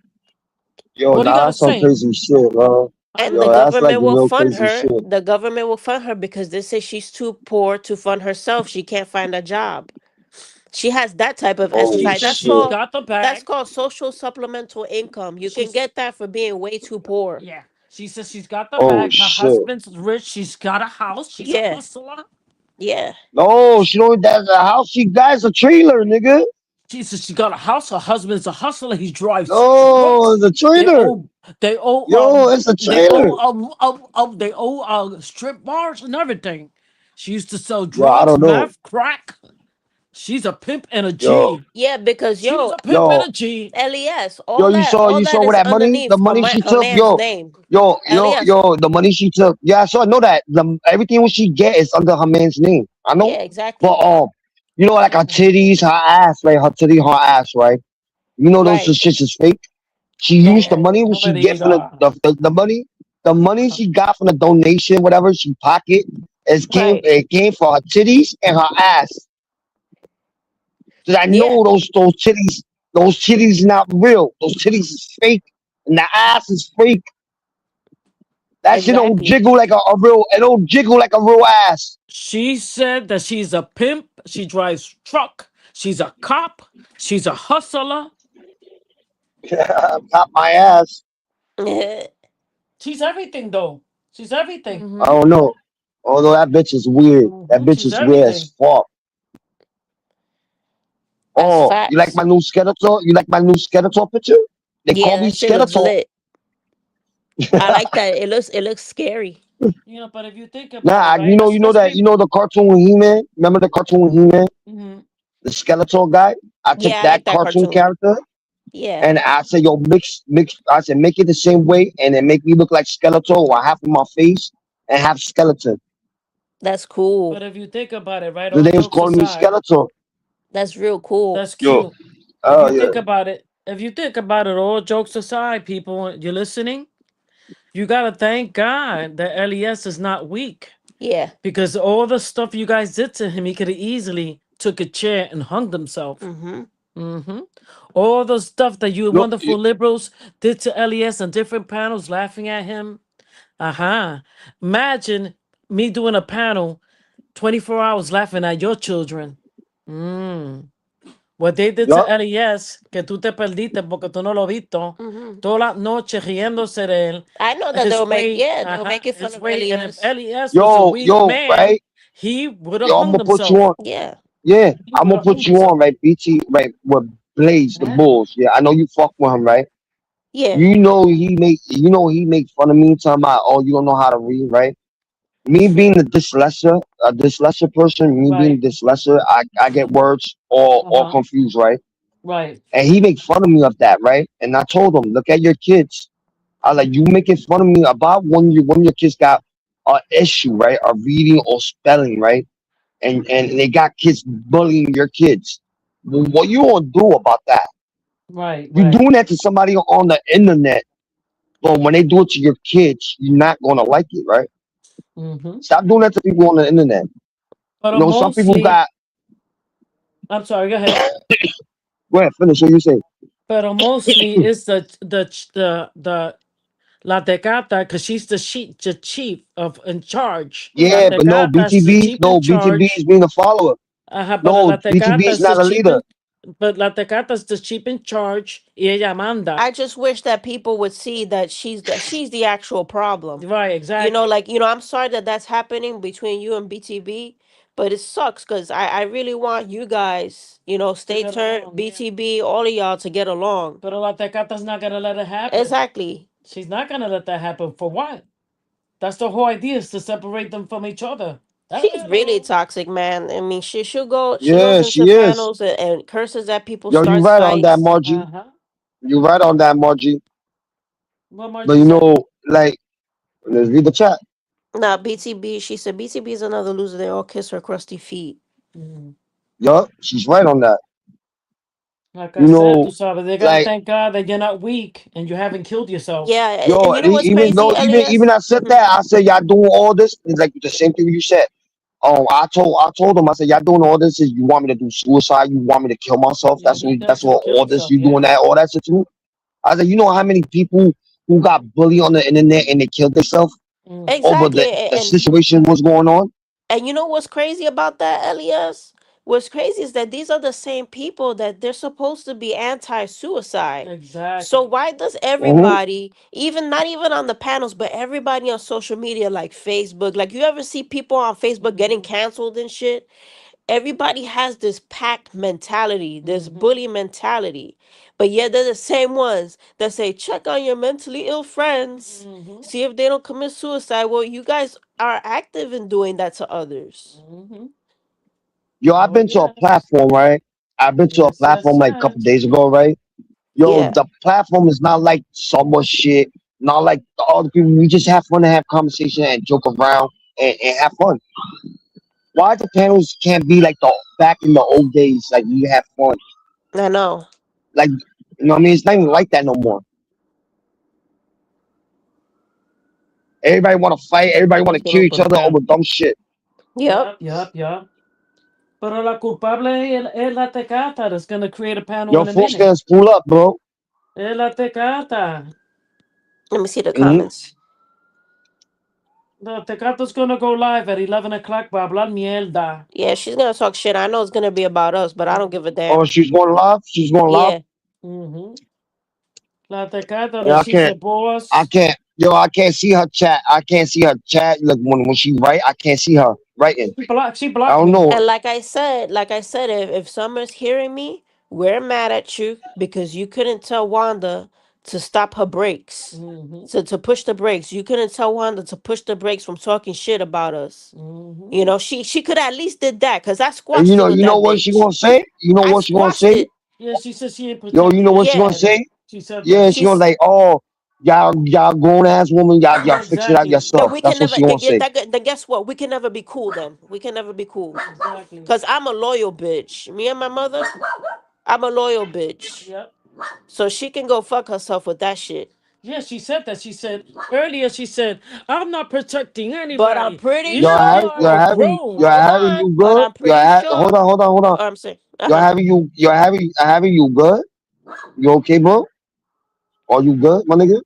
Speaker 2: yo,
Speaker 7: What do you
Speaker 2: nah,
Speaker 7: gotta
Speaker 2: that's some
Speaker 7: say?
Speaker 2: crazy shit, bro.
Speaker 7: Huh?
Speaker 6: And the
Speaker 2: Yo, that's like
Speaker 6: government will
Speaker 2: real
Speaker 6: fund
Speaker 2: crazy
Speaker 6: her.
Speaker 2: shit.
Speaker 6: The government will fund her because they say she's too poor to fund herself. She can't find a job. She has that type of
Speaker 7: And
Speaker 2: Oh
Speaker 7: she
Speaker 6: SSI.
Speaker 7: says
Speaker 6: That's
Speaker 7: she's
Speaker 2: shit.
Speaker 6: called
Speaker 7: got the
Speaker 6: that's
Speaker 7: bag.
Speaker 6: called social supplemental income. You can
Speaker 7: She's
Speaker 6: get that for being way too poor.
Speaker 7: Yeah. She says she's got the
Speaker 2: Oh
Speaker 7: bag. Her
Speaker 2: shit.
Speaker 7: husband's rich. She's got a house. She's a
Speaker 6: Yeah.
Speaker 7: hustler.
Speaker 6: Yeah.
Speaker 2: No, she don't. That's a house. She got is a trailer, nigga.
Speaker 7: She says she got a house. Her husband's a hustler. He drives
Speaker 2: No,
Speaker 7: trucks.
Speaker 2: it's a
Speaker 7: They
Speaker 2: trailer.
Speaker 7: owe they owe
Speaker 2: Yo, it's a trailer.
Speaker 7: they owe strip bars and everything. She used to sell
Speaker 2: Yo, I
Speaker 7: drugs,
Speaker 2: don't know.
Speaker 7: meth, crack. She's a pimp and a
Speaker 2: Yo,
Speaker 7: G.
Speaker 6: Yeah, because
Speaker 7: She's
Speaker 6: yo,
Speaker 7: a pimp and
Speaker 2: yo,
Speaker 7: a G.
Speaker 6: LES,
Speaker 2: yo.
Speaker 6: all
Speaker 2: You
Speaker 6: that
Speaker 2: saw
Speaker 6: is
Speaker 2: that money? The
Speaker 6: underneath
Speaker 2: money she
Speaker 6: a
Speaker 2: took.
Speaker 6: man's name. LES.
Speaker 2: The money she took. Yeah, so I know that. Everything what she get is under her man's name. I know.
Speaker 6: Yeah,
Speaker 2: But
Speaker 6: exactly.
Speaker 2: you know, like her titties, her ass, like her titty, her ass, right? You know those
Speaker 6: Right.
Speaker 2: shits is fake. She used the
Speaker 7: Don't
Speaker 2: money what she get from
Speaker 7: overeat.
Speaker 2: the money she got from the donation, whatever she pocket,
Speaker 6: Right.
Speaker 2: it came for her titties and her ass. Cause I
Speaker 6: Yeah,
Speaker 2: know those titties not real. Those titties is fake, and the ass is fake. That shit don't
Speaker 6: exactly.
Speaker 2: jiggle like a real. It don't jiggle like a real ass.
Speaker 7: She said that she's a pimp. She drives truck. She's a cop. She's a hustler.
Speaker 2: Pop my ass.
Speaker 7: She's everything, though. She's everything.
Speaker 2: I
Speaker 6: Hmm.
Speaker 2: don't know. Although that bitch is weird. That bitch
Speaker 7: She's
Speaker 2: is weird as
Speaker 7: everything.
Speaker 2: fuck.
Speaker 6: That's
Speaker 2: Oh, you like
Speaker 6: facts.
Speaker 2: my new Skeletor? You like my new Skeletor picture? They call
Speaker 6: Yeah,
Speaker 2: me
Speaker 6: that shit looks
Speaker 2: Skeletor.
Speaker 6: lit. I like that. It looks scary.
Speaker 7: But if you think about it,
Speaker 2: Nah,
Speaker 7: right? Let's be.
Speaker 2: you know the cartoon with He-Man. Remember the cartoon with He-Man,
Speaker 7: Mhm.
Speaker 2: the Skeletor guy? I took
Speaker 6: Yeah, I like
Speaker 2: that
Speaker 6: that
Speaker 2: cartoon
Speaker 6: cartoon.
Speaker 2: character
Speaker 6: Yeah,
Speaker 2: and I said, yo, mix. I said, make it the same way, and then make me look like Skeletor, or half of my face and half skeleton.
Speaker 6: that's cool.
Speaker 7: But if you think about it, right?
Speaker 2: So
Speaker 7: All
Speaker 2: they was
Speaker 7: jokes
Speaker 2: calling me
Speaker 7: aside,
Speaker 2: Skeletor.
Speaker 6: That's real cool.
Speaker 7: that's
Speaker 2: Yo,
Speaker 7: cute. If
Speaker 2: oh
Speaker 7: you
Speaker 2: yeah,
Speaker 7: think about it, all jokes aside, people, you're listening. You gotta thank God that LES is not weak.
Speaker 6: Yeah.
Speaker 7: Because all the stuff you guys did to him, he could have easily took a chair and hung himself.
Speaker 6: Hmm.
Speaker 7: Hmm. All the stuff that you
Speaker 2: yo,
Speaker 7: wonderful liberals did to LES on different panels, laughing at him. Imagine me doing a panel 24 hours laughing at your children. Mm. What they did to
Speaker 2: yo,
Speaker 7: LES, que tú te perdiste porque tú no lo visto,
Speaker 6: Hmm.
Speaker 7: toda la noche riéndose de él,
Speaker 6: I know that
Speaker 7: his
Speaker 6: they'll make.
Speaker 7: way,
Speaker 6: Yeah, they'll make it fun
Speaker 7: his
Speaker 6: of
Speaker 7: way. And if
Speaker 6: LES.
Speaker 7: LES was a weak man,
Speaker 2: right?
Speaker 7: he would have
Speaker 2: Yo, I'm
Speaker 7: hung
Speaker 2: gonna put you
Speaker 7: himself.
Speaker 2: on.
Speaker 6: Yeah.
Speaker 2: Yeah,
Speaker 7: He
Speaker 2: I'm
Speaker 7: would
Speaker 2: gonna
Speaker 7: have hung
Speaker 2: put you on,
Speaker 7: himself.
Speaker 2: right? BT, right? With Blaze the
Speaker 7: Yeah.
Speaker 2: Bulls. Yeah, I know you fuck with him, right?
Speaker 6: Yeah.
Speaker 2: You know he make fun of me talking about, oh, you don't know how to read, right? Me being a dyslexia person, me being
Speaker 7: Right.
Speaker 2: dyslexia, I get words all
Speaker 7: Uh-huh.
Speaker 2: confused, right?
Speaker 7: Right.
Speaker 2: and he make fun of me of that, right? And I told him, look at your kids. I was like, you making fun of me about when your kids got a issue, right? A reading or spelling, right? And they got kids bullying your kids. Well, what you gonna do about that?
Speaker 7: Right.
Speaker 2: You
Speaker 7: Right.
Speaker 2: doing that to somebody on the internet, but when they do it to your kids, you're not gonna like it, right?
Speaker 7: Mm-hmm.
Speaker 2: Stop doing that to people on the internet.
Speaker 7: But
Speaker 2: You know, some people
Speaker 7: mostly,
Speaker 2: got.
Speaker 7: I'm sorry. Go ahead.
Speaker 2: Go ahead, finish what you say.
Speaker 7: But mostly it's the La Tecata, because she's the chief of in charge. La
Speaker 2: Yeah, but no,
Speaker 7: Tecata is the
Speaker 2: BTB,
Speaker 7: chief in
Speaker 2: no, BTB is
Speaker 7: charge.
Speaker 2: being a follower.
Speaker 7: But
Speaker 2: No,
Speaker 7: La
Speaker 2: BTB
Speaker 7: Tecata
Speaker 2: is
Speaker 7: is the
Speaker 2: not a
Speaker 7: chief
Speaker 2: leader.
Speaker 7: in, but La Tecata is the chief in charge. Y ella manda.
Speaker 6: I just wish that people would see that she's the actual problem.
Speaker 7: Right.
Speaker 6: You know,
Speaker 7: Exactly.
Speaker 6: like, I'm sorry that that's happening between you and BTB, but it sucks because I really want you guys,
Speaker 7: To
Speaker 6: stay
Speaker 7: get
Speaker 6: turned,
Speaker 7: along. Yeah.
Speaker 6: BTB, all of y'all to get along.
Speaker 7: But La Tecata's not gonna let it happen.
Speaker 6: Exactly.
Speaker 7: She's not gonna let that happen. For what? That's the whole idea, is to separate them from each other.
Speaker 6: She's really
Speaker 7: Hello.
Speaker 6: toxic, man. I mean, she goes
Speaker 2: Yeah,
Speaker 6: into
Speaker 2: she is.
Speaker 6: panels and curses at people,
Speaker 2: Yo, you
Speaker 6: starts
Speaker 2: right on that,
Speaker 6: fights.
Speaker 2: Margie.
Speaker 7: Uh-huh.
Speaker 2: You right on that, Margie.
Speaker 7: What
Speaker 2: But
Speaker 7: Margie
Speaker 2: you
Speaker 7: say?
Speaker 2: know, like, let's read the chat.
Speaker 6: Nah, BTB, she said BTB is another loser. They all kiss her crusty feet.
Speaker 7: Mm.
Speaker 2: Yo, she's right on that.
Speaker 7: Like I
Speaker 2: You
Speaker 7: said,
Speaker 2: know,
Speaker 7: tu sabes, they gotta
Speaker 2: like,
Speaker 7: thank God that you're not weak and you haven't killed yourself.
Speaker 6: Yeah, and
Speaker 2: yo,
Speaker 6: you know what's
Speaker 2: even
Speaker 6: crazy,
Speaker 2: though, even
Speaker 6: Elias?
Speaker 2: I said that, I said y'all doing all this. It's like the same thing you said. I told him, I said, y'all doing all this is you want me to do suicide, you want me to kill myself.
Speaker 7: Yeah, he
Speaker 2: That's
Speaker 7: does to
Speaker 2: what
Speaker 7: kill
Speaker 2: all this
Speaker 7: himself.
Speaker 2: you doing
Speaker 7: Yeah.
Speaker 2: that all that shit too. I said, you know how many people who got bullied on the internet and they killed themselves
Speaker 7: Mm-hmm.
Speaker 2: over
Speaker 6: Exactly.
Speaker 2: the situation was going on.
Speaker 6: And you know what's crazy about that, Elias? What's crazy is that these are the same people that they're supposed to be anti-suicide. So
Speaker 7: Exactly.
Speaker 6: why does
Speaker 2: Hmm.
Speaker 6: everybody, even not even on the panels, but everybody on social media like Facebook, like you ever see people on Facebook getting
Speaker 7: Mm-hmm.
Speaker 6: canceled and shit? Everybody has this pack mentality, this
Speaker 7: Mm-hmm.
Speaker 6: bully mentality. But yet they're the same ones that say, check on your mentally ill friends.
Speaker 7: Mm-hmm.
Speaker 6: See if they don't commit suicide. Well, you guys are active in doing that to others.
Speaker 7: Mm-hmm.
Speaker 2: Yo, I've
Speaker 7: Oh
Speaker 2: been to a
Speaker 7: yes.
Speaker 2: platform, right? I've been to a
Speaker 7: Yes,
Speaker 2: platform
Speaker 7: yes,
Speaker 2: like a couple
Speaker 7: yes.
Speaker 2: days ago, right? Yo,
Speaker 6: Yeah.
Speaker 2: the platform is not like summer shit, not like the other people. We just have fun and have conversation and joke around and have fun. Why the panels can't be like the back in the old days, like you have fun,
Speaker 6: I know.
Speaker 2: like you know what I mean? It's not even like that no more. Everybody want to fight. Everybody want
Speaker 7: Who's
Speaker 2: to
Speaker 7: gonna
Speaker 2: kill each
Speaker 7: open a
Speaker 2: other over
Speaker 7: panel?
Speaker 2: dumb shit.
Speaker 6: Yep.
Speaker 7: Yep. Pero la culpable es la Tecata that's gonna create a panel
Speaker 2: Yo,
Speaker 7: in a
Speaker 2: folks,
Speaker 7: minute.
Speaker 2: gonna spool up, bro.
Speaker 7: Es la Tecata.
Speaker 6: Let me see the
Speaker 2: Hmm.
Speaker 6: comments.
Speaker 7: The Tecata's gonna go live at 11 o'clock para hablar mierda.
Speaker 6: Yeah, she's gonna talk shit. I know it's gonna be about us, but I don't give a
Speaker 2: Oh,
Speaker 6: damn.
Speaker 2: she's going live. She's going live.
Speaker 6: Yeah.
Speaker 7: Mm-hmm. La Tecata,
Speaker 2: And
Speaker 7: that she's the
Speaker 2: I
Speaker 7: boss.
Speaker 2: can't. Yo, I can't see her chat. I can't see her chat. Look, when she write, I can't see her writing.
Speaker 7: She
Speaker 2: I
Speaker 7: blocked
Speaker 2: don't
Speaker 7: me.
Speaker 2: know.
Speaker 6: And like I said, if Summer's hearing me, we're mad at you because you couldn't tell Wanda to stop her brakes.
Speaker 7: Mm-hmm.
Speaker 6: To push the brakes. You couldn't tell Wanda to push the brakes from talking shit about us.
Speaker 7: Mm-hmm.
Speaker 6: She could at least did that because I
Speaker 2: And
Speaker 6: squashed it with
Speaker 2: you know
Speaker 6: that
Speaker 2: what she
Speaker 6: bitch.
Speaker 2: gonna say? You know
Speaker 6: I
Speaker 2: what she gonna
Speaker 6: squashed
Speaker 2: say?
Speaker 6: it.
Speaker 7: Yeah, she says she ain't
Speaker 2: Yo, you
Speaker 7: protecting
Speaker 2: know what she gonna
Speaker 6: Yeah.
Speaker 7: anybody.
Speaker 2: say?
Speaker 7: She said
Speaker 2: Yeah,
Speaker 7: what?
Speaker 2: she gonna
Speaker 6: She's
Speaker 2: like, oh, y'all grown ass woman, y'all fix it out
Speaker 7: Exactly.
Speaker 6: then
Speaker 2: yourself.
Speaker 6: we can
Speaker 2: That's what
Speaker 6: never
Speaker 2: she gonna say.
Speaker 6: then guess what? We can never be cool then. We can never be cool.
Speaker 7: Exactly.
Speaker 6: Cause I'm a loyal bitch. Me and my mother, I'm a loyal bitch.
Speaker 7: Yep.
Speaker 6: So she can go fuck herself with that shit.
Speaker 7: Yeah, she said that. She said earlier, she said, I'm not protecting
Speaker 6: But I'm
Speaker 7: anybody.
Speaker 6: pretty
Speaker 2: Yo,
Speaker 7: Even
Speaker 6: sure.
Speaker 7: people
Speaker 2: Yo,
Speaker 7: grown.
Speaker 2: having
Speaker 7: What?
Speaker 2: you
Speaker 6: But
Speaker 2: good?
Speaker 6: I'm pretty sure.
Speaker 2: Hold on.
Speaker 6: I'm saying,
Speaker 2: Yo, having you good? You okay, bro? Are you good, my nigga?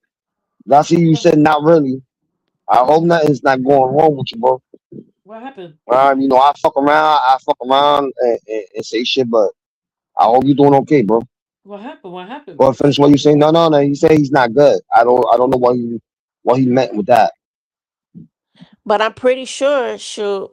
Speaker 2: I see you said not really. I hope nothing's not going wrong with you, bro.
Speaker 7: What happened?
Speaker 2: I fuck around and say shit, but I hope you're doing okay, bro.
Speaker 7: What happened? What happened?
Speaker 2: Go ahead, finish what you say. No. He said he's not good. I don't know what he meant with that.
Speaker 6: but I'm pretty sure she'll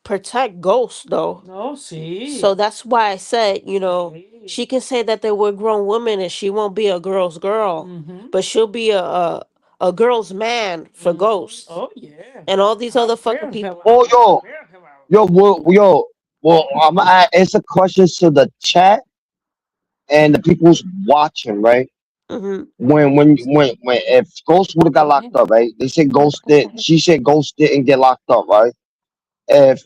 Speaker 6: protect Ghost though.
Speaker 7: No, see.
Speaker 6: So that's why I said,
Speaker 7: See.
Speaker 6: she can say that they were grown women and she won't be a girl's girl,
Speaker 7: Mm-hmm.
Speaker 6: but she'll be a girl's man for
Speaker 7: Mm-hmm.
Speaker 6: Ghost
Speaker 7: Oh, yeah.
Speaker 6: and all these
Speaker 7: I'll
Speaker 6: other fucking
Speaker 7: bear him
Speaker 6: people.
Speaker 2: Oh,
Speaker 7: out. I'll bear him out.
Speaker 2: yo. Well, I'm gonna answer questions to the chat. and the people's watching, right?
Speaker 6: Mm-hmm.
Speaker 2: When if Ghost would have got locked up, right? They said Ghost did. She said Ghost didn't get locked up, right? If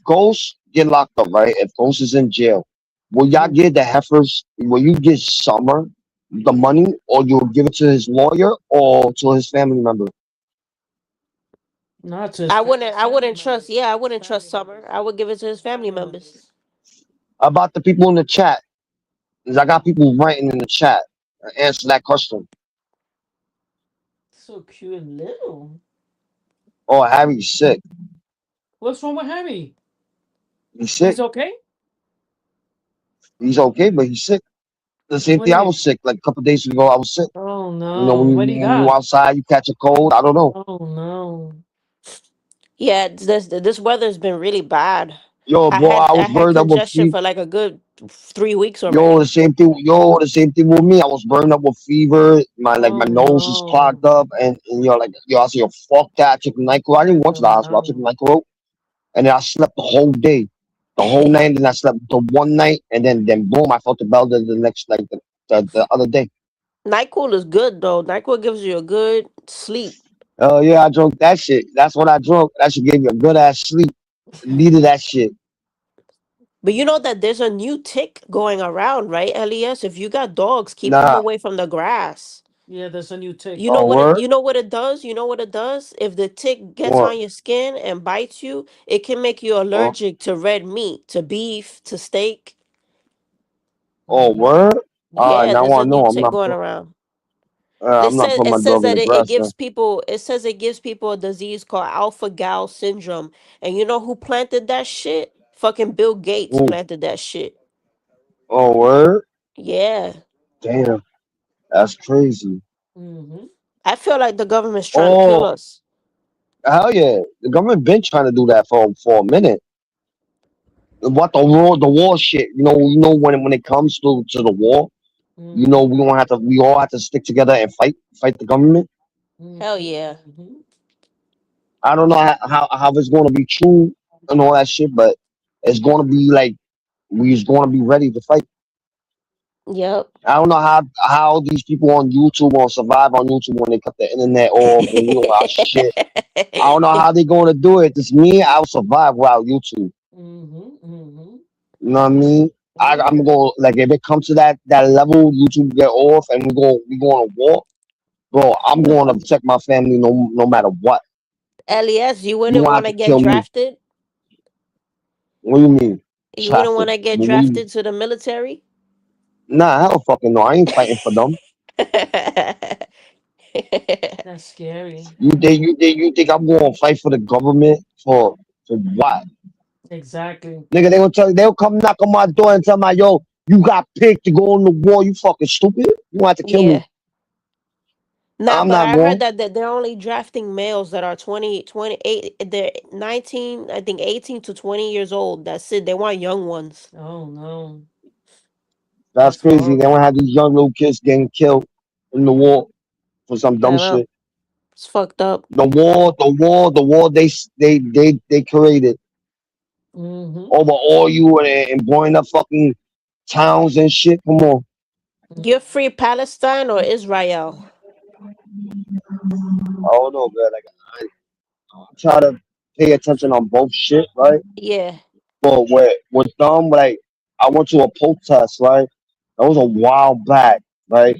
Speaker 2: Ghost get locked up, right? If Ghost is in jail, will y'all
Speaker 7: Ooh.
Speaker 2: give the heifers? Will you give Summer the money, or you'll give it to his lawyer or to his family member?
Speaker 7: Not to his
Speaker 6: I
Speaker 7: family.
Speaker 6: wouldn't. I wouldn't trust. Yeah, I wouldn't trust Summer. I would give it to his family members.
Speaker 2: About the people in the chat, 'cause I got people writing in the chat. Answer that question.
Speaker 7: So cute and little.
Speaker 2: Oh, Harry's sick.
Speaker 7: What's wrong with Harry?
Speaker 2: He's
Speaker 7: He's
Speaker 2: sick.
Speaker 7: okay?
Speaker 2: He's okay, but he's sick. The same
Speaker 7: What
Speaker 2: thing.
Speaker 7: do
Speaker 2: I
Speaker 7: you?
Speaker 2: was sick like a couple days ago. I was sick.
Speaker 7: Oh
Speaker 2: You know,
Speaker 7: no. What do you
Speaker 2: when you
Speaker 7: got?
Speaker 2: outside, you catch a cold. I don't know.
Speaker 7: Oh no.
Speaker 6: Yeah, this weather's been really bad.
Speaker 2: Yo,
Speaker 6: I
Speaker 2: bro,
Speaker 6: had
Speaker 2: I
Speaker 6: I
Speaker 2: was
Speaker 6: had
Speaker 2: burned up with
Speaker 6: congestion
Speaker 2: fever.
Speaker 6: for like a good 3 weeks
Speaker 2: Yo, the
Speaker 6: already.
Speaker 2: same thing. Yo, the same thing with me. I was burned up with fever. My
Speaker 7: Oh
Speaker 2: nose was
Speaker 7: no.
Speaker 2: clogged up, and you're like, yo, I said, yo, fuck that. I took the Nyquil. I didn't want to
Speaker 7: Oh
Speaker 2: the hospital. I took the
Speaker 7: no.
Speaker 2: Nyquil, and then I slept the whole day, the whole night. And then I slept the one night, and then boom, I felt the bell the next like the other day.
Speaker 6: Nyquil is good though. Nyquil gives you a good sleep.
Speaker 2: Oh yeah, I drunk that shit. That's what I drunk. That shit gave me a good ass sleep. Needed that shit.
Speaker 6: But you know that there's a new tick going around, right, LES? If you got dogs, keep them
Speaker 2: Nah,
Speaker 6: away from the grass.
Speaker 7: Yeah, there's a new tick.
Speaker 6: You know
Speaker 2: oh
Speaker 6: what it
Speaker 2: word,
Speaker 6: you know what it does? You know what it does? If the tick gets
Speaker 2: what?
Speaker 6: on your skin and bites you, it can make you
Speaker 2: Oh,
Speaker 6: allergic to red meat, to beef, to steak.
Speaker 2: oh
Speaker 7: Mm-hmm.
Speaker 2: word.
Speaker 6: Yeah,
Speaker 2: Now
Speaker 6: there's
Speaker 2: I
Speaker 6: a new
Speaker 2: know.
Speaker 6: tick going around.
Speaker 2: I'm not putting
Speaker 6: It
Speaker 2: my
Speaker 6: says
Speaker 2: dog in
Speaker 6: that
Speaker 2: the
Speaker 6: it
Speaker 2: grass.
Speaker 6: gives people a disease called alpha gal syndrome. And you know who planted that shit? Fucking Bill Gates
Speaker 2: Ooh,
Speaker 6: planted that shit.
Speaker 2: oh word.
Speaker 6: Yeah.
Speaker 2: Damn, that's crazy.
Speaker 7: Mm-hmm.
Speaker 6: I feel like the government's trying to kill
Speaker 2: Oh
Speaker 6: us.
Speaker 2: hell yeah, the government been trying to do that for a minute. What the war shit? When it comes to the war,
Speaker 7: Mm-hmm.
Speaker 2: we all have to stick together and fight the government.
Speaker 6: Hell
Speaker 7: Mm-hmm.
Speaker 6: yeah.
Speaker 7: Mm-hmm.
Speaker 2: I don't know how it's going to be true and all that shit, but it's going to be like we's going to be ready to fight.
Speaker 6: Yep.
Speaker 2: I don't know how these people on YouTube will survive on YouTube when they cut the internet off and we don't got shit. I don't know how they going to do it. Just me, I'll survive without YouTube.
Speaker 7: Mm-hmm. Mm-hmm.
Speaker 2: You know what I mean? I'm
Speaker 7: Mm-hmm.
Speaker 2: going like if it comes to that level, YouTube get off and we going to war, bro. I'm going to protect my family no matter what.
Speaker 6: LES, you
Speaker 2: You
Speaker 6: wouldn't
Speaker 2: won't have
Speaker 6: want to
Speaker 2: to
Speaker 6: get
Speaker 2: kill me.
Speaker 6: drafted?
Speaker 2: What do you mean?
Speaker 6: You wouldn't want
Speaker 2: Traffic?
Speaker 6: to get
Speaker 2: What do you?
Speaker 6: drafted to the military?
Speaker 2: Nah, hell fucking no. I ain't fighting for them.
Speaker 7: That's scary.
Speaker 2: You think I'm going to fight for the government for what?
Speaker 7: Exactly.
Speaker 2: Nigga, they'll come knock on my door and tell my yo, you got picked to go on the war. You fucking stupid. You want to kill me?
Speaker 6: Yeah. Nah,
Speaker 2: I'm
Speaker 6: but
Speaker 2: not
Speaker 6: I heard
Speaker 2: going.
Speaker 6: that they're only drafting males that are 20, 28. They're 19, I think 18 to 20 years old. That's it. They want young ones.
Speaker 7: Oh no.
Speaker 2: That's
Speaker 7: That's
Speaker 2: crazy. They want
Speaker 7: horrible.
Speaker 2: to have these young little kids getting killed in the war for some
Speaker 6: I
Speaker 2: dumb
Speaker 6: know.
Speaker 2: shit.
Speaker 6: It's fucked up.
Speaker 2: The war. They created
Speaker 7: Mm-hmm.
Speaker 2: over oil and blowing up fucking towns and shit. Come on.
Speaker 6: You're free Palestine or Israel?
Speaker 2: I don't know, man. Like I try to pay attention on both shit, right?
Speaker 6: Yeah.
Speaker 2: But with them, like I went to a protest, right? That was a while back, right?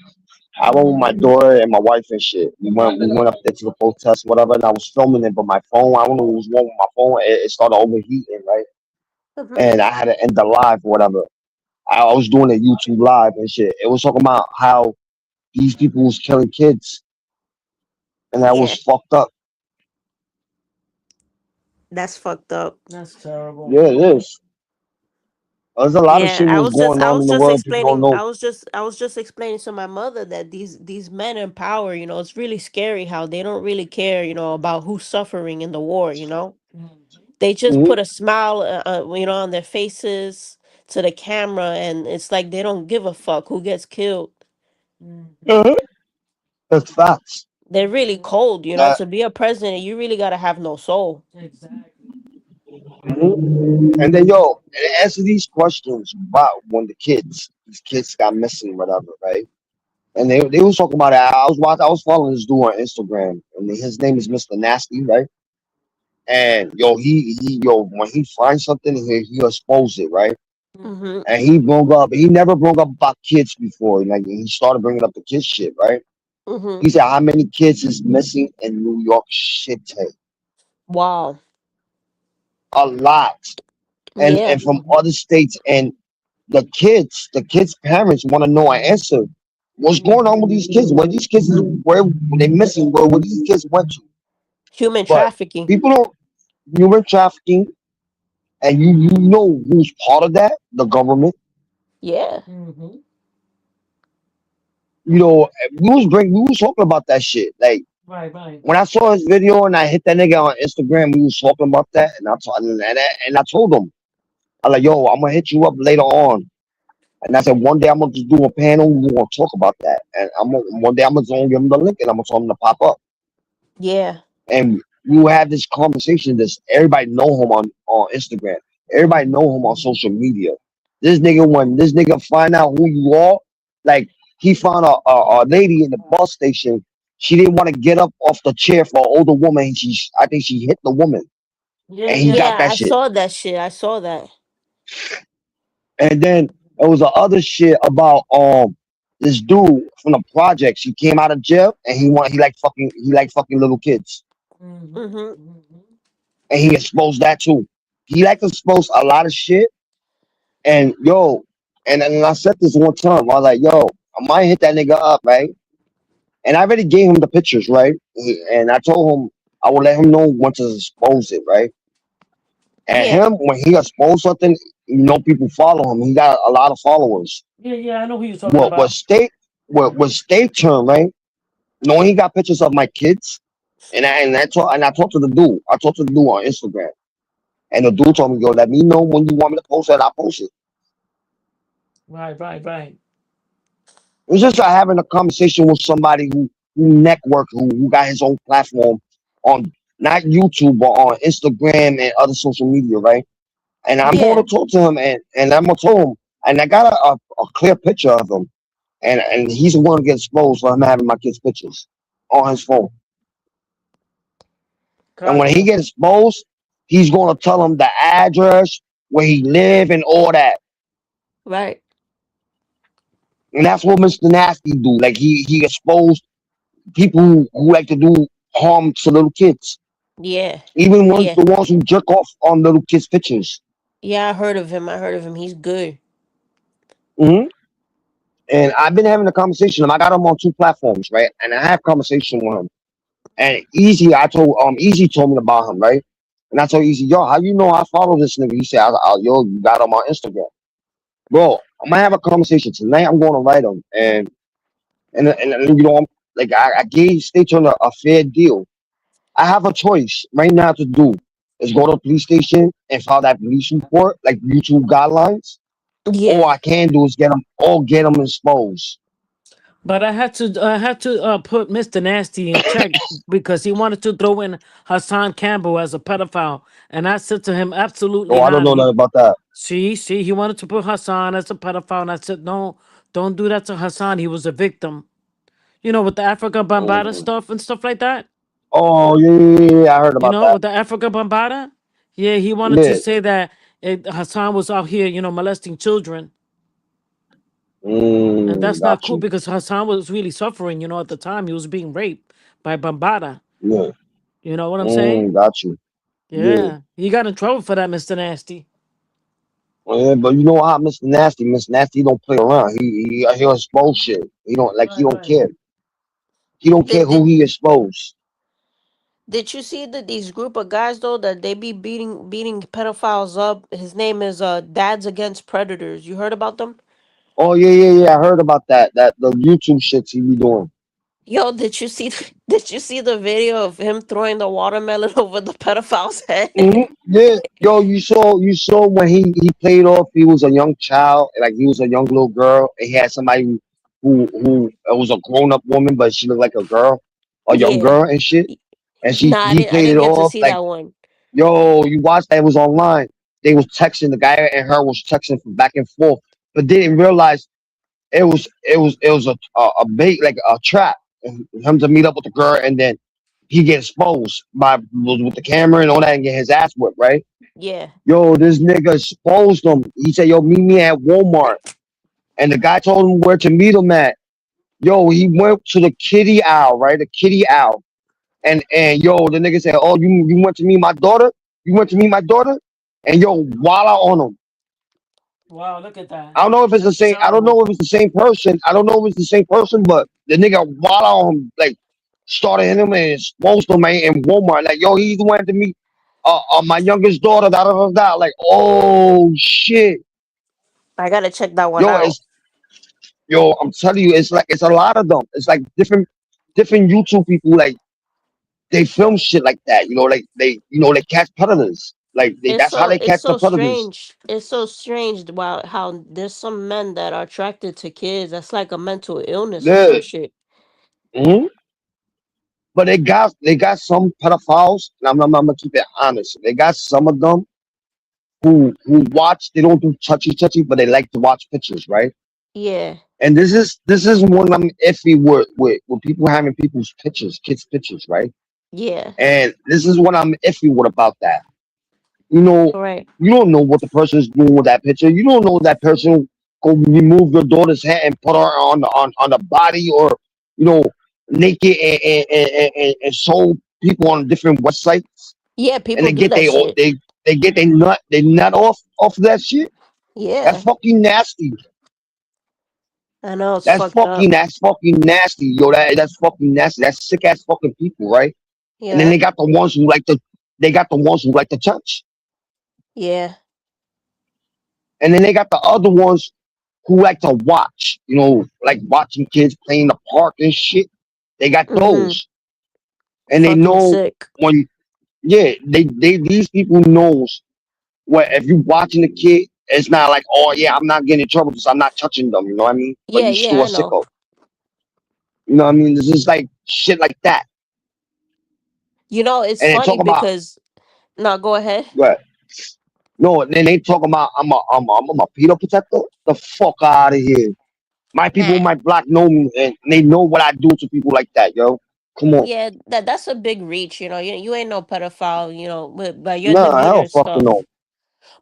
Speaker 2: I went with my daughter and my wife and shit. We went up there to the protest, whatever, and I was filming it, but my phone, I don't know what was wrong with my phone. It started overheating, right?
Speaker 6: Mhm.
Speaker 2: And I had to end the live or whatever. I was doing a YouTube live and shit. It was talking about how these people was killing kids, and that
Speaker 6: Yeah.
Speaker 2: was fucked up.
Speaker 6: That's fucked up.
Speaker 7: That's terrible.
Speaker 2: Yeah, it is. There's a lot of
Speaker 6: Yeah,
Speaker 2: shit was going on in the world people don't know.
Speaker 6: I was just explaining to my mother that these men in power, it's really scary how they don't really care, about who's suffering in the war,
Speaker 7: Mm-hmm.
Speaker 6: They just
Speaker 2: Hmm.
Speaker 6: put a smile, on their faces to the camera, and it's like they don't give a fuck who gets killed.
Speaker 7: Mm-hmm.
Speaker 2: Uh-huh. That's facts.
Speaker 6: They're really
Speaker 7: Mm-hmm.
Speaker 6: cold,
Speaker 2: That,
Speaker 6: to be a president, you really got to have no soul.
Speaker 7: Exactly.
Speaker 2: mhm. And then yo, answer these questions about when the kids. these kids got missing, whatever, right? And they was talking about it. I was following this dude on Instagram, and his name is Mr. Nasty, right? And yo, yo, when he finds something, he expose it, right?
Speaker 6: Mm-hmm.
Speaker 2: And he never brought up about kids before. Like he started bringing up the kids shit, right?
Speaker 6: Mm-hmm.
Speaker 2: He said, how many kids is missing in New York City?
Speaker 6: Wow.
Speaker 2: A lot.
Speaker 6: Yeah.
Speaker 2: And from other states. And the kids' parents want to know an answer. What's going on with these kids? Where these kids where they missing? Where these kids went to?
Speaker 6: Human
Speaker 2: But
Speaker 6: trafficking.
Speaker 2: people don't human trafficking, and you know who's part of that? The government.
Speaker 6: Yeah.
Speaker 7: Mm-hmm.
Speaker 2: You know, we was talking about that shit. Like
Speaker 7: Right, right.
Speaker 2: when I saw his video and I hit that nigga on Instagram, we was talking about that, and I told him, I like, yo, I'm gonna hit you up later on. And I said, one day I'm gonna just do a panel. We're gonna talk about that, and one day I'm gonna give him the link, and I'm gonna tell him to pop up,
Speaker 6: Yeah.
Speaker 2: and we will have this conversation. This everybody know him on Instagram. Everybody know him on social media. When this nigga find out who you are, like he found a lady in the bus station. She didn't want to get up off the chair for an older woman. I think she hit the woman,
Speaker 7: Yeah,
Speaker 2: and he
Speaker 7: yeah.
Speaker 2: got
Speaker 6: Yeah.
Speaker 2: that
Speaker 6: I
Speaker 2: shit.
Speaker 6: saw that shit. I saw that.
Speaker 2: And then there was the other shit about this dude from the projects. He came out of jail and he like fucking little kids.
Speaker 7: Mm-hmm.
Speaker 6: Mm-hmm.
Speaker 7: Mm-hmm.
Speaker 2: And he exposed that too. He like to expose a lot of shit. And yo, and I said this one time, I was like, yo, I might hit that nigga up, right? And I already gave him the pictures, right? And I told him I would let him know once to expose it, right? And
Speaker 6: Yeah.
Speaker 2: him, when he exposed something, people follow him. He got a lot of followers.
Speaker 7: Yeah, yeah. I know who you're talking
Speaker 2: What
Speaker 7: about.
Speaker 2: was state what state term, right? Knowing he got pictures of my kids, and I talked to the dude. I talked to the dude on Instagram, and the dude told me, "Yo, let me know when you want me to post it. I'll post it."
Speaker 7: Right, right, right.
Speaker 2: It's just like having a conversation with somebody who network, who got his own platform on not YouTube but on Instagram and other social media, right? And I'm going
Speaker 6: Yeah.
Speaker 2: to talk to him, and I'm gonna tell him, and I got a clear picture of him, and he's the one to get exposed for him having my kids' pictures on his phone. And when he
Speaker 7: Gotcha.
Speaker 2: gets exposed, he's gonna tell him the address, where he live, and all that.
Speaker 6: Right.
Speaker 2: And that's what Mr. Nasty do. Like he exposed people who like to do harm to little kids,
Speaker 6: Yeah.
Speaker 2: even
Speaker 6: Yeah.
Speaker 2: the ones who jerk off on little kids' pictures.
Speaker 6: Yeah. I heard of him. I heard of him. He's good.
Speaker 2: hmm And I've been having a conversation with him. I got him on two platforms, right? And I have conversation with him. And Easy told me about him, right? And I told Easy, yo, how you know I follow this nigga? He said, yo, you got him on Instagram. Bro, I'm gonna have a conversation tonight. I'm gonna write him, and like I gave State Turner a fair deal. I have a choice right now to do is go to the police station and file that police report, like YouTube guidelines. All
Speaker 6: Yeah.
Speaker 2: I can do is get them exposed.
Speaker 7: But I had to put Mr. Nasty in check because he wanted to throw in Hassan Campbell as a pedophile, and I said to him, absolutely
Speaker 2: Oh, I don't
Speaker 7: not.
Speaker 2: know nothing about that.
Speaker 7: See, he wanted to put Hassan as a pedophile, and I said, no, don't do that to Hassan. He was a victim. With the Africa Bambata
Speaker 2: Mhm.
Speaker 7: stuff and stuff like that.
Speaker 2: Oh yeah, I heard about that.
Speaker 7: With the Africa Bambata. Yeah, he wanted to
Speaker 2: Yeah.
Speaker 7: say that Hassan was out here, molesting children. And that's not
Speaker 2: Got
Speaker 7: cool
Speaker 2: you.
Speaker 7: because Hassan was really suffering, at the time. He was being raped by Bambata.
Speaker 2: Yeah.
Speaker 7: You know what I'm saying?
Speaker 2: Got you. Yeah.
Speaker 7: Yeah. He got in trouble for that, Mr. Nasty.
Speaker 2: Yeah, but you know how Mr. Nasty don't play around. He'll expose shit. He
Speaker 7: Right,
Speaker 2: don't
Speaker 7: right.
Speaker 2: care. He don't care
Speaker 6: Did
Speaker 2: who
Speaker 6: did
Speaker 2: he expose.
Speaker 6: did you see that these group of guys though that they be beating pedophiles up? His name is Dads Against Predators. You heard about them?
Speaker 2: Oh yeah. I heard about that. That the YouTube shits he be doing.
Speaker 6: Yo, did you see did you see the video of him throwing the watermelon over the pedophile's head?
Speaker 2: Yeah, yo, you saw when he played off. He was a young child, like he was a young little girl, and he had somebody who was a grown up woman, but she looked like a girl, a young
Speaker 6: Yeah.
Speaker 2: girl and shit. And
Speaker 6: Nah, I
Speaker 2: he
Speaker 6: didn't I
Speaker 2: played it
Speaker 6: didn't get to
Speaker 2: off
Speaker 6: see
Speaker 2: like,
Speaker 6: that one.
Speaker 2: yo, you watched that? It was online. They was texting, the guy and her was texting from back and forth, but didn't realize it was a bait, like a trap, and him to meet up with the girl, and then he get exposed by with the camera and all that, and get his ass whipped, right?
Speaker 6: Yeah.
Speaker 2: Yo, this nigga exposed him. He said, "Yo, meet me at Walmart," and the guy told him where to meet him at. Yo, he went to the kitty owl, right? The kitty owl, and yo, the nigga said, "Oh, you went to meet my daughter? You went to meet my daughter?" And yo, voila on him.
Speaker 7: Wow, look at that.
Speaker 2: I don't know if it's the
Speaker 7: That's
Speaker 2: same. I don't
Speaker 7: terrible.
Speaker 2: know if it's the same person. I don't know if it's the same person, but the nigga voila on him, like started hitting him and exposed him, man, in Walmart. Like, yo, he's the one to meet my youngest daughter. Da da da da. Like, oh shit,
Speaker 6: I gotta check that one
Speaker 2: yo,
Speaker 6: out.
Speaker 2: it's yo. I'm telling you, it's like it's a lot of them. It's like different YouTube people. Like they film shit like that. Like they catch predators. Like that's how they
Speaker 6: It's
Speaker 2: catch the
Speaker 6: so
Speaker 2: predators.
Speaker 6: strange. It's so strange about how there's some men that are attracted to kids. That's like a mental illness or
Speaker 2: Yeah.
Speaker 6: some shit.
Speaker 2: Mhm. But they got some pedophiles, and I'm gonna keep it honest. They got some of them who watch. They don't do touchy, but they like to watch pictures, right?
Speaker 6: Yeah.
Speaker 2: And this is one I'm iffy with people having people's pictures, kids' pictures, right?
Speaker 6: Yeah.
Speaker 2: And this is what I'm iffy with about that. You know,
Speaker 6: Right.
Speaker 2: you don't know what the person is doing with that picture. You don't know that person go remove your daughter's head and put her on the body, or you know, naked and show people on different websites,
Speaker 6: Yeah,
Speaker 2: and
Speaker 6: people
Speaker 2: they
Speaker 6: do
Speaker 2: get
Speaker 6: that shit.
Speaker 2: they get they nut off of that shit. That's
Speaker 6: Yeah.
Speaker 2: fucking nasty.
Speaker 6: I know it's
Speaker 2: That's
Speaker 6: fucked
Speaker 2: fucking
Speaker 6: up.
Speaker 2: that's fucking nasty, yo. That's fucking nasty. That's sick ass fucking people, right? And then
Speaker 6: Yeah.
Speaker 2: they got the ones who like to touch,
Speaker 6: Yeah.
Speaker 2: and then they got the other ones who like to watch. Like watching kids play in the park and shit. They got
Speaker 6: Mm-hmm.
Speaker 2: those, and they
Speaker 6: Fucking
Speaker 2: know
Speaker 6: sick.
Speaker 2: when. Yeah, they these people knows what if you watching the kid. It's not like, oh yeah, I'm not getting in trouble because I'm not touching them. You know what I mean? But
Speaker 6: Yeah,
Speaker 2: you
Speaker 6: yeah,
Speaker 2: still a
Speaker 6: I know.
Speaker 2: sicko. You know what I mean? This is like shit like that.
Speaker 6: It's
Speaker 2: And they
Speaker 6: funny
Speaker 2: talk about
Speaker 6: because no, go ahead.
Speaker 2: what? No, then they talk about I'm a pedo protector. The fuck out of here. My people in
Speaker 6: Nah.
Speaker 2: my block know me, and they know what I do to people like that, yo. Come on.
Speaker 6: Yeah, that's a big reach, you ain't no pedophile, but your
Speaker 2: Nah,
Speaker 6: demeanor
Speaker 2: hell
Speaker 6: and
Speaker 2: fucking no.
Speaker 6: stuff.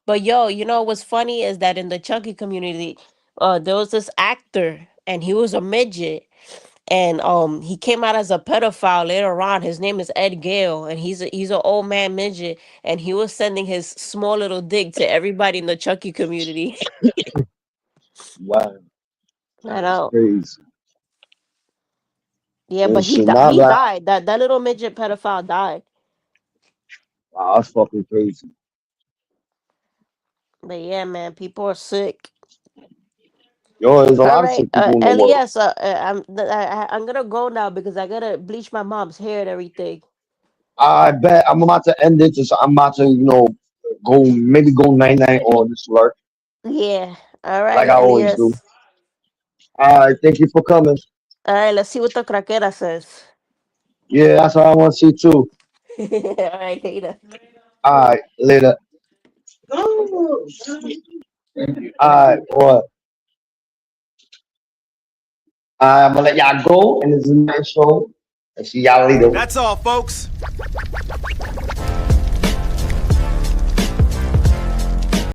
Speaker 6: But yo, what's funny is that in the chunky community, there was this actor and he was a midget. And he came out as a pedophile later on. His name is Ed Gale, and he's an old man midget, and he was sending his small little dick to everybody in the Chucky community.
Speaker 2: Wow,
Speaker 6: I
Speaker 2: that's
Speaker 6: know.
Speaker 2: crazy.
Speaker 6: Yeah,
Speaker 2: And
Speaker 6: but
Speaker 2: shit, now
Speaker 6: he
Speaker 2: that
Speaker 6: died. That little midget pedophile died.
Speaker 2: wow, that's fucking crazy.
Speaker 6: But yeah, man, people are sick.
Speaker 2: Yo, there's a
Speaker 6: All
Speaker 2: lot of
Speaker 6: right,
Speaker 2: sick people in the world.
Speaker 6: Les, I'm gonna go now because I gotta bleach my mom's hair and everything.
Speaker 2: I bet I'm about to end it. I'm about to, go 99 or this work
Speaker 6: Yeah. All right,
Speaker 2: like I always do.
Speaker 6: Les.
Speaker 2: All right, thank you for coming.
Speaker 6: All right, let's see what the craquera says.
Speaker 2: Yeah, that's what I want to see too.
Speaker 6: All right, later.
Speaker 2: All right, later.
Speaker 4: Oh,
Speaker 2: All right, what? I'm gonna let y'all go, and this is my show. And see y'all later.
Speaker 1: That's all, folks.